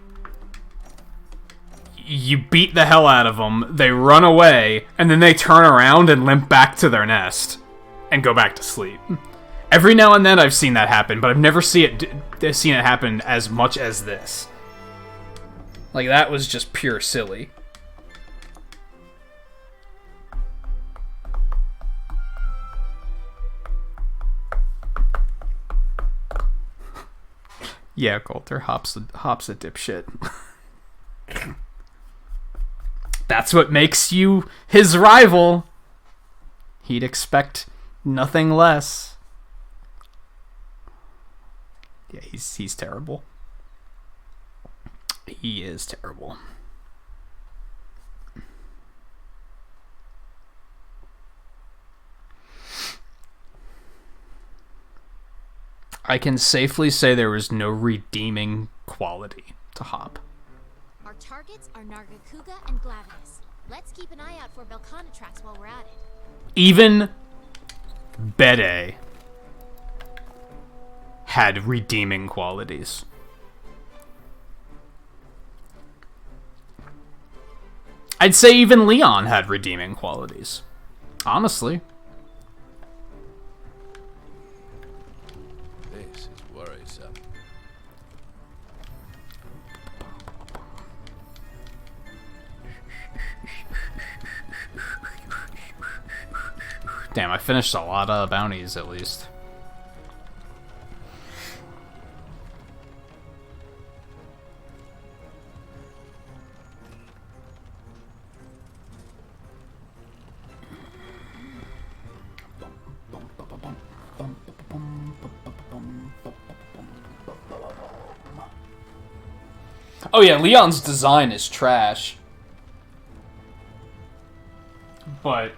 you beat the hell out of them, they run away, and then they turn around and limp back to their nest and go back to sleep. Every now and then I've seen that happen, but I've never seen it happen as much as this. Like, that was just pure silly. Yeah, Coulter, Hop's a dipshit. That's what makes you his rival. He'd expect nothing less. Yeah, he's terrible. He is terrible. I can safely say there was no redeeming quality to Hop. Our targets are Nargacuga and Glavenus. Let's keep an eye out for Belcanatrax while we're at it. Even Bede had redeeming qualities. I'd say even Leon had redeeming qualities. Honestly. This is worrisome. Damn, I finished a lot of bounties at least. Oh yeah, Leon's design is trash. But,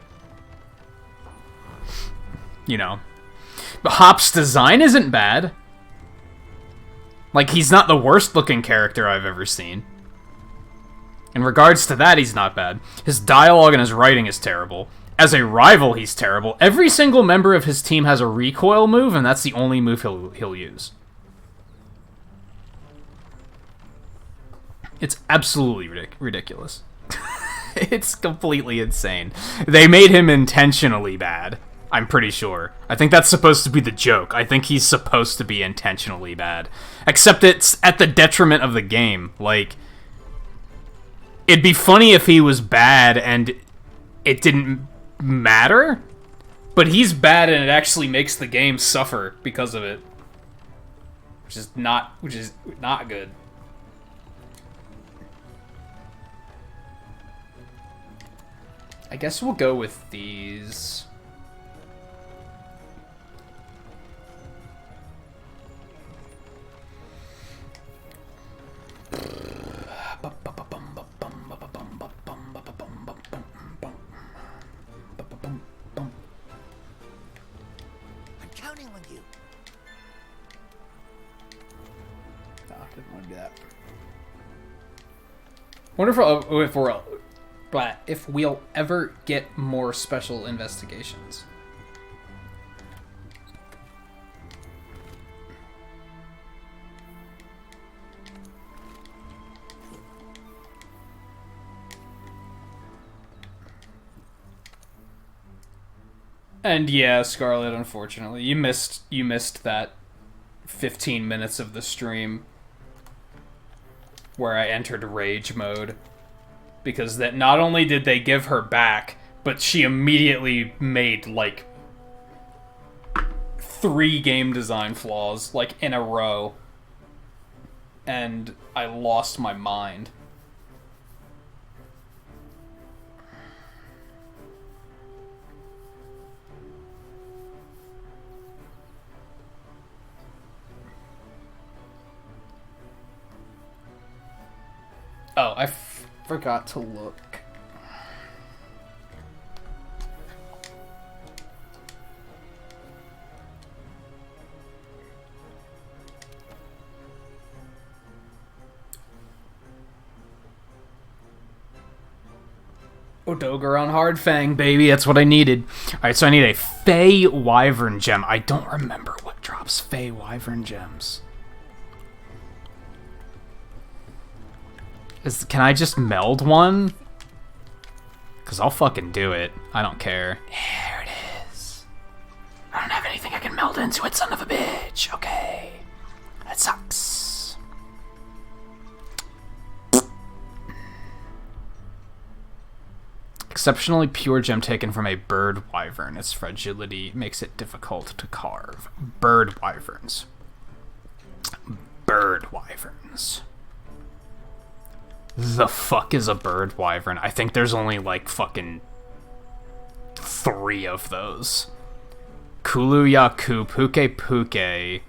you know. But Hop's design isn't bad. Like, he's not the worst looking character I've ever seen. In regards to that, he's not bad. His dialogue and his writing is terrible. As a rival, he's terrible. Every single member of his team has a recoil move, and that's the only move he'll use. It's absolutely ridiculous. It's completely insane. They made him intentionally bad. I'm pretty sure. I think that's supposed to be the joke. I think he's supposed to be intentionally bad. Except it's at the detriment of the game. Like, it'd be funny if he was bad and it didn't matter, but he's bad and it actually makes the game suffer because of it. Which is not good. I guess we'll go with these. I'm counting on you. No, I didn't want to do that. Wonder if we'll ever get more special investigations. And yeah, Scarlet, unfortunately, you missed that 15 minutes of the stream where I entered rage mode, because that not only did they give her back, but she immediately made like 3 game design flaws like in a row, and I lost my mind. Oh, I forgot to look. Odogar on Hardfang, baby. That's what I needed. Alright, so I need a Fey Wyvern Gem. I don't remember what drops Fey Wyvern Gems. Can I just meld one? Because I'll fucking do it. I don't care. Here it is. I don't have anything I can meld into it, son of a bitch. Okay. That sucks. Exceptionally pure gem taken from a bird wyvern. Its fragility makes it difficult to carve. Bird wyverns. Bird wyverns. The fuck is a bird wyvern? I think there's only like fucking 3 of those. Kulu Yaku, Puke Puke.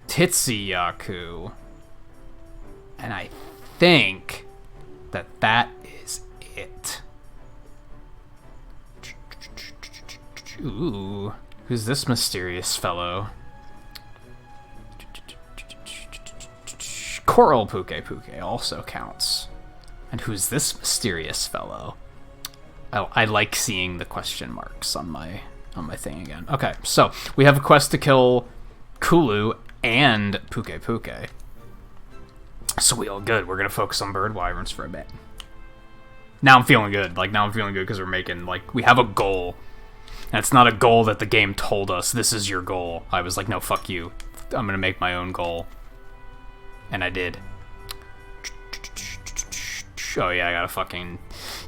Titsi Yaku. And I think that is it. Ooh, who's this mysterious fellow? Coral Puke Puke also counts. And who's this mysterious fellow? Oh, I like seeing the question marks on my thing again. Okay, so we have a quest to kill Kulu and Puke Puke. So we all good. We're gonna focus on bird wyverns for a bit. Now I'm feeling good. Now I'm feeling good because we're making, we have a goal. And it's not a goal that the game told us, this is your goal. I was like, no, fuck you. I'm gonna make my own goal. And I did. Oh yeah, I gotta fucking...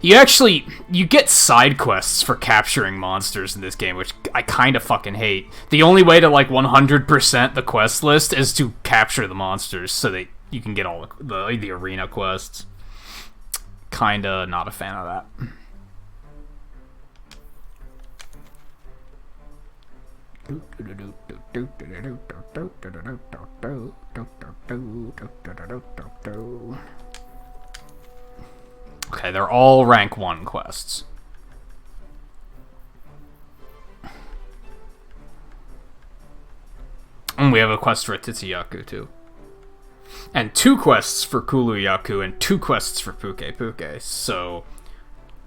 You get side quests for capturing monsters in this game, which I kind of fucking hate. The only way to, 100% the quest list is to capture the monsters so that you can get all the arena quests. Kinda not a fan of that. Okay, they're all rank 1 quests. And we have a quest for Titsuyaku too. And 2 quests for Kulu Yaku and 2 quests for Puke Puke. So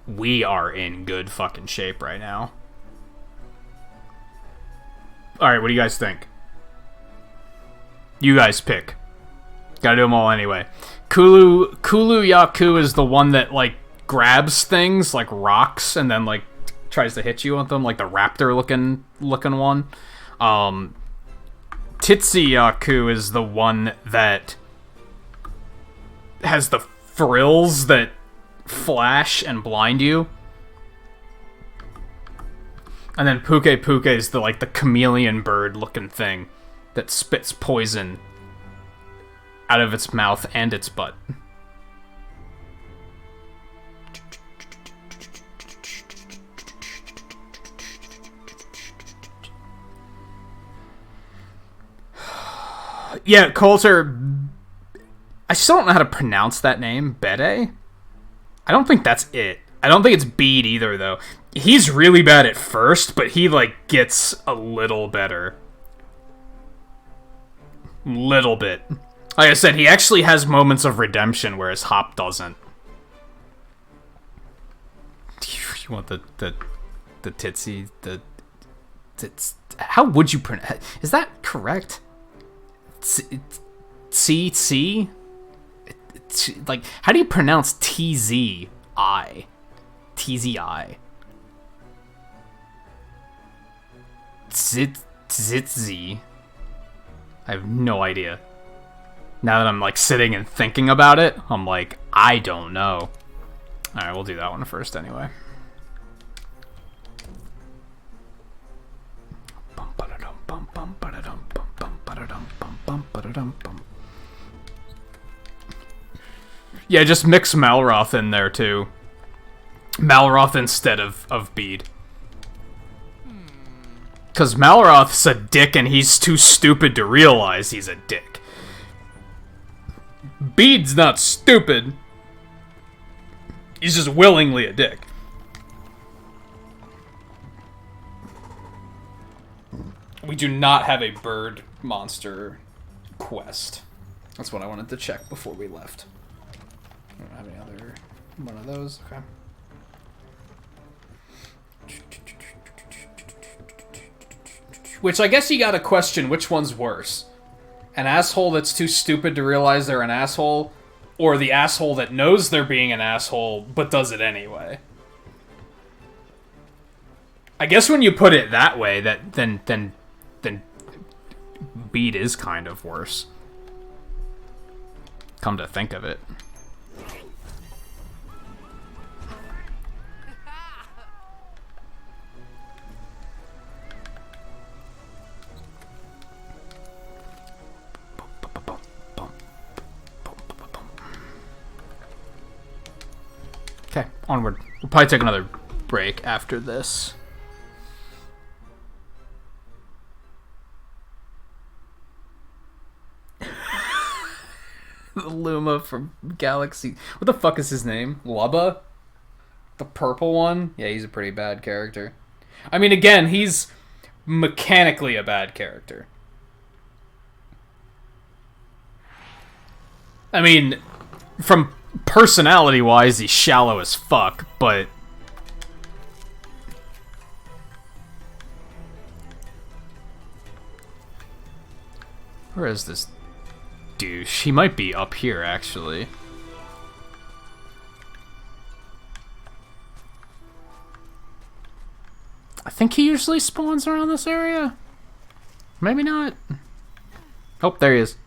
we are in good fucking shape right now. Alright, what do you guys think? You guys pick. Gotta do them all anyway. Kulu Yaku is the one that, like, grabs things, like rocks, and then, like, tries to hit you with them, like the raptor-looking one. Yaku is the one that has the frills that flash and blind you. And then Puke is the, like, the chameleon bird-looking thing that spits poison out of its mouth and its butt. Yeah, Coulter... I still don't know how to pronounce that name. Bede? I don't think that's it. I don't think it's Bede either, though. He's really bad at first, but he, like, gets a little better. Little bit. Like I said, he actually has moments of redemption, whereas Hop doesn't. You want the titsy, tits... How would you pronounce... Is that correct? C? Like, how do you pronounce T-Z-I? T-Z-I. Zitzi. I have no idea. Now that I'm, like, sitting and thinking about it, I'm like, I don't know. Alright, we'll do that one first anyway. Yeah, just mix Malroth in there, too. Malroth instead of Bede. Because Malroth's a dick and he's too stupid to realize he's a dick. Bede's not stupid. He's just willingly a dick. We do not have a bird monster quest. That's what I wanted to check before we left. I don't have any other one of those. Okay. Which I guess you gotta question which one's worse. An asshole that's too stupid to realize they're an asshole, or the asshole that knows they're being an asshole but does it anyway. I guess when you put it that way, then Bede is kind of worse. Come to think of it. Okay, onward. We'll probably take another break after this. The Luma from Galaxy. What the fuck is his name? Lubba? The purple one? Yeah, he's a pretty bad character. I mean, again, he's mechanically a bad character. I mean, from personality-wise, he's shallow as fuck, but... Where is this douche? He might be up here, actually. I think he usually spawns around this area. Maybe not. Oh, there he is.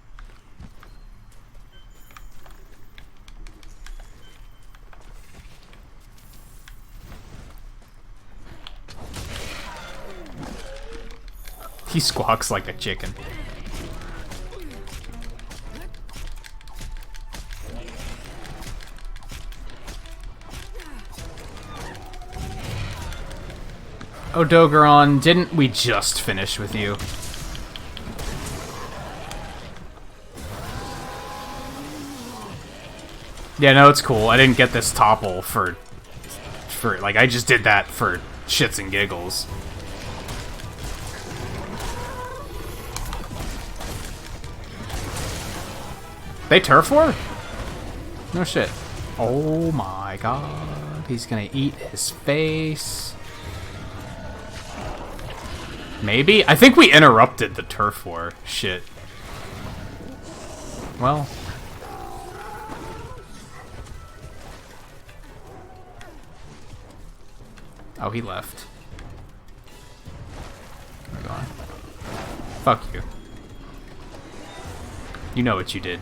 He squawks like a chicken. Oh, Dogeron, didn't we just finish with you? Yeah, no, it's cool. I didn't get this topple for like, I just did that for shits and giggles. They turf war? No shit. Oh my god. He's gonna eat his face. Maybe? I think we interrupted the turf war shit. Well. Oh, he left. Where are you going? Fuck you. You know what you did.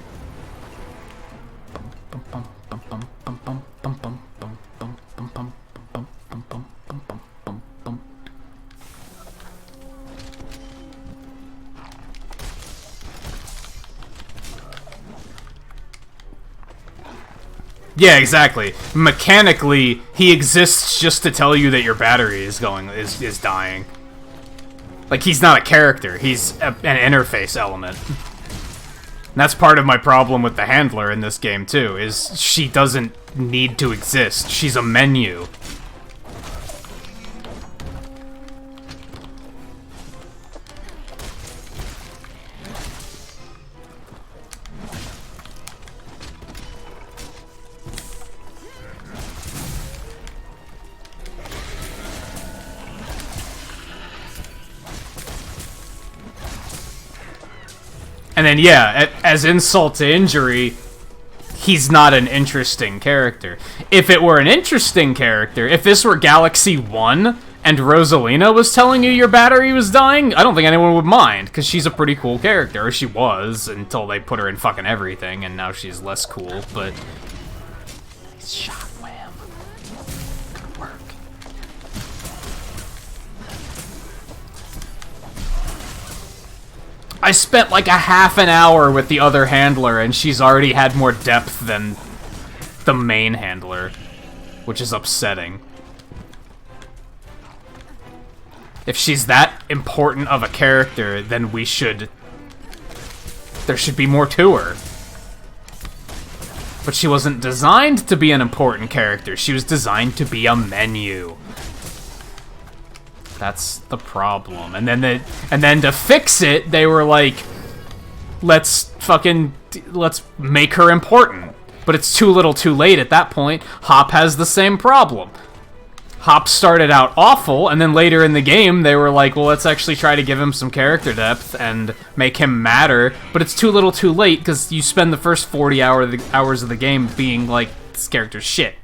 Yeah, exactly. Mechanically, he exists just to tell you that your battery is dying. Like, he's not a character, he's an interface element. And that's part of my problem with the handler in this game, too, is she doesn't need to exist. She's a menu. And then, yeah, as insult to injury, he's not an interesting character. If it were an interesting character, if this were Galaxy 1 and Rosalina was telling you your battery was dying, I don't think anyone would mind, because she's a pretty cool character. Or she was, until they put her in fucking everything, and now she's less cool, but... Shot wham. Good work. I spent like a half an hour with the other handler, and she's already had more depth than the main handler, which is upsetting. If she's that important of a character, then there should be more to her. But she wasn't designed to be an important character. She was designed to be a menu. That's the problem. And then to fix it, they were like, let's make her important. But it's too little too late at that point. Hop has the same problem. Hop started out awful, and then later in the game, they were like, well, let's actually try to give him some character depth and make him matter. But it's too little too late, because you spend the first 40 hours of the game being like, this character's shit.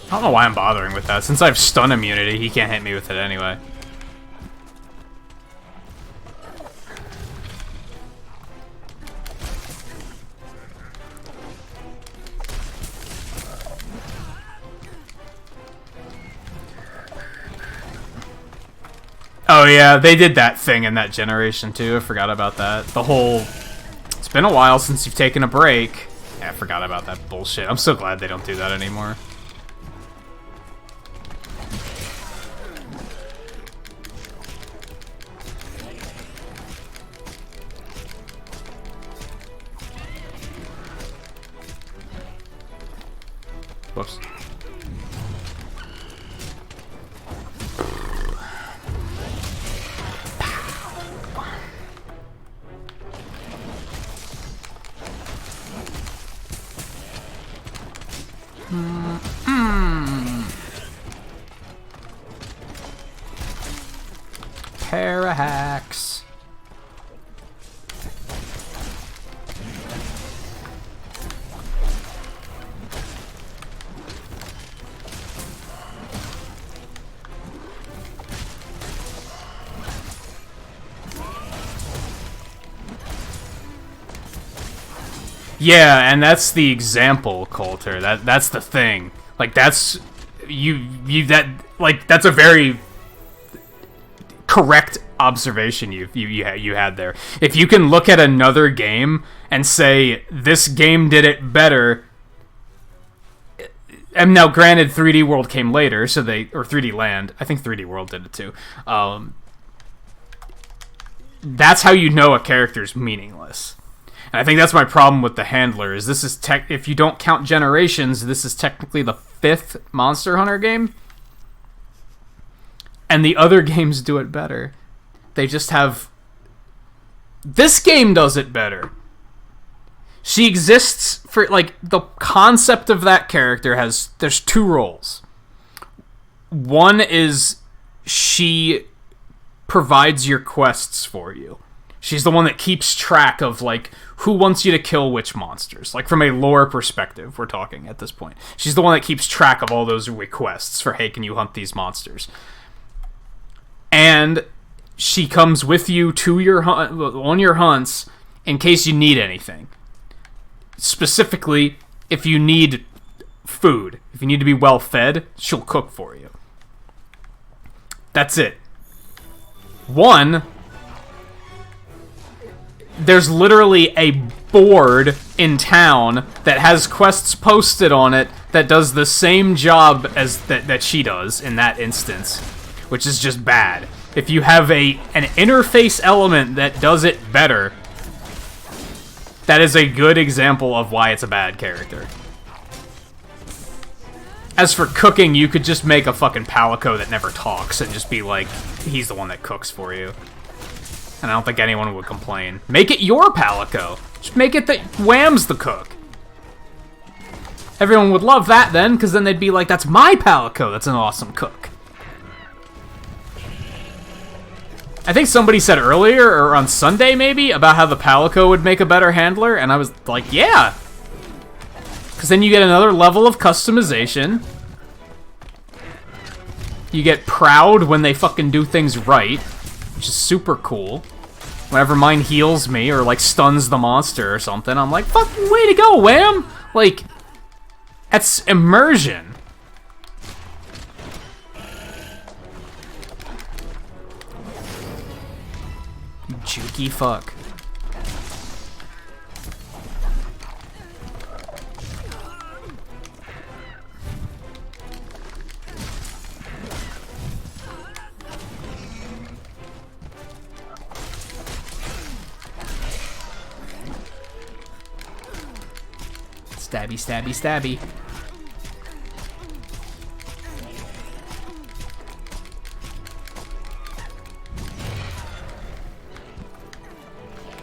I don't know why I'm bothering with that. Since I have stun immunity, he can't hit me with it anyway. Oh yeah, they did that thing in that generation too. I forgot about that. The whole... It's been a while since you've taken a break. Yeah, I forgot about that bullshit. I'm so glad they don't do that anymore. Whoops. Parahacks. Yeah, and that's the example, Coulter. That's the thing. Like that's that's a very correct observation you had there. If you can look at another game and say this game did it better, and now granted 3D World came later, or 3D Land, I think 3D World did it too. That's how you know a character's meaningless. And I think that's my problem with the handler, is this is if you don't count Generations, this is technically the 5th Monster Hunter game. And the other games do it better. They just have... This game does it better. She exists for, like, the concept of that character there's 2 roles. One is she provides your quests for you. She's the one that keeps track of, like, who wants you to kill which monsters. Like, from a lore perspective, we're talking at this point. She's the one that keeps track of all those requests for, hey, can you hunt these monsters? And she comes with you to your on your hunts in case you need anything. Specifically, if you need food, if you need to be well fed, she'll cook for you. That's it. There's literally a board in town that has quests posted on it that does the same job as that she does in that instance, which is just bad. If you have an interface element that does it better, that is a good example of why it's a bad character. As for cooking, you could just make a fucking palico that never talks and just be like, he's the one that cooks for you. And I don't think anyone would complain. Make it your palico. Just make it that Wham's the cook. Everyone would love that then, because then they'd be like, that's my palico that's an awesome cook. I think somebody said earlier, or on Sunday maybe, about how the palico would make a better handler, and I was like, yeah. Because then you get another level of customization. You get proud when they fucking do things right, which is super cool. Whenever mine heals me or, like, stuns the monster or something, I'm like, fucking way to go, Wham! Like, that's immersion. You jukey fuck. Stabby, stabby, stabby.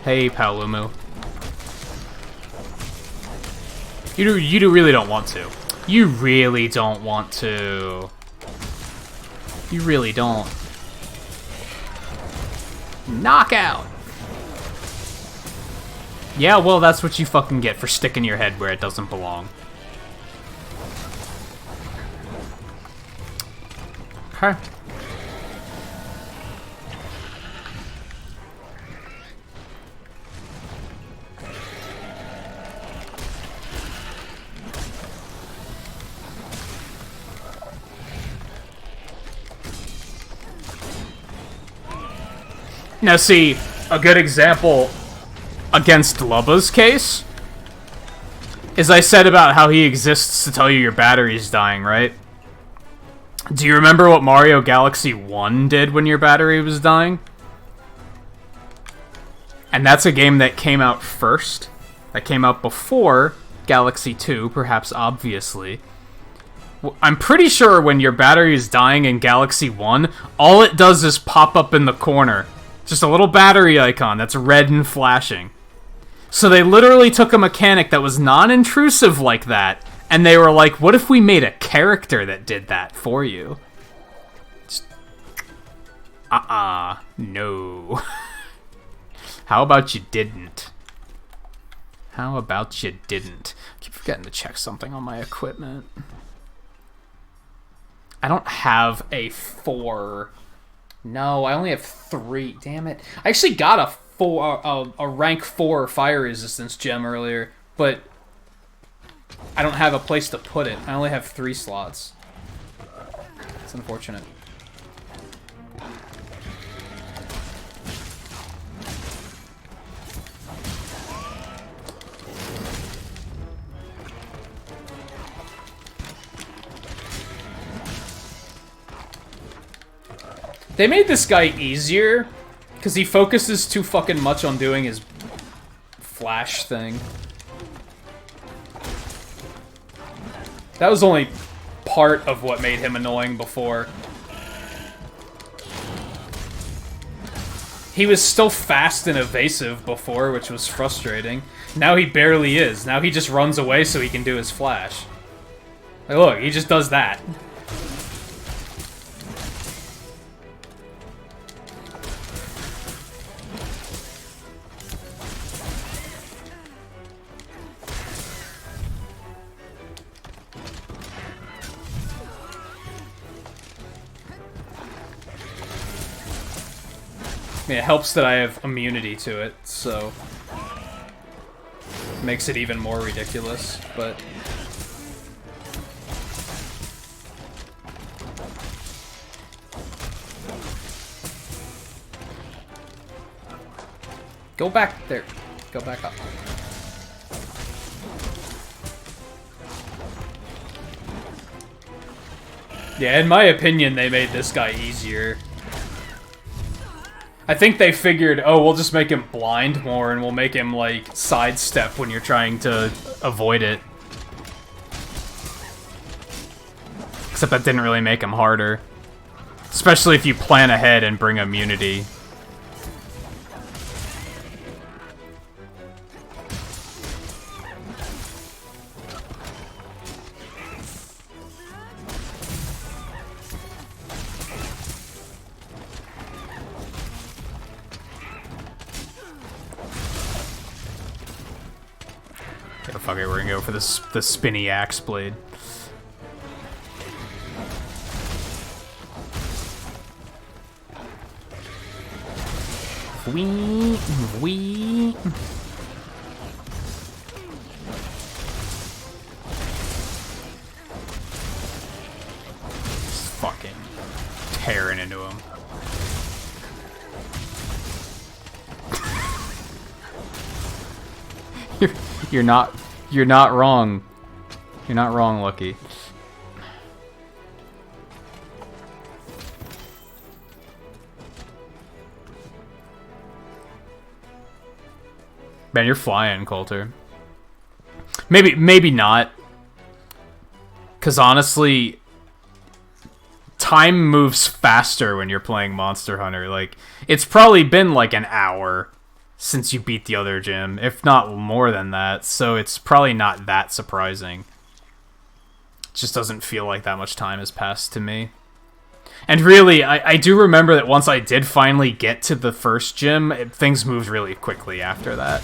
Hey, Paolumu. You really don't want to. You really don't want to. You really don't. Knockout! Yeah, well, that's what you fucking get for sticking your head where it doesn't belong. Okay. Now see, a good example against Lubba's case is I said about how he exists to tell you your battery's dying, right? Do you remember what Mario Galaxy 1 did when your battery was dying? And that's a game that came out first. That came out before Galaxy 2, perhaps obviously. I'm pretty sure when your battery is dying in Galaxy 1, all it does is pop up in the corner. Just a little battery icon that's red and flashing. So they literally took a mechanic that was non-intrusive like that, and they were like, what if we made a character that did that for you? Just... no. How about you didn't? How about you didn't? I keep forgetting to check something on my equipment. I don't have a 4... No, I only have 3. Damn it. I actually got a rank 4 fire resistance gem earlier, but I don't have a place to put it. I only have 3 slots. It's unfortunate. They made this guy easier, because he focuses too fucking much on doing his flash thing. That was only part of what made him annoying before. He was still fast and evasive before, which was frustrating. Now he barely is. Now he just runs away so he can do his flash. Like, look, he just does that. I mean, it helps that I have immunity to it, so makes it even more ridiculous, but go back there. Go back up. Yeah, in my opinion, they made this guy easier. I think they figured, oh, we'll just make him blind more and we'll make him, like, sidestep when you're trying to avoid it. Except that didn't really make him harder. Especially if you plan ahead and bring immunity. Yeah, fuck it, we're gonna go for this the spinny axe blade. Wee. Just fucking tearing into him. You're not wrong. You're not wrong, Lucky. Man, you're flying, Coulter. Maybe not. 'Cause honestly, time moves faster when you're playing Monster Hunter. Like, it's probably been like an hour since you beat the other gym, if not more than that, so it's probably not that surprising. It just doesn't feel like that much time has passed to me. And really, I do remember that once I did finally get to the first gym, things moved really quickly after that.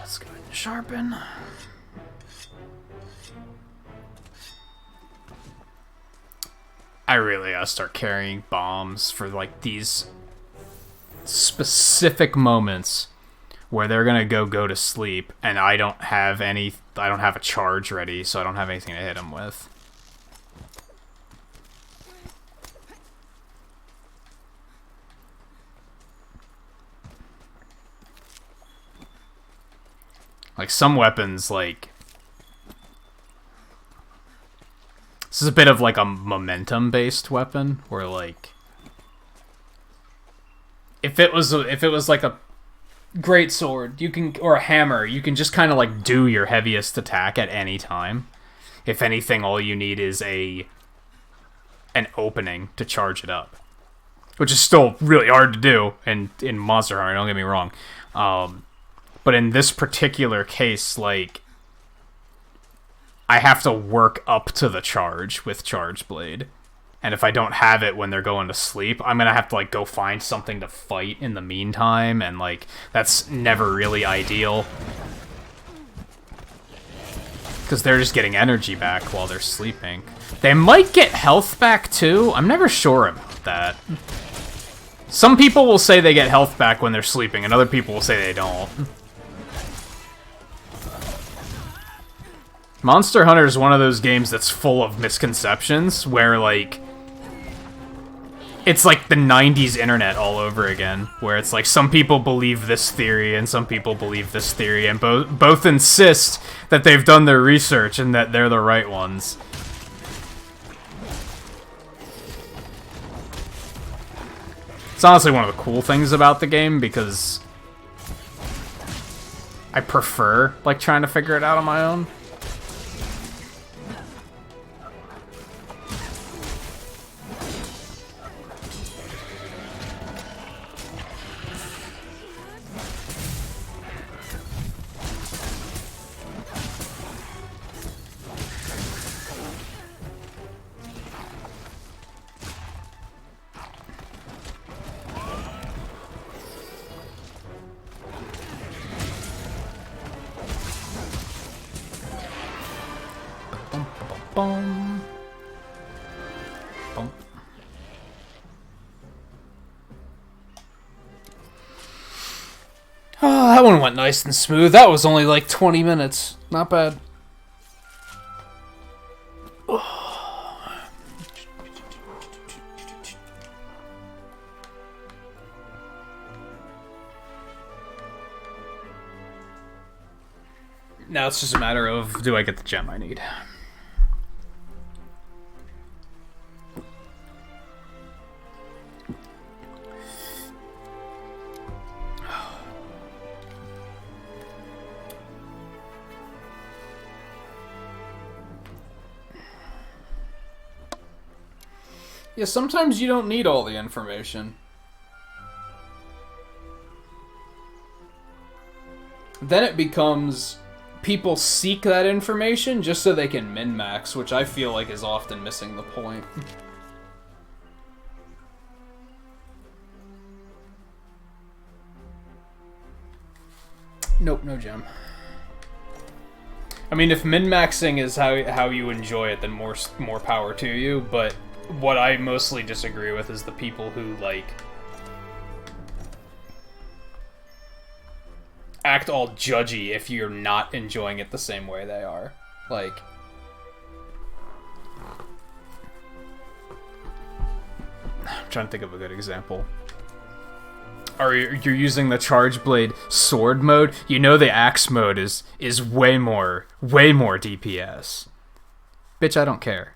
Let's go ahead and sharpen. I really gotta start carrying bombs for like these specific moments where they're gonna go to sleep and I don't have a charge ready, so I don't have anything to hit them with. Like, some weapons, like... This is a bit of, like, a momentum-based weapon, where, like... If it was like, a greatsword, you can... Or a hammer, you can just kind of, like, do your heaviest attack at any time. If anything, all you need is an opening to charge it up. Which is still really hard to do in Monster Hunter, don't get me wrong. But in this particular case, like, I have to work up to the charge with Charge Blade. And if I don't have it when they're going to sleep, I'm gonna have to, like, go find something to fight in the meantime, and, like, that's never really ideal. Because they're just getting energy back while they're sleeping. They might get health back, too. I'm never sure about that. Some people will say they get health back when they're sleeping, and other people will say they don't. Monster Hunter is one of those games that's full of misconceptions, where, like, it's like the 90s internet all over again, where it's like some people believe this theory and some people believe this theory, and both insist that they've done their research and that they're the right ones. It's honestly one of the cool things about the game, because I prefer, like, trying to figure it out on my own. Bum. Bum. Oh, that one went nice and smooth. That was only like 20 minutes. Not bad. Now it's just a matter of, do I get the gem I need? Yeah, sometimes you don't need all the information. Then it becomes people seek that information just so they can min-max, which I feel like is often missing the point. Nope, no gem. I mean, if min-maxing is how you enjoy it, then more power to you, but what I mostly disagree with is the people who, like, act all judgy if you're not enjoying it the same way they are. Like, I'm trying to think of a good example. Or you're using the Charge Blade sword mode, you know the axe mode is way more DPS. Bitch, I don't care.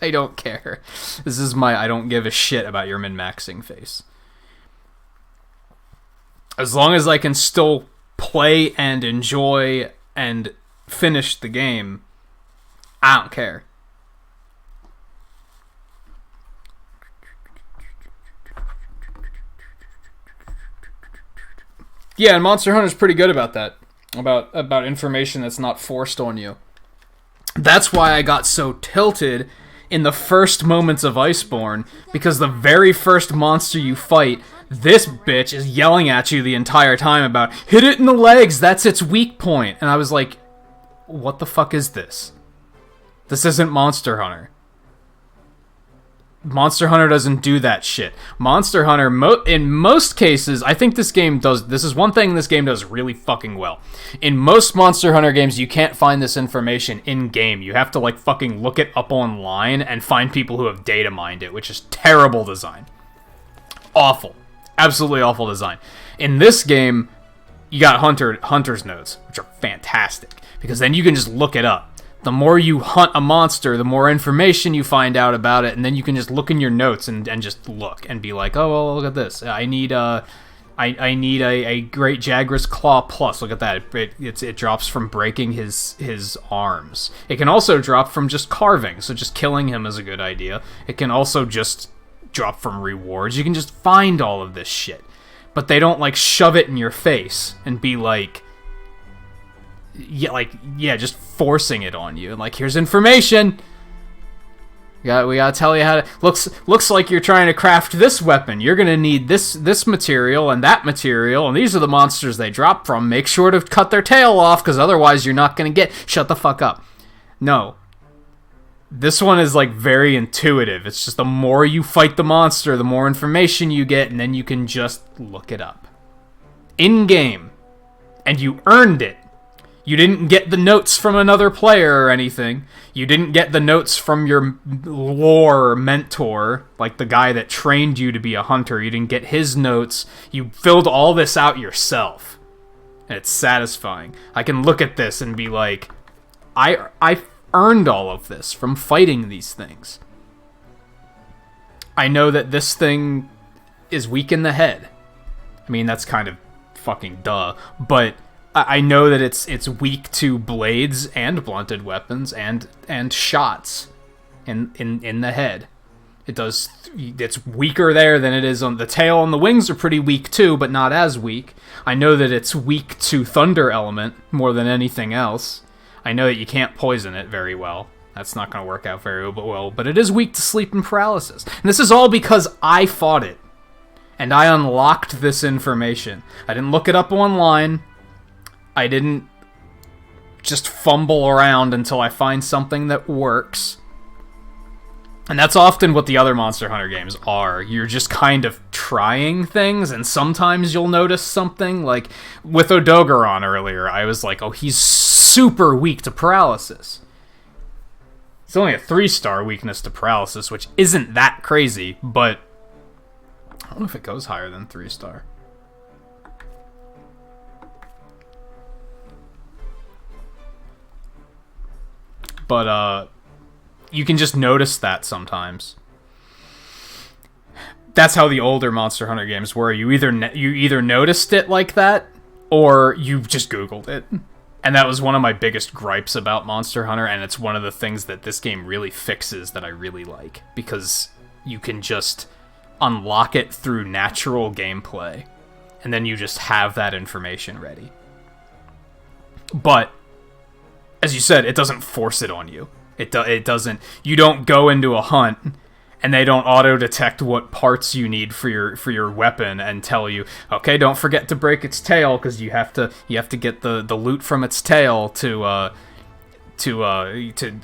I don't care. This is my I don't give a shit about your min-maxing face. As long as I can still play and enjoy and finish the game, I don't care. Yeah, and Monster Hunter's pretty good about that. About information that's not forced on you. That's why I got so tilted in the first moments of Iceborne, because the very first monster you fight, this bitch is yelling at you the entire time about, hit it in the legs, that's its weak point. And I was like, what the fuck is this? This isn't Monster Hunter. Monster Hunter doesn't do that shit. Monster Hunter, in most cases, I think this game does, this is one thing this game does really fucking well. In most Monster Hunter games, you can't find this information in-game. You have to, like, fucking look it up online and find people who have data mined it, which is terrible design. Awful. Absolutely awful design. In this game, you got Hunter's Notes, which are fantastic, because then you can just look it up. The more you hunt a monster, the more information you find out about it, and then you can just look in your notes and just look and be like, oh, well, look at this. I need a Great Jagras Claw Plus. Look at that. It drops from breaking his arms. It can also drop from just carving, so just killing him is a good idea. It can also just drop from rewards. You can just find all of this shit. But they don't, like, shove it in your face and be like, yeah, just forcing it on you. And like, here's information. We gotta tell you how to. Looks like you're trying to craft this weapon. You're gonna need this material and that material, and these are the monsters they drop from. Make sure to cut their tail off, because otherwise you're not gonna get. Shut the fuck up. No. This one is like very intuitive. It's just the more you fight the monster, the more information you get, and then you can just look it up. In game. And you earned it. You didn't get the notes from another player or anything. You didn't get the notes from your lore mentor, like the guy that trained you to be a hunter. You didn't get his notes. You filled all this out yourself. And it's satisfying. I can look at this and be like, I earned all of this from fighting these things. I know that this thing is weak in the head. I mean, that's kind of fucking duh, but I know that it's weak to blades and blunted weapons and shots in the head. It's weaker there than it is on the tail, and the wings are pretty weak too, but not as weak. I know that it's weak to thunder element more than anything else. I know that you can't poison it very well. That's not going to work out very well, but it is weak to sleep and paralysis. And this is all because I fought it. And I unlocked this information. I didn't look it up online. I didn't just fumble around until I find something that works. And that's often what the other Monster Hunter games are. You're just kind of trying things, and sometimes you'll notice something. Like, with Odogaron earlier, I was like, oh, he's super weak to paralysis. It's only a 3-star weakness to paralysis, which isn't that crazy, but I don't know if it goes higher than 3-star. But, you can just notice that sometimes. That's how the older Monster Hunter games were. You either noticed it like that, or you just Googled it. And that was one of my biggest gripes about Monster Hunter, and it's one of the things that this game really fixes that I really like. Because you can just unlock it through natural gameplay, and then you just have that information ready. But, as you said, it doesn't force it on you. It doesn't. You don't go into a hunt, and they don't auto-detect what parts you need for your weapon and tell you, okay, don't forget to break its tail because you have to get the loot from its tail to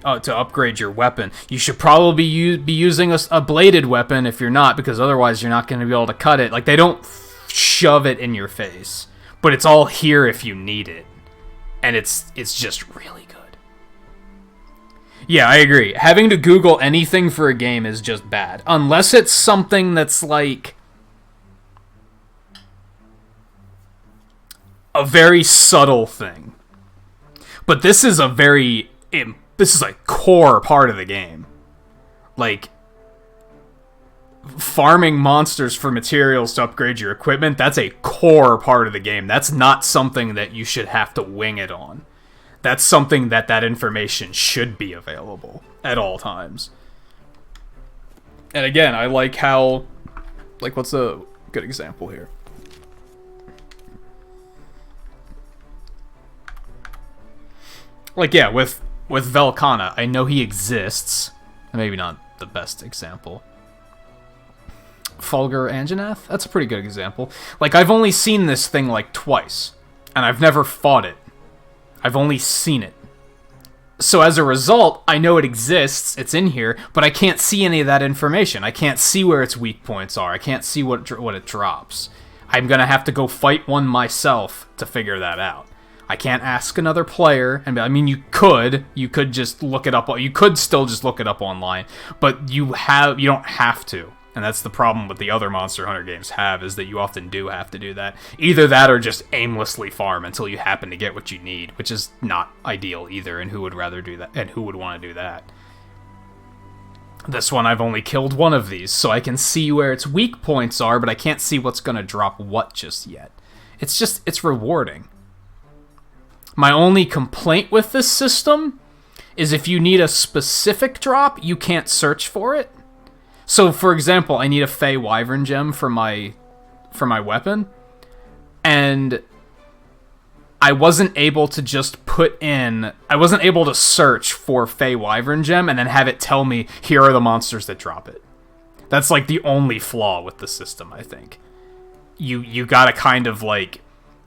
upgrade your weapon. You should probably be using a bladed weapon if you're not, because otherwise you're not going to be able to cut it. Like, they don't shove it in your face, but it's all here if you need it, and it's just really good. Yeah, I agree. Having to Google anything for a game is just bad. Unless it's something that's like a very subtle thing. But this is a core part of the game. Like, farming monsters for materials to upgrade your equipment, that's a core part of the game. That's not something that you should have to wing it on. That's something that information should be available at all times. And again, I like how... Like, what's a good example here? Like, yeah, with Velkhana, I know he exists. Maybe not the best example. Fulgur Anjanath? That's a pretty good example. Like, I've only seen this thing, like, twice. And I've never fought it. I've only seen it. So as a result, I know it exists, it's in here, but I can't see any of that information. I can't see where its weak points are. I can't see what it drops. I'm gonna have to go fight one myself to figure that out. I can't ask another player, and I mean, you could just look it up. You could still just look it up online, but you don't have to. And that's the problem with the other Monster Hunter games is that you often do have to do that. Either that or just aimlessly farm until you happen to get what you need, which is not ideal either, and who would rather do that, and who would want to do that? This one, I've only killed one of these, so I can see where its weak points are, but I can't see what's going to drop what just yet. It's rewarding. My only complaint with this system is if you need a specific drop, you can't search for it. So, for example, I need a Fey Wyvern gem for my weapon, and I wasn't able to just I wasn't able to search for Fey Wyvern gem and then have it tell me, here are the monsters that drop it. That's, like, the only flaw with the system, I think. You gotta kind of, like...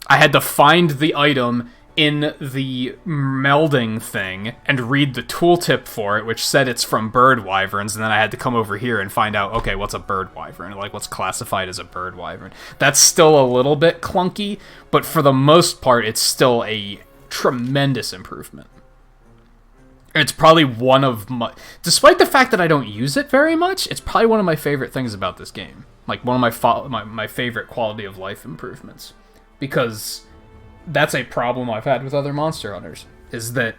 I had to find the item in the melding thing and read the tooltip for it, which said it's from bird wyverns, and then I had to come over here and find out, okay, what's a bird wyvern? Like, what's classified as a bird wyvern? That's still a little bit clunky, but for the most part, it's still a tremendous improvement. It's probably one of my... Despite the fact that I don't use it very much, it's probably one of my favorite things about this game. Like, one of my favorite quality of life improvements. Because... that's a problem I've had with other Monster Hunters, is that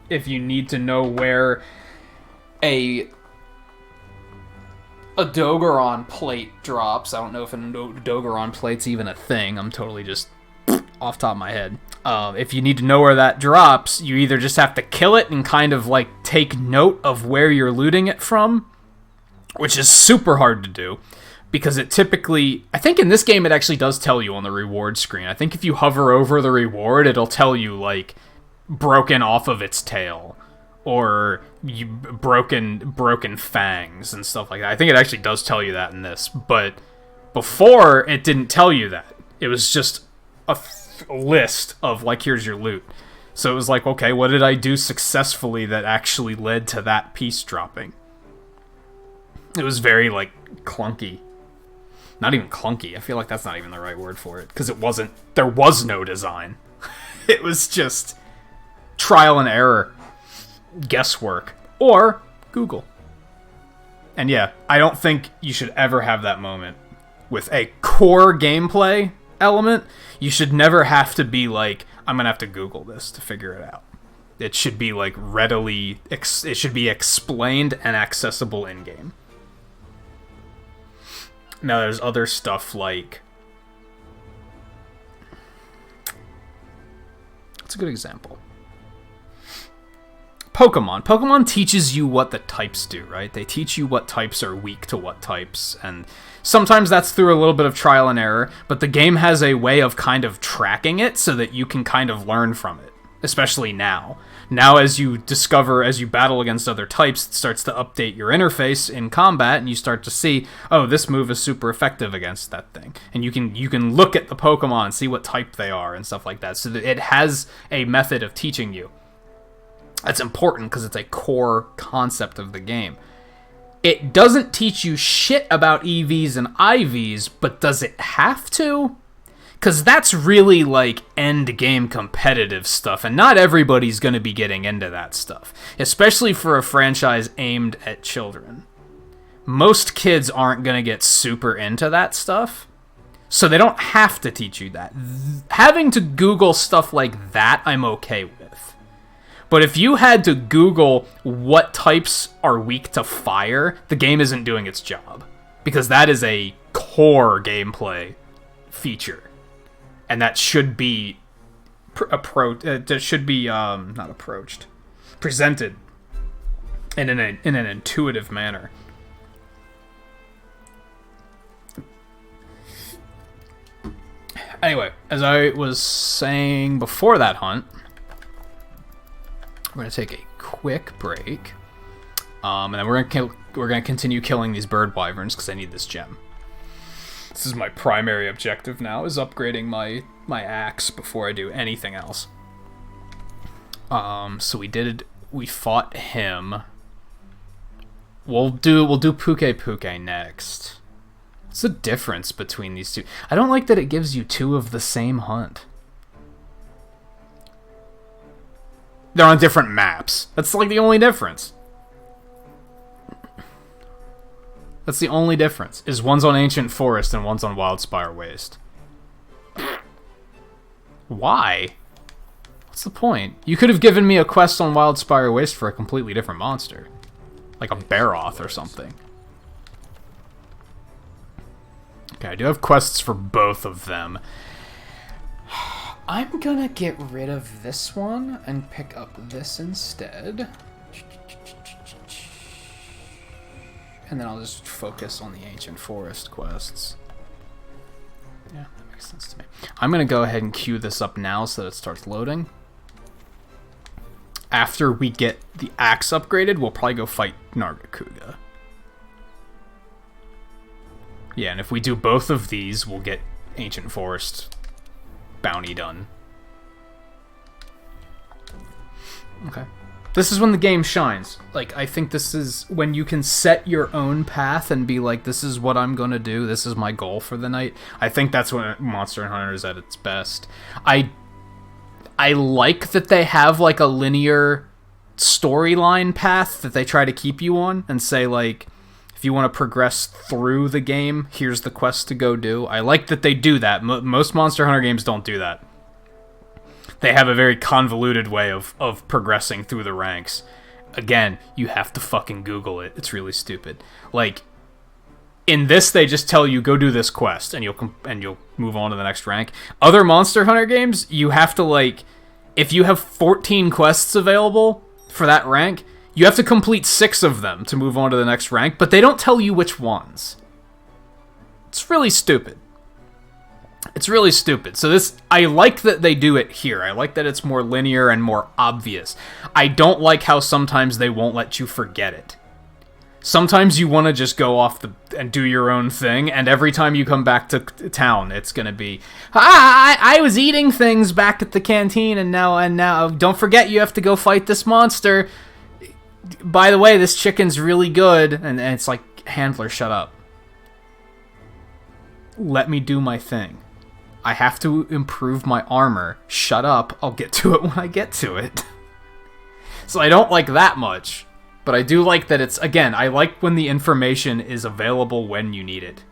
if you need to know where a Dogoron plate drops, I don't know if a Dogoron plate's even a thing, I'm totally just off the top of my head. If you need to know where that drops, you either just have to kill it and kind of like take note of where you're looting it from, which is super hard to do. Because it typically... I think in this game it actually does tell you on the reward screen. I think if you hover over the reward, it'll tell you, like, broken off of its tail. Or broken fangs and stuff like that. I think it actually does tell you that in this. But before, it didn't tell you that. It was just a list of, like, here's your loot. So it was like, okay, what did I do successfully that actually led to that piece dropping? It was very, like, clunky. Not even clunky. I feel like that's not even the right word for it. Because there was no design. It was just trial and error. Guesswork. Or Google. And yeah, I don't think you should ever have that moment. With a core gameplay element, you should never have to be like, I'm going to have to Google this to figure it out. It should be, like, it should be explained and accessible in-game. Now, there's other stuff like... That's a good example. Pokemon. Pokemon teaches you what the types do, right? They teach you what types are weak to what types, and sometimes that's through a little bit of trial and error, but the game has a way of kind of tracking it so that you can kind of learn from it, especially now. Now, as you battle against other types, it starts to update your interface in combat, and you start to see, oh, this move is super effective against that thing. And you can look at the Pokemon and see what type they are and stuff like that. So that it has a method of teaching you. That's important because it's a core concept of the game. It doesn't teach you shit about EVs and IVs, but does it have to? Because that's really, like, end-game competitive stuff, and not everybody's going to be getting into that stuff. Especially for a franchise aimed at children. Most kids aren't going to get super into that stuff, so they don't have to teach you that. Having to Google stuff like that, I'm okay with. But if you had to Google what types are weak to fire, the game isn't doing its job. Because that is a core gameplay feature. And that should be presented in an intuitive manner. Anyway, as I was saying before that hunt, we're gonna take a quick break, and then we're gonna continue killing these bird wyverns because I need this gem. This is my primary objective now, is upgrading my axe before I do anything else. So we fought him. We'll do Puke next. What's the difference between these two? I don't like that it gives you two of the same hunt. They're on different maps. That's like the only difference. That's the only difference, is one's on Ancient Forest and one's on Wildspire Waste. Why? What's the point? You could have given me a quest on Wildspire Waste for a completely different monster. Like a Baroth or something. Okay, I do have quests for both of them. I'm gonna get rid of this one and pick up this instead. And then I'll just focus on the Ancient Forest quests. Yeah, that makes sense to me. I'm going to go ahead and queue this up now so that it starts loading. After we get the axe upgraded, we'll probably go fight Nargacuga. Yeah, and if we do both of these, we'll get Ancient Forest bounty done. Okay. This is when the game shines. Like, I think this is when you can set your own path and be like, this is what I'm gonna do, this is my goal for the night. I think that's when Monster Hunter is at its best. I like that they have, like, a linear storyline path that they try to keep you on and say, like, if you want to progress through the game, here's the quest to go do. I like that they do that. Most Monster Hunter games don't do that. They have a very convoluted way of progressing through the ranks. Again, you have to fucking Google it. It's really stupid. Like, in this, they just tell you, go do this quest, and you'll move on to the next rank. Other Monster Hunter games, you have to, like, if you have 14 quests available for that rank, you have to complete 6 of them to move on to the next rank, but they don't tell you which ones. It's really stupid. It's really stupid. So I like that they do it here. I like that it's more linear and more obvious. I don't like how sometimes they won't let you forget it. Sometimes you want to just go off do your own thing, and every time you come back to town, it's gonna be, I was eating things back at the canteen, and now, don't forget you have to go fight this monster. By the way, this chicken's really good, and it's like, handler, shut up. Let me do my thing. I have to improve my armor. Shut up, I'll get to it when I get to it. So I don't like that much. But I do like that it's, again, I like when the information is available when you need it.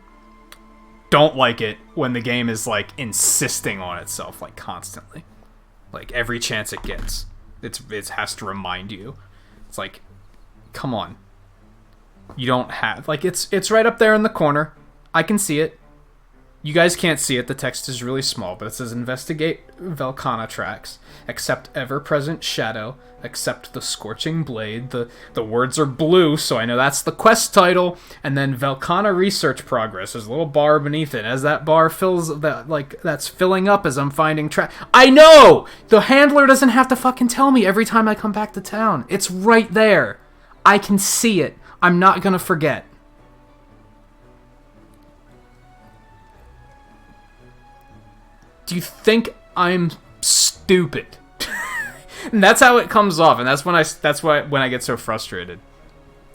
Don't like it when the game is, like, insisting on itself, like, constantly. Like, every chance it gets. It has to remind you. It's like, come on. You don't have, like, it's right up there in the corner. I can see it. You guys can't see it, the text is really small, but it says, investigate Velkhana tracks, accept ever-present shadow, accept the scorching blade. The words are blue, so I know that's the quest title, and then Velkhana research progress. There's a little bar beneath it. As that bar fills, that's filling up as I'm finding track. I know! The handler doesn't have to fucking tell me every time I come back to town. It's right there. I can see it. I'm not gonna forget. Do you think I'm stupid? And that's how it comes off, and that's when I get so frustrated.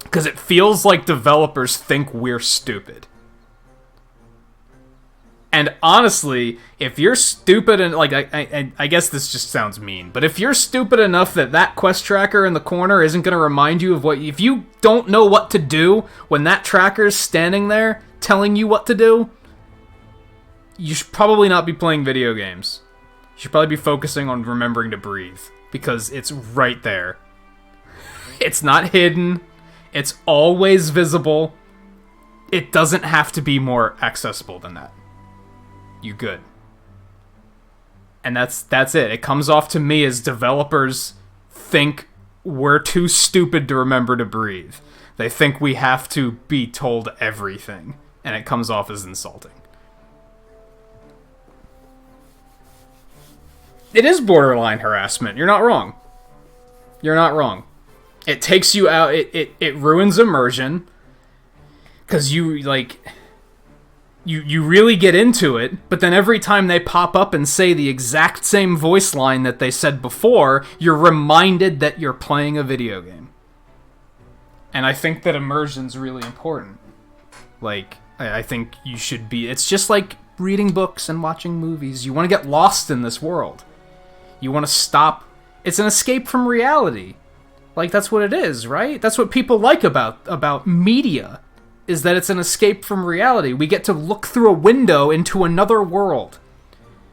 Because it feels like developers think we're stupid. And honestly, if you're stupid, and like, I guess this just sounds mean, but if you're stupid enough that quest tracker in the corner isn't going to remind you of what, if you don't know what to do when that tracker's standing there telling you what to do, you should probably not be playing video games. You should probably be focusing on remembering to breathe, because it's right there. It's not hidden. It's always visible. It doesn't have to be more accessible than that. You good. And that's it. It comes off to me as developers think we're too stupid to remember to breathe. They think we have to be told everything, and it comes off as insulting. It is borderline harassment. You're not wrong. You're not wrong. It takes you out. It ruins immersion. Because you, like... You really get into it, but then every time they pop up and say the exact same voice line that they said before, you're reminded that you're playing a video game. And I think that immersion's really important. Like, I think you should be... It's just like reading books and watching movies. You want to get lost in this world. You want to stop. It's an escape from reality. Like, that's what it is, right? That's what people like about media, is that it's an escape from reality. We get to look through a window into another world.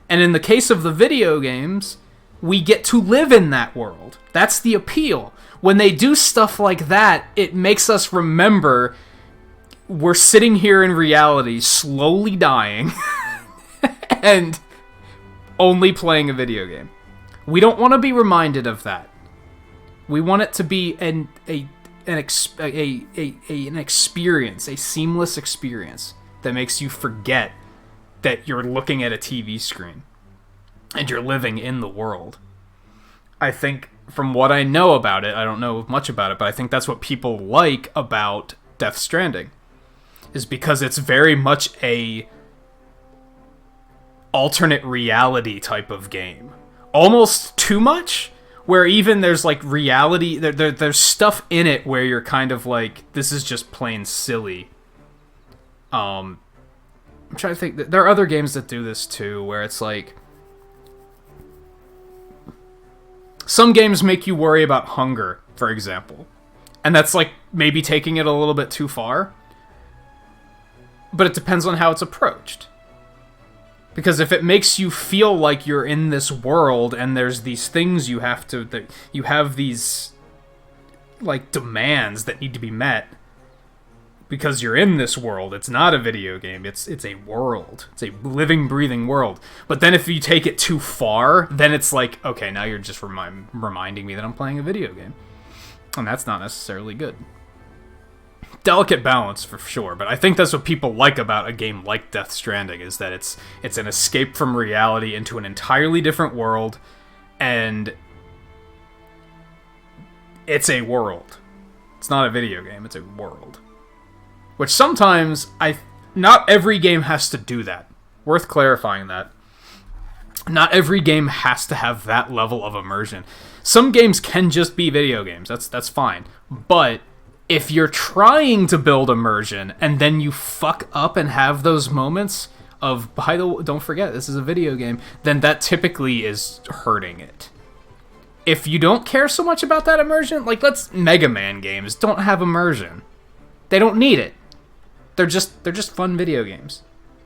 And in the case of the video games, we get to live in that world. That's the appeal. When they do stuff like that, it makes us remember we're sitting here in reality, slowly dying, and only playing a video game. We don't want to be reminded of that. We want it to be an experience, a seamless experience that makes you forget that you're looking at a TV screen and you're living in the world. I think, from what I know about it, I don't know much about it, but I think that's what people like about Death Stranding, is because it's very much a alternate reality type of game. Almost too much, where even there's like reality, there's stuff in it where you're kind of like, this is just plain silly. I'm trying to think, there are other games that do this too, where it's like, some games make you worry about hunger, for example, and that's like maybe taking it a little bit too far, but it depends on how it's approached. Because if it makes you feel like you're in this world and there's these things you have to, that you have these, like, demands that need to be met because you're in this world. It's not a video game. It's a world. It's a living, breathing world. But then if you take it too far, then it's like, okay, now you're just reminding me that I'm playing a video game. And that's not necessarily good. Delicate balance for sure, but I think that's what people like about a game like Death Stranding, is that it's an escape from reality into an entirely different world, and it's a world. It's not a video game, it's a world. Which sometimes, not every game has to do that. Worth clarifying that. Not every game has to have that level of immersion. Some games can just be video games. That's fine. But if you're trying to build immersion and then you fuck up and have those moments of, by the way, don't forget, this is a video game, then that typically is hurting it. If you don't care so much about that immersion, like Mega Man games don't have immersion. They don't need it. They're just fun video games.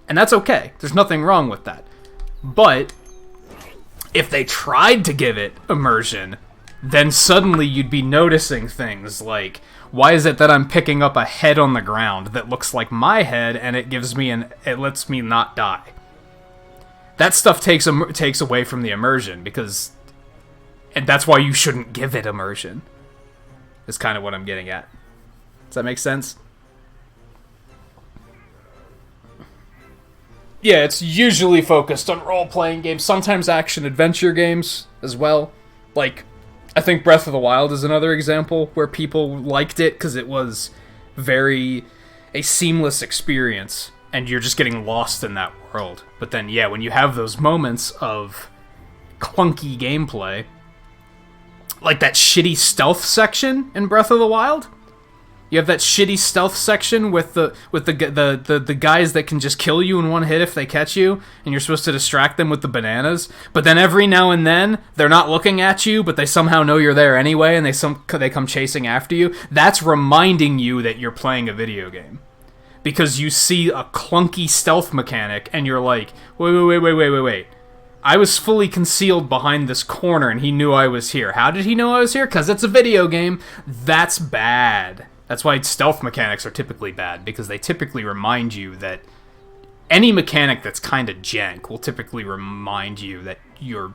And that's okay. There's nothing wrong with that. But if they tried to give it immersion, then suddenly you'd be noticing things like, why is it that I'm picking up a head on the ground that looks like my head and it lets me not die? That stuff takes away from the immersion and that's why you shouldn't give it immersion. Is kind of what I'm getting at. Does that make sense? Yeah, it's usually focused on role-playing games, sometimes action-adventure games as well. Like, I think Breath of the Wild is another example where people liked it because it was a seamless experience, and you're just getting lost in that world. But then, yeah, when you have those moments of clunky gameplay, like that shitty stealth section in Breath of the Wild. You have that shitty stealth section with the guys that can just kill you in one hit if they catch you, and you're supposed to distract them with the bananas. But then every now and then, they're not looking at you, but they somehow know you're there anyway, and they come chasing after you. That's reminding you that you're playing a video game. Because you see a clunky stealth mechanic, and you're like, wait. I was fully concealed behind this corner, and he knew I was here. How did he know I was here? Because it's a video game. That's bad. That's why stealth mechanics are typically bad, because they typically remind you that any mechanic that's kind of jank will typically remind you that you're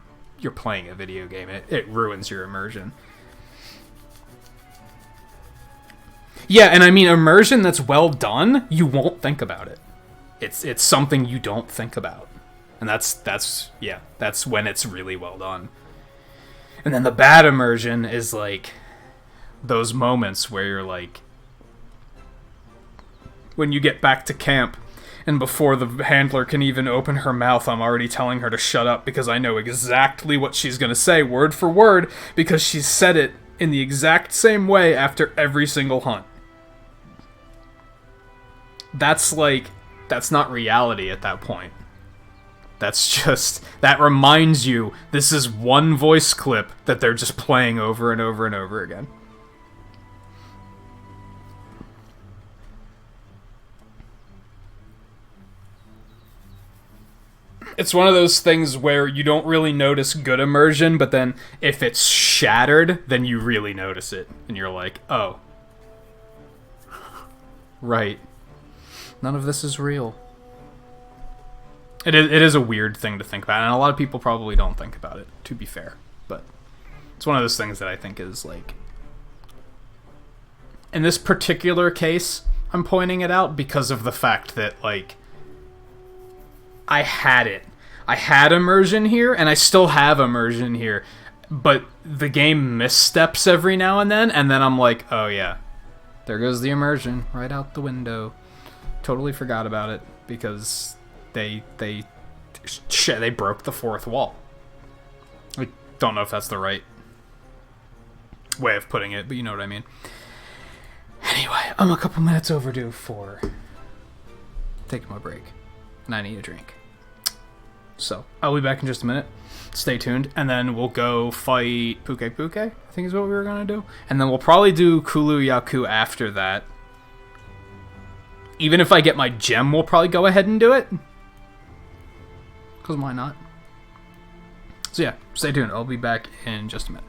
playing a video game. It ruins your immersion. Yeah, and I mean, immersion that's well done, you won't think about it. It's something you don't think about. And that's when it's really well done. And then the bad immersion is like those moments where you're like, when you get back to camp, and before the handler can even open her mouth, I'm already telling her to shut up because I know exactly what she's going to say, word for word, because she's said it in the exact same way after every single hunt. That's not reality at that point. That reminds you this is one voice clip that they're just playing over and over and over again. It's one of those things where you don't really notice good immersion, but then if it's shattered, then you really notice it. And you're like, oh. Right. None of this is real. It is a weird thing to think about, and a lot of people probably don't think about it, to be fair. But it's one of those things that I think is like... In this particular case, I'm pointing it out because of the fact that, like, I had it. I had immersion here, and I still have immersion here, but the game missteps every now and then I'm like, oh yeah, there goes the immersion right out the window. Totally forgot about it because they broke the fourth wall. I don't know if that's the right way of putting it, but you know what I mean. Anyway, I'm a couple minutes overdue for taking my break, and I need a drink. So, I'll be back in just a minute. Stay tuned, and then we'll go fight Puke, I think is what we were going to do. And then we'll probably do Kulu Yaku after that. Even if I get my gem, we'll probably go ahead and do it. Because why not? So yeah, stay tuned. I'll be back in just a minute.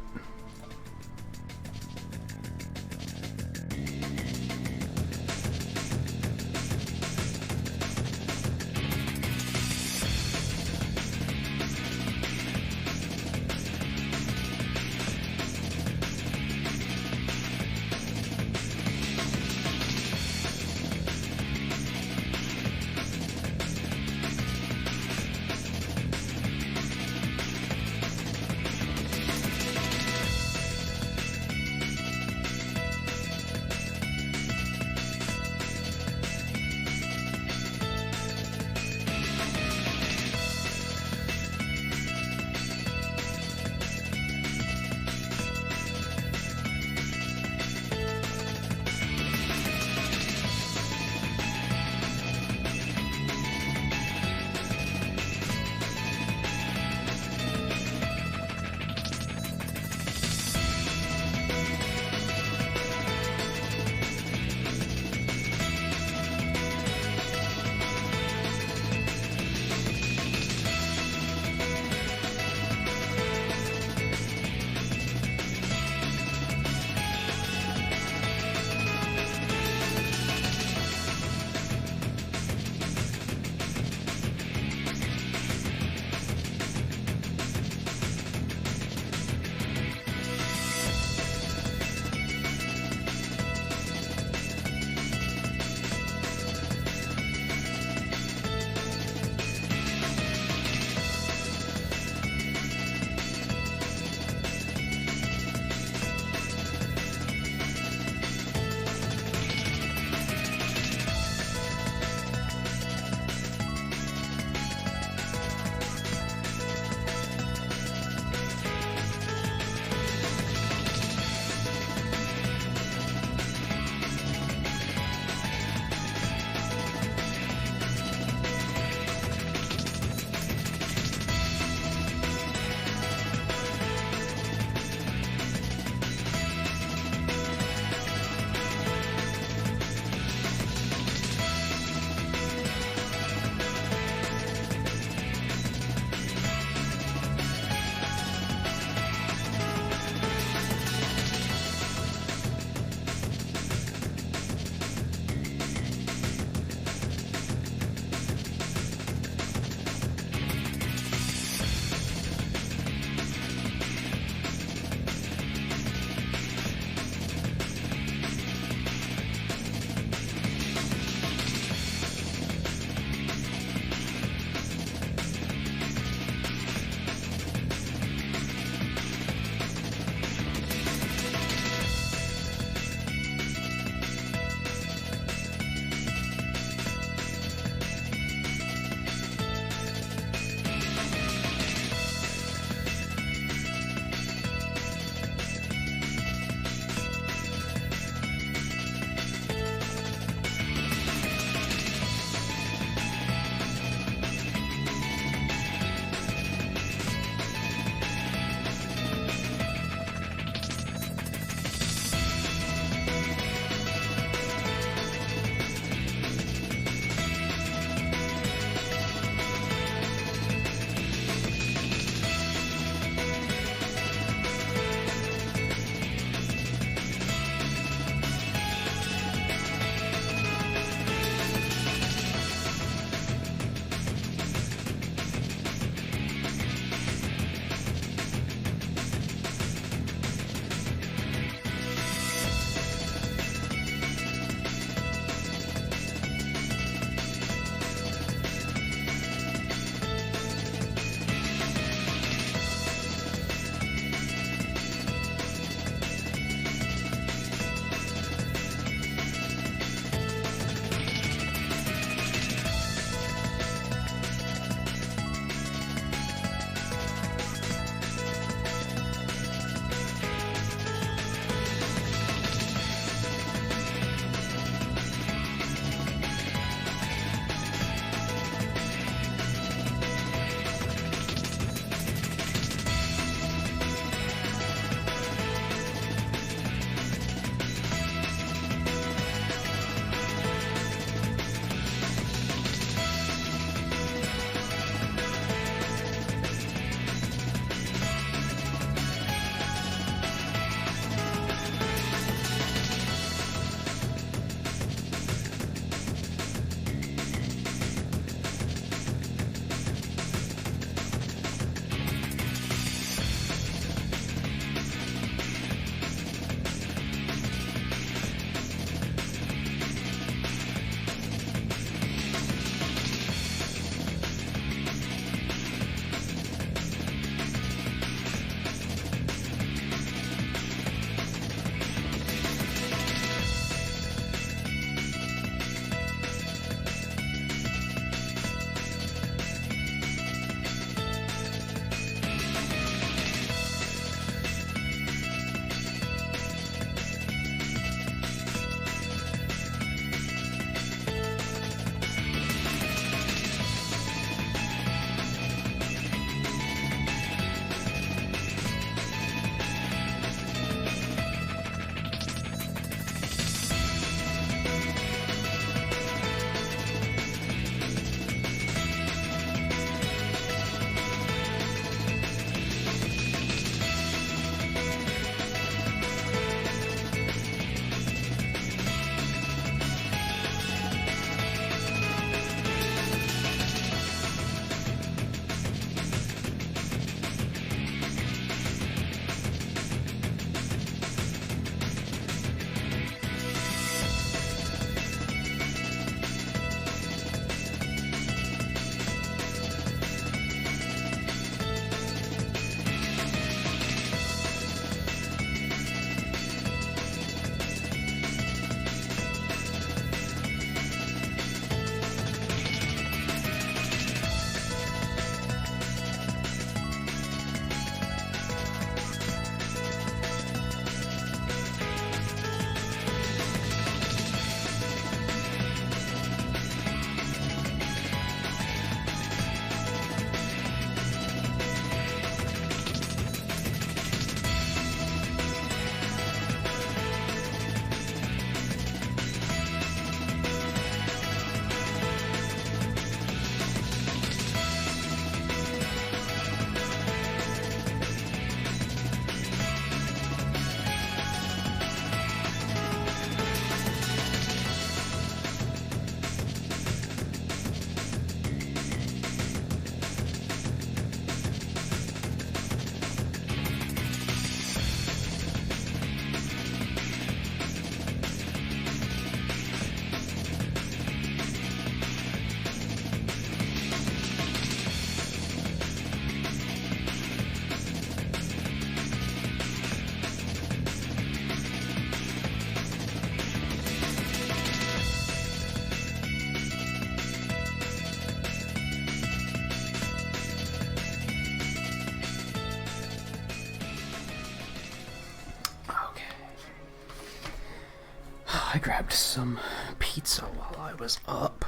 I grabbed some pizza while I was up.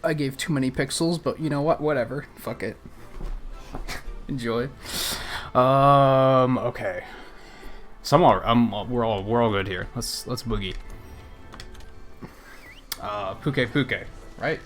I gave too many pixels, but you know what? Whatever. Fuck it. Enjoy. Okay. We're all good here. Let's boogie. Puke, right?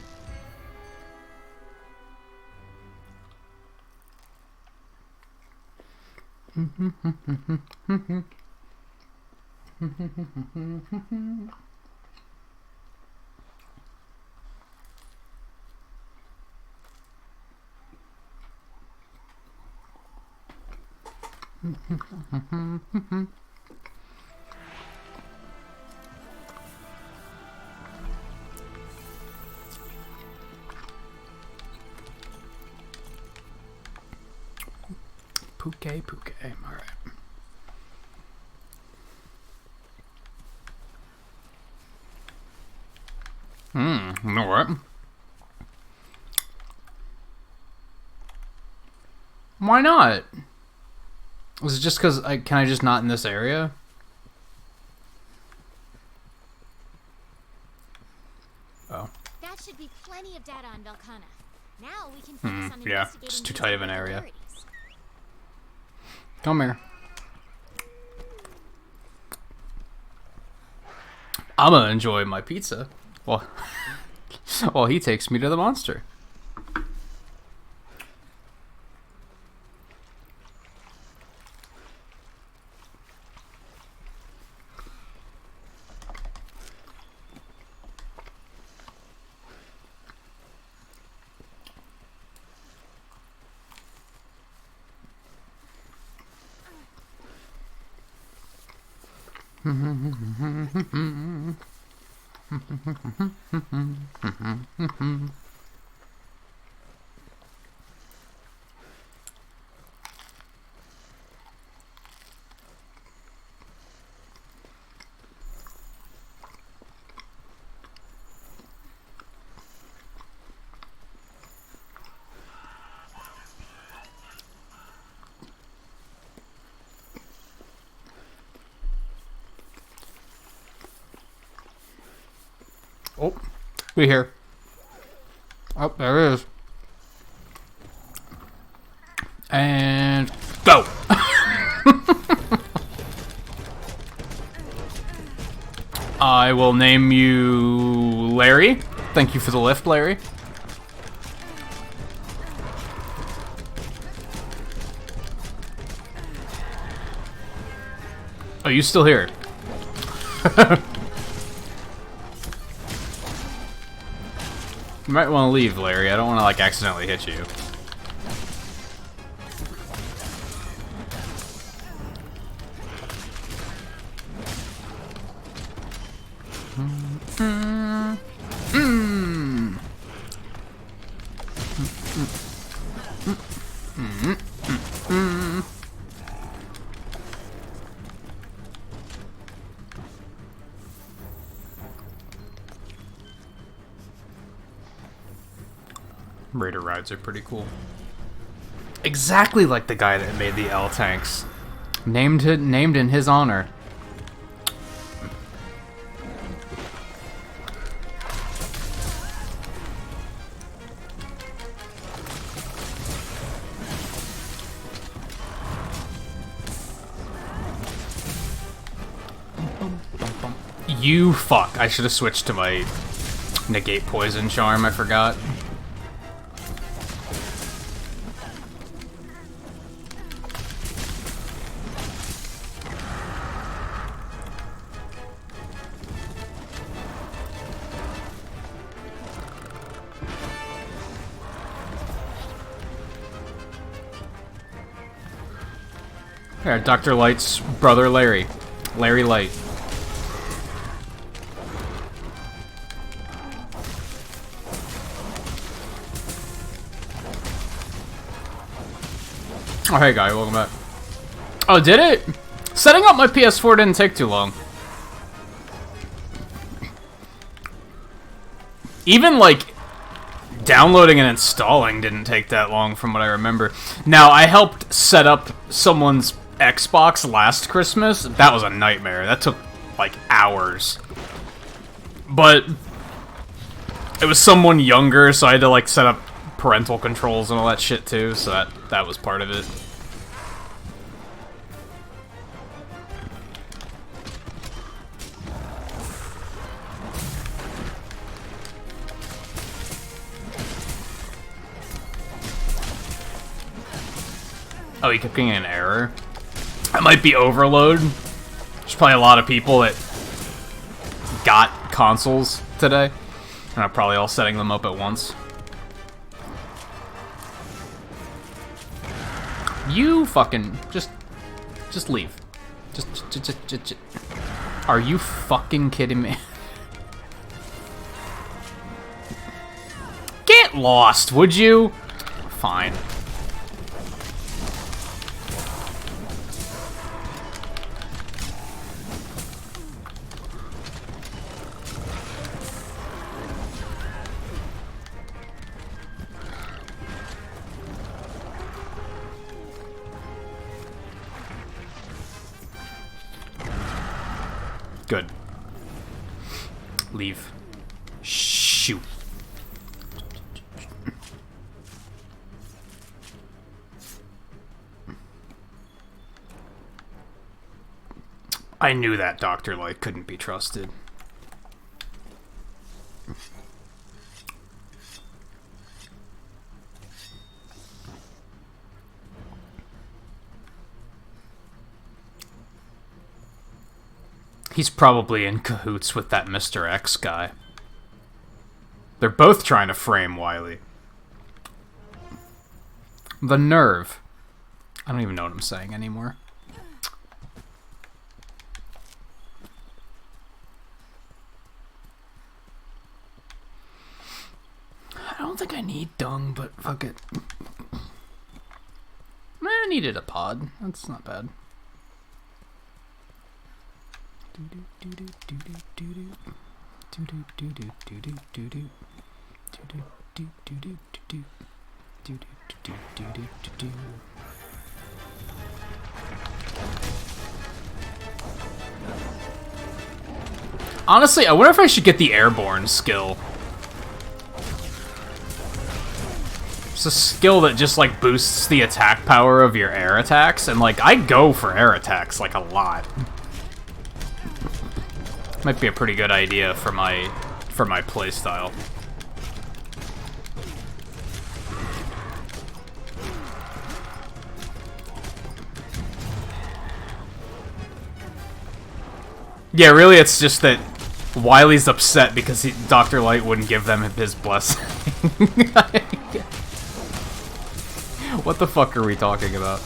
Puke. All right. You know what? Why not? Was it just because can I just not in this area? Oh. That should be plenty of data on Velcana. Now we can focus on Yeah, investigating just too these tight of an area. irregularities. Come here. I'm gonna enjoy my pizza while he takes me to the monster. Oh, we here. Oh, there it is. And go. I will name you Larry. Thank you for the lift, Larry. Oh, you still here? You might want to leave, Larry. I don't want to, like, accidentally hit you. Raider rides are pretty cool. Exactly like the guy that made the L tanks. Named in his honor. You fuck. I should have switched to my negate poison charm, I forgot. Yeah, Dr. Light's brother Larry. Larry Light. Oh, hey guy, welcome back. Oh, did it? Setting up my PS4 didn't take too long. Even, like, downloading and installing didn't take that long from what I remember. Now, I helped set up someone's Xbox last Christmas. That was a nightmare. That took like, hours. But it was someone younger, so I had to, like, set up parental controls and all that shit, too, so that was part of it. Oh, he kept getting an error. That might be overload. There's probably a lot of people that got consoles today, and I'm probably all setting them up at once. You fucking just leave. Just. Are you fucking kidding me? Get lost, would you? Fine. Good. Leave. Shoot. I knew that Dr. Light couldn't be trusted. He's probably in cahoots with that Mr. X guy. They're both trying to frame Wily. The nerve. I don't even know what I'm saying anymore. I don't think I need dung, but fuck it. I needed a pod. That's not bad. Honestly, I wonder if I should get the airborne skill. It's a skill that just, like, boosts the attack power of your air attacks, and, like, I go for air attacks, like, a lot. Might be a pretty good idea for my playstyle. Yeah, really, it's just that Wily's upset because Dr. Light wouldn't give them his blessing. What the fuck are we talking about?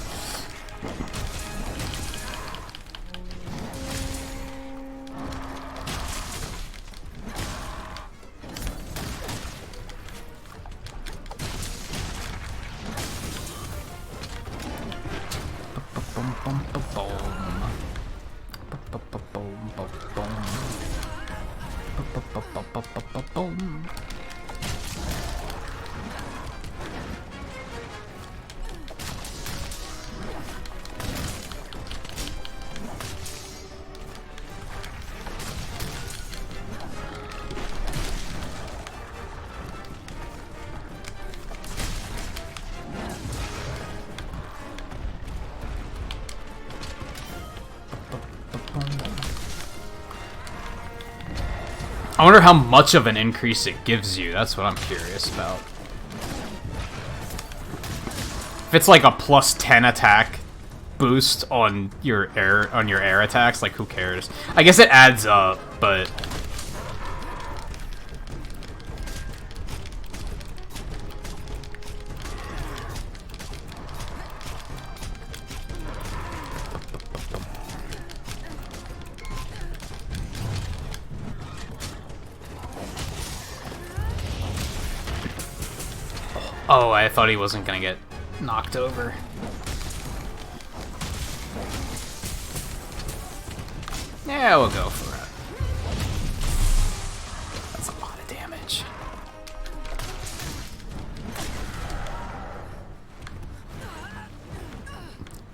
I wonder how much of an increase it gives you. That's what I'm curious about. If it's like a plus 10 attack boost on your air attacks, like who cares? I guess it adds up, but oh, I thought he wasn't gonna get knocked over. Yeah, we'll go for it. That's a lot of damage.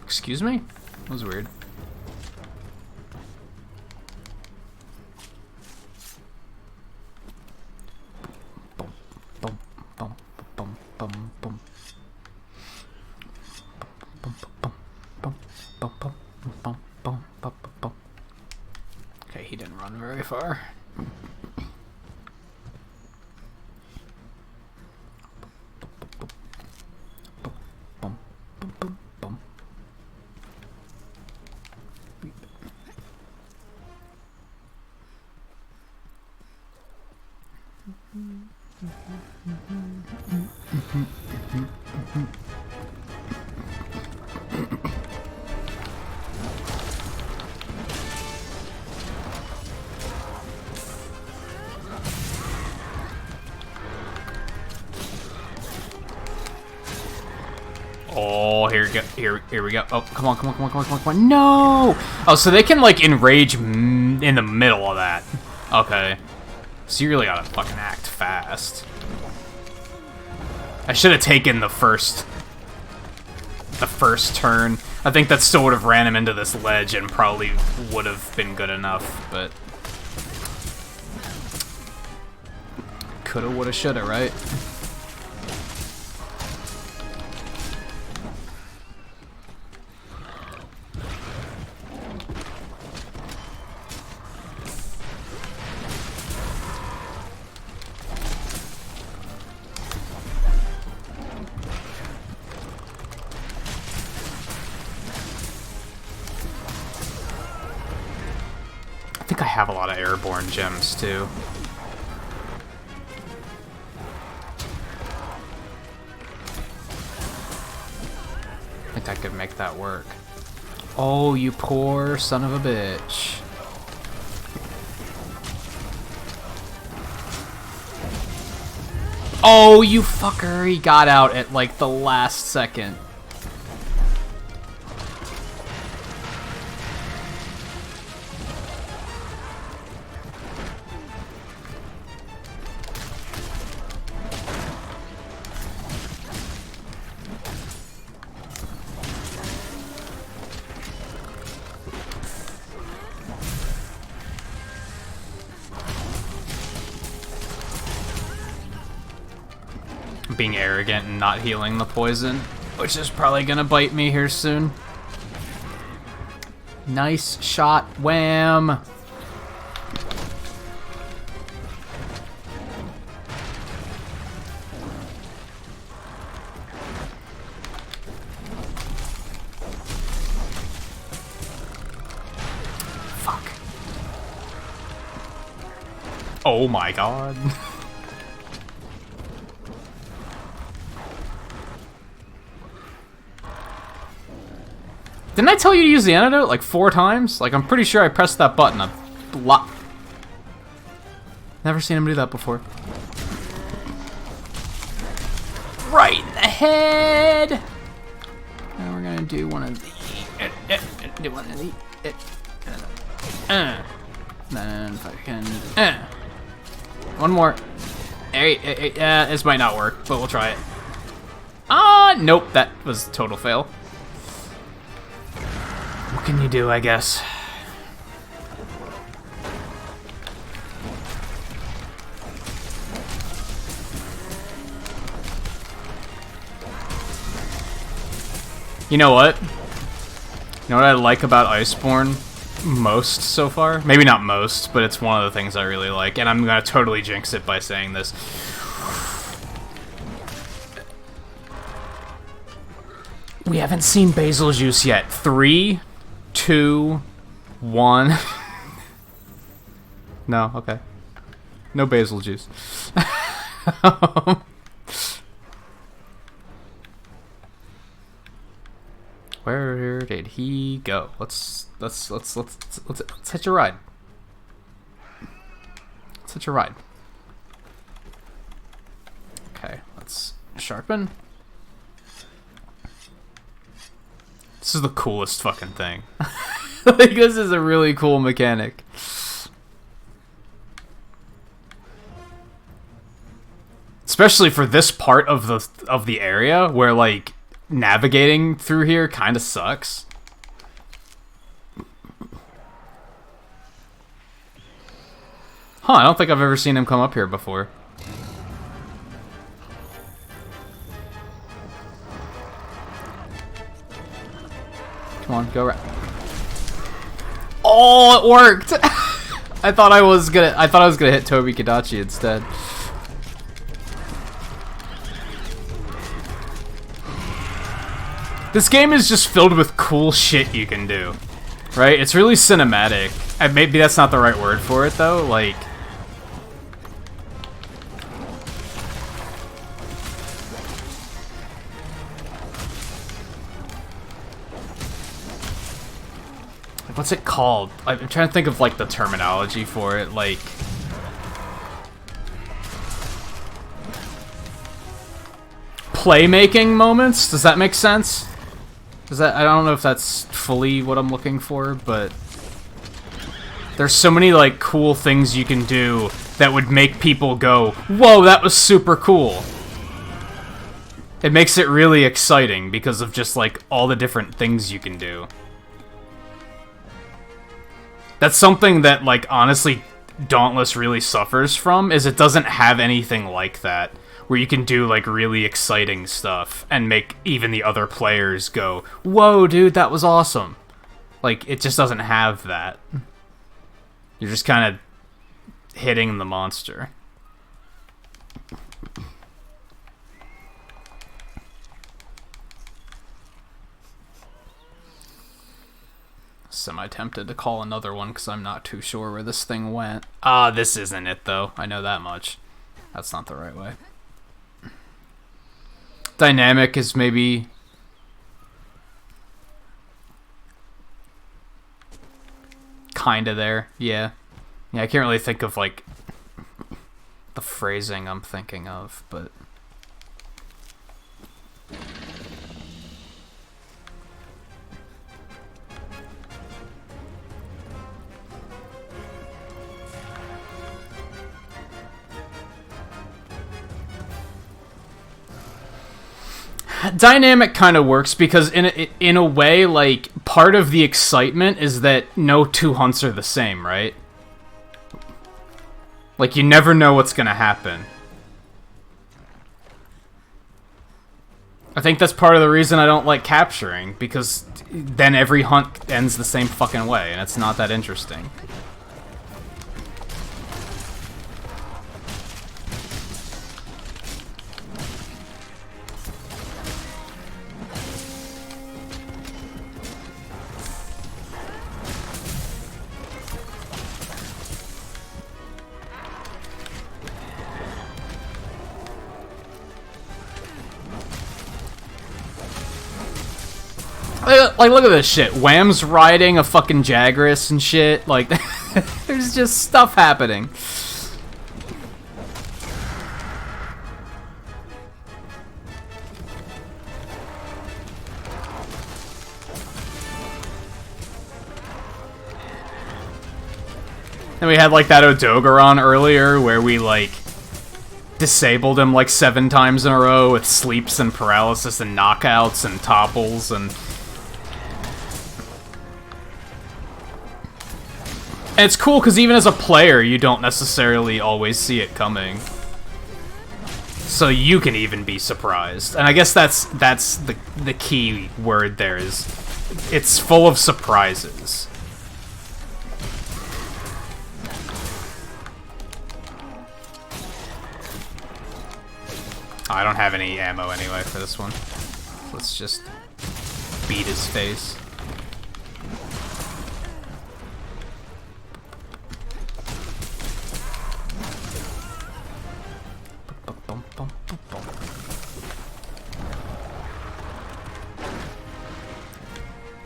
Excuse me? That was weird. Bum, bum, bum, bum, bum, bum. Okay, he didn't run very far. Bum, bum, bum, bum. Oh, here we go. Here we go. Oh, come on, come on, come on, come on, come on, come on. No! Oh, so they can, like, enrage in the middle of that. Okay. So you really gotta fucking act fast. I should have taken the first turn. I think that still would have ran him into this ledge and probably would have been good enough, but... Coulda, woulda, shoulda, right? I think I have a lot of airborne gems, too. I think I could make that work. Oh, you poor son of a bitch. Oh, you fucker. He got out at, like, the last second. Being arrogant and not healing the poison, which is probably gonna bite me here soon. Nice shot, wham! Fuck. Oh my god. Didn't I tell you to use the antidote like 4 times? Like, I'm pretty sure I pressed that button a lot. Never seen him do that before. Right in the head! And we're gonna do one of the... do one of the... then fucking... One more. This might not work, but we'll try it. Nope, that was a total fail. What can you do, I guess? You know what? You know what I like about Iceborne most so far? Maybe not most, but it's one of the things I really like, and I'm gonna totally jinx it by saying this. We haven't seen basil juice yet. 3, 2, 1. No, okay. No basil juice. Where did he go? Let's hitch a ride. Let's hitch a ride. Okay, let's sharpen. This is the coolest fucking thing. Like, this is a really cool mechanic. Especially for this part of the area where, like, navigating through here kind of sucks. Huh, I don't think I've ever seen him come up here before. Come Come on, go right. Oh, it worked! I thought I was gonna hit Tobi Kadachi instead. This game is just filled with cool shit you can do, right? It's really cinematic. Maybe that's not the right word for it, though. Like, what's it called? I'm trying to think of, like, the terminology for it. Like, playmaking moments? Does that make sense? I don't know if that's fully what I'm looking for, but there's so many, like, cool things you can do that would make people go, whoa, that was super cool. It makes it really exciting because of just, like, all the different things you can do. That's something that, like, honestly, Dauntless really suffers from, is it doesn't have anything like that, where you can do, like, really exciting stuff and make even the other players go, whoa, dude, that was awesome. Like, it just doesn't have that. You're just kind of hitting the monster. Semi-tempted to call another one because I'm not too sure where this thing went. Ah, this isn't it, though. I know that much. That's not the right way. Dynamic is maybe... kinda there, yeah. Yeah, I can't really think of, like, the phrasing I'm thinking of, but... Dynamic kind of works because in a way, like, part of the excitement is that no two hunts are the same, right? Like, you never know what's gonna happen. I think that's part of the reason I don't like capturing, because then every hunt ends the same fucking way, and it's not that interesting. Like, look at this shit. Wham's riding a fucking Jagras and shit. Like, there's just stuff happening. And we had, like, that Odogaron earlier where we, like, disabled him, like, 7 times in a row with sleeps and paralysis and knockouts and topples and... And it's cool because even as a player, you don't necessarily always see it coming. So you can even be surprised. And I guess that's the key word there is it's full of surprises. Oh, I don't have any ammo anyway for this one. Let's just beat his face.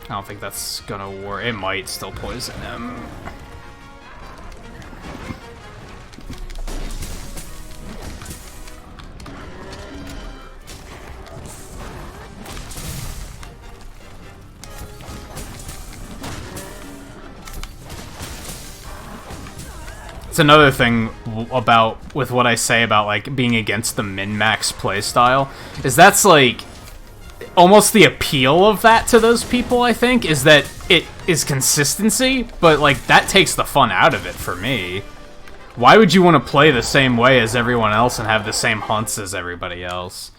I don't think that's gonna work. It might still poison him. It's another thing about with what I say about like being against the min-max playstyle is that's like almost the appeal of that to those people, I think, is that it is consistency, but like that takes the fun out of it for me. Why would you want to play the same way as everyone else and have the same hunts as everybody else?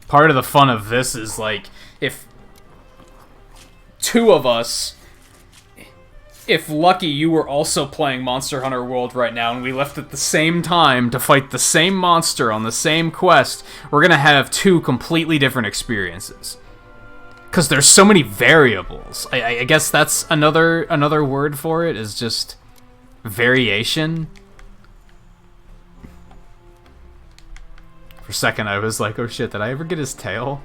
Part of the fun of this is like if two of us. If lucky, you were also playing Monster Hunter World right now, and we left at the same time to fight the same monster on the same quest, we're gonna have two completely different experiences. Because there's so many variables. I guess that's another word for it, is just variation. For a second, I was like, oh shit, did I ever get his tail?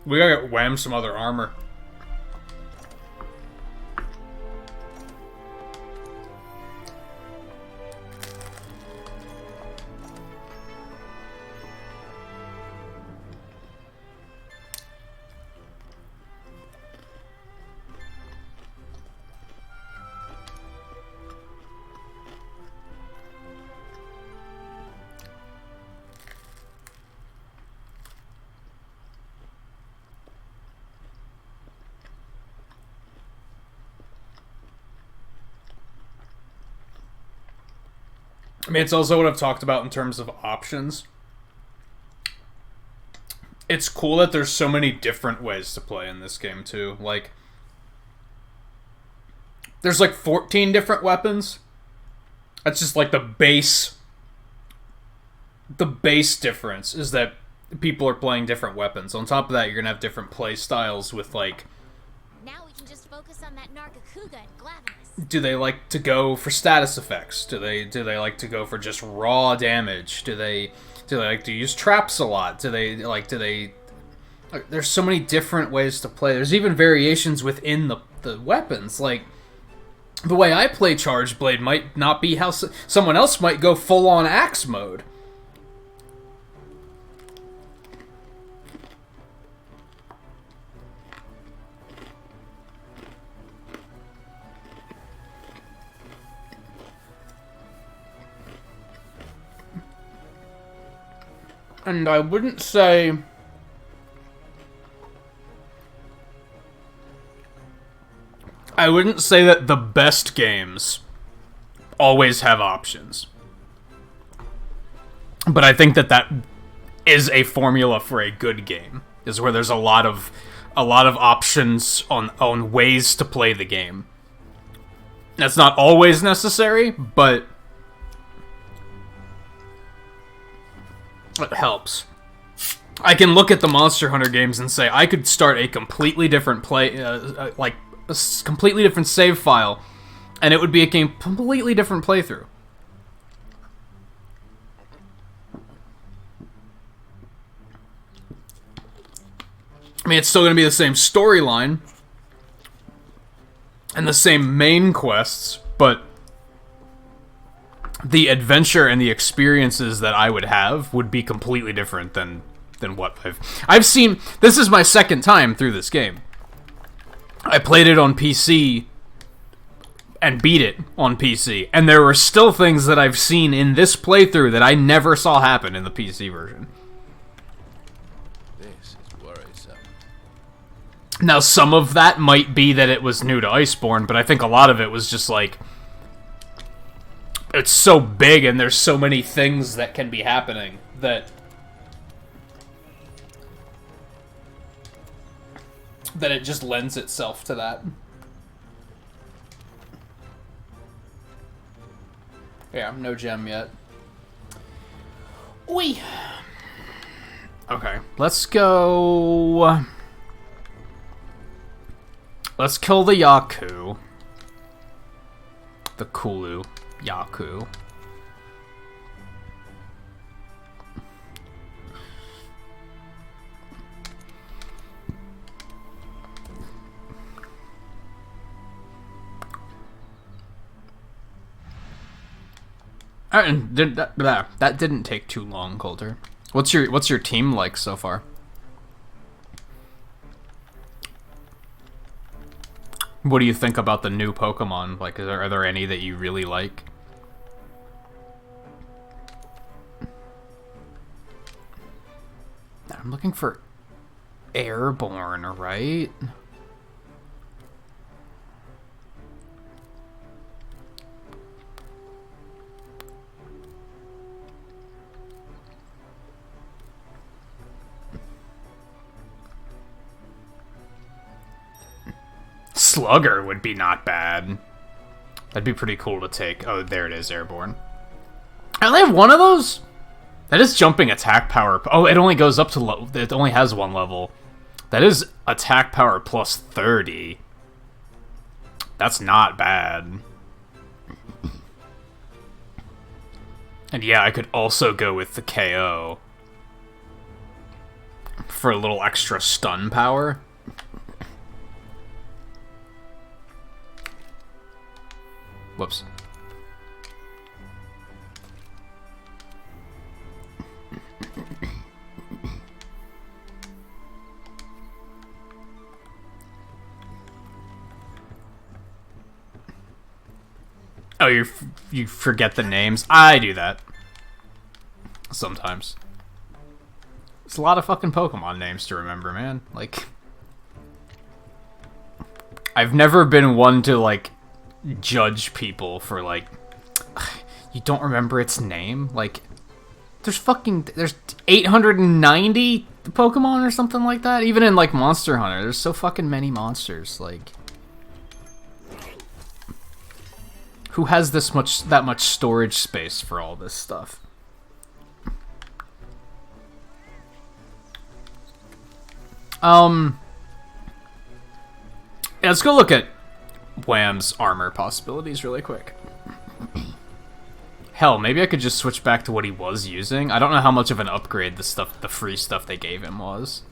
We gotta wham some other armor. I mean, it's also what I've talked about in terms of options. It's cool that there's so many different ways to play in this game, too. Like, there's like 14 different weapons. That's just like the base. The base difference is that people are playing different weapons. On top of that, you're gonna have different play styles with, like... Now we can just focus on that Nargacuga and Glavenus. Do they like to go for status effects? Do they like to go for just raw damage? Do they like to use traps a lot? There's so many different ways to play. There's even variations within the weapons. Like, the way I play Charge Blade might not be how someone else might go full on axe mode. And I wouldn't say... that the best games always have options. But I think that is a formula for a good game, is where there's a lot of options on ways to play the game. That's not always necessary, but it helps. I can look at the Monster Hunter games and say I could start a completely different completely different save file, and it would be a completely different playthrough. I mean, it's still going to be the same storyline and the same main quests, but the adventure and the experiences that I would have would be completely different than what I've seen. This is my second time through this game. I played it on PC and beat it on PC, and there were still things that I've seen in this playthrough that I never saw happen in the PC version. This is worrisome. Now, some of that might be that it was new to Iceborne, but I think a lot of it was just like, it's so big and there's so many things that can be happening that it just lends itself to that. Yeah, no gem yet. Oi! Okay, let's go... Let's kill the Yaku. The Kulu Yaku. And that didn't take too long, Coulter. What's your team like so far? What do you think about the new Pokemon? Like, are there any that you really like? I'm looking for Airborne, right? Slugger would be not bad. That'd be pretty cool to take. Oh, there it is, Airborne. I only have one of those? That is jumping attack power. Oh, it only goes up to... It only has one level. That is attack power plus 30. That's not bad. And yeah, I could also go with the KO. For a little extra stun power. Whoops. Oh, you forget the names? I do that. Sometimes. It's a lot of fucking Pokemon names to remember, man. Like... I've never been one to, like, judge people for, like... You don't remember its name? Like... There's 890 Pokemon or something like that? Even in, like, Monster Hunter, there's so fucking many monsters, like... Who has that much storage space for all this stuff? Yeah, let's go look at Wham's armor possibilities really quick. Hell, maybe I could just switch back to what he was using. I don't know how much of an upgrade the free stuff they gave him was.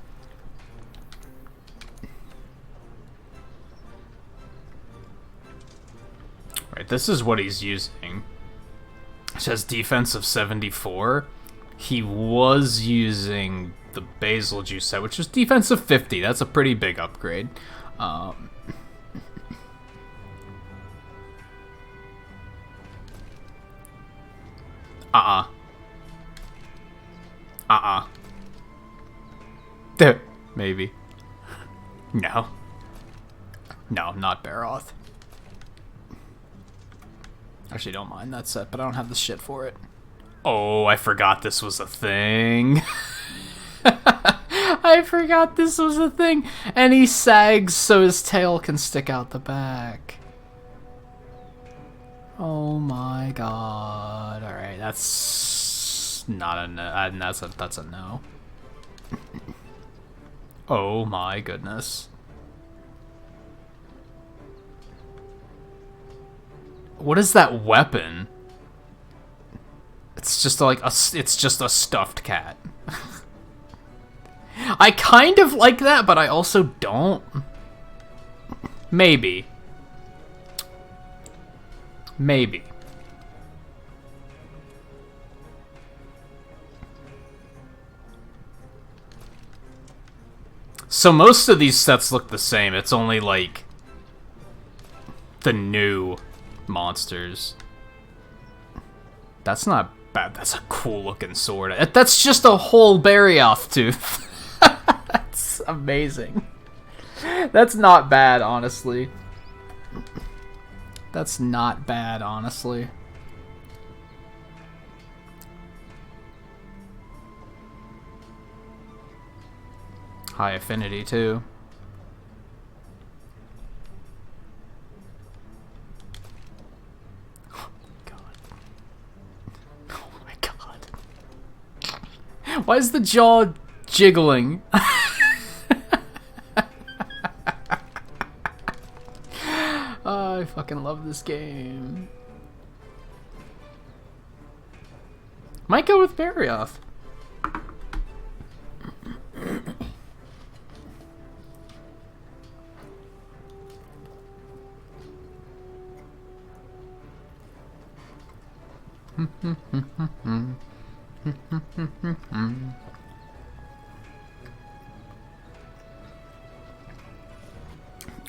Right, this is what he's using. It says defense of 74. He was using the Basil Juice set, which was defense of 50. That's a pretty big upgrade. Maybe. No. No, not Baroth. Actually, don't mind that set, but I don't have the shit for it. Oh, I forgot this was a thing. I forgot this was a thing. And he sags so his tail can stick out the back. Oh my god. Alright, that's not a no. That's a no. Oh my goodness. What is that weapon? It's just like it's just a stuffed cat. I kind of like that, but I also don't. Maybe. Maybe. So most of these sets look the same. It's only like the new monsters. That's not bad. That's a cool looking sword. That's just a whole Barioth tooth. That's amazing. That's not bad, honestly. That's not bad, honestly. High affinity, too. Why is the jaw jiggling? Oh, I fucking love this game. Might go with Barioth.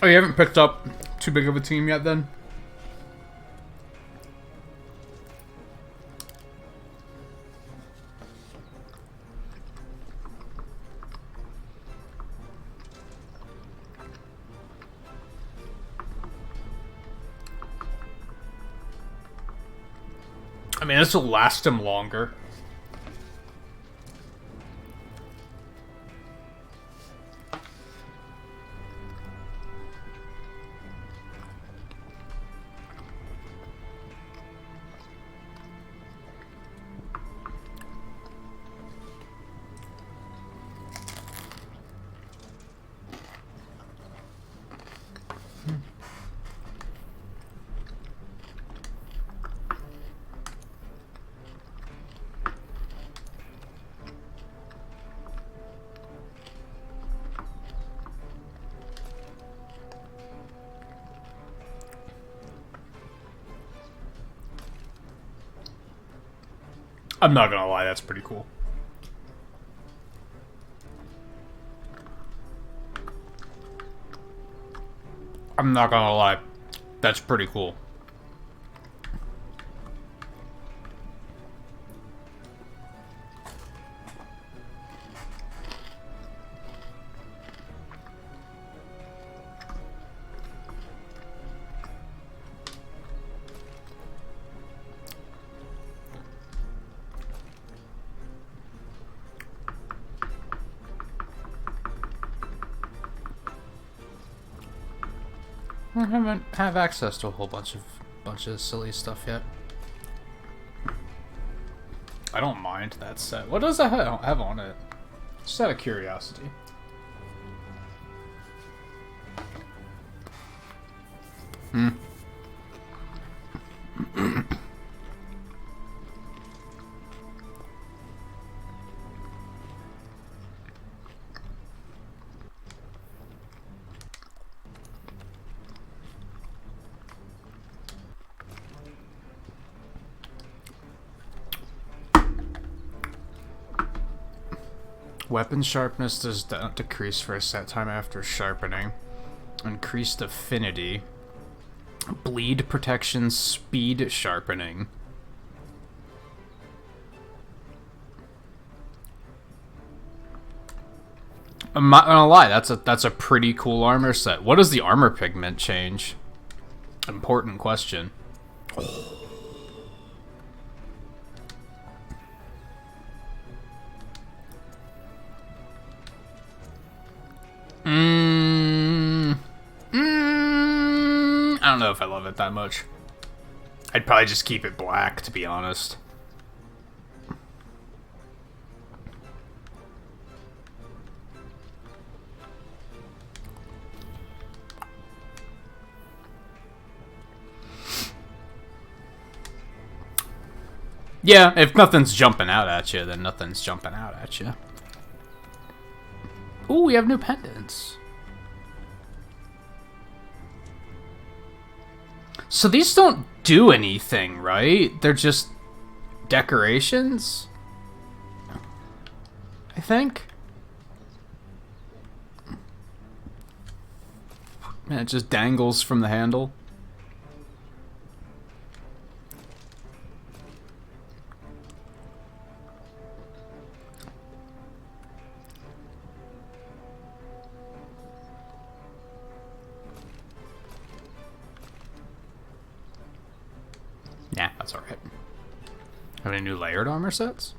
Oh, you haven't picked up too big of a team yet then? I mean, this will last him longer. I'm not gonna lie, that's pretty cool. I'm not gonna lie, that's pretty cool. I haven't have access to a whole bunch of silly stuff yet. I don't mind that set. What does that have on it? Just out of curiosity. Weapon sharpness does not decrease for a set time after sharpening. Increased affinity. Bleed protection, speed sharpening. I'm not gonna lie, that's a pretty cool armor set. What does the armor pigment change? Important question. I don't know if I love it that much. I'd probably just keep it black, to be honest. Yeah, if nothing's jumping out at you, then nothing's jumping out at you. Ooh, we have new pendants. So these don't do anything, right? They're just decorations? I think. And it just dangles from the handle. Nah, that's alright. Have any new layered armor sets?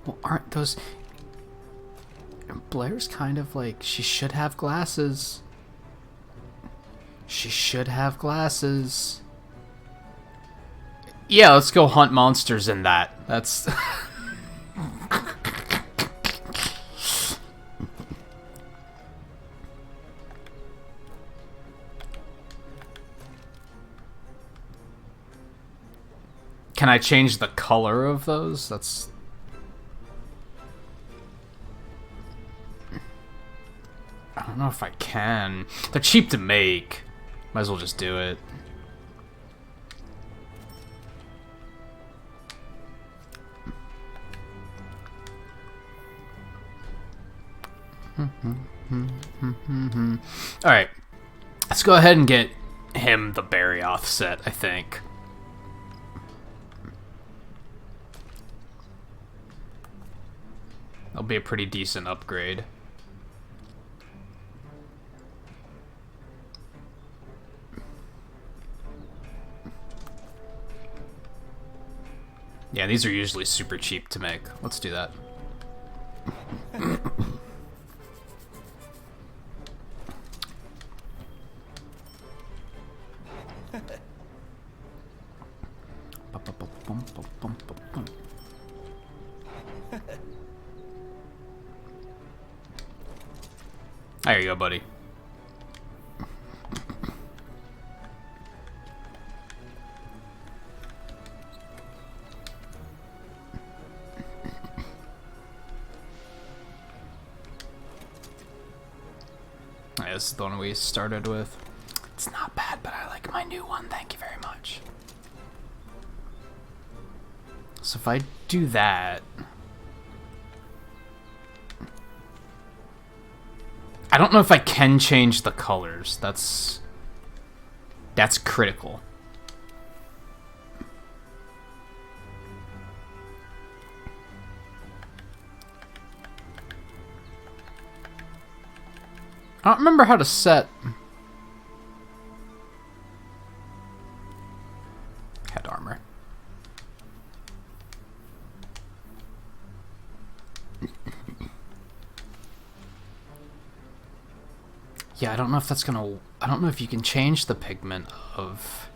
Well, aren't those... Blair's kind of like... She should have glasses. She should have glasses. Yeah, let's go hunt monsters in that. That's... Can I change the color of those? That's... I don't know if I can. They're cheap to make. Might as well just do it. Alright. Let's go ahead and get him the Barioth set, I think. That'll be a pretty decent upgrade. Yeah, these are usually super cheap to make. Let's do that. There you go, buddy. Alright, this is the one we started with. It's not bad, but I like my new one. Thank you very much. So if I do that... I don't know if I can change the colors. That's critical. I don't remember how to set head armor. Yeah, I don't know if that's gonna... I don't know if you can change the pigment of...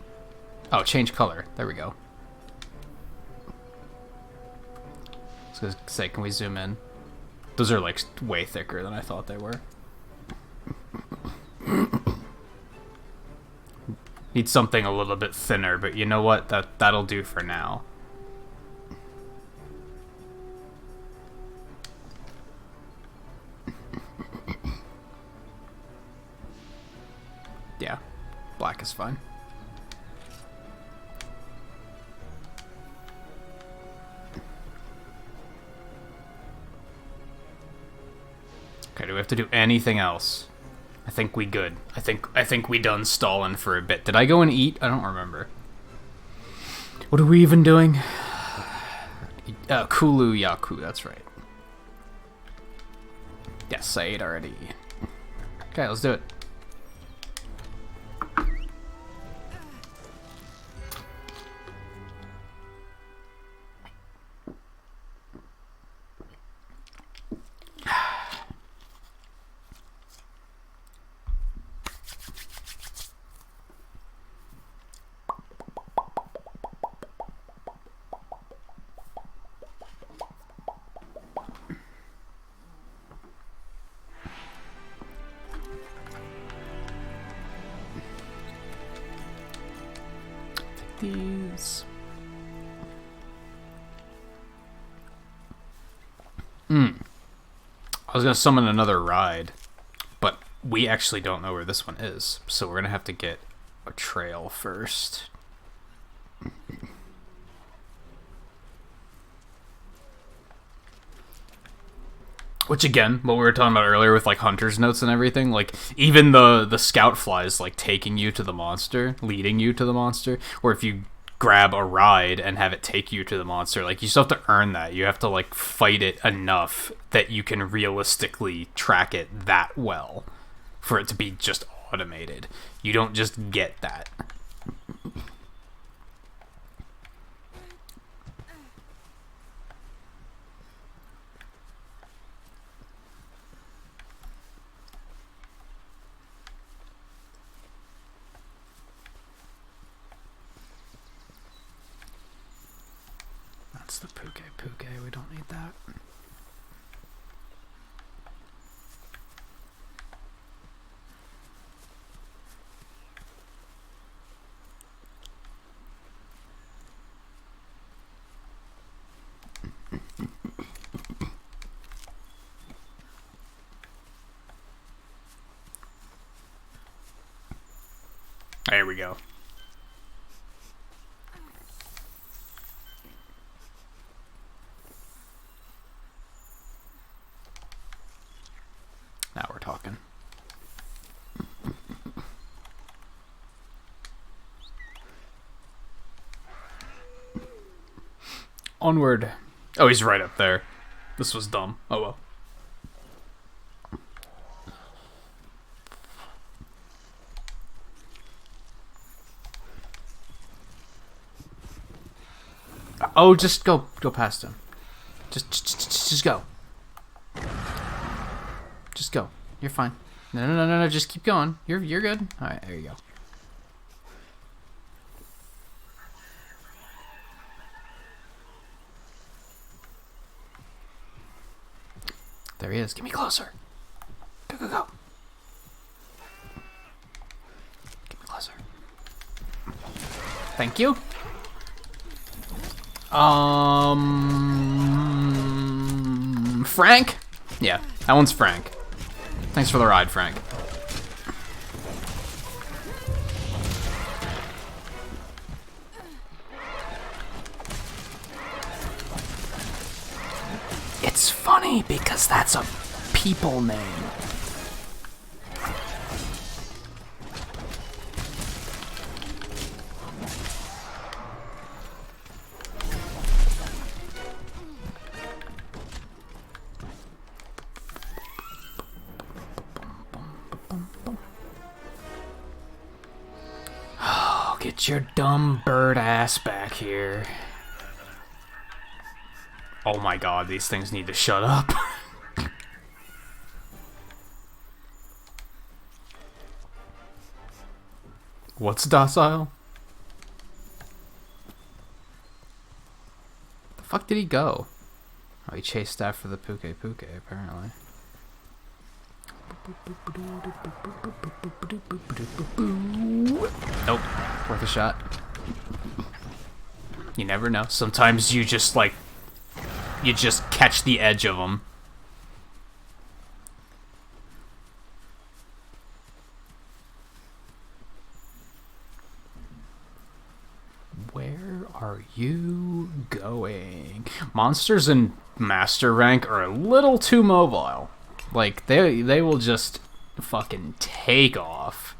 Oh, change color. There we go. I was gonna say, can we zoom in? Those are, like, way thicker than I thought they were. Need something a little bit thinner, but you know what? That'll do for now. Yeah, black is fine. Okay, do we have to do anything else? I think we good. I think we done stalling for a bit. Did I go and eat? I don't remember. What are we even doing? Kulu Yaku, that's right. Yes, I ate already. Okay, let's do it. These. I was gonna summon another ride, but we actually don't know where this one is, so we're gonna have to get a trail first. Which again, what we were talking about earlier with like hunter's notes and everything, like even the scout flies like taking you to the monster, leading you to the monster, or if you grab a ride and have it take you to the monster, like you still have to earn that. You have to like fight it enough that you can realistically track it that well for it to be just automated. You don't just get that. That's the Puke. We don't need that. There we go. Now we're talking. Onward. Oh, he's right up there. This was dumb. Oh well. Oh, just go past him. Just go. Just go. You're fine. No. Just keep going. You're good. All right, there you go. There he is. Get me closer. Go. Get me closer. Thank you. Frank? Yeah, that one's Frank. Thanks for the ride, Frank. It's funny because that's a people name. Oh, get your dumb bird ass back here. Oh my god, these things need to shut up. What's docile? The fuck did he go? Oh, he chased after the Puke apparently. Nope. Worth a shot. You never know. Sometimes you just like... You just catch the edge of them. Where are you going? Monsters in Master Rank are a little too mobile. Like, they will just fucking take off.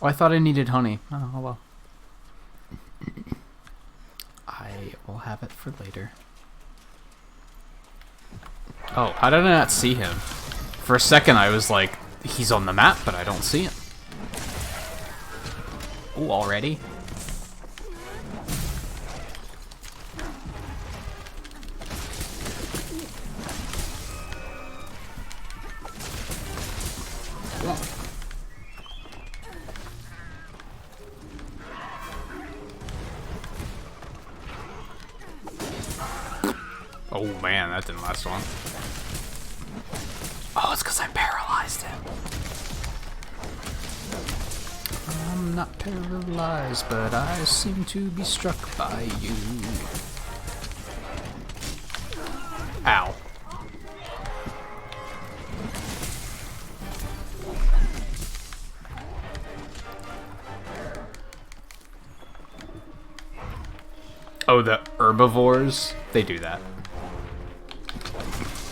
Oh, I thought I needed honey. Oh, well. I will have it for later. Oh, how did I not see him? For a second I was like, he's on the map, but I don't see him. Ooh, already? Oh man, that didn't last long. Oh, it's because I paralyzed him. I'm not paralyzed, but I seem to be struck by you. Ow. Oh, the herbivores? They do that.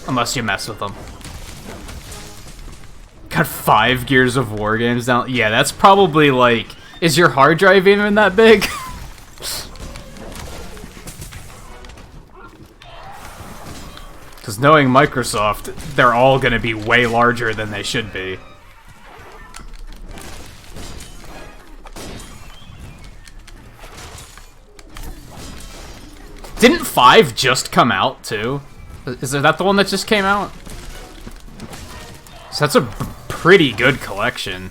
Unless you mess with them. Got 5 Gears of War games down. Yeah, that's probably like... Is your hard drive even that big? Because knowing Microsoft, they're all going to be way larger than they should be. Didn't 5 just come out, too? Is that the one that just came out? So that's a pretty good collection.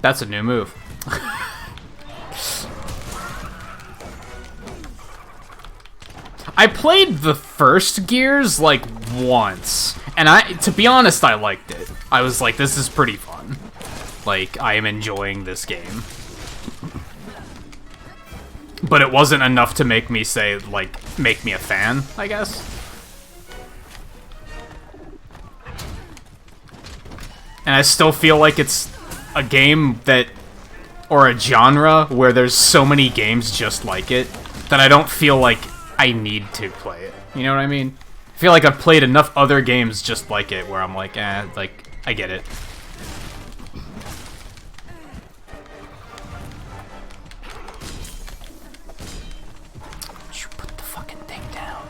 That's a new move. I played the first Gears, like, once. And to be honest, I liked it. I was like, this is pretty fun. Like, I am enjoying this game. But it wasn't enough to make me say, like, make me a fan, I guess. And I still feel like it's a game that, or a genre where there's so many games just like it, that I don't feel like I need to play it. You know what I mean? I feel like I've played enough other games just like it where I'm like, like, I get it. Put the fucking thing down.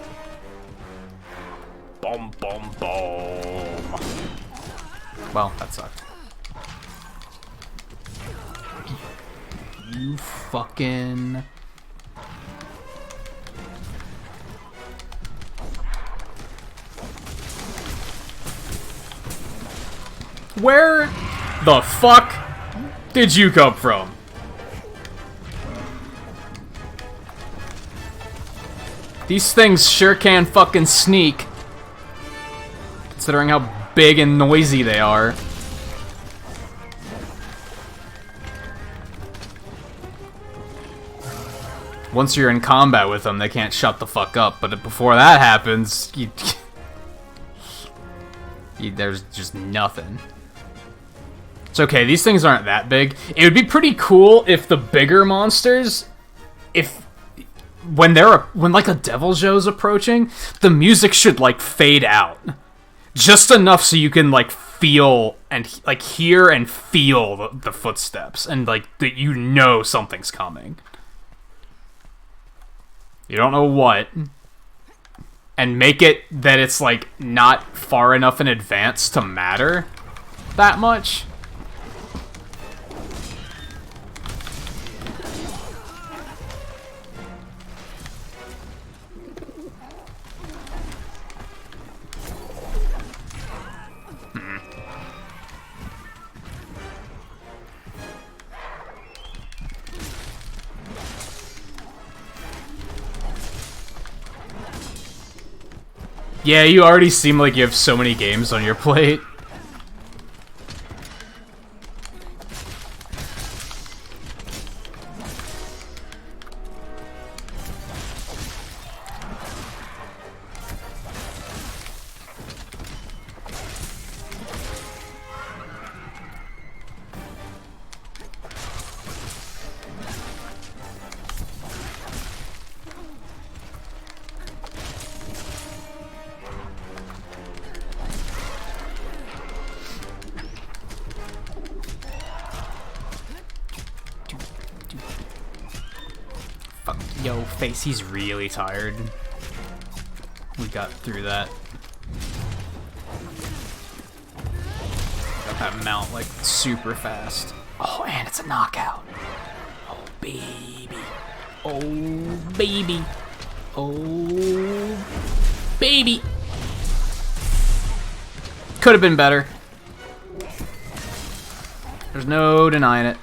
Boom, boom, boom. Well, that sucked. You fucking... Where the fuck did you come from? These things sure can fucking sneak. Considering how big and noisy they are. Once you're in combat with them, they can't shut the fuck up. But before that happens, there's just nothing. It's okay, these things aren't that big. It would be pretty cool if the bigger monsters, when like a devil show's approaching, the music should like fade out. Just enough so you can like feel and like hear and feel the footsteps and like that you know something's coming. You don't know what. And make it that it's like not far enough in advance to matter that much. Yeah, you already seem like you have so many games on your plate. Yo, face, he's really tired. We got through that. Got that mount, like, super fast. Oh, and it's a knockout. Oh, baby. Oh, baby. Oh, baby. Could have been better. There's no denying it.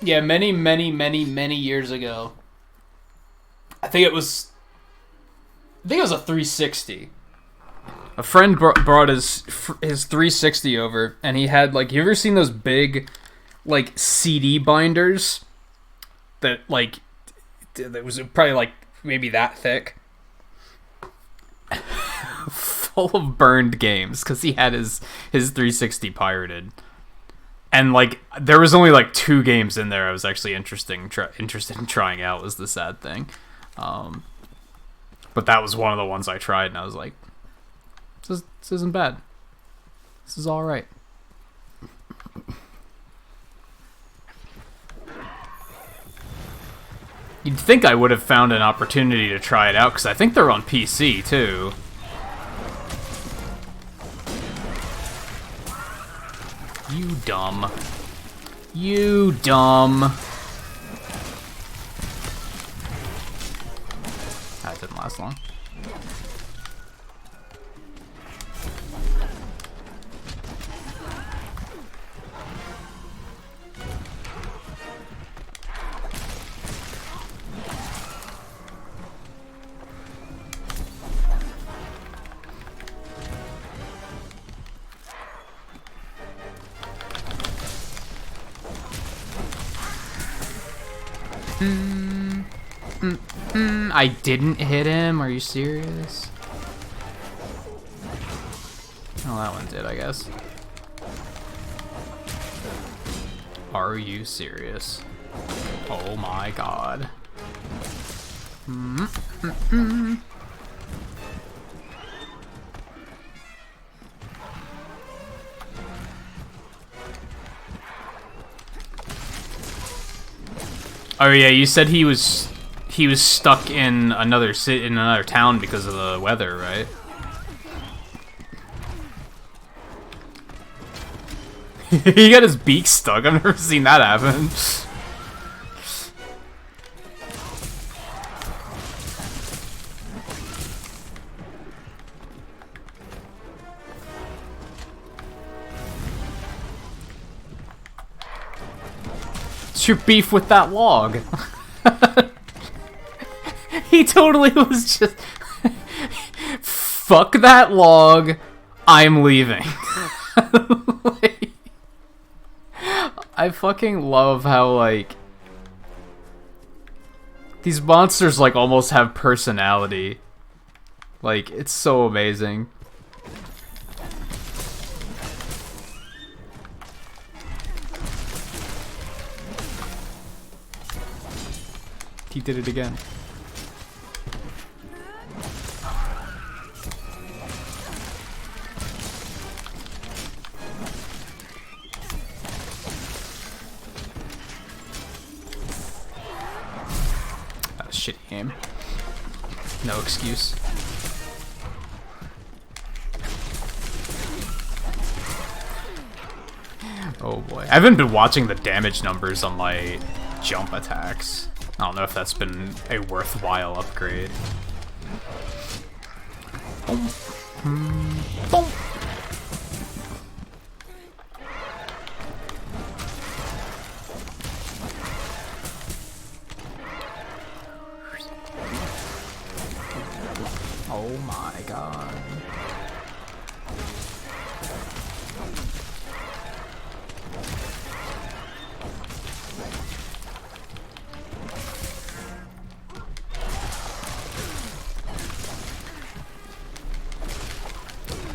Yeah, many years ago. I think it was a 360. A friend brought his 360 over, and he had, like, you ever seen those big, like, CD binders that, like, that was probably, like, maybe that thick? Full of burned games, because he had his 360 pirated. And, like, there was only, like, 2 games in there I was actually interested in trying out, was the sad thing. But But that was one of the ones I tried, and I was like, this isn't bad. This is alright. You'd think I would have found an opportunity to try it out, because I think they're on PC, too. You dumb. You dumb. That didn't last long. I didn't hit him? Are you serious? Oh, that one did, I guess. Are you serious? Oh my god. Oh yeah, you said he was stuck in another town because of the weather, right? He got his beak stuck. I've never seen that happen. What's your beef with that log? He totally was just... Fuck that log. I'm leaving. Like, I fucking love how, like... These monsters, like, almost have personality. Like, it's so amazing. He did it again. Shitty game. No excuse. Oh boy. I haven't been watching the damage numbers on my jump attacks. I don't know if that's been a worthwhile upgrade. Boom. Boom. Oh my god.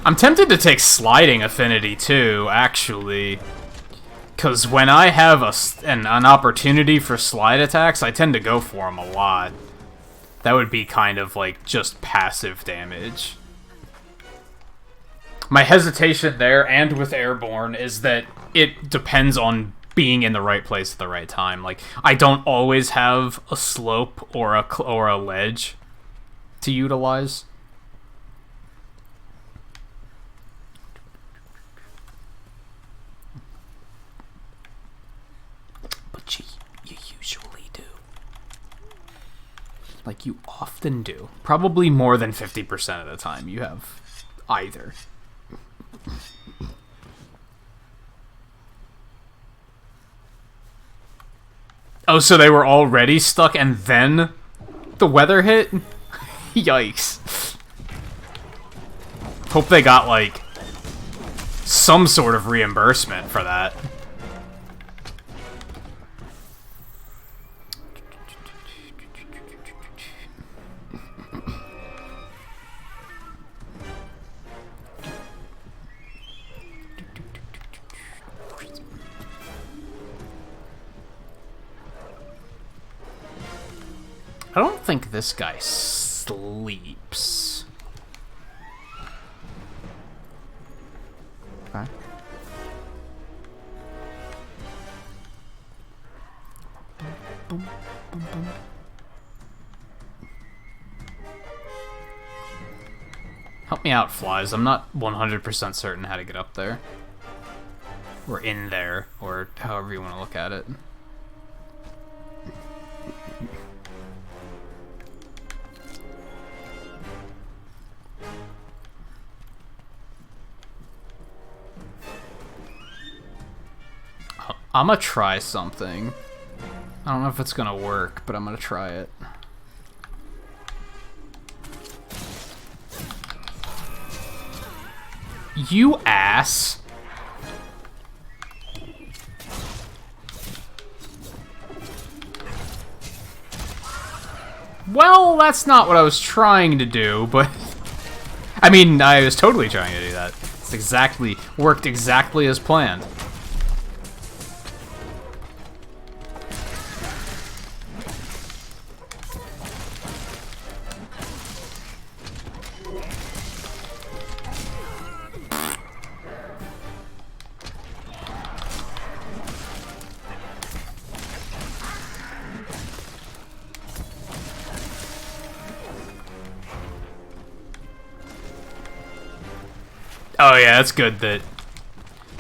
I'm tempted to take sliding affinity too, actually. Because when I have an opportunity for slide attacks, I tend to go for them a lot. That would be kind of like just passive damage. My hesitation there, and with Airborne, is that it depends on being in the right place at the right time. Like, I don't always have a slope or a ledge to utilize. But you usually do. Like, you often do. Probably more than 50% of the time you have either. Oh, so they were already stuck and then the weather hit? Yikes. Hope they got, like, some sort of reimbursement for that. I don't think this guy sleeps. Okay. Boom, boom, boom. Help me out, flies. I'm not 100% certain how to get up there. Or in there, or however you want to look at it. I'm gonna try something. I don't know if it's gonna work, but I'm gonna try it. You ass! Well, that's not what I was trying to do, but... I mean, I was totally trying to do that. It's exactly... worked exactly as planned. Oh yeah, that's good that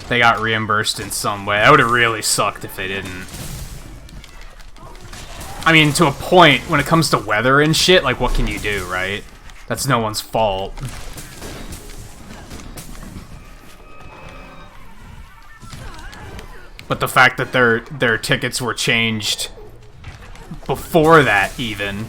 they got reimbursed in some way. That would have really sucked if they didn't. I mean, to a point, when it comes to weather and shit, like, what can you do, right? That's no one's fault. But the fact that their tickets were changed before that, even...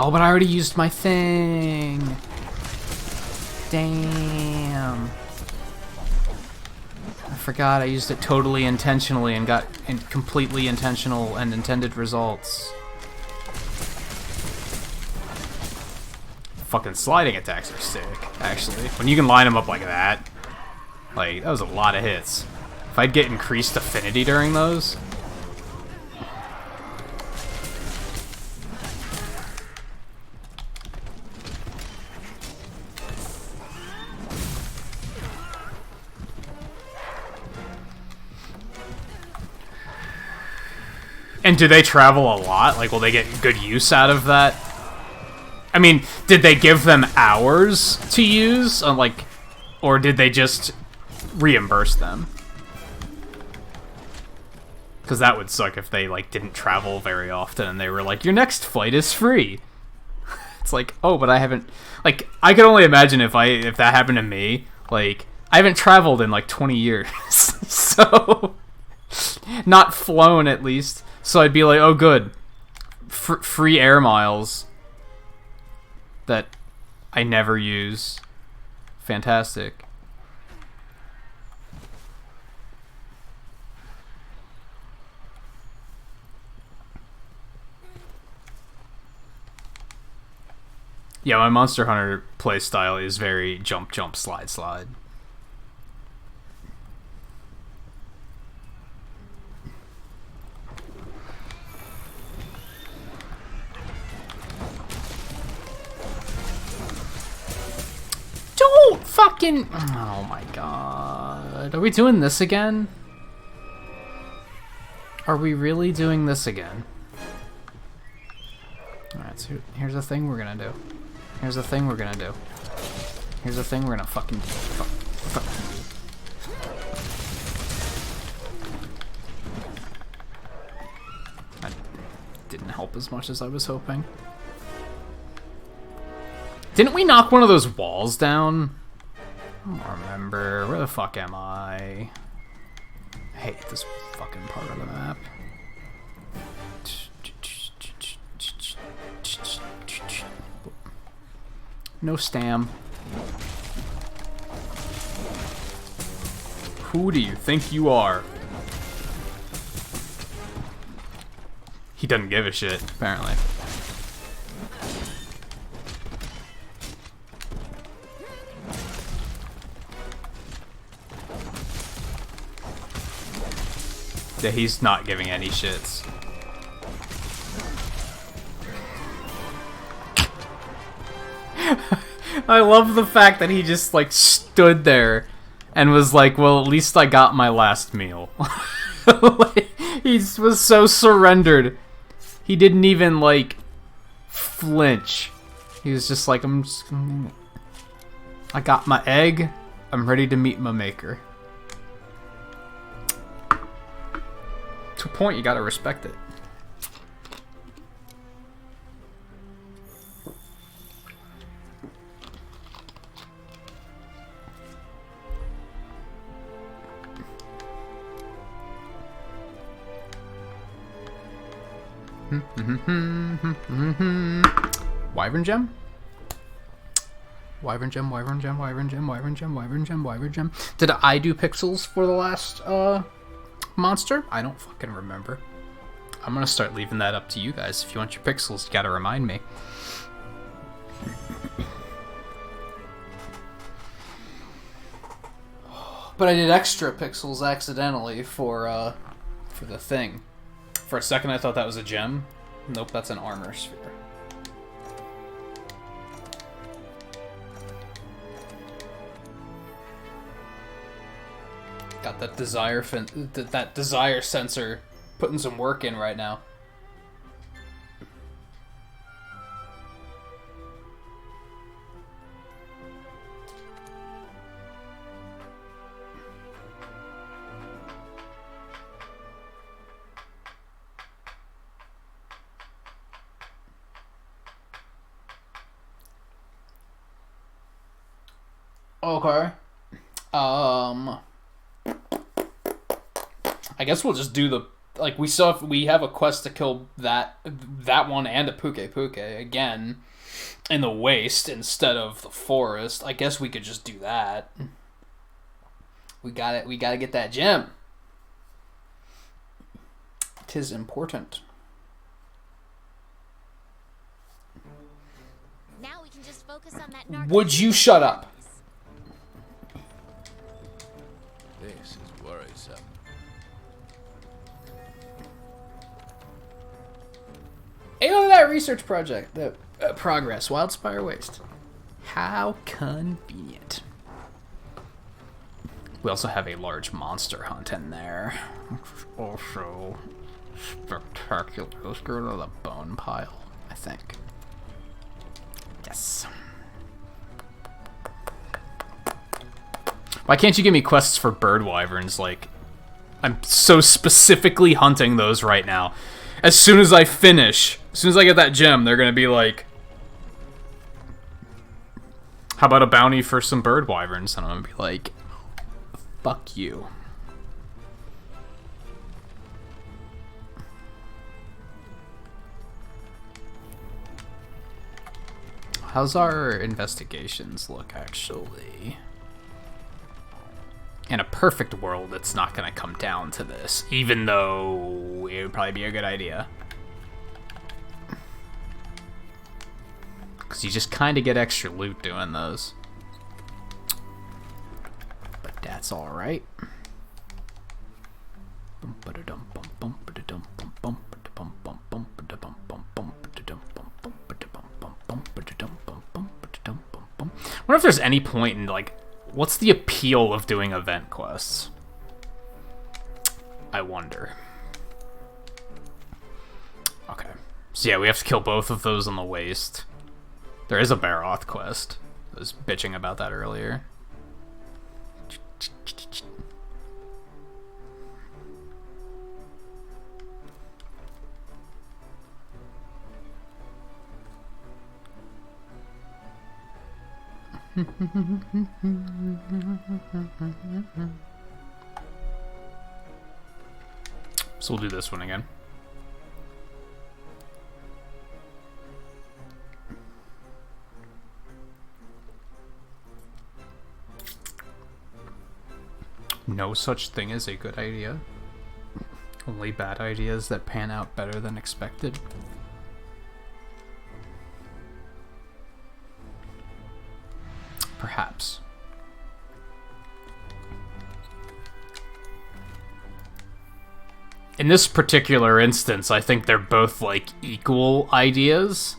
Oh, but I already used my thing. Damn. I forgot I used it totally intentionally and got completely intentional and intended results. Fucking sliding attacks are sick, actually. When you can line them up like that. Like, that was a lot of hits. If I'd get increased affinity during those... And do they travel a lot? Like, will they get good use out of that? I mean, did they give them hours to use? Like, or did they just reimburse them? Because that would suck if they, like, didn't travel very often and they were like, your next flight is free. It's like, oh, but I haven't... Like, I could only imagine if that happened to me. Like, I haven't traveled in, like, 20 years. So... Not flown, at least. So I'd be like, oh, good. Free air miles that I never use. Fantastic. Yeah, my Monster Hunter playstyle is very jump, jump, slide, slide. Don't fucking... Oh my god. Are we doing this again? Are we really doing this again? Alright, so here's the thing we're gonna do. Here's the thing we're gonna do. Here's the thing we're gonna fucking do. Fuck you. That didn't help as much as I was hoping. Didn't we knock one of those walls down? I don't remember. Where the fuck am I? I hate this fucking part of the map. No stam. Who do you think you are? He doesn't give a shit, apparently. that he's not giving any shits. I love the fact that he just like stood there and was like, well, at least I got my last meal. Like, he was so surrendered. He didn't even like flinch. He was just like, I got my egg. I'm ready to meet my maker. To a point, you gotta respect it. Wyvern gem? Wyvern gem, wyvern gem, wyvern gem, wyvern gem, wyvern gem, wyvern gem. Did I do pixels for the last monster? I don't fucking remember. I'm gonna start leaving that up to you guys. If you want your pixels, you gotta remind me. But I did extra pixels accidentally for the thing. For a second I thought that was a gem. Nope, that's an armor sphere. Got that desire sensor putting some work in right now. Okay. I guess we'll just do the we have a quest to kill that one and a Puke again in the waste instead of the forest. I guess we could just do that. We gotta get that gem. 'Tis important. Now we can just focus on that Would you shut up? This is worrisome. Hey, look at that research project. The progress. Wildspire Waste. How convenient. We also have a large monster hunt in there. Also spectacular. Let's go to the bone pile, I think. Yes. Why can't you give me quests for bird wyverns? Like, I'm so specifically hunting those right now. As soon as I finish, as soon as I get that gem, they're gonna be like, how about a bounty for some bird wyverns? And I'm gonna be like, fuck you. How's our investigations look, actually? In a perfect world, it's not going to come down to this, even though it would probably be a good idea. Because you just kind of get extra loot doing those. But that's alright. I wonder if there's any point in, like, what's the appeal of doing event quests? I wonder. Okay. So yeah, we have to kill both of those on the waste. There is a Baroth quest. I was bitching about that earlier. So we'll do this one again. No such thing as a good idea. Only bad ideas that pan out better than expected. Perhaps. in this particular instance, I think they're both, like, equal ideas,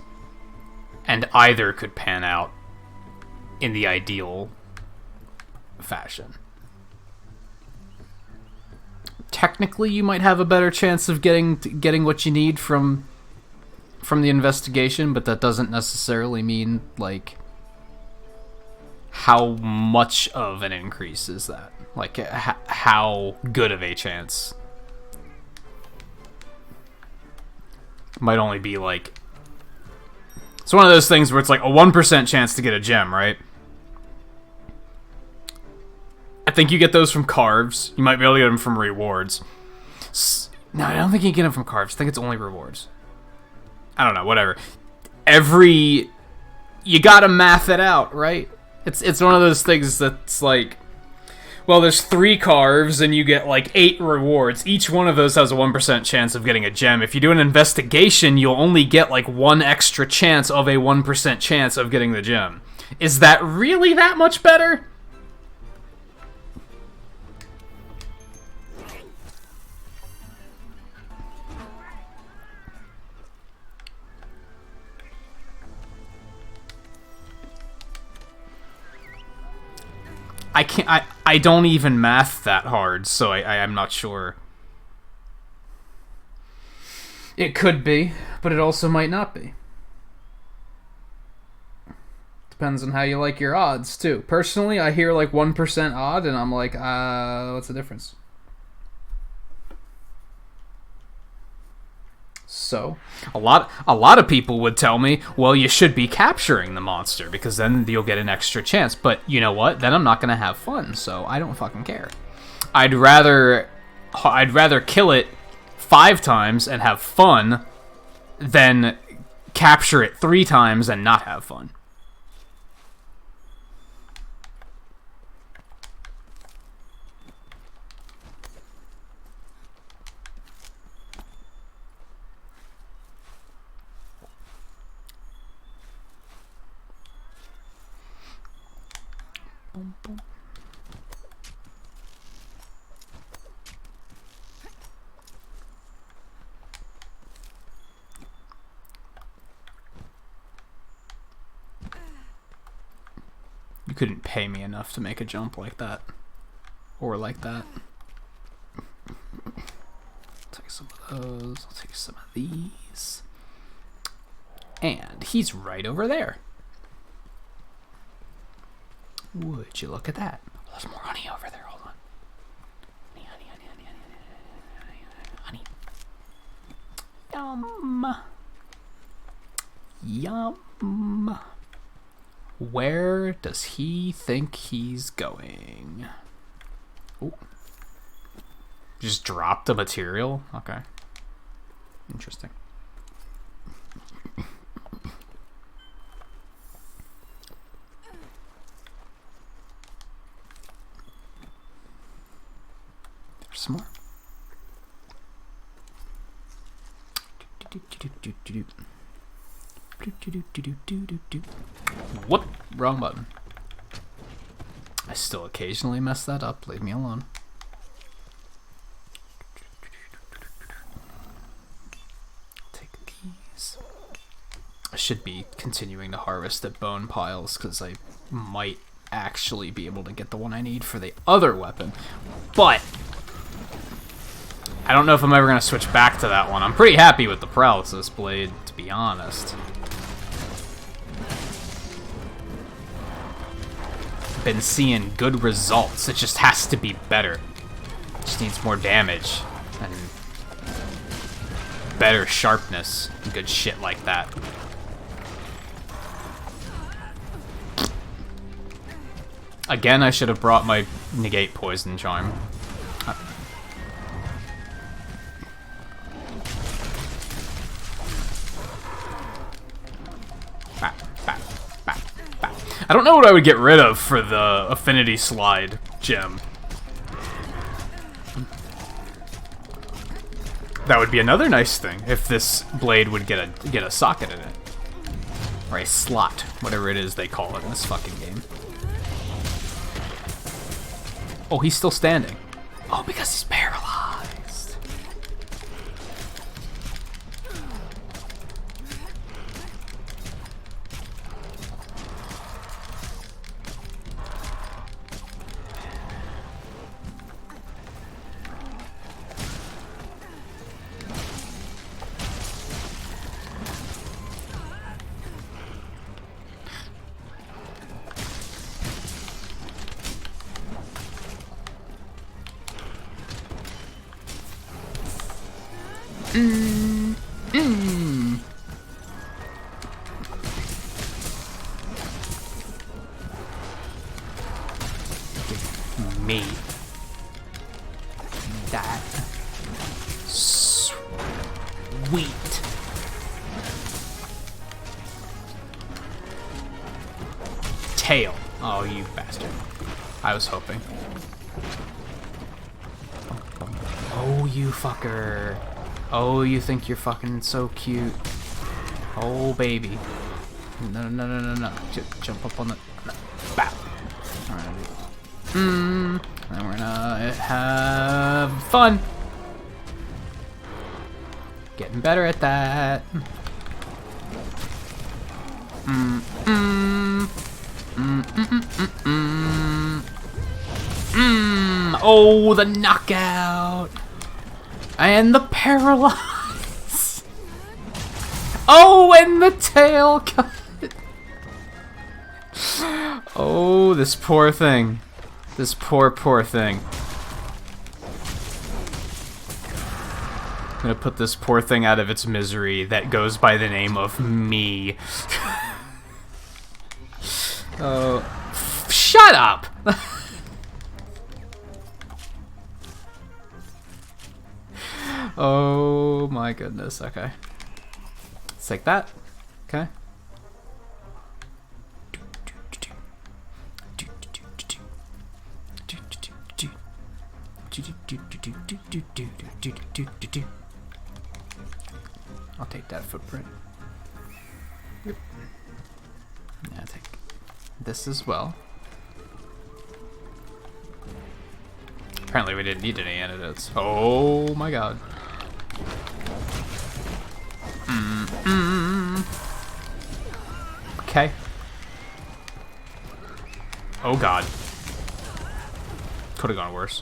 and either could pan out in the ideal fashion. Technically, you might have a better chance of getting what you need from the investigation, but that doesn't necessarily mean, like, how much of an increase is that? Like, how good of a chance? Might only be, like... It's one of those things where it's like a 1% chance to get a gem, right? I think you get those from carves. You might be able to get them from rewards. No, I don't think you get them from carves. I think it's only rewards. I don't know, whatever. You gotta math it out, right? It's one of those things that's like, well, there's 3 carves and you get like 8 rewards. Each one of those has a 1% chance of getting a gem. If you do an investigation, you'll only get like 1 extra chance of a 1% chance of getting the gem. Is that really that much better? I don't even math that hard, so I'm not sure. It could be, but it also might not be. Depends on how you like your odds, too. Personally, I hear like 1% odd, and I'm like, what's the difference? So, a lot of people would tell me, well, you should be capturing the monster, because then you'll get an extra chance. But you know what? Then I'm not going to have fun, so I don't fucking care. I'd rather kill it 5 times and have fun than capture it 3 times and not have fun. Boom, boom. You couldn't pay me enough to make a jump like that. Or like that. Take some of those. I'll take some of these. And he's right over there. Would you look at that? There's more honey over there. Hold on. Honey. Yum. Yum. Where does he think he's going? Ooh. Just dropped the material? Okay. Interesting. There's some more. Whoop! Wrong button. I still occasionally mess that up. Leave me alone. Take these. I should be continuing to harvest at bone piles because I might actually be able to get the one I need for the other weapon. But I don't know if I'm ever going to switch back to that one. I'm pretty happy with the paralysis blade, to be honest. Been seeing good results. It just has to be better. Just needs more damage and better sharpness and good shit like that. Again, I should have brought my negate poison charm. I don't know what I would get rid of for the affinity slide gem. That would be another nice thing if this blade would get a socket in it. Or a slot, whatever it is they call it in this fucking game. Oh, he's still standing. Oh, because he's paralyzed. Give me that sweet tail. Oh, you bastard. I was hoping. Oh, you fucker. Oh, you think you're fucking so cute. Oh, baby. No, no, no, no, no. Jump up on the... No. Bow. Alright. And we're gonna have fun. Getting better at that. Oh, the knockout. And the paralyze. Oh, and the tail cut. Oh, this poor thing. This poor, poor thing. I'm gonna put this poor thing out of its misery that goes by the name of me. Oh, shut up! Oh my goodness, okay. Let's take that. Okay. I'll take that footprint. Yep. Yeah, I'll take this as well. Apparently we didn't need any antidotes. Oh my god. Okay. Oh god. Could have gone worse.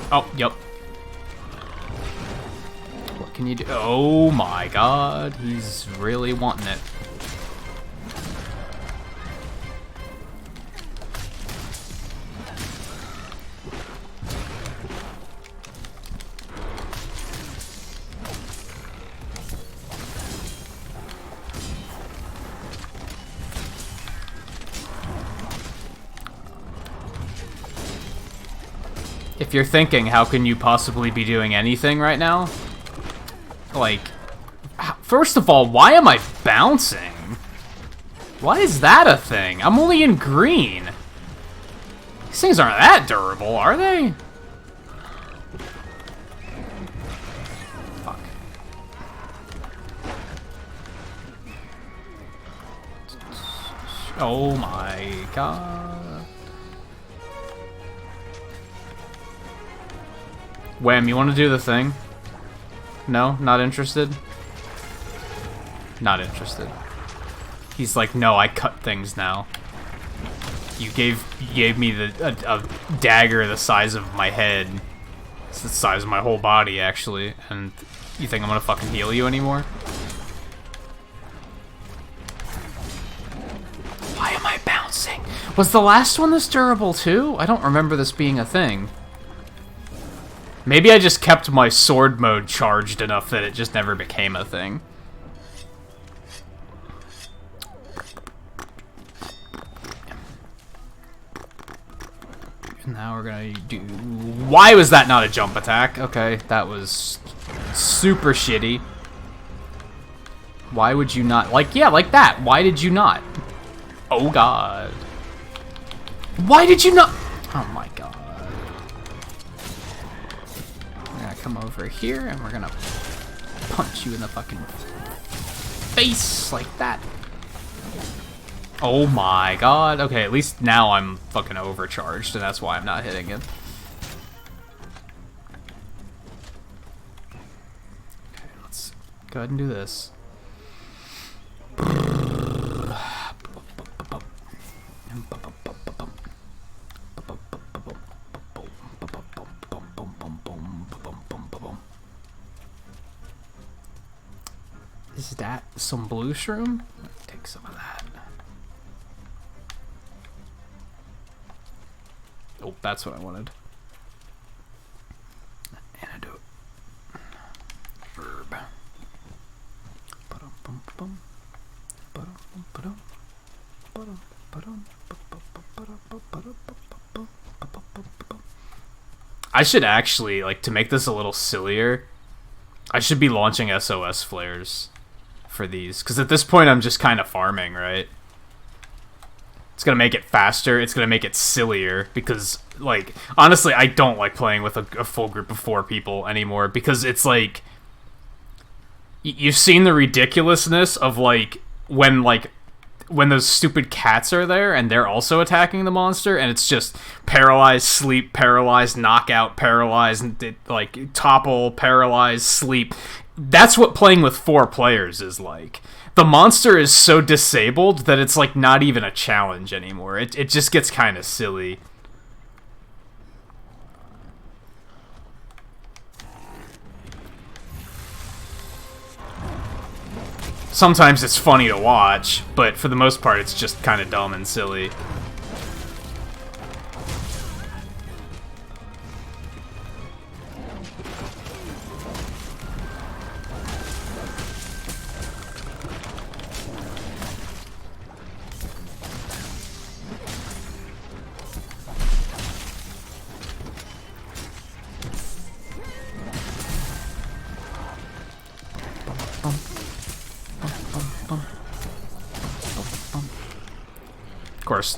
Oh, yep. What can you do? Oh my god, he's really wanting it. If you're thinking, how can you possibly be doing anything right now? Like, first of all, why am I bouncing? Why is that a thing? I'm only in green. These things aren't that durable, are they? Fuck. Oh my god. Wham, you want to do the thing? No? Not interested? Not interested. He's like, no, I cut things now. You gave me a dagger the size of my head. It's the size of my whole body, actually. And you think I'm gonna fucking heal you anymore? Why am I bouncing? Was the last one this durable too? I don't remember this being a thing. Maybe I just kept my sword mode charged enough that it just never became a thing. And now we're gonna do... Why was that not a jump attack? Okay, that was super shitty. Why would you not... Like, yeah, like that. Why did you not? Oh, God. Why did you not... Oh, my God. Come over here and we're gonna punch you in the fucking face like that. Oh my god. Okay, at least now I'm fucking overcharged and that's why I'm not hitting it. Okay, let's go ahead and do this. Is that some blue shroom? Take some of that. That's what I wanted. Antidote. Herb. I should actually, like, to make this a little sillier, I should be launching SOS flares for these. Because at this point, I'm just kind of farming, right? It's going to make it faster. It's going to make it sillier. Because, like, honestly, I don't like playing with a full group of 4 people anymore. Because it's like... You've seen the ridiculousness of, like, when those stupid cats are there and they're also attacking the monster, and it's just paralyze, sleep, paralyze, knockout, paralyze, like, topple, paralyze, sleep. That's what playing with 4 players is like. The monster is so disabled that it's, like, not even a challenge anymore. It just gets kind of silly. Sometimes it's funny to watch, but for the most part, it's just kind of dumb and silly. Of course,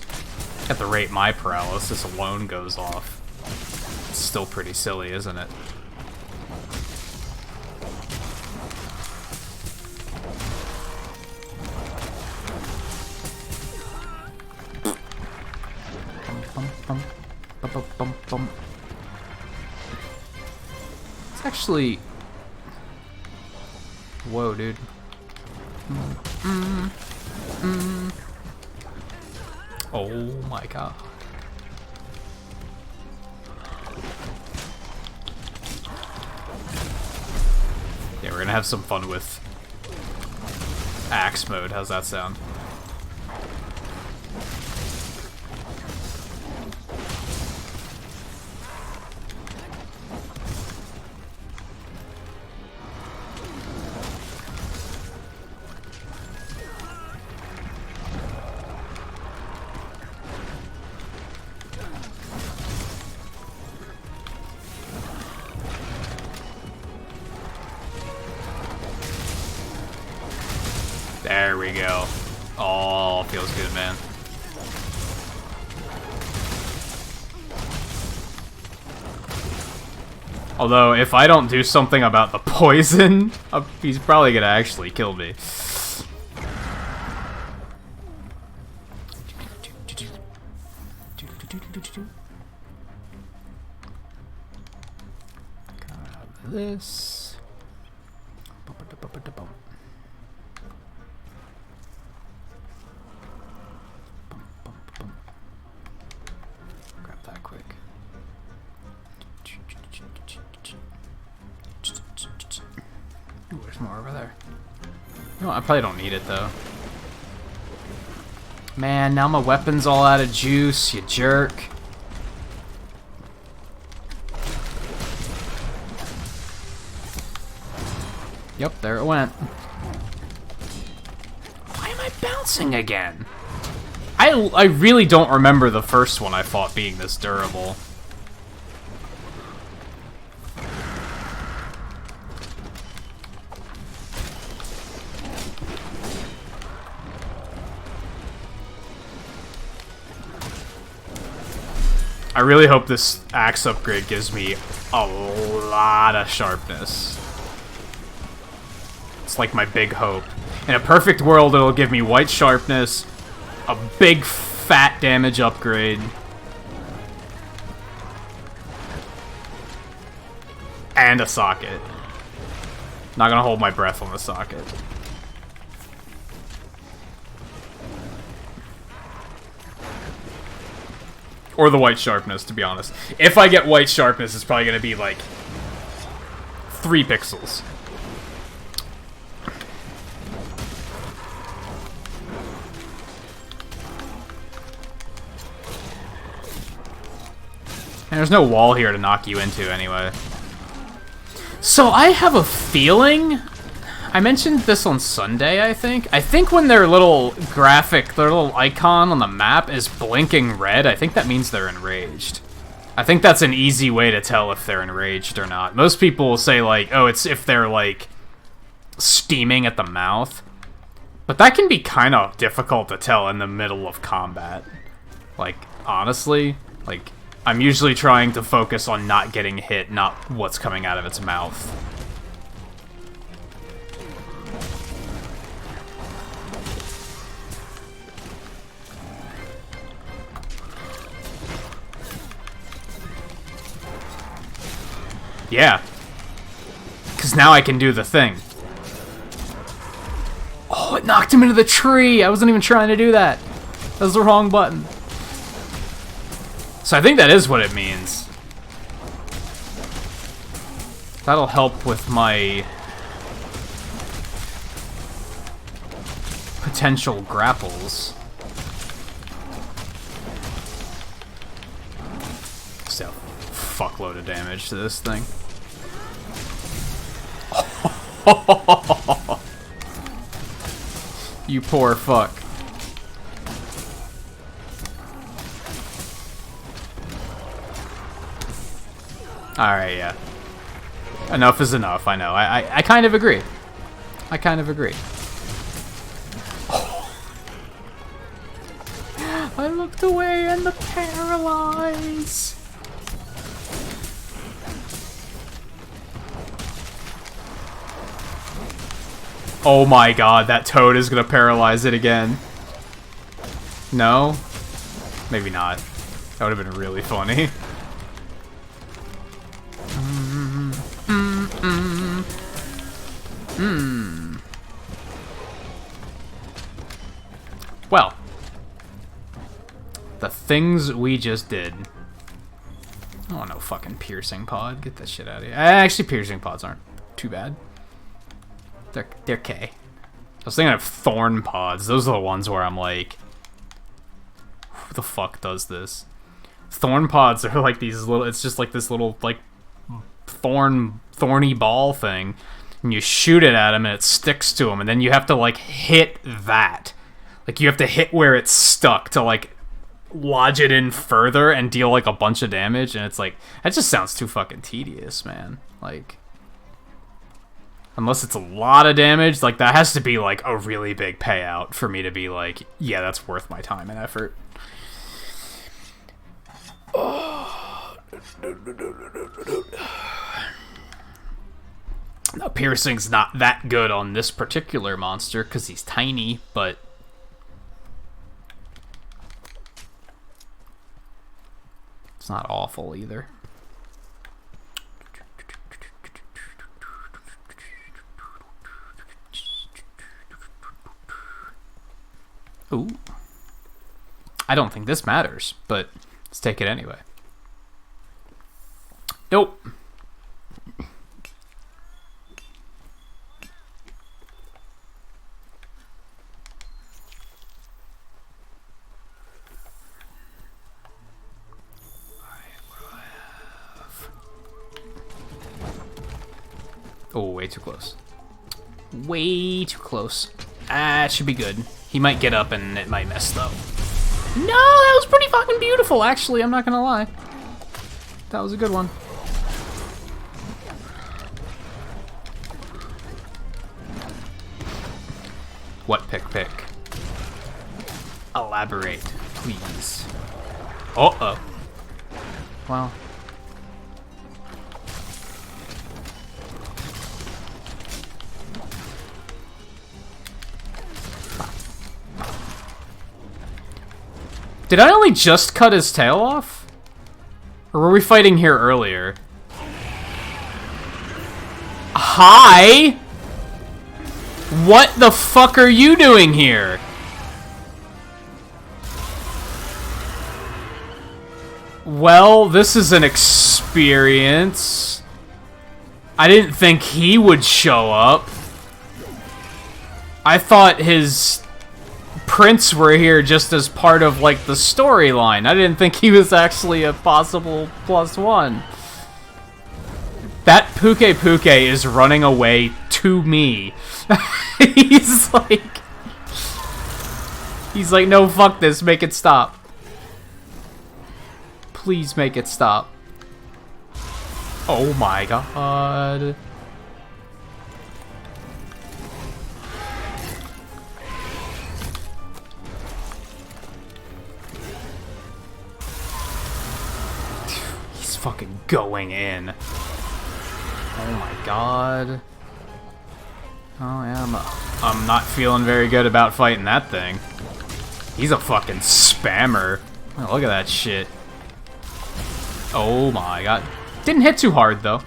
at the rate my paralysis alone goes off, it's still pretty silly, isn't it? It's actually... Whoa, dude. Oh my god. Yeah, we're gonna have some fun with axe mode. How's that sound? There we go. Oh, feels good, man. Although, if I don't do something about the poison, he's probably gonna actually kill me. This. Grab that quick. Ooh, there's more over there. No, I probably don't need it though. Man, now my weapon's all out of juice, you jerk. Yep, there it went. Why am I bouncing again? I really don't remember the first one I fought being this durable. I really hope this axe upgrade gives me a lot of sharpness. It's like my big hope. In a perfect world, it'll give me white sharpness, a big fat damage upgrade, and a socket. Not gonna hold my breath on the socket. Or the white sharpness, to be honest. If I get white sharpness, it's probably gonna be like 3 pixels. There's no wall here to knock you into anyway. So I have a feeling... I mentioned this on Sunday, I think. I think when their little graphic, their little icon on the map is blinking red, I think that means they're enraged. I think that's an easy way to tell if they're enraged or not. Most people will say, like, oh, it's if they're, like, steaming at the mouth. But that can be kind of difficult to tell in the middle of combat. Like, honestly, like, I'm usually trying to focus on not getting hit, not what's coming out of its mouth. Yeah. Because now I can do the thing. Oh, it knocked him into the tree! I wasn't even trying to do that. That was the wrong button. So I think that is what it means. That'll help with my potential grapples. So, fuckload of damage to this thing. You poor fuck. Alright, yeah. Enough is enough, I know. I kind of agree. I kind of agree. I looked away and the paralyze. Oh my god, that toad is gonna paralyze it again. No? Maybe not. That would have been really funny. Well, the things we just did. Oh, no fucking piercing pod. Get that shit out of here. Actually, piercing pods aren't too bad. They're K. I was thinking of thorn pods. Those are the ones where I'm like, who the fuck does this? Thorn pods are like these little, it's just like this little, like, thorny ball thing. And you shoot it at him and it sticks to him. And then you have to, like, hit that. Like, you have to hit where it's stuck to, like, lodge it in further and deal, like, a bunch of damage. And it's like, that just sounds too fucking tedious, man. Like, unless it's a lot of damage, like, that has to be, like, a really big payout for me to be like, yeah, that's worth my time and effort. Now, piercing's not that good on this particular monster because he's tiny, but it's not awful either. Ooh. I don't think this matters, but let's take it anyway. Nope. Oh, way too close. Way too close. Ah, it should be good. He might get up and it might mess though. No, that was pretty fucking beautiful, actually. I'm not gonna lie. That was a good one. What pick? Elaborate, please. Uh-oh. Well. Did I only just cut his tail off? Or were we fighting here earlier? Hi? What the fuck are you doing here? Well, this is an experience. I didn't think he would show up. I thought his Prince were here just as part of, like, the storyline. I didn't think he was actually a possible +1. That Puke is running away to me. He's like, no, fuck this, make it stop. Please make it stop. Oh my god. He's fucking going in. Oh my god. Oh yeah, I'm not feeling very good about fighting that thing. He's a fucking spammer. Oh, look at that shit. Oh my god. Didn't hit too hard though.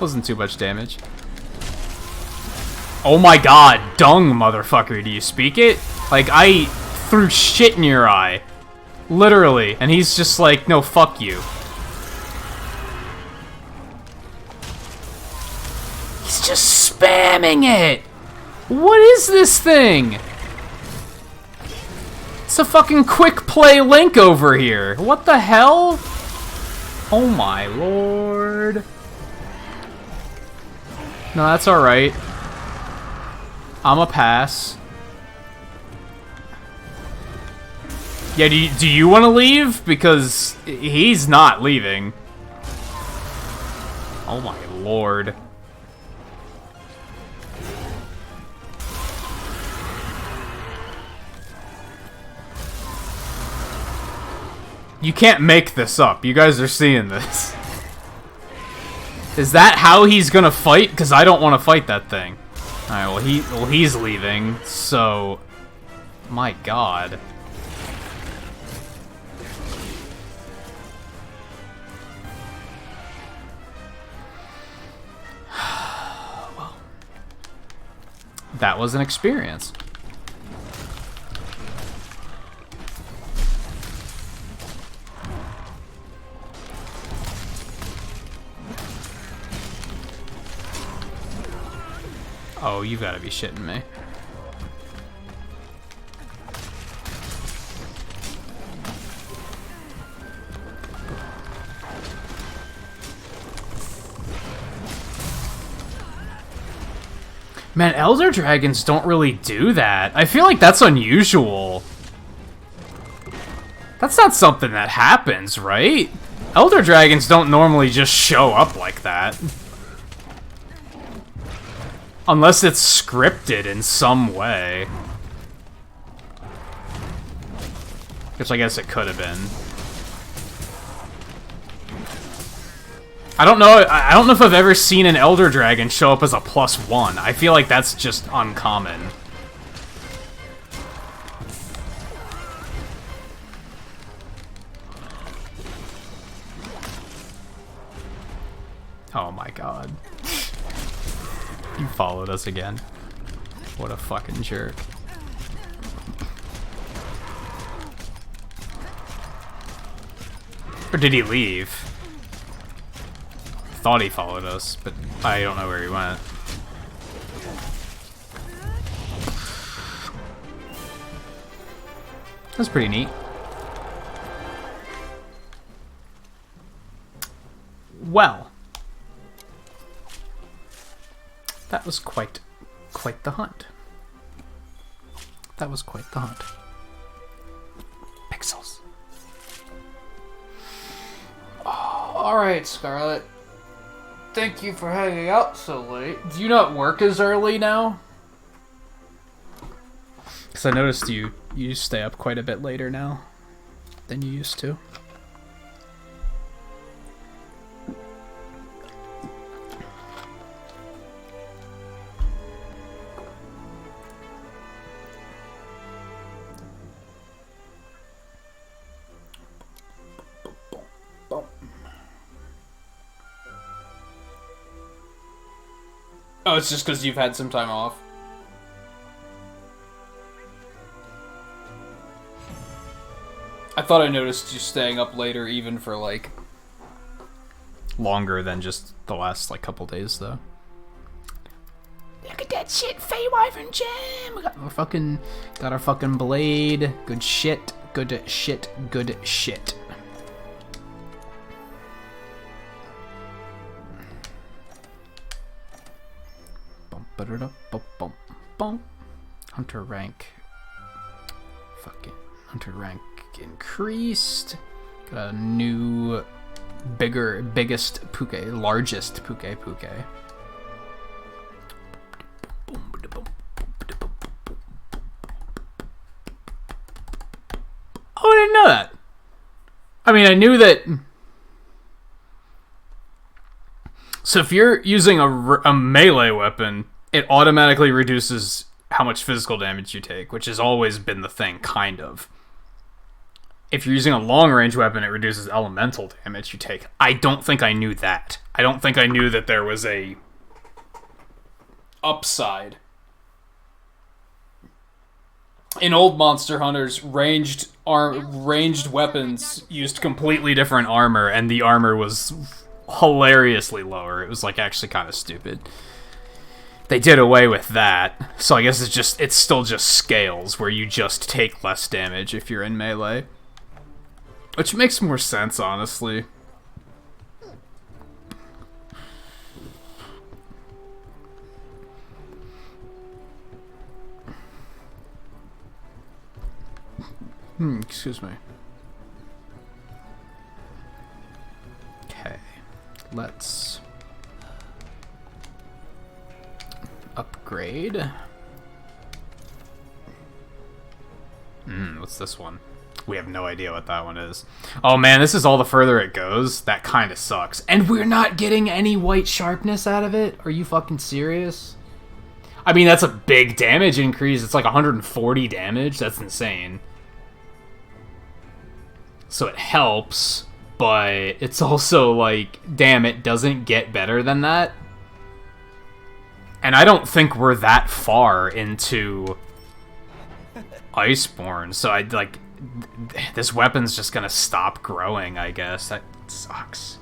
Wasn't too much damage. Oh my god, dung motherfucker, do you speak it? Like, I threw shit in your eye. Literally. And he's just like, no, fuck you. He's just spamming it! What is this thing? It's a fucking quick play Link over here. What the hell? Oh my lord. No, that's alright. I'm a pass. Yeah, do you want to leave? Because he's not leaving. Oh my lord. You can't make this up. You guys are seeing this. Is that how he's gonna fight? Because I don't want to fight that thing. Alright, well he's leaving, so... My god. Well, that was an experience. Oh, you gotta be shitting me. Man, Elder Dragons don't really do that. I feel like that's unusual. That's not something that happens, right? Elder Dragons don't normally just show up like that. Unless it's scripted in some way. Which I guess it could have been. I don't know if I've ever seen an Elder Dragon show up as a +1. I feel like that's just uncommon. Oh my god. You followed us again. What a fucking jerk. Or did he leave? Thought he followed us, but I don't know where he went. That's pretty neat. Well. That was quite the hunt. That was quite the hunt. Pixels. Oh, alright, Scarlet. Thank you for hanging out so late. Do you not work as early now? Because I noticed you stay up quite a bit later now than you used to. Oh, it's just because you've had some time off. I thought I noticed you staying up later even for, like, longer than just the last, like, couple days, though. Look at that that shit, Fey Wyvern Gem! We got our fucking blade. Good shit, good shit, good shit. Hunter rank. Fucking hunter rank increased. Got a new, biggest puke, largest puke. Oh, I didn't know that. I mean, I knew that. So if you're using a melee weapon, it automatically reduces how much physical damage you take, which has always been the thing, kind of. If you're using a long-range weapon, it reduces elemental damage you take. I don't think I knew that. I don't think I knew that there was a upside. In old Monster Hunters, ranged weapons used completely different armor, and the armor was hilariously lower. It was like actually kind of stupid. They did away with that, so I guess it's still just scales where you just take less damage if you're in melee. Which makes more sense, honestly. Excuse me. Okay, let's upgrade. What's this one? We have no idea what that one is. Oh man, this is all the further it goes. That kind of sucks. And we're not getting any white sharpness out of it? Are you fucking serious? I mean, that's a big damage increase. It's like 140 damage. That's insane. So it helps, but it's also like, damn, it doesn't get better than that. And I don't think we're that far into Iceborne, so I'd like... This weapon's just gonna stop growing, I guess. That sucks.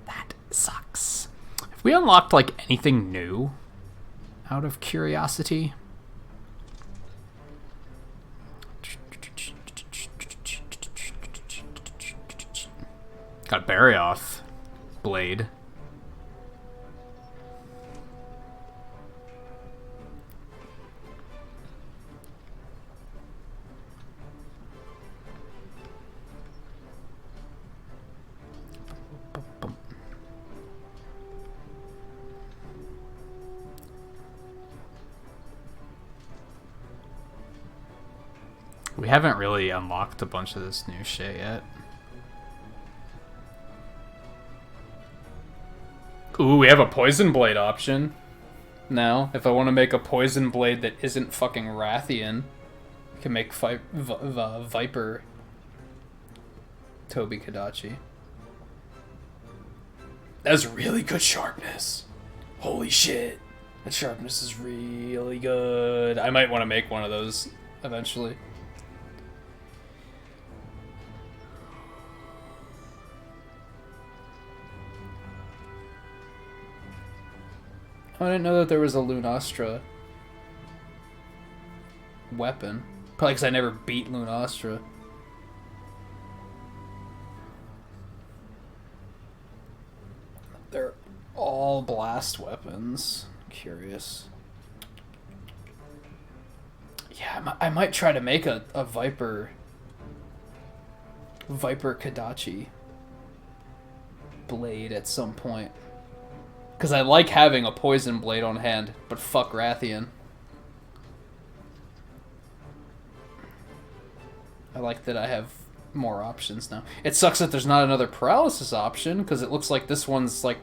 That sucks. Have we unlocked, like, anything new? Out of curiosity? Got Barioth blade. We haven't really unlocked a bunch of this new shit yet. Ooh, we have a poison blade option now. If I want to make a poison blade that isn't fucking Rathian, I can make Viper Toby Kadachi. That's really good sharpness. Holy shit. That sharpness is really good. I might want to make one of those eventually. I didn't know that there was a Lunastra weapon. Probably because I never beat Lunastra. They're all blast weapons. Curious. Yeah, I might try to make a Viper Kadachi blade at some point. Because I like having a poison blade on hand, but fuck Rathian. I like that I have more options now. It sucks that there's not another paralysis option, because it looks like this one's, like,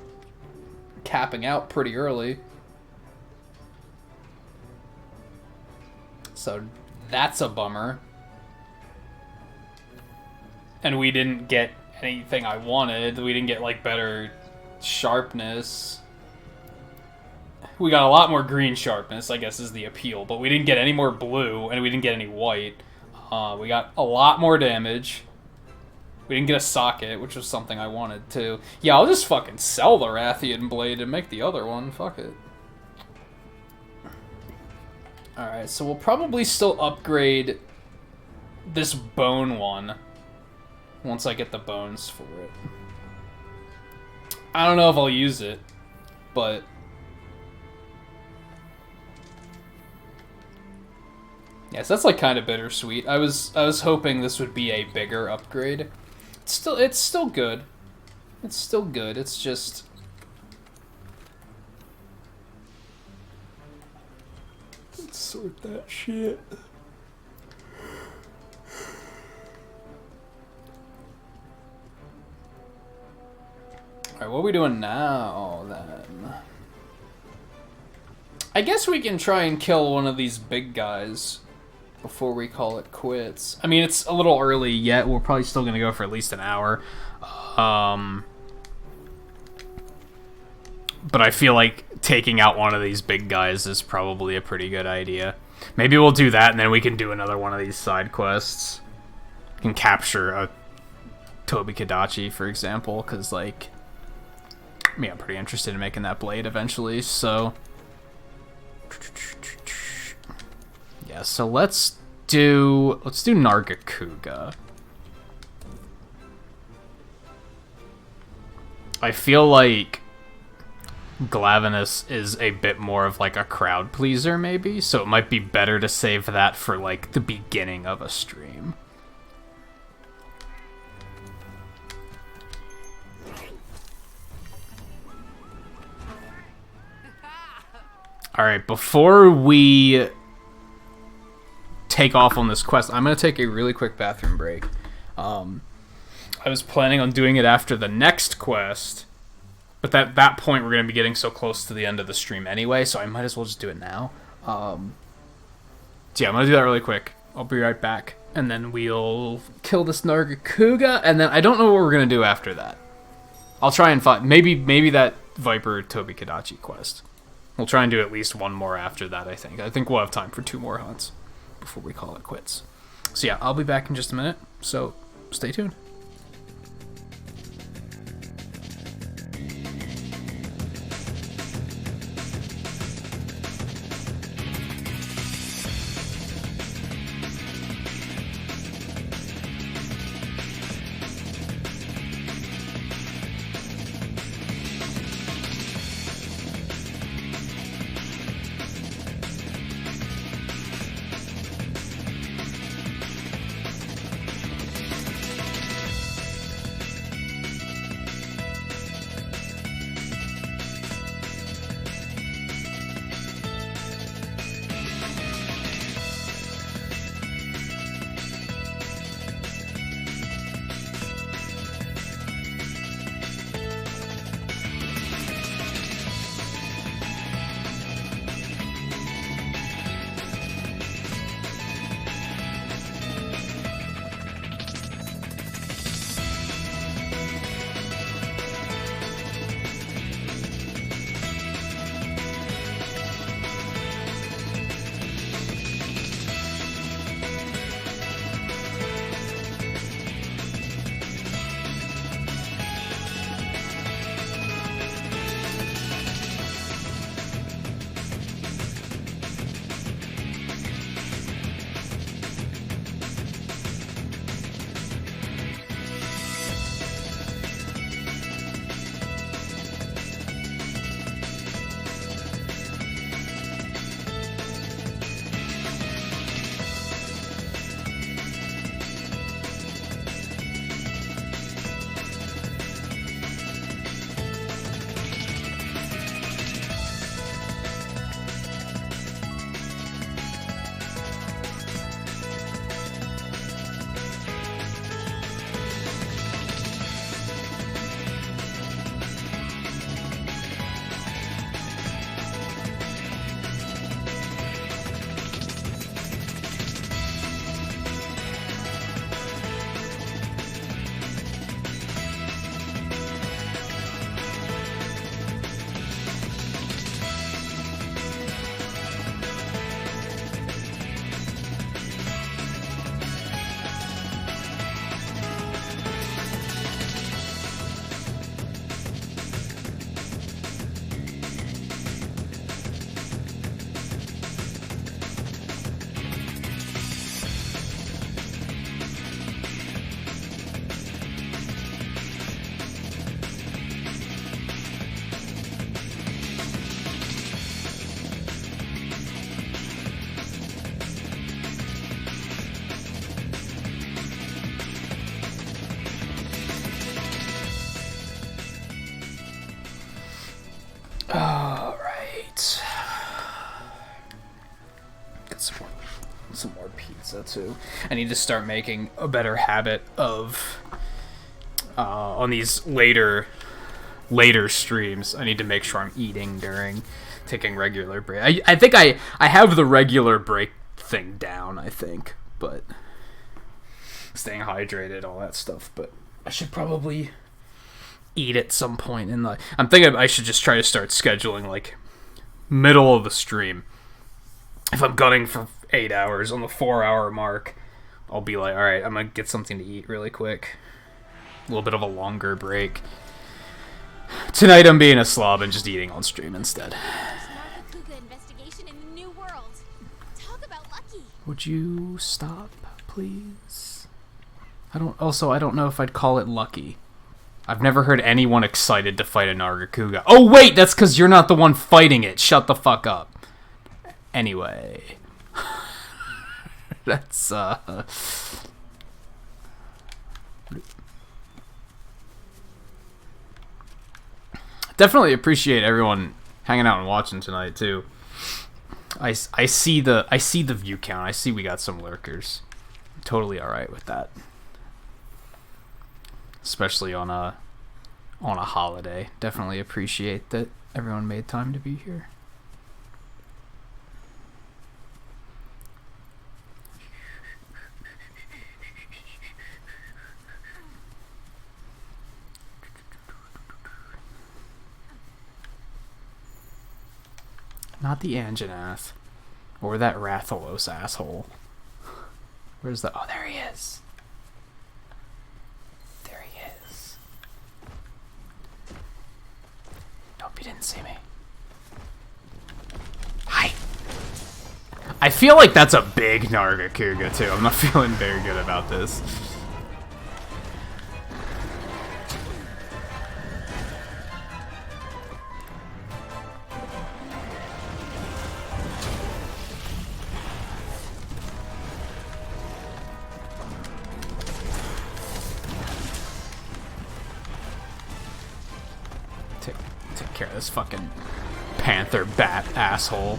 capping out pretty early. So, that's a bummer. And we didn't get anything I wanted. We didn't get, like, better sharpness. We got a lot more green sharpness, I guess, is the appeal. But we didn't get any more blue, and we didn't get any white. We got a lot more damage. We didn't get a socket, which was something I wanted, too. Yeah, I'll just fucking sell the Rathian blade and make the other one. Fuck it. Alright, so we'll probably still upgrade this bone one once I get the bones for it. I don't know if I'll use it, but... Yes, that's like kind of bittersweet. I was hoping this would be a bigger upgrade. It's still good. It's still good. It's just... Let's sort that shit. Alright, what are we doing now, then? I guess we can try and kill one of these big guys before we call it quits. I mean, it's a little early yet. We're probably still going to go for at least an hour. But I feel like taking out one of these big guys is probably a pretty good idea. Maybe we'll do that, and then we can do another one of these side quests. We can capture a Tobi Kadachi, for example, because, like... I mean, I'm pretty interested in making that blade eventually, so... Yeah, so let's do Nargacuga. I feel like Glavenus is a bit more of like a crowd pleaser, maybe, so it might be better to save that for like the beginning of a stream. Alright, before we take off on this quest, I'm going to take a really quick bathroom break. I was planning on doing it after the next quest, but at that point we're going to be getting so close to the end of the stream anyway, so I might as well just do it now. So yeah, I'm going to do that really quick. I'll be right back, and then we'll kill this Nargacuga, and then I don't know what we're going to do after that. I'll try and find... Maybe that Viper Tobi Kadachi quest. We'll try and do at least one more after that, I think. I think we'll have time for 2 more hunts before we call it quits. So yeah, I'll be back in just a minute, so stay tuned. some more pizza too. I need to start making a better habit of on these later streams. I need to make sure I'm eating during taking regular break. I think I have the regular break thing down, I think, but staying hydrated, all that stuff. But I should probably eat at some point in the... I'm thinking I should just try to start scheduling, like, middle of the stream. If I'm gunning for 8 hours, on the 4-hour mark, I'll be like, alright, I'm gonna get something to eat really quick. A little bit of a longer break. Tonight I'm being a slob and just eating on stream instead. Investigation in the New World. Talk about lucky. Would you stop, please? I don't know if I'd call it lucky. I've never heard anyone excited to fight a Nargacuga. Oh wait, that's because you're not the one fighting it. Shut the fuck up. Anyway. That's, definitely appreciate everyone hanging out and watching tonight, too. I see the view count. I see we got some lurkers. Totally alright with that. Especially on a holiday. Definitely appreciate that everyone made time to be here. Not the Anjanath. Or that Rathalos asshole. Where's the... Oh, there he is. There he is. Nope, he didn't see me. Hi. I feel like that's a big Nargacuga, too. I'm not feeling very good about this. Take care of this fucking panther bat asshole.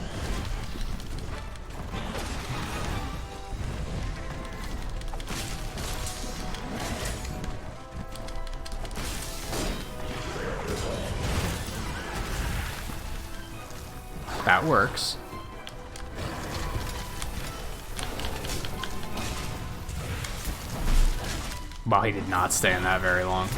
That works. Wow, he did not stay in that very long.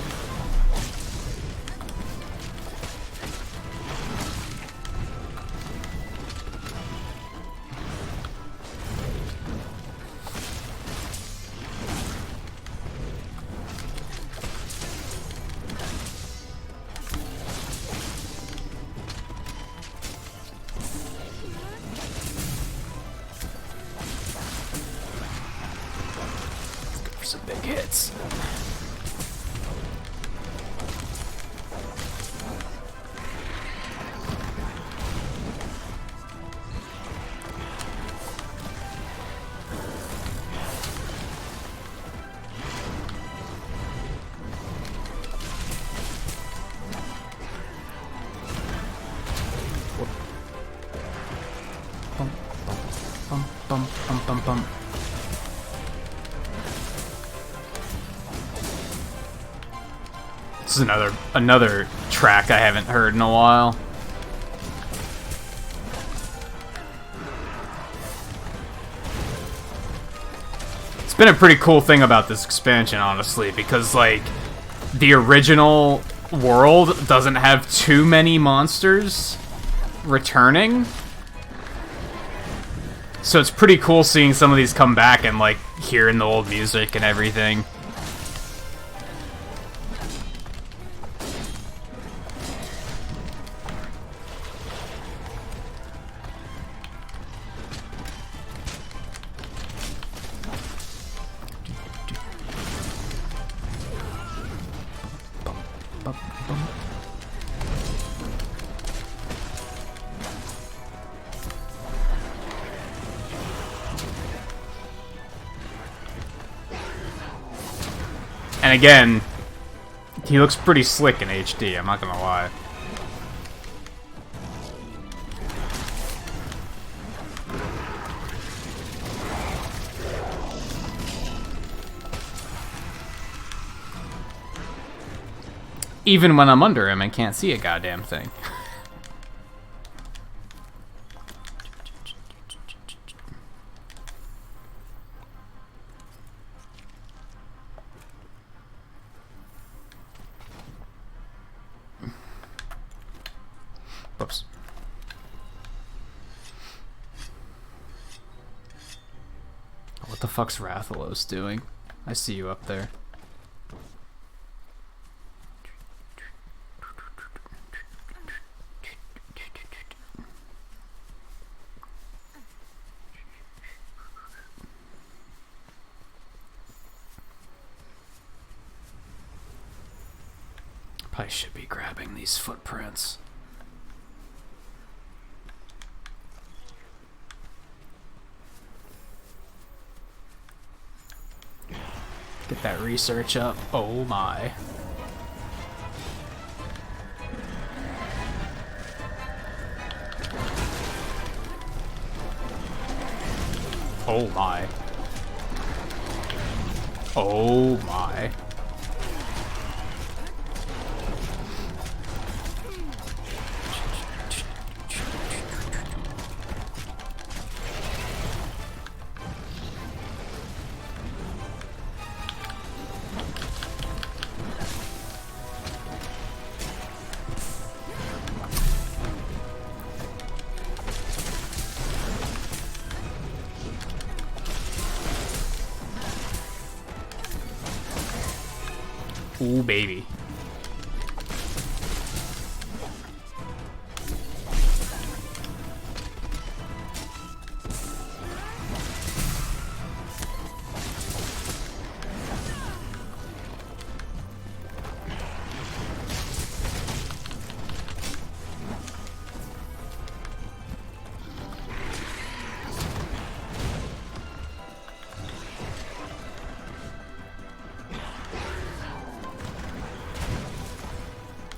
Some big hits. Bum, bum, bum, bum, bum, bum. This is another track I haven't heard in a while. It's been a pretty cool thing about this expansion, honestly, because, like, the original world doesn't have too many monsters returning. So it's pretty cool seeing some of these come back and, like, hearing the old music and everything. And again, he looks pretty slick in HD, I'm not gonna lie. Even when I'm under him and can't see a goddamn thing. Whoops. What the fuck's Rathalos doing? I see you up there. Probably should be grabbing these footprints. Get that research up. Oh my. Oh my. Oh my. Ooh, baby.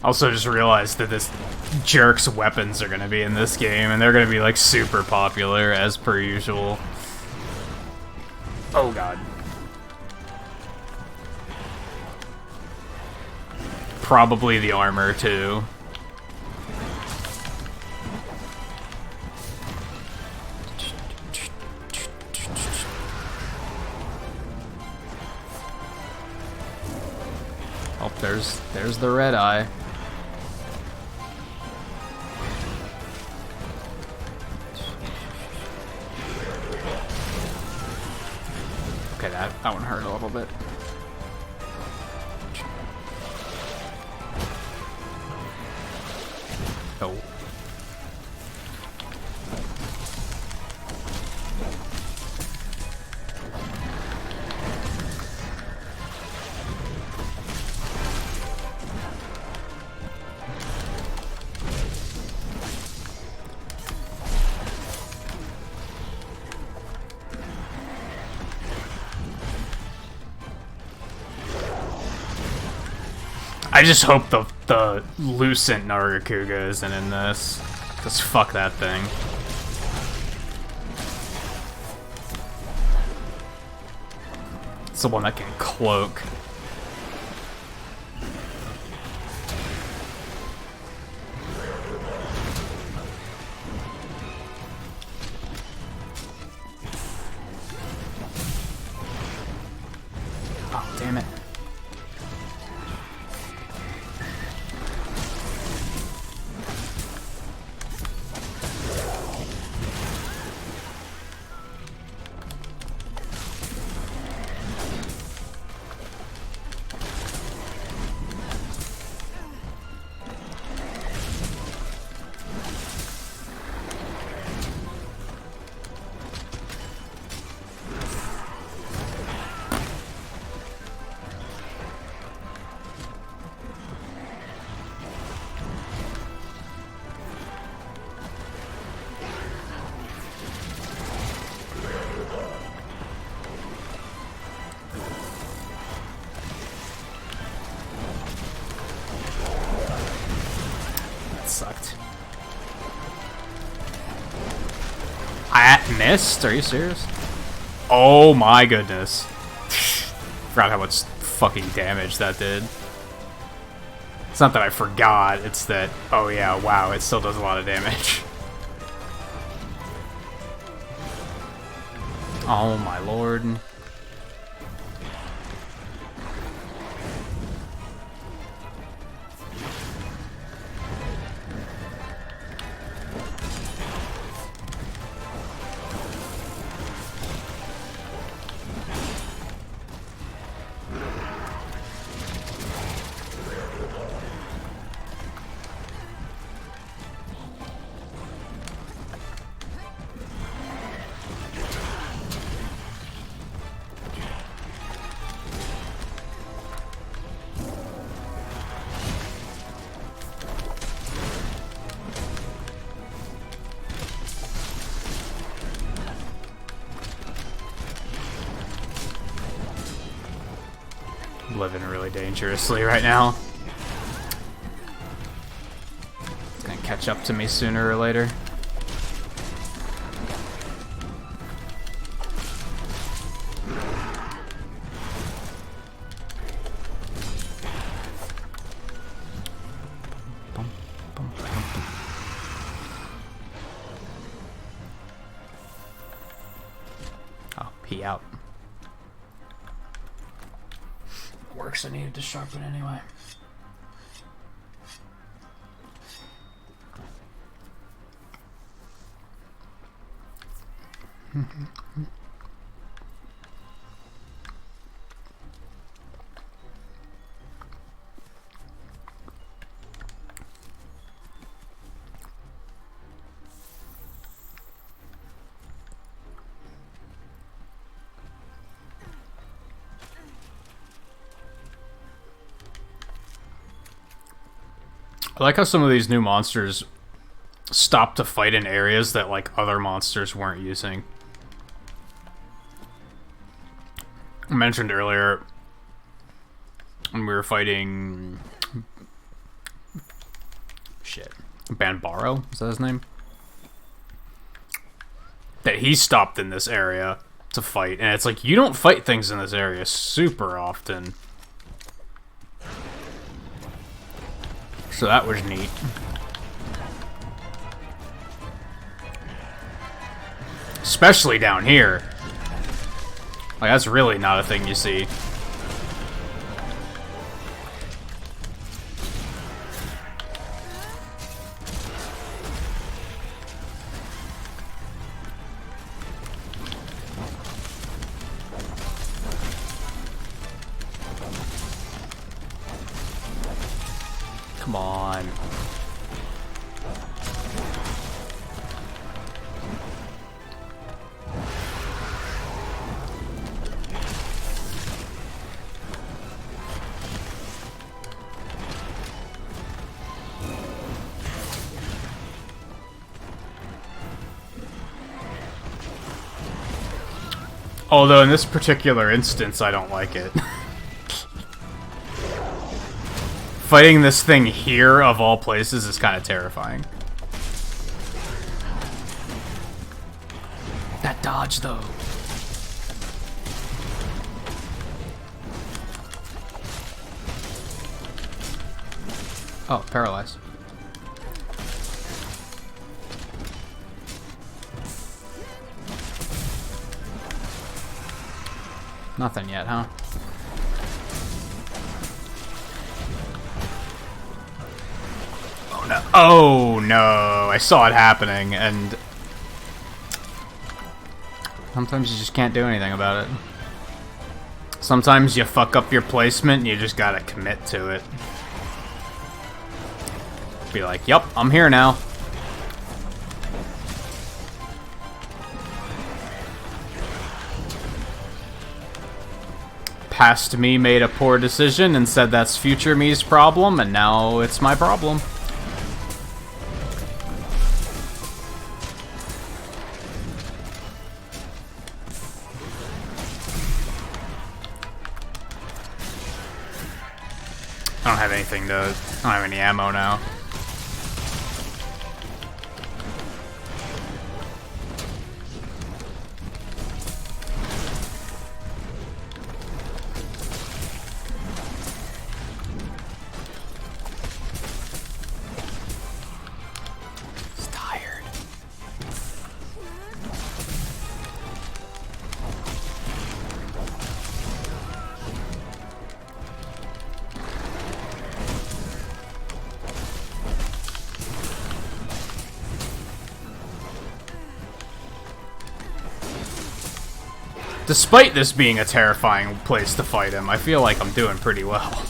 Also just realized that this jerk's weapons are gonna be in this game, and they're gonna be like super popular as per usual. Oh god. Probably the armor too. Oh, there's the red eye. Okay, that one hurt a little bit. Oh. I just hope the Lucent Nargacuga isn't in this. Just fuck that thing. It's the one that can cloak. Oh, damn it. Sucked. I missed? Are you serious? Oh my goodness. Forgot how much fucking damage that did. It's not that I forgot, it's that, oh yeah, wow, it still does a lot of damage. Oh my lord. Living really dangerously right now. It's gonna catch up to me sooner or later. Oh, pee out. Works, I needed to sharpen anyway. I like how some of these new monsters stop to fight in areas that like other monsters weren't using. I mentioned earlier when we were fighting Banbaro, is that his name? That he stopped in this area to fight, and it's like you don't fight things in this area super often. So that was neat. Especially down here. Like, that's really not a thing you see. Come on. Although in this particular instance, I don't like it. Fighting this thing here, of all places, is kind of terrifying. That dodge, though. Oh, paralyzed. Nothing yet, huh? Oh no. Oh no! I saw it happening, and sometimes you just can't do anything about it. Sometimes you fuck up your placement and you just gotta commit to it. Be like, yup, I'm here now. Past me made a poor decision and said that's future me's problem, and now it's my problem. I don't have anything to... I don't have any ammo now. Despite this being a terrifying place to fight him, I feel like I'm doing pretty well.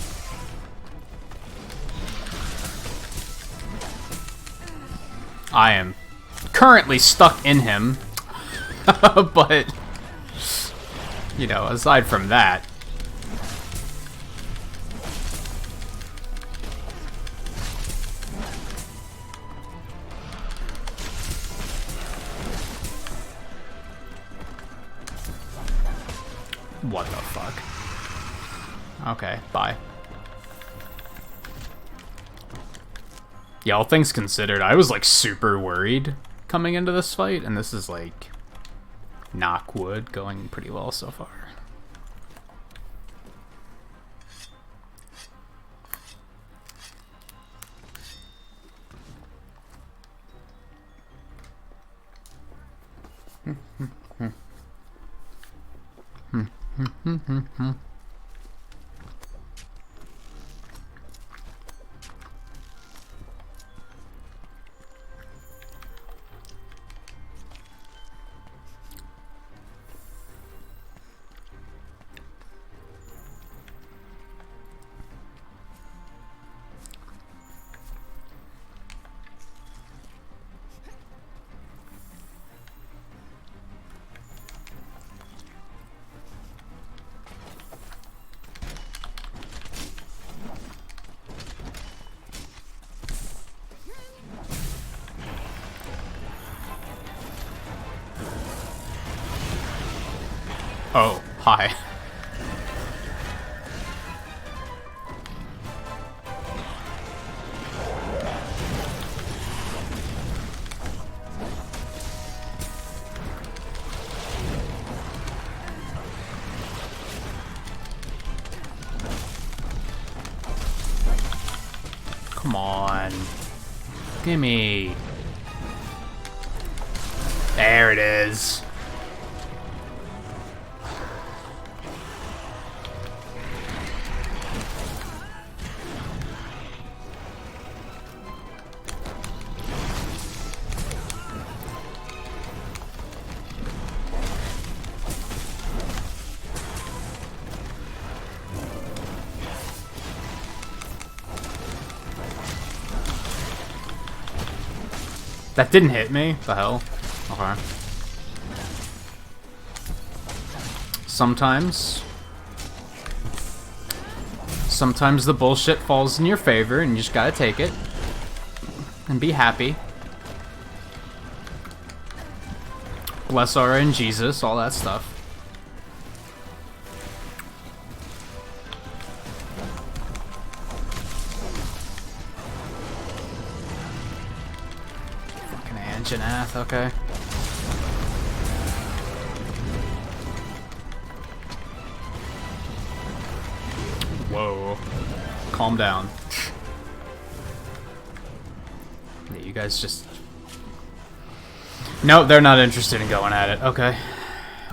I am currently stuck in him, but, you know, aside from that... What the fuck? Okay, bye. Yeah, all things considered, I was like super worried coming into this fight, and this is like, knock wood, going pretty well so far. Oh, hi. Come on. Gimme. There it is. That didn't hit me? The hell? Okay. Sometimes the bullshit falls in your favor and you just gotta take it. And be happy. Bless our in Jesus, all that stuff. Janath, okay. Whoa. Calm down. Yeah, you guys just... No, they're not interested in going at it. Okay.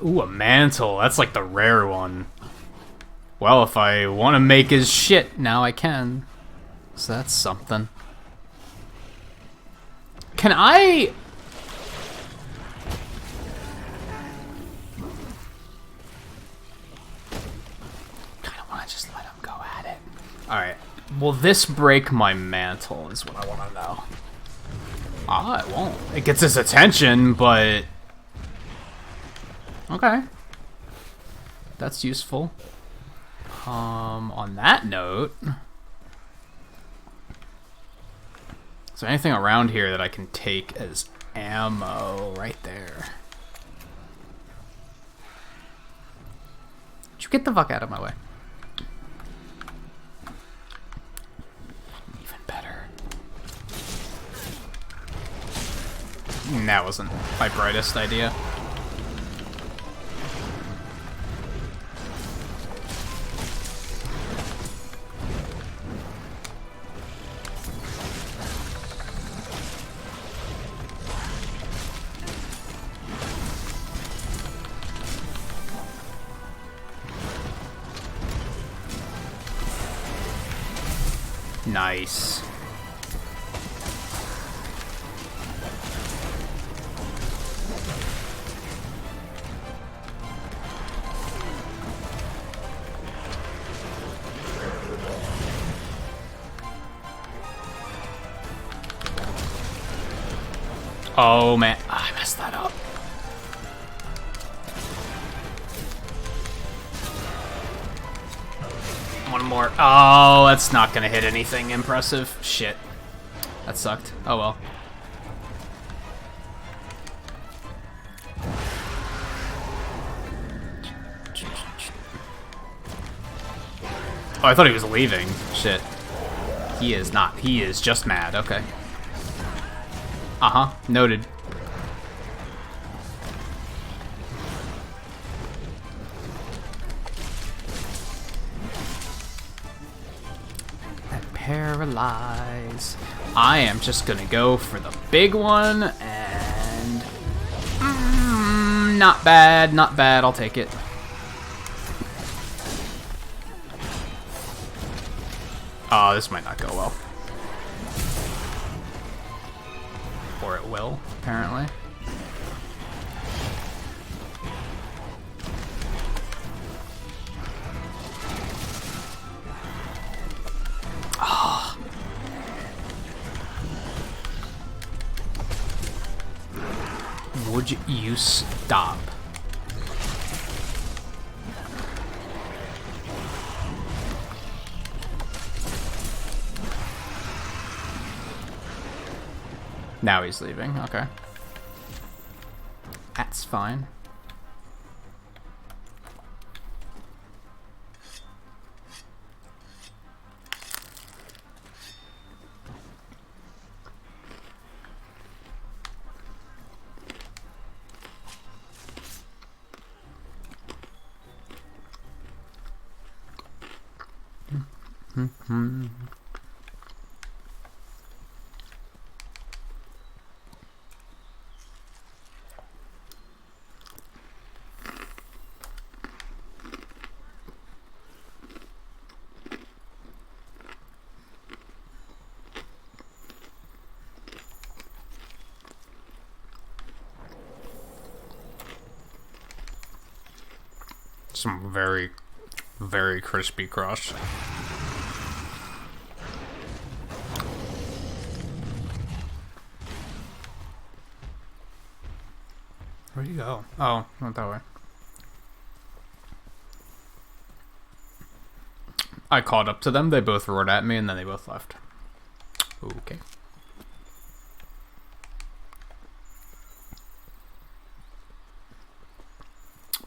Ooh, a mantle. That's like the rare one. Well, if I want to make his shit, now I can. So that's something. Can I... Kinda wanna just let him go at it. Alright. Will this break my mantle is what I wanna know. Ah, it won't. It gets his attention, but... Okay. That's useful. On that note... Is there anything around here that I can take as ammo? Right there. Would you get the fuck out of my way? Even better. That wasn't my brightest idea. Nice. Oh man, I messed that up. One more. Oh, that's not gonna hit anything impressive. Shit. That sucked. Oh well. Oh, I thought he was leaving. Shit. He is not. He is just mad. Okay. Uh-huh. Noted. Paralyze. I am just gonna go for the big one, and not bad, not bad. I'll take it. Oh, this might not go well. Or it will, apparently. Would you stop? Now he's leaving, okay. That's fine. Some very, very crispy crust. Where'd you go? Oh, went that way. I caught up to them, they both roared at me, and then they both left. Okay.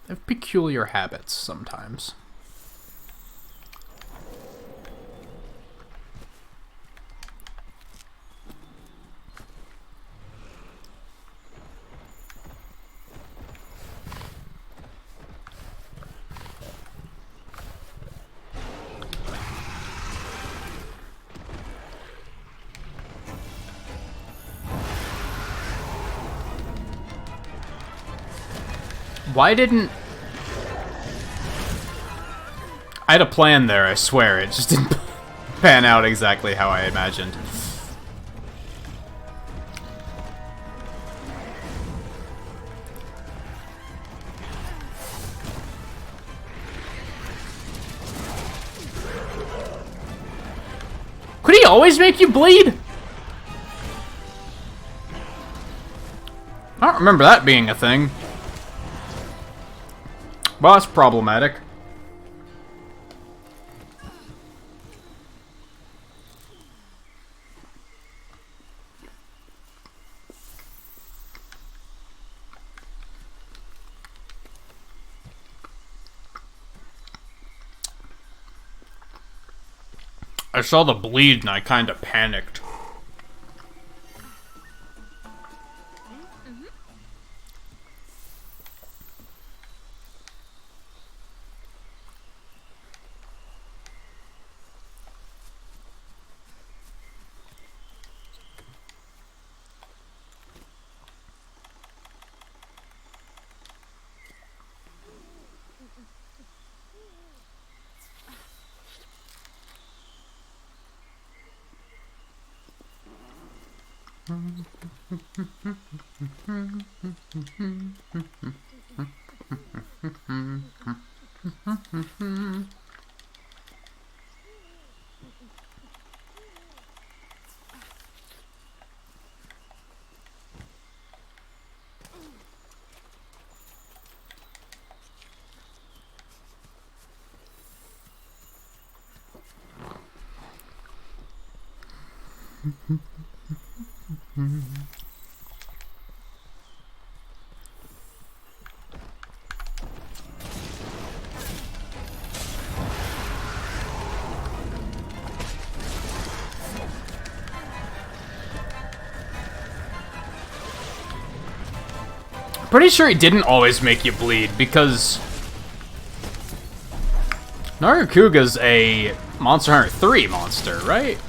They have peculiar habits sometimes. Why didn't... I had a plan there, I swear. It just didn't pan out exactly how I imagined. Could he always make you bleed? I don't remember that being a thing. Well, that's problematic. I saw the bleed and I kind of panicked. Pretty sure he didn't always make you bleed, because Narakuga's a Monster Hunter 3 monster, right?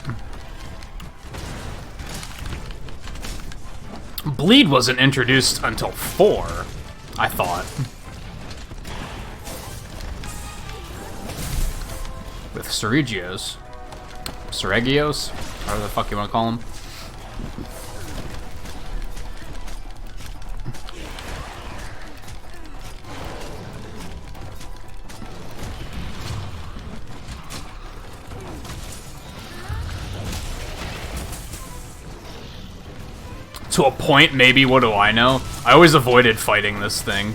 Bleed wasn't introduced until 4, I thought. With Seregios. Seregios? However the fuck you want to call him. To a point, maybe, what do I know? I always avoided fighting this thing.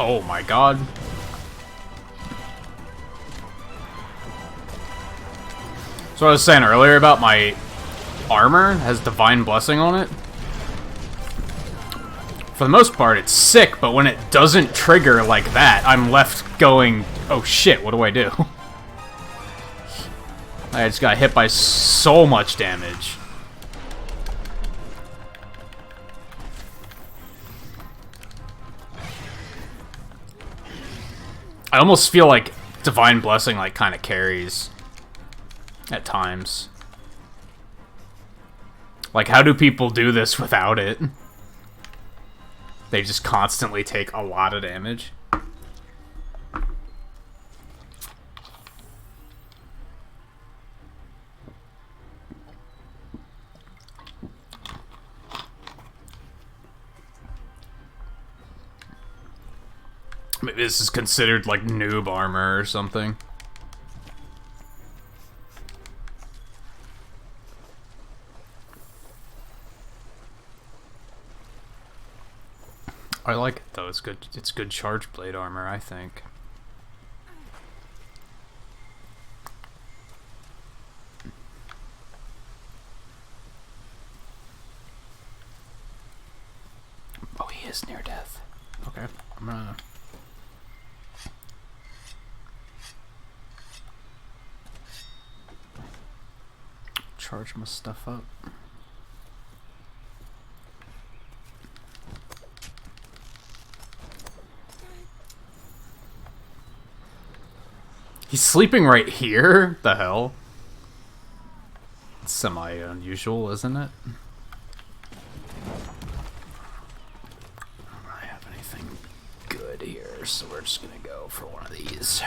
Oh my god. So I was saying earlier about my armor has Divine Blessing on it. For the most part, it's sick, but when it doesn't trigger like that, I'm left going, oh shit, what do I do? I just got hit by so much damage. I almost feel like Divine Blessing, like, kind of carries at times. Like, how do people do this without it? They just constantly take a lot of damage. Maybe this is considered, like, noob armor or something. I like it, though. It's good. It's good charge blade armor, I think. Oh, he is near death. Okay, I'm gonna... charge my stuff up. He's sleeping right here? The hell? It's semi-unusual, isn't it? I don't really have anything good here, so we're just gonna go for one of these.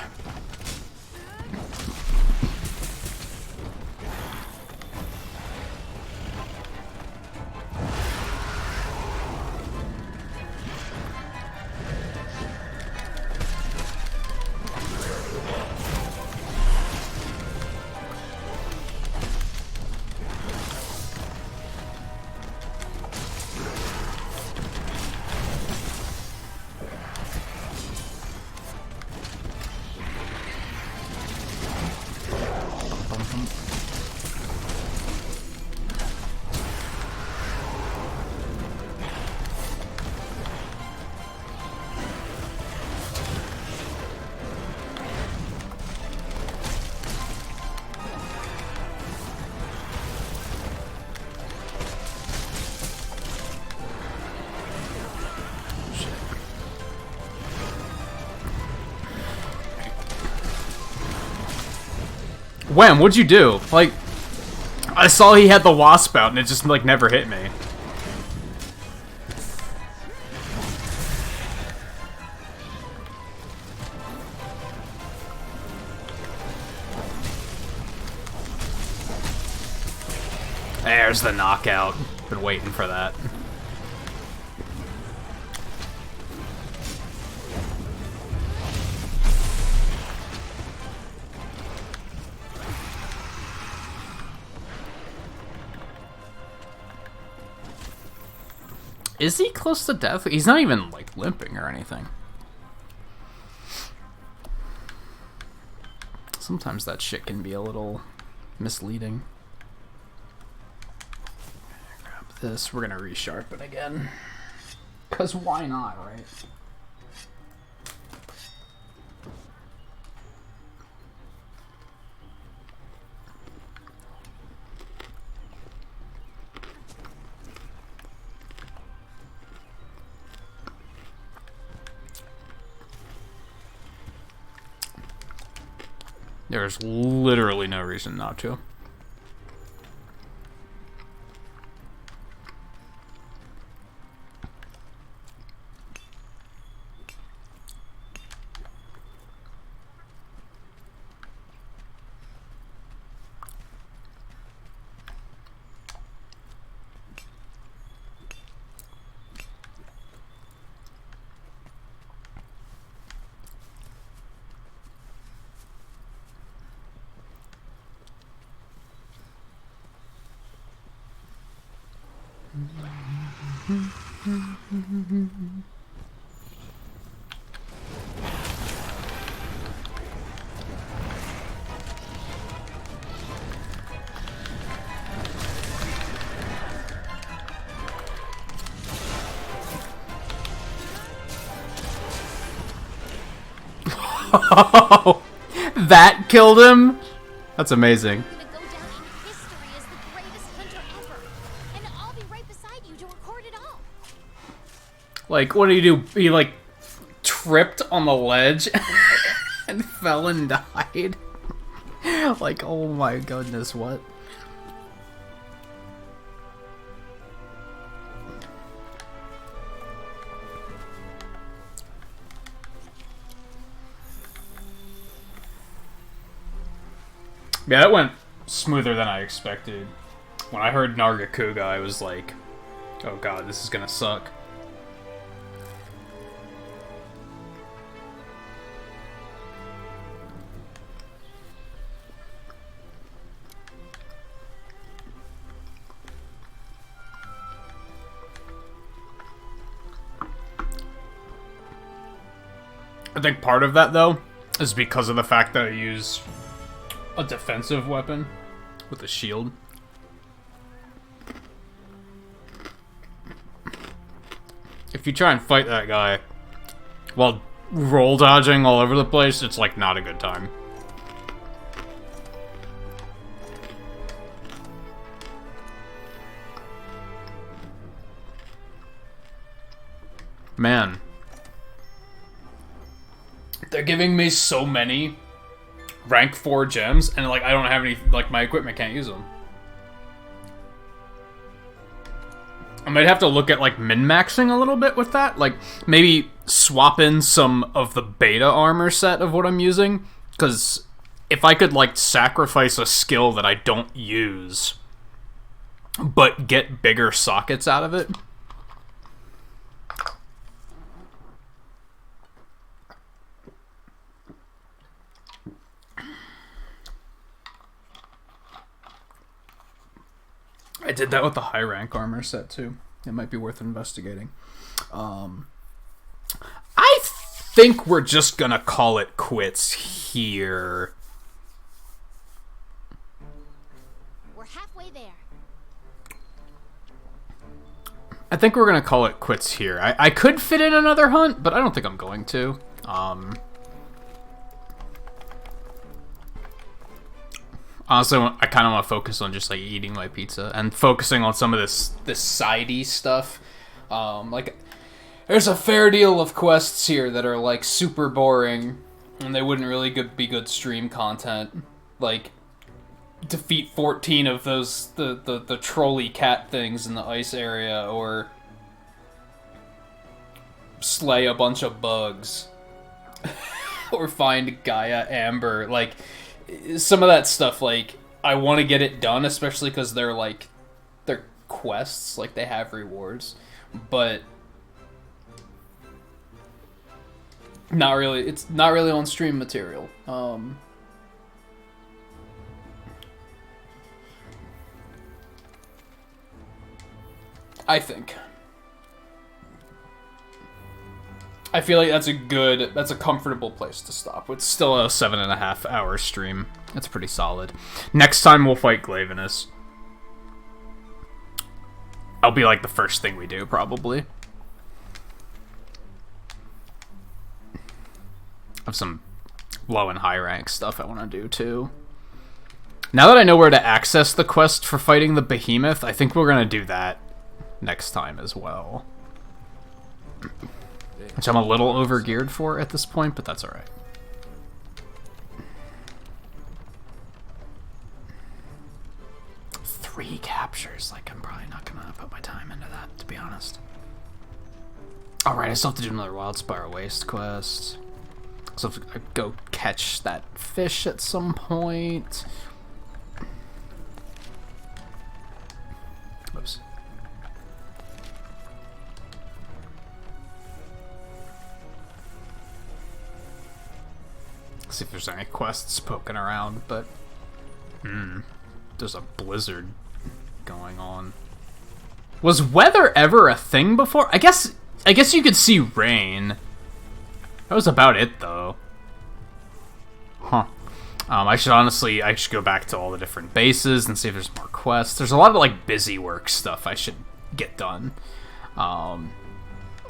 When? What'd you do? Like, I saw he had the wasp out and it just, like, never hit me. There's the knockout. Been waiting for that. Is he close to death? He's not even, like, limping or anything. Sometimes that shit can be a little misleading. Grab this. We're gonna resharpen again. Because why not, right? There's literally no reason not to. That killed him? That's amazing. Gonna go down in history as the greatest hunter ever. And I'll be right beside you to record it all. Like, what did he do? He, like, tripped on the ledge and fell and died? Like, oh my goodness, what? Yeah, that went smoother than I expected. When I heard Nargacuga, I was like, oh god, this is gonna suck. I think part of that, though, is because of the fact that I use a defensive weapon with a shield. If you try and fight that guy while roll dodging all over the place, it's like not a good time. Man. They're giving me so many rank 4 gems, and like I don't have any, like my equipment can't use them. I might have to look at like min-maxing a little bit with that, like maybe swap in some of the beta armor set of what I'm using, because if I could like sacrifice a skill that I don't use, but get bigger sockets out of it. I did that with the high rank armor set too. It might be worth investigating. I think we're just gonna call it quits here. We're halfway there. I think we're gonna call it quits here. I could fit in another hunt, but I don't think I'm going to. Honestly, I kind of want to focus on just like eating my pizza and focusing on some of this sidey stuff. Like, there's a fair deal of quests here that are like super boring, and they wouldn't really be good stream content. Like, defeat 14 of those the trolley cat things in the ice area, or slay a bunch of bugs, or find Gaia Amber. Like, some of that stuff, like, I want to get it done, especially because they're, like, quests, like they have rewards, but not really. It's not really on stream material. I think. I feel like that's a comfortable place to stop. It's still a 7.5 hour stream. That's pretty solid. Next time we'll fight Glavenus. I'll be like the first thing we do, probably. I have some low and high rank stuff I want to do too. Now that I know where to access the quest for fighting the behemoth, I think we're gonna do that next time as well. Which I'm a little overgeared for at this point, but that's alright. Three captures, like I'm probably not gonna put my time into that, to be honest. Alright, I still have to do another Wildspire Waste quest. So if I go catch that fish at some point. Oops. See if there's any quests poking around, but there's a blizzard going on. Was weather ever a thing before? I guess you could see rain. That was about it though. Huh. I should go back to all the different bases and see if there's more quests. There's a lot of like busy work stuff I should get done.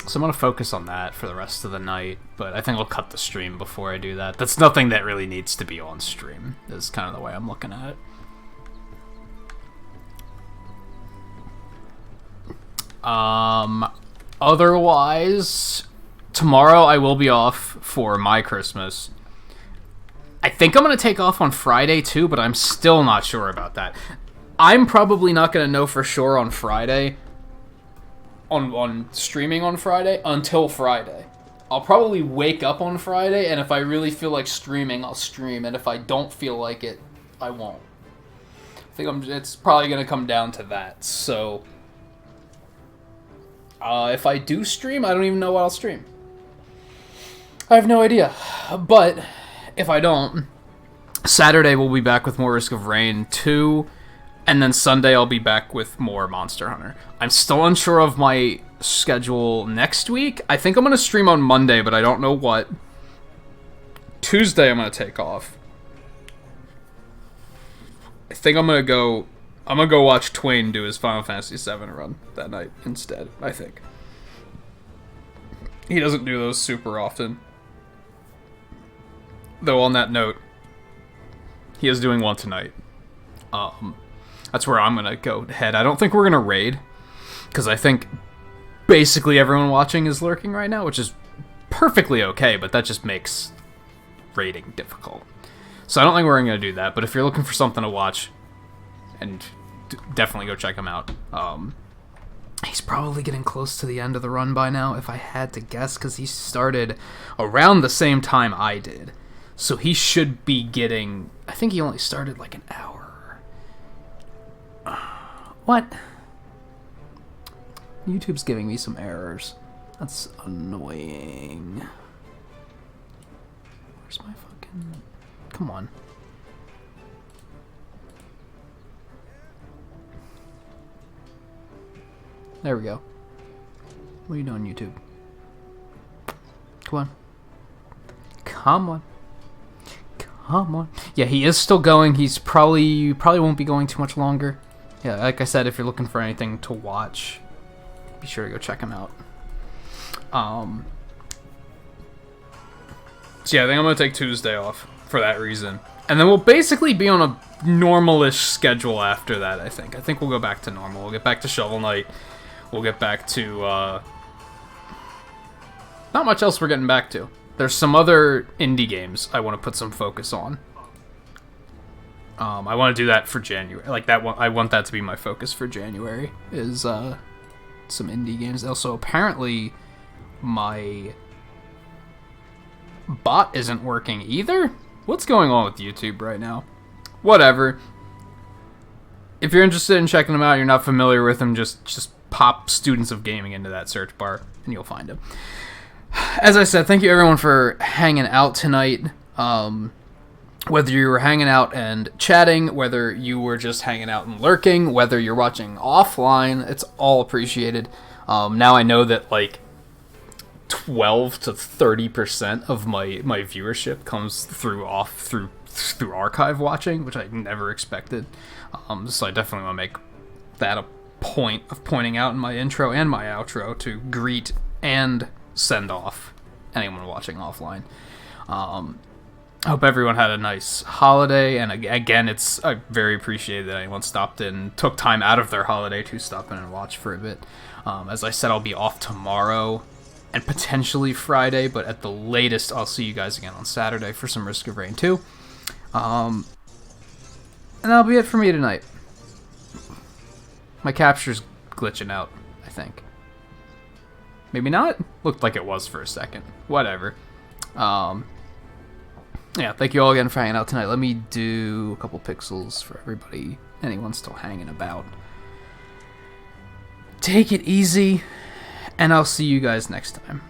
So I'm going to focus on that for the rest of the night, but I think I'll cut the stream before I do that. That's nothing that really needs to be on stream, is kind of the way I'm looking at it. Otherwise, tomorrow I will be off for my Christmas. I think I'm going to take off on Friday too, but I'm still not sure about that. I'm probably not going to know for sure on Friday. On streaming on Friday until Friday. I'll probably wake up on Friday, and if I really feel like streaming, I'll stream, and if I don't feel like it, I won't. I think it's probably gonna come down to that. So if I do stream, I don't even know what I'll stream. I have no idea. But if I don't, Saturday we'll be back with more Risk of Rain 2. And then Sunday I'll be back with more Monster Hunter. I'm still unsure of my schedule next week. I think I'm going to stream on Monday, but I don't know what. Tuesday I'm going to take off. I think I'm going to go watch Twain do his Final Fantasy VII run that night instead, I think. He doesn't do those super often. Though on that note, he is doing one tonight. That's where I'm going to go ahead. I don't think we're going to raid, because I think basically everyone watching is lurking right now, which is perfectly okay, but that just makes raiding difficult. So I don't think we're going to do that, but if you're looking for something to watch, and definitely go check him out. He's probably getting close to the end of the run by now, if I had to guess, because he started around the same time I did. So he should be getting... I think he only started like an hour. What? YouTube's giving me some errors. That's annoying. Where's my fucking... Come on. There we go. What are you doing, YouTube? Come on. Come on. Come on. Yeah, he is still going. He's probably won't be going too much longer. Yeah, like I said, if you're looking for anything to watch, be sure to go check him out. So yeah, I think I'm going to take Tuesday off for that reason. And then we'll basically be on a normal-ish schedule after that, I think. I think we'll go back to normal. We'll get back to Shovel Knight. We'll get back to, not much else we're getting back to. There's some other indie games I want to put some focus on. I want to do that for January. Like that one, I want that to be my focus for January. Is some indie games. Also, apparently, my bot isn't working either. What's going on with YouTube right now? Whatever. if you're interested in checking them out, you're not familiar with them, just pop Students of Gaming into that search bar, and you'll find them. As I said, thank you everyone for hanging out tonight. Whether you were hanging out and chatting, whether you were just hanging out and lurking, whether you're watching offline, it's all appreciated. Now I know that like 12 to 30% of my viewership comes through archive watching, which I never expected. So I definitely want to make that a point of pointing out in my intro and my outro to greet and send off anyone watching offline. I hope everyone had a nice holiday, and again, I very appreciate that anyone stopped in, took time out of their holiday to stop in and watch for a bit. As I said, I'll be off tomorrow and potentially Friday, but at the latest, I'll see you guys again on Saturday for some Risk of Rain 2. And that'll be it for me tonight. My capture's glitching out, I think. Maybe not? Looked like it was for a second. Whatever. Yeah, thank you all again for hanging out tonight. Let me do a couple pixels for everybody, anyone still hanging about. Take it easy, and I'll see you guys next time.